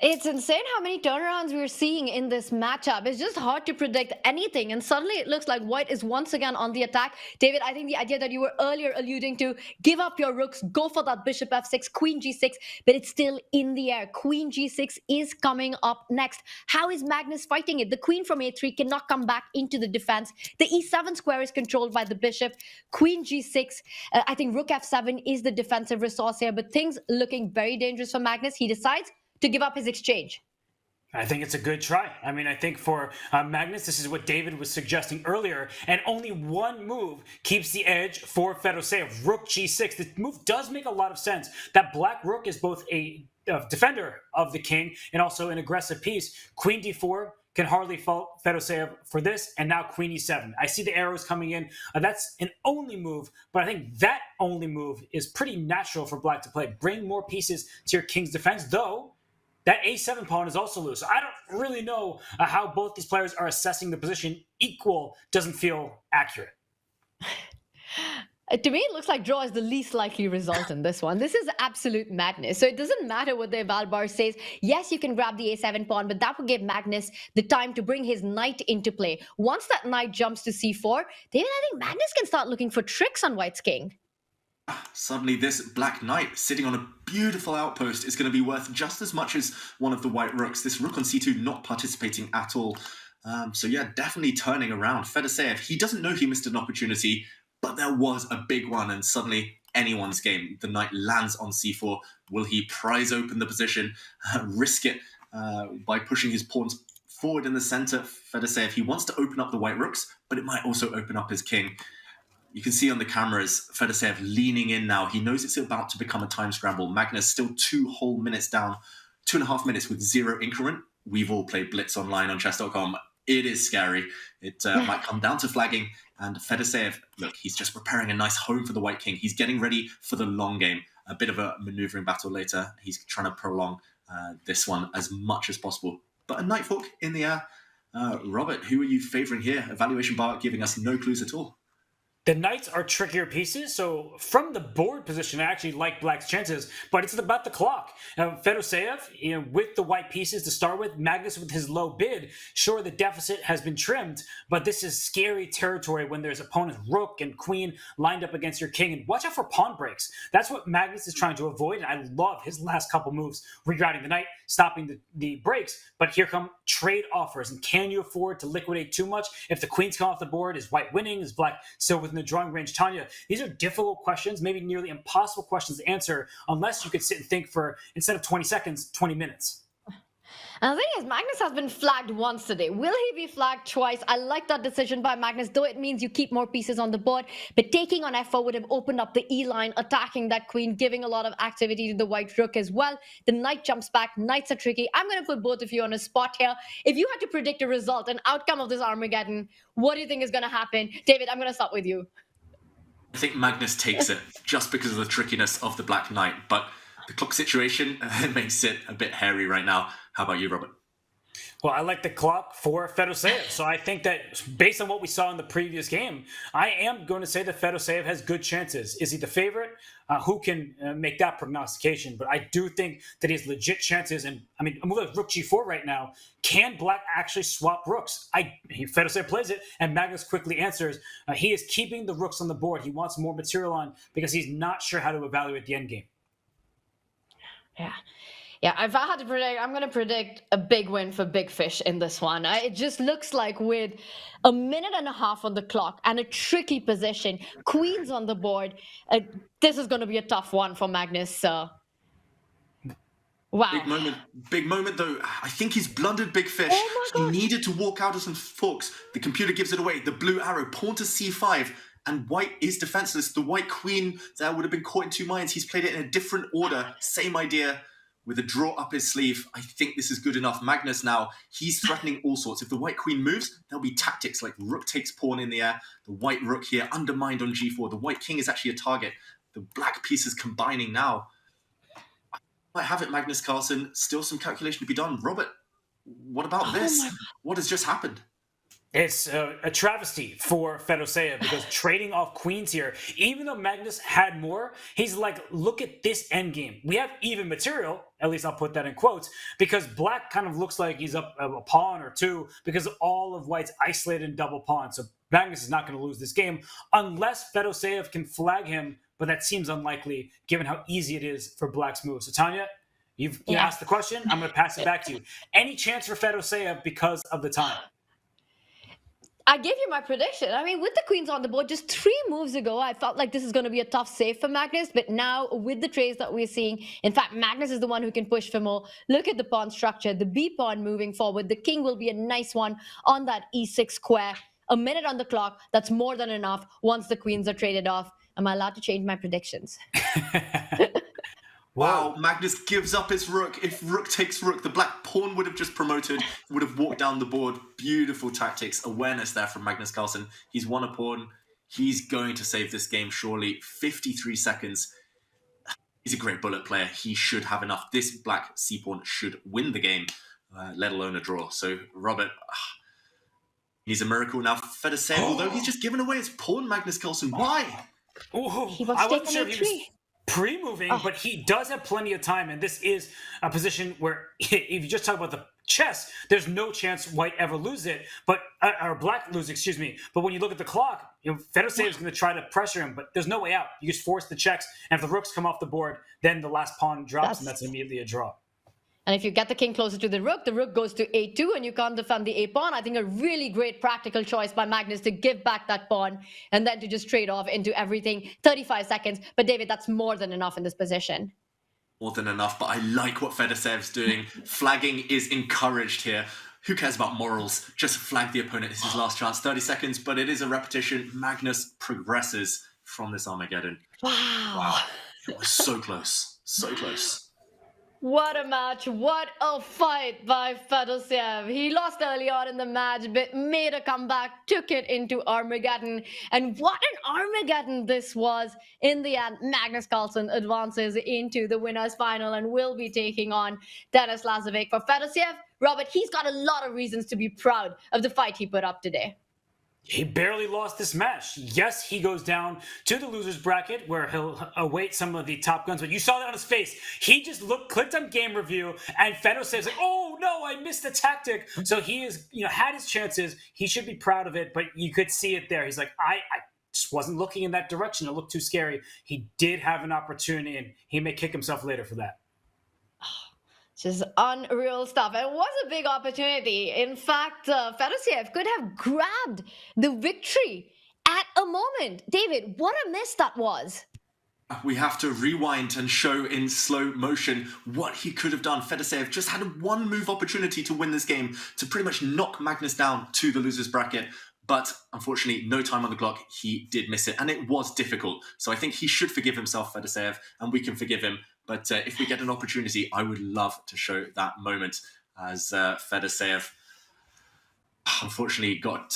It's insane how many turnarounds we're seeing in this matchup. It's just hard to predict anything. And suddenly it looks like white is once again on the attack. David, I think the idea that you were earlier alluding to, give up your rooks, go for that bishop f6, queen g6, but it's still in the air. Queen g6 is coming up next. How is Magnus fighting it? The queen from a3 cannot come back into the defense. The e7 square is controlled by the bishop. Queen g6, I think rook f7 is the defensive resource here, but things looking very dangerous for Magnus. He decides to give up his exchange. I think it's a good try. I mean, I think for Magnus, this is what David was suggesting earlier, and only one move keeps the edge for Fedoseev. Rook g6. This move does make a lot of sense. That black rook is both a defender of the king and also an aggressive piece. Queen d4 can hardly fault Fedoseev for this, and now queen e7. I see the arrows coming in. That's an only move, but I think that only move is pretty natural for black to play. Bring more pieces to your king's defense, though that a7 pawn is also loose. So I don't really know how both these players are assessing the position. Equal doesn't feel accurate. To me, it looks like draw is the least likely result in this one. This is absolute madness. So it doesn't matter what the eval bar says. Yes, you can grab the a7 pawn, but that would give Magnus the time to bring his knight into play. Once that knight jumps to c4, then I think Magnus can start looking for tricks on white's king. Suddenly this black knight sitting on a beautiful outpost is going to be worth just as much as one of the white rooks. This rook on c2 not participating at all. So yeah, definitely turning around. Fedoseev, he doesn't know he missed an opportunity, but there was a big one, and suddenly anyone's game. The knight lands on c4. Will he prise open the position, risk it by pushing his pawns forward in the center? Fedoseev, he wants to open up the white rooks, but it might also open up his king. You can see on the cameras, Fedoseev leaning in now. He knows it's about to become a time scramble. Magnus still 2 whole minutes down, 2.5 minutes with 0 increment. We've all played Blitz online on Chess.com. It is scary. It might come down to flagging. And Fedoseev, look, he's just preparing a nice home for the white king. He's getting ready for the long game. A bit of a maneuvering battle later. He's trying to prolong this one as much as possible. But a knight fork in the air. Robert, who are you favoring here? Evaluation bar giving us no clues at all. The knights are trickier pieces, so from the board position, I actually like black's chances, but it's about the clock. Fedoseev, with the white pieces to start with, Magnus with his low bid, sure, the deficit has been trimmed, but this is scary territory when there's opponent's rook and queen lined up against your king, and watch out for pawn breaks. That's what Magnus is trying to avoid, and I love his last couple moves, rerouting the knight, stopping the breaks, but here come trade offers, and can you afford to liquidate too much? If the queens come off the board, is white winning? Is black still within the drawing range? Tanya, these are difficult questions, maybe nearly impossible questions to answer unless you could sit and think for, instead of 20 seconds, 20 minutes. And the thing is, Magnus has been flagged once today. Will he be flagged twice? I like that decision by Magnus, though it means you keep more pieces on the board. But taking on f4 would have opened up the e-line, attacking that queen, giving a lot of activity to the white rook as well. The knight jumps back. Knights are tricky. I'm going to put both of you on a spot here. If you had to predict a result, an outcome of this Armageddon, what do you think is going to happen? David, I'm going to start with you. I think Magnus takes it just because of the trickiness of the black knight, but the clock situation makes it a bit hairy right now. How about you, Robert? Well, I like the clock for Fedoseev, so I think that based on what we saw in the previous game, I am going to say that Fedoseev has good chances. Is he the favorite? Who can make that prognostication? But I do think that he has legit chances. And I mean, a move like Rook G4 right now, can black actually swap rooks? Fedoseev plays it, and Magnus quickly answers. He is keeping the rooks on the board. He wants more material on because he's not sure how to evaluate the endgame. Yeah, if I had to predict, I'm going to predict a big win for Big Fish in this one. It just looks like with a minute and a half on the clock and a tricky position, queens on the board, this is going to be a tough one for Magnus. Wow. Big moment though. I think he's blundered Big Fish. He needed to walk out of some forks. The computer gives it away. The blue arrow, pawn to c5. And white is defenseless. The white queen there would have been caught in 2 minds. He's played it in a different order. Same idea. With a draw up his sleeve, I think this is good enough. Magnus now, he's threatening all sorts. If the white queen moves, there'll be tactics like rook takes pawn in the air. The white rook here undermined on g4. The white king is actually a target. The black pieces combining now. I might have it, Magnus Carlsen. Still some calculation to be done. Robert, what about this? What has just happened? It's a travesty for Fedoseev because trading off queens here, even though Magnus had more, he's like, look at this endgame. We have even material, at least I'll put that in quotes, because black kind of looks like he's up a pawn or two because all of white's isolated in double pawn. So Magnus is not going to lose this game unless Fedoseev can flag him, but that seems unlikely given how easy it is for black's move. So Tanya, you've asked the question. I'm going to pass it back to you. Any chance for Fedoseev because of the time? I gave you my prediction. I mean, with the queens on the board, just 3 moves ago, I felt like this is going to be a tough save for Magnus. But now, with the trades that we're seeing, in fact, Magnus is the one who can push for more. Look at the pawn structure. The B pawn moving forward. The king will be a nice one on that E6 square. A minute on the clock. That's more than enough once the queens are traded off. Am I allowed to change my predictions? Wow, Magnus gives up his rook. If rook takes rook, the black pawn would have just promoted, would have walked down the board. Beautiful tactics, awareness there from Magnus Carlsen. He's won a pawn. He's going to save this game, surely. 53 seconds. He's a great bullet player. He should have enough. This black c-pawn should win the game, let alone a draw. So, Robert, he's a miracle. Now, Fedoseev, although he's just given away his pawn, Magnus Carlsen. Why? I wasn't sure if he was pre-moving, but he does have plenty of time, and this is a position where if you just talk about the chess, there's no chance white ever lose it, or black lose, excuse me. But when you look at the clock, Fedoseev is going to try to pressure him, but there's no way out. You just force the checks, and if the rooks come off the board, then the last pawn drops, and that's immediately a draw. And if you get the king closer to the rook goes to a2 and you can't defend the a pawn. I think a really great practical choice by Magnus to give back that pawn and then to just trade off into everything. 35 seconds. But David, that's more than enough in this position. More than enough, but I like what Fedoseev's doing. Flagging is encouraged here. Who cares about morals? Just flag the opponent. It's his last chance. 30 seconds, but it is a repetition. Magnus progresses from this Armageddon. Wow. It was so close. So close. What a match. What a fight by Fedoseev. He lost early on in the match, but made a comeback, took it into Armageddon. And what an Armageddon this was. In the end, Magnus Carlsen advances into the winners' final and will be taking on Denis Lazovic. For Fedoseev, Robert, he's got a lot of reasons to be proud of the fight he put up today. He barely lost this match. Yes, he goes down to the loser's bracket where he'll await some of the top guns, but you saw that on his face. He just clicked on game review, and Fedoseev's like, oh no, I missed the tactic. So he is, had his chances. He should be proud of it, but you could see it there. He's like, I just wasn't looking in that direction. It looked too scary. He did have an opportunity, and he may kick himself later for that. Just unreal stuff. It was a big opportunity. In fact, Fedoseev could have grabbed the victory at a moment. David, what a miss that was. We have to rewind and show in slow motion what he could have done. Fedoseev just had a one-move opportunity to win this game, to pretty much knock Magnus down to the loser's bracket. But unfortunately, no time on the clock. He did miss it, and it was difficult. So I think he should forgive himself, Fedoseev, and we can forgive him. But if we get an opportunity, I would love to show that moment as Fedoseev unfortunately got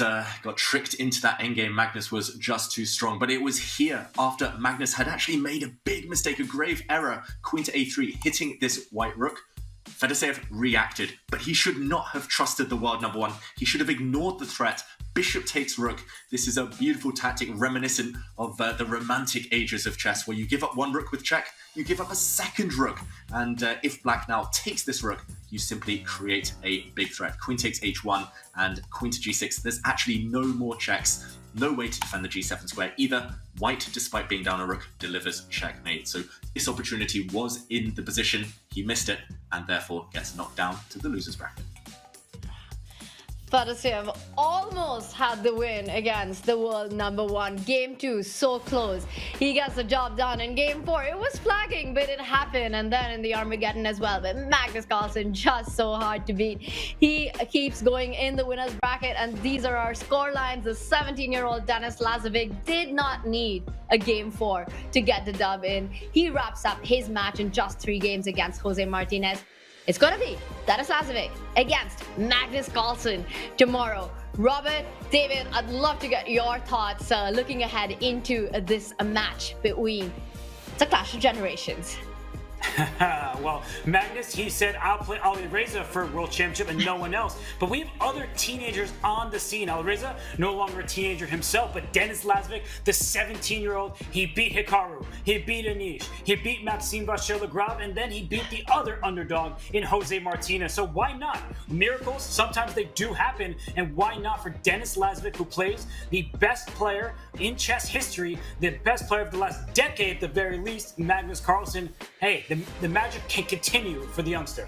tricked into that endgame. Magnus was just too strong. But it was here, after Magnus had actually made a big mistake, a grave error, queen to a3, hitting this white rook. Fedoseev reacted, but he should not have trusted the world number one. He should have ignored the threat. Bishop takes rook. This is a beautiful tactic reminiscent of the romantic ages of chess, where you give up one rook with check, you give up a second rook. And if black now takes this rook, you simply create a big threat. Queen takes h1 and queen to g6. There's actually no more checks. No way to defend the g7 square either. White, despite being down a rook, delivers checkmate. So this opportunity was in the position. He missed it and therefore gets knocked down to the loser's bracket. Fedoseev almost had the win against the world number one. Game 2, so close. He gets the job done. In game 4, it was flagging, but it happened. And then in the Armageddon as well. But Magnus Carlsen just so hard to beat. He keeps going in the winner's bracket. And these are our score lines. The 17-year-old Denis Lazovic did not need a game 4 to get the dub in. He wraps up his match in just 3 games against Jose Martinez. It's going to be Denis Lazovic against Magnus Carlsen tomorrow. Robert, David, I'd love to get your thoughts looking ahead into this match between the Clash of Generations. Well, Magnus, he said, I'll play Alireza for World Championship and no one else. But we have other teenagers on the scene. Alireza, no longer a teenager himself, but Denis Lazovic, the 17-year-old, he beat Hikaru, he beat Denis, he beat Maxime Vachier-Lagrave, and then he beat the other underdog in Jose Martinez. So why not? Miracles, sometimes they do happen, and why not for Denis Lazovic, who plays the best player in chess history, the best player of the last decade at the very least, Magnus Carlsen. Hey, the magic can continue for the youngster.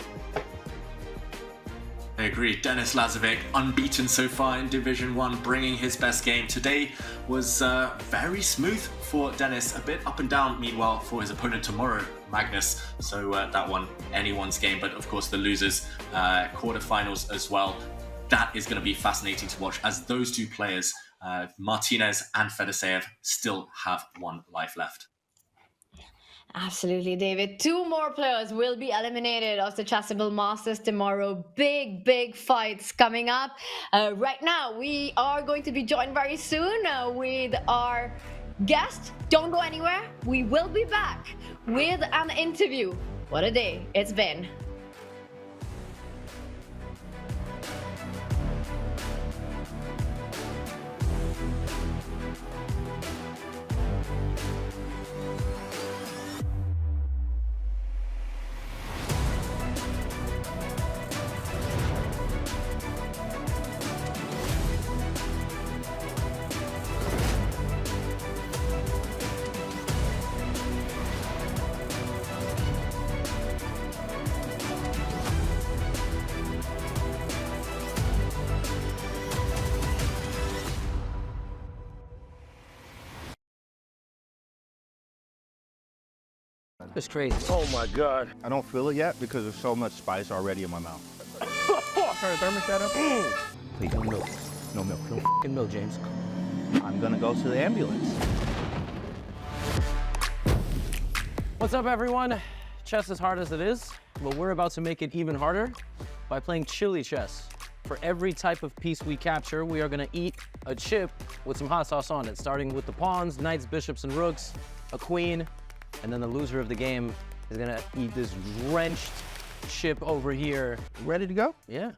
I agree. Denis Lazovic, unbeaten so far in Division I, bringing his best game. Today was very smooth for Denis, a bit up and down, meanwhile, for his opponent tomorrow, Magnus. So that one, anyone's game. But of course, the losers, quarterfinals as well. That is going to be fascinating to watch, as those two players, Martinez and Fedoseev, still have one life left. Absolutely, David. 2 more players will be eliminated of the Chessable Masters tomorrow. Big fights coming up. Right now, we are going to be joined very soon with our guest. Don't go anywhere. We will be back with an interview. What a day it's been. It's crazy. Oh my God. I don't feel it yet because there's so much spice already in my mouth. Turn the thermostat up. Please, no milk. No milk. No f***ing milk, James. I'm gonna go to the ambulance. What's up, everyone? Chess is hard as it is, but we're about to make it even harder by playing chili chess. For every type of piece we capture, we are gonna eat a chip with some hot sauce on it, starting with the pawns, knights, bishops, and rooks, a queen, and then the loser of the game is gonna eat this drenched chip over here. Ready to go? Yeah.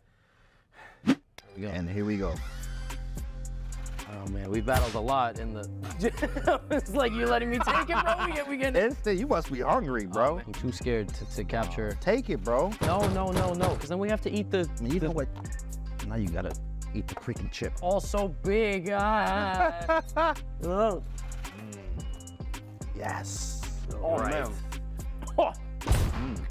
Here we go. And here we go. Oh man, we battled a lot in the... It's like you're letting me take it, bro. We get Instant, you must be hungry, bro. I'm too scared to capture. Take it, bro. No, because then we have to eat the... You know what? Now you gotta eat the freaking chip. All so big. Oh. Yes. Oh, man. Oh.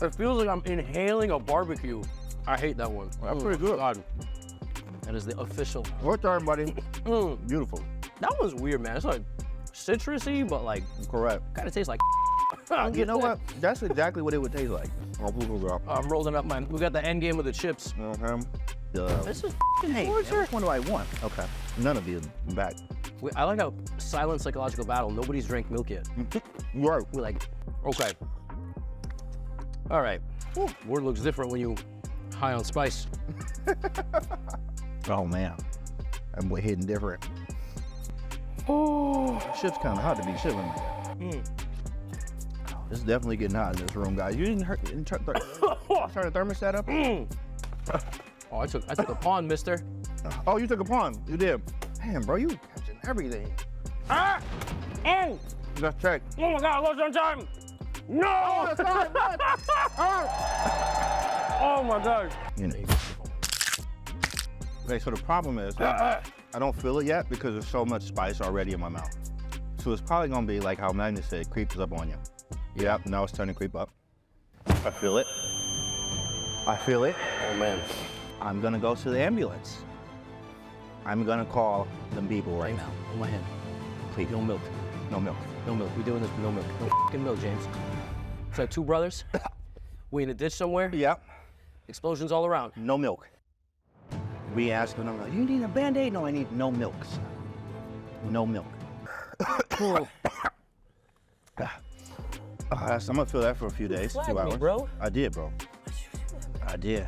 It feels like I'm inhaling a barbecue. I hate that one. That's pretty good. God. That is the official. Your turn, buddy. Beautiful. That one's weird, man. It's like citrusy, but like... Correct. Kind of tastes like... You know what? That's exactly what it would taste like. I'm rolling up mine. We got the end game with the chips. This is hey, torture. which one do I want? Okay. None of you. I'm back. I like a silent psychological battle. Nobody's drank milk yet. Right. We're like, okay. All right. Word looks different when you high on spice. Oh man, I'm hitting different. Oh, shit's kind of hot to be chilling like that. It's definitely getting hot in this room, guys. You didn't turn the thermostat up? Oh, I took a pawn, mister. Oh, you took a pawn. You did. Damn, bro, you catching everything. Ah! Oh! Let's check. Oh my God, I lost on time. No! Oh, that's fine. Oh my God. You know. Okay, so the problem is, I don't feel it yet because there's so much spice already in my mouth. So it's probably gonna be like how Magnus said, creeps up on you. Yep, now it's starting to creep up. I feel it. I feel it. Oh man. I'm gonna go to the ambulance. I'm gonna call them people right now. Hold my hand. Please. No milk. No milk. No milk. We're doing this with no milk. No f***ing milk, James. So 2 brothers. We in a ditch somewhere. Yep. Explosions all around. No milk. We asked them, I'm like, you need a Band-Aid? No, I need no milk. No milk. I'm gonna feel that for a few days, 2 hours. Bro. I did, bro. I did.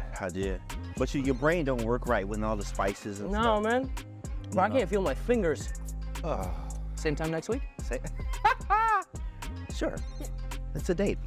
But your brain don't work right with all the spices and stuff. No, man. Bro, I can't feel my fingers. Same time next week? Sure. It's a date.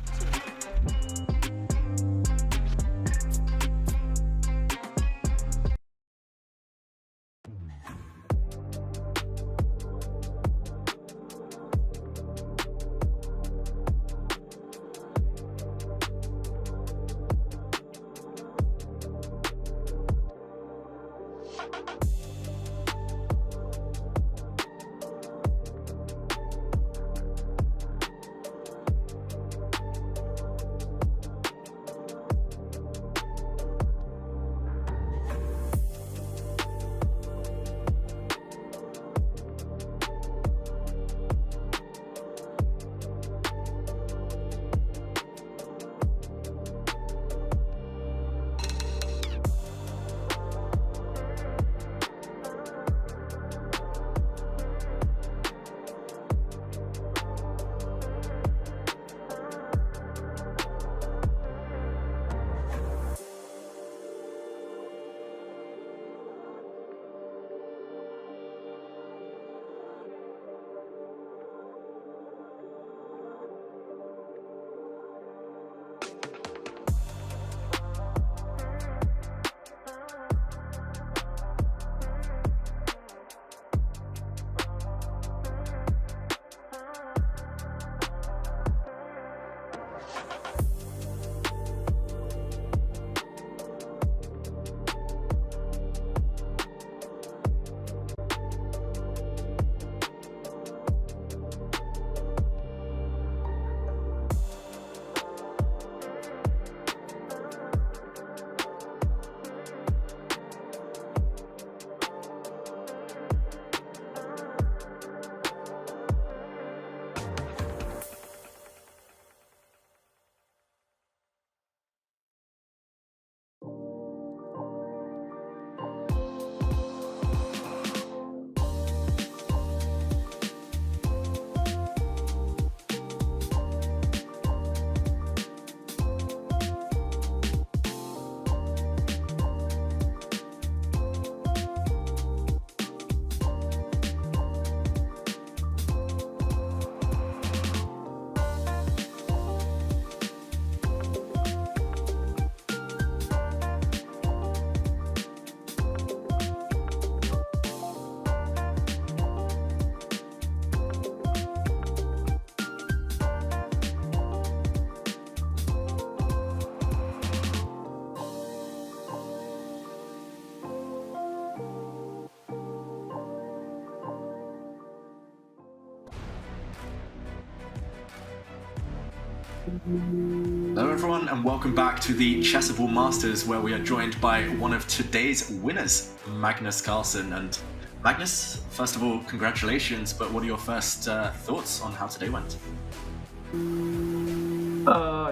Hello everyone and welcome back to the Chessable Masters, where we are joined by one of today's winners, Magnus Carlsen. And Magnus, first of all, congratulations, but what are your first thoughts on how today went?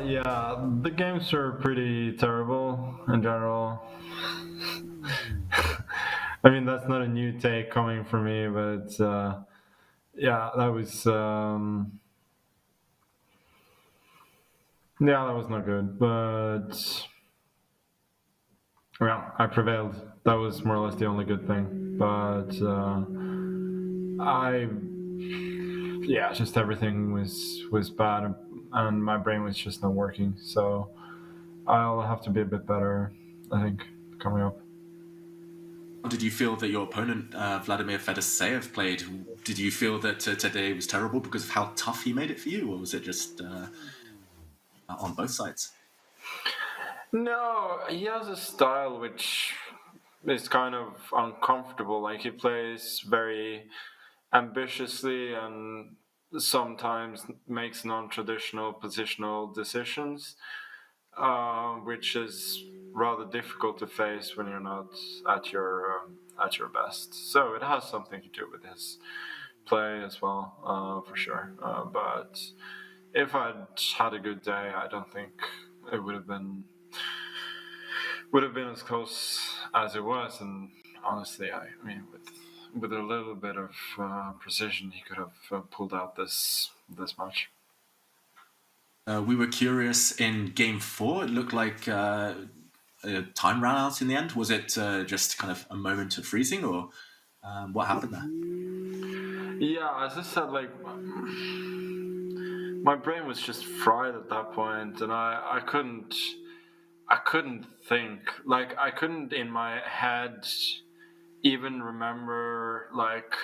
Yeah, the games were pretty terrible in general. I mean, that's not a new take coming from me, but yeah, that was that was not good. But well, I prevailed. That was more or less the only good thing. But just everything was bad, and my brain was just not working. So I'll have to be a bit better, I think, coming up. How did you feel that your opponent, Vladimir Fedoseev, played? Did you feel that today was terrible because of how tough he made it for you, or was it just on both sides? No, he has a style which is kind of uncomfortable. Like, he plays very ambitiously and sometimes makes non-traditional positional decisions, which is rather difficult to face when you're not at your best. So it has something to do with his play as well, for sure. But if I'd had a good day, I don't think it would have been as close as it was. And honestly, I mean, with a little bit of precision, he could have pulled out this much. We were curious in Game 4. It looked like time ran out in the end. Was it just kind of a moment of freezing, or what happened there? Yeah, as I said, like, my brain was just fried at that point, and I couldn't think. Like, I couldn't in my head even remember, like,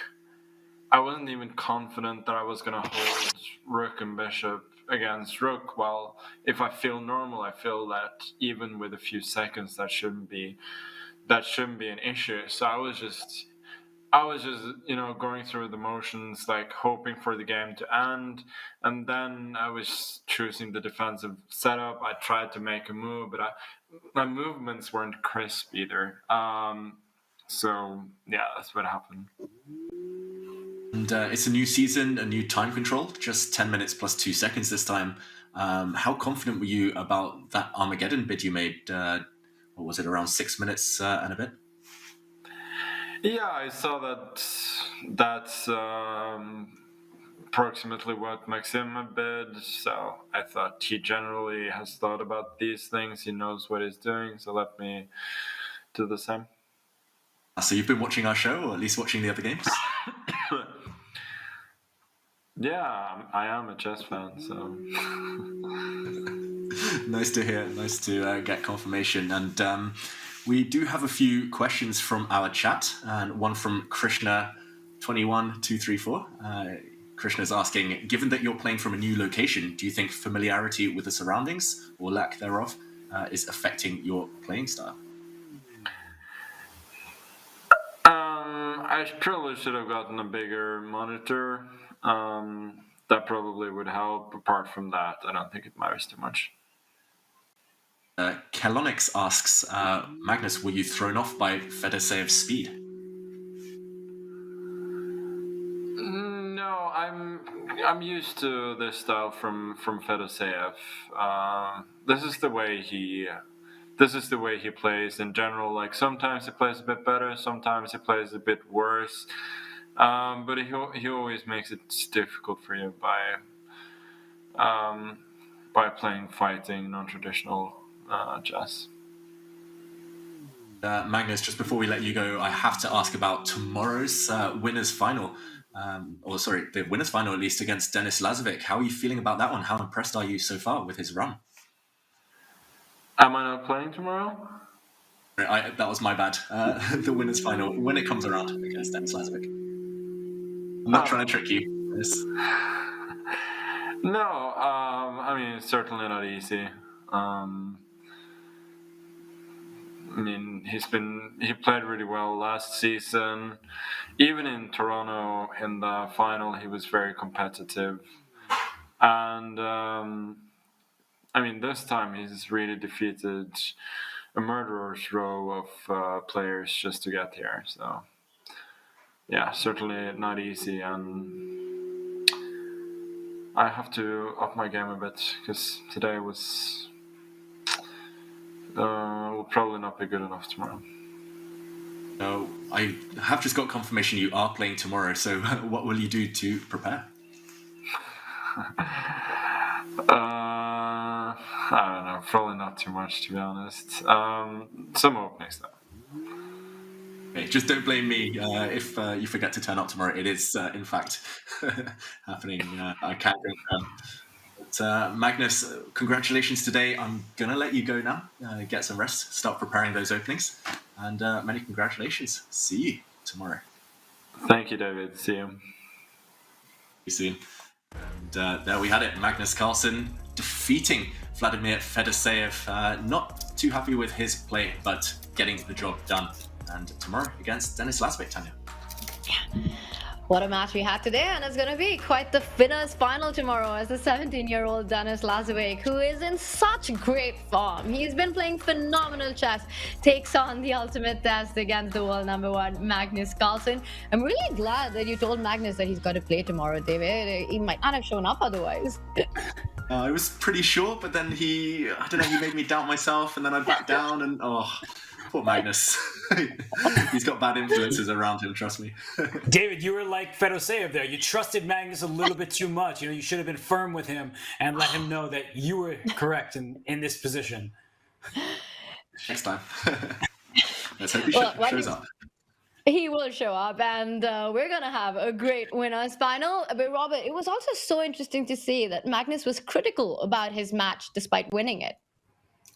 I wasn't even confident that I was going to hold rook and bishop against rook. Well, if I feel normal, I feel that even with a few seconds, that shouldn't be an issue. So I was just going through the motions, like hoping for the game to end, and then I was choosing the defensive setup. I tried to make a move, but my movements weren't crisp either. So yeah, that's what happened. And it's a new season, a new time control, just 10 minutes plus 2 seconds this time. How confident were you about that Armageddon bid you made? What was it, around 6 minutes and a bit? Yeah, I saw that's approximately what Maxim bid, so I thought he generally has thought about these things. He knows what he's doing, so let me do the same. So you've been watching our show, or at least watching the other games? Yeah, I am a chess fan, so... Nice to hear. Nice to get confirmation. And we do have a few questions from our chat, and one from Krishna21234. Krishna's asking, given that you're playing from a new location, do you think familiarity with the surroundings, or lack thereof, is affecting your playing style? I probably should have gotten a bigger monitor. That probably would help. Apart from that, I don't think it matters too much. Kelonix asks, Magnus, were you thrown off by Fedoseev's speed? No, I'm used to this style from Fedoseev. This is the way he plays in general. Like, sometimes he plays a bit better, sometimes he plays a bit worse. But he always makes it difficult for you by playing fighting, non-traditional chess. Magnus, just before we let you go, I have to ask about tomorrow's winners final. The winners final, at least, against Denis Lazovic. How are you feeling about that one? How impressed are you so far with his run? Am I not playing tomorrow? That was my bad. The winners final, when it comes around against Denis Lazovic. I'm not trying to trick you. Yes. No, I mean, it's certainly not easy. I mean, he played really well last season. Even in Toronto in the final, he was very competitive. And I mean, this time he's really defeated a murderer's row of players just to get here. So, yeah, certainly not easy, and I have to up my game a bit because today will probably not be good enough tomorrow. No, I have just got confirmation you are playing tomorrow. So, what will you do to prepare? I don't know, probably not too much, to be honest. Some openings though. Okay, just don't blame me if you forget to turn up tomorrow. It is, in fact, happening. I can't confirm. But Magnus, congratulations today. I'm going to let you go now. Get some rest, start preparing those openings. And many congratulations. See you tomorrow. Thank you, David. See you. See you soon. And there we had it. Magnus Carlsen defeating Vladimir Fedoseev. Not too happy with his play, but getting the job done. And tomorrow against Denis Lazovic, Tanya. Yeah. What a match we had today, and it's going to be quite the winners final tomorrow as the 17-year-old Denis Lazovic, who is in such great form. He's been playing phenomenal chess, takes on the ultimate test against the world #1 Magnus Carlsen. I'm really glad that you told Magnus that he's got to play tomorrow, David. He might not have shown up otherwise. I was pretty sure, but then he made me doubt myself, and then I backed down, and poor Magnus. He's got bad influences around him, trust me. David, you were like Fedoseev there. You trusted Magnus a little bit too much. You should have been firm with him and let him know that you were correct in this position. Next time. Let's hope he shows up. He will show up, and we're going to have a great winners final. But Robert, it was also so interesting to see that Magnus was critical about his match despite winning it.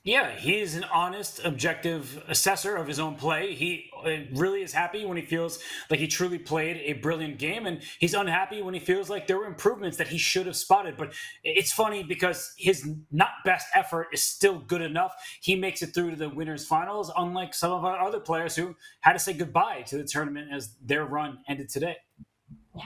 Yeah, he's an honest, objective assessor of his own play. He really is happy when he feels like he truly played a brilliant game, and he's unhappy when he feels like there were improvements that he should have spotted. But it's funny because his not best effort is still good enough. He makes it through to the winners finals, unlike some of our other players who had to say goodbye to the tournament as their run ended today. Yeah.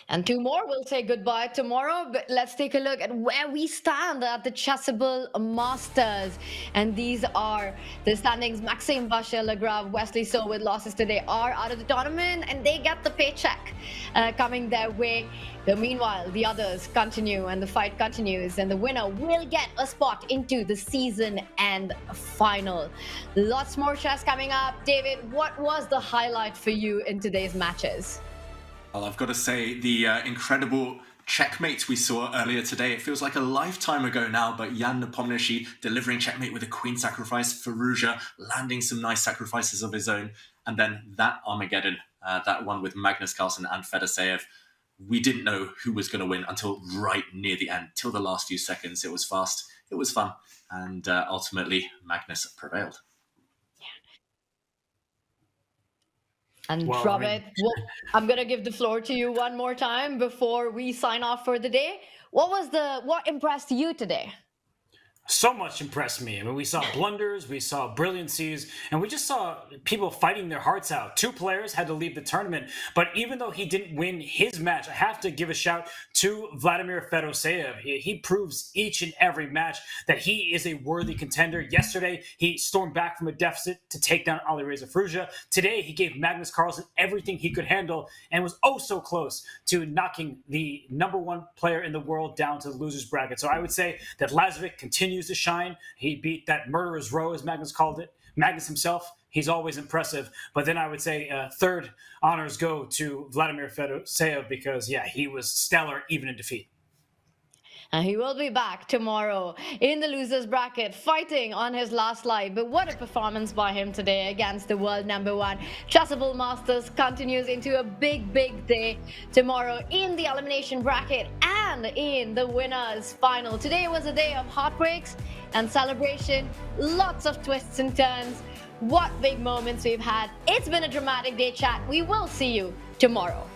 And two more will say goodbye tomorrow, but let's take a look at where we stand at the Chessable Masters. And these are the standings. Maxime, Vachier-Lagrave, Wesley So with losses today are out of the tournament, and they get the paycheck coming their way. But meanwhile, the others continue and the fight continues, and the winner will get a spot into the season end final. Lots more chess coming up. David, what was the highlight for you in today's matches? Well, I've got to say, the incredible checkmate we saw earlier today, it feels like a lifetime ago now, but Jan Nepomniachtchi delivering checkmate with a queen sacrifice, Firouzja landing some nice sacrifices of his own, and then that Armageddon, that one with Magnus Carlsen and Fedoseev. We didn't know who was going to win until right near the end, till the last few seconds. It was fast, it was fun, and ultimately Magnus prevailed. And Robert, I'm going to give the floor to you one more time before we sign off for the day. What impressed you today? So much impressed me. I mean, we saw blunders, we saw brilliancies, and we just saw people fighting their hearts out. Two players had to leave the tournament, but even though he didn't win his match, I have to give a shout to Vladimir Fedoseev. He proves each and every match that he is a worthy contender. Yesterday, he stormed back from a deficit to take down Alireza Firouzja. Today, he gave Magnus Carlsen everything he could handle and was oh so close to knocking the #1 player in the world down to the loser's bracket. So I would say that Lazovic continues to shine. He beat that murderer's row, as Magnus called it. Magnus himself, he's always impressive. But then I would say third honors go to Vladimir Fedoseev because, yeah, he was stellar even in defeat. And he will be back tomorrow in the loser's bracket fighting on his last life. But what a performance by him today against the world #1. Chessable Masters continues into a big, big day tomorrow in the elimination bracket and in the winners final. Today was a day of heartbreaks and celebration. Lots of twists and turns. What big moments we've had. It's been a dramatic day, chat. We will see you tomorrow.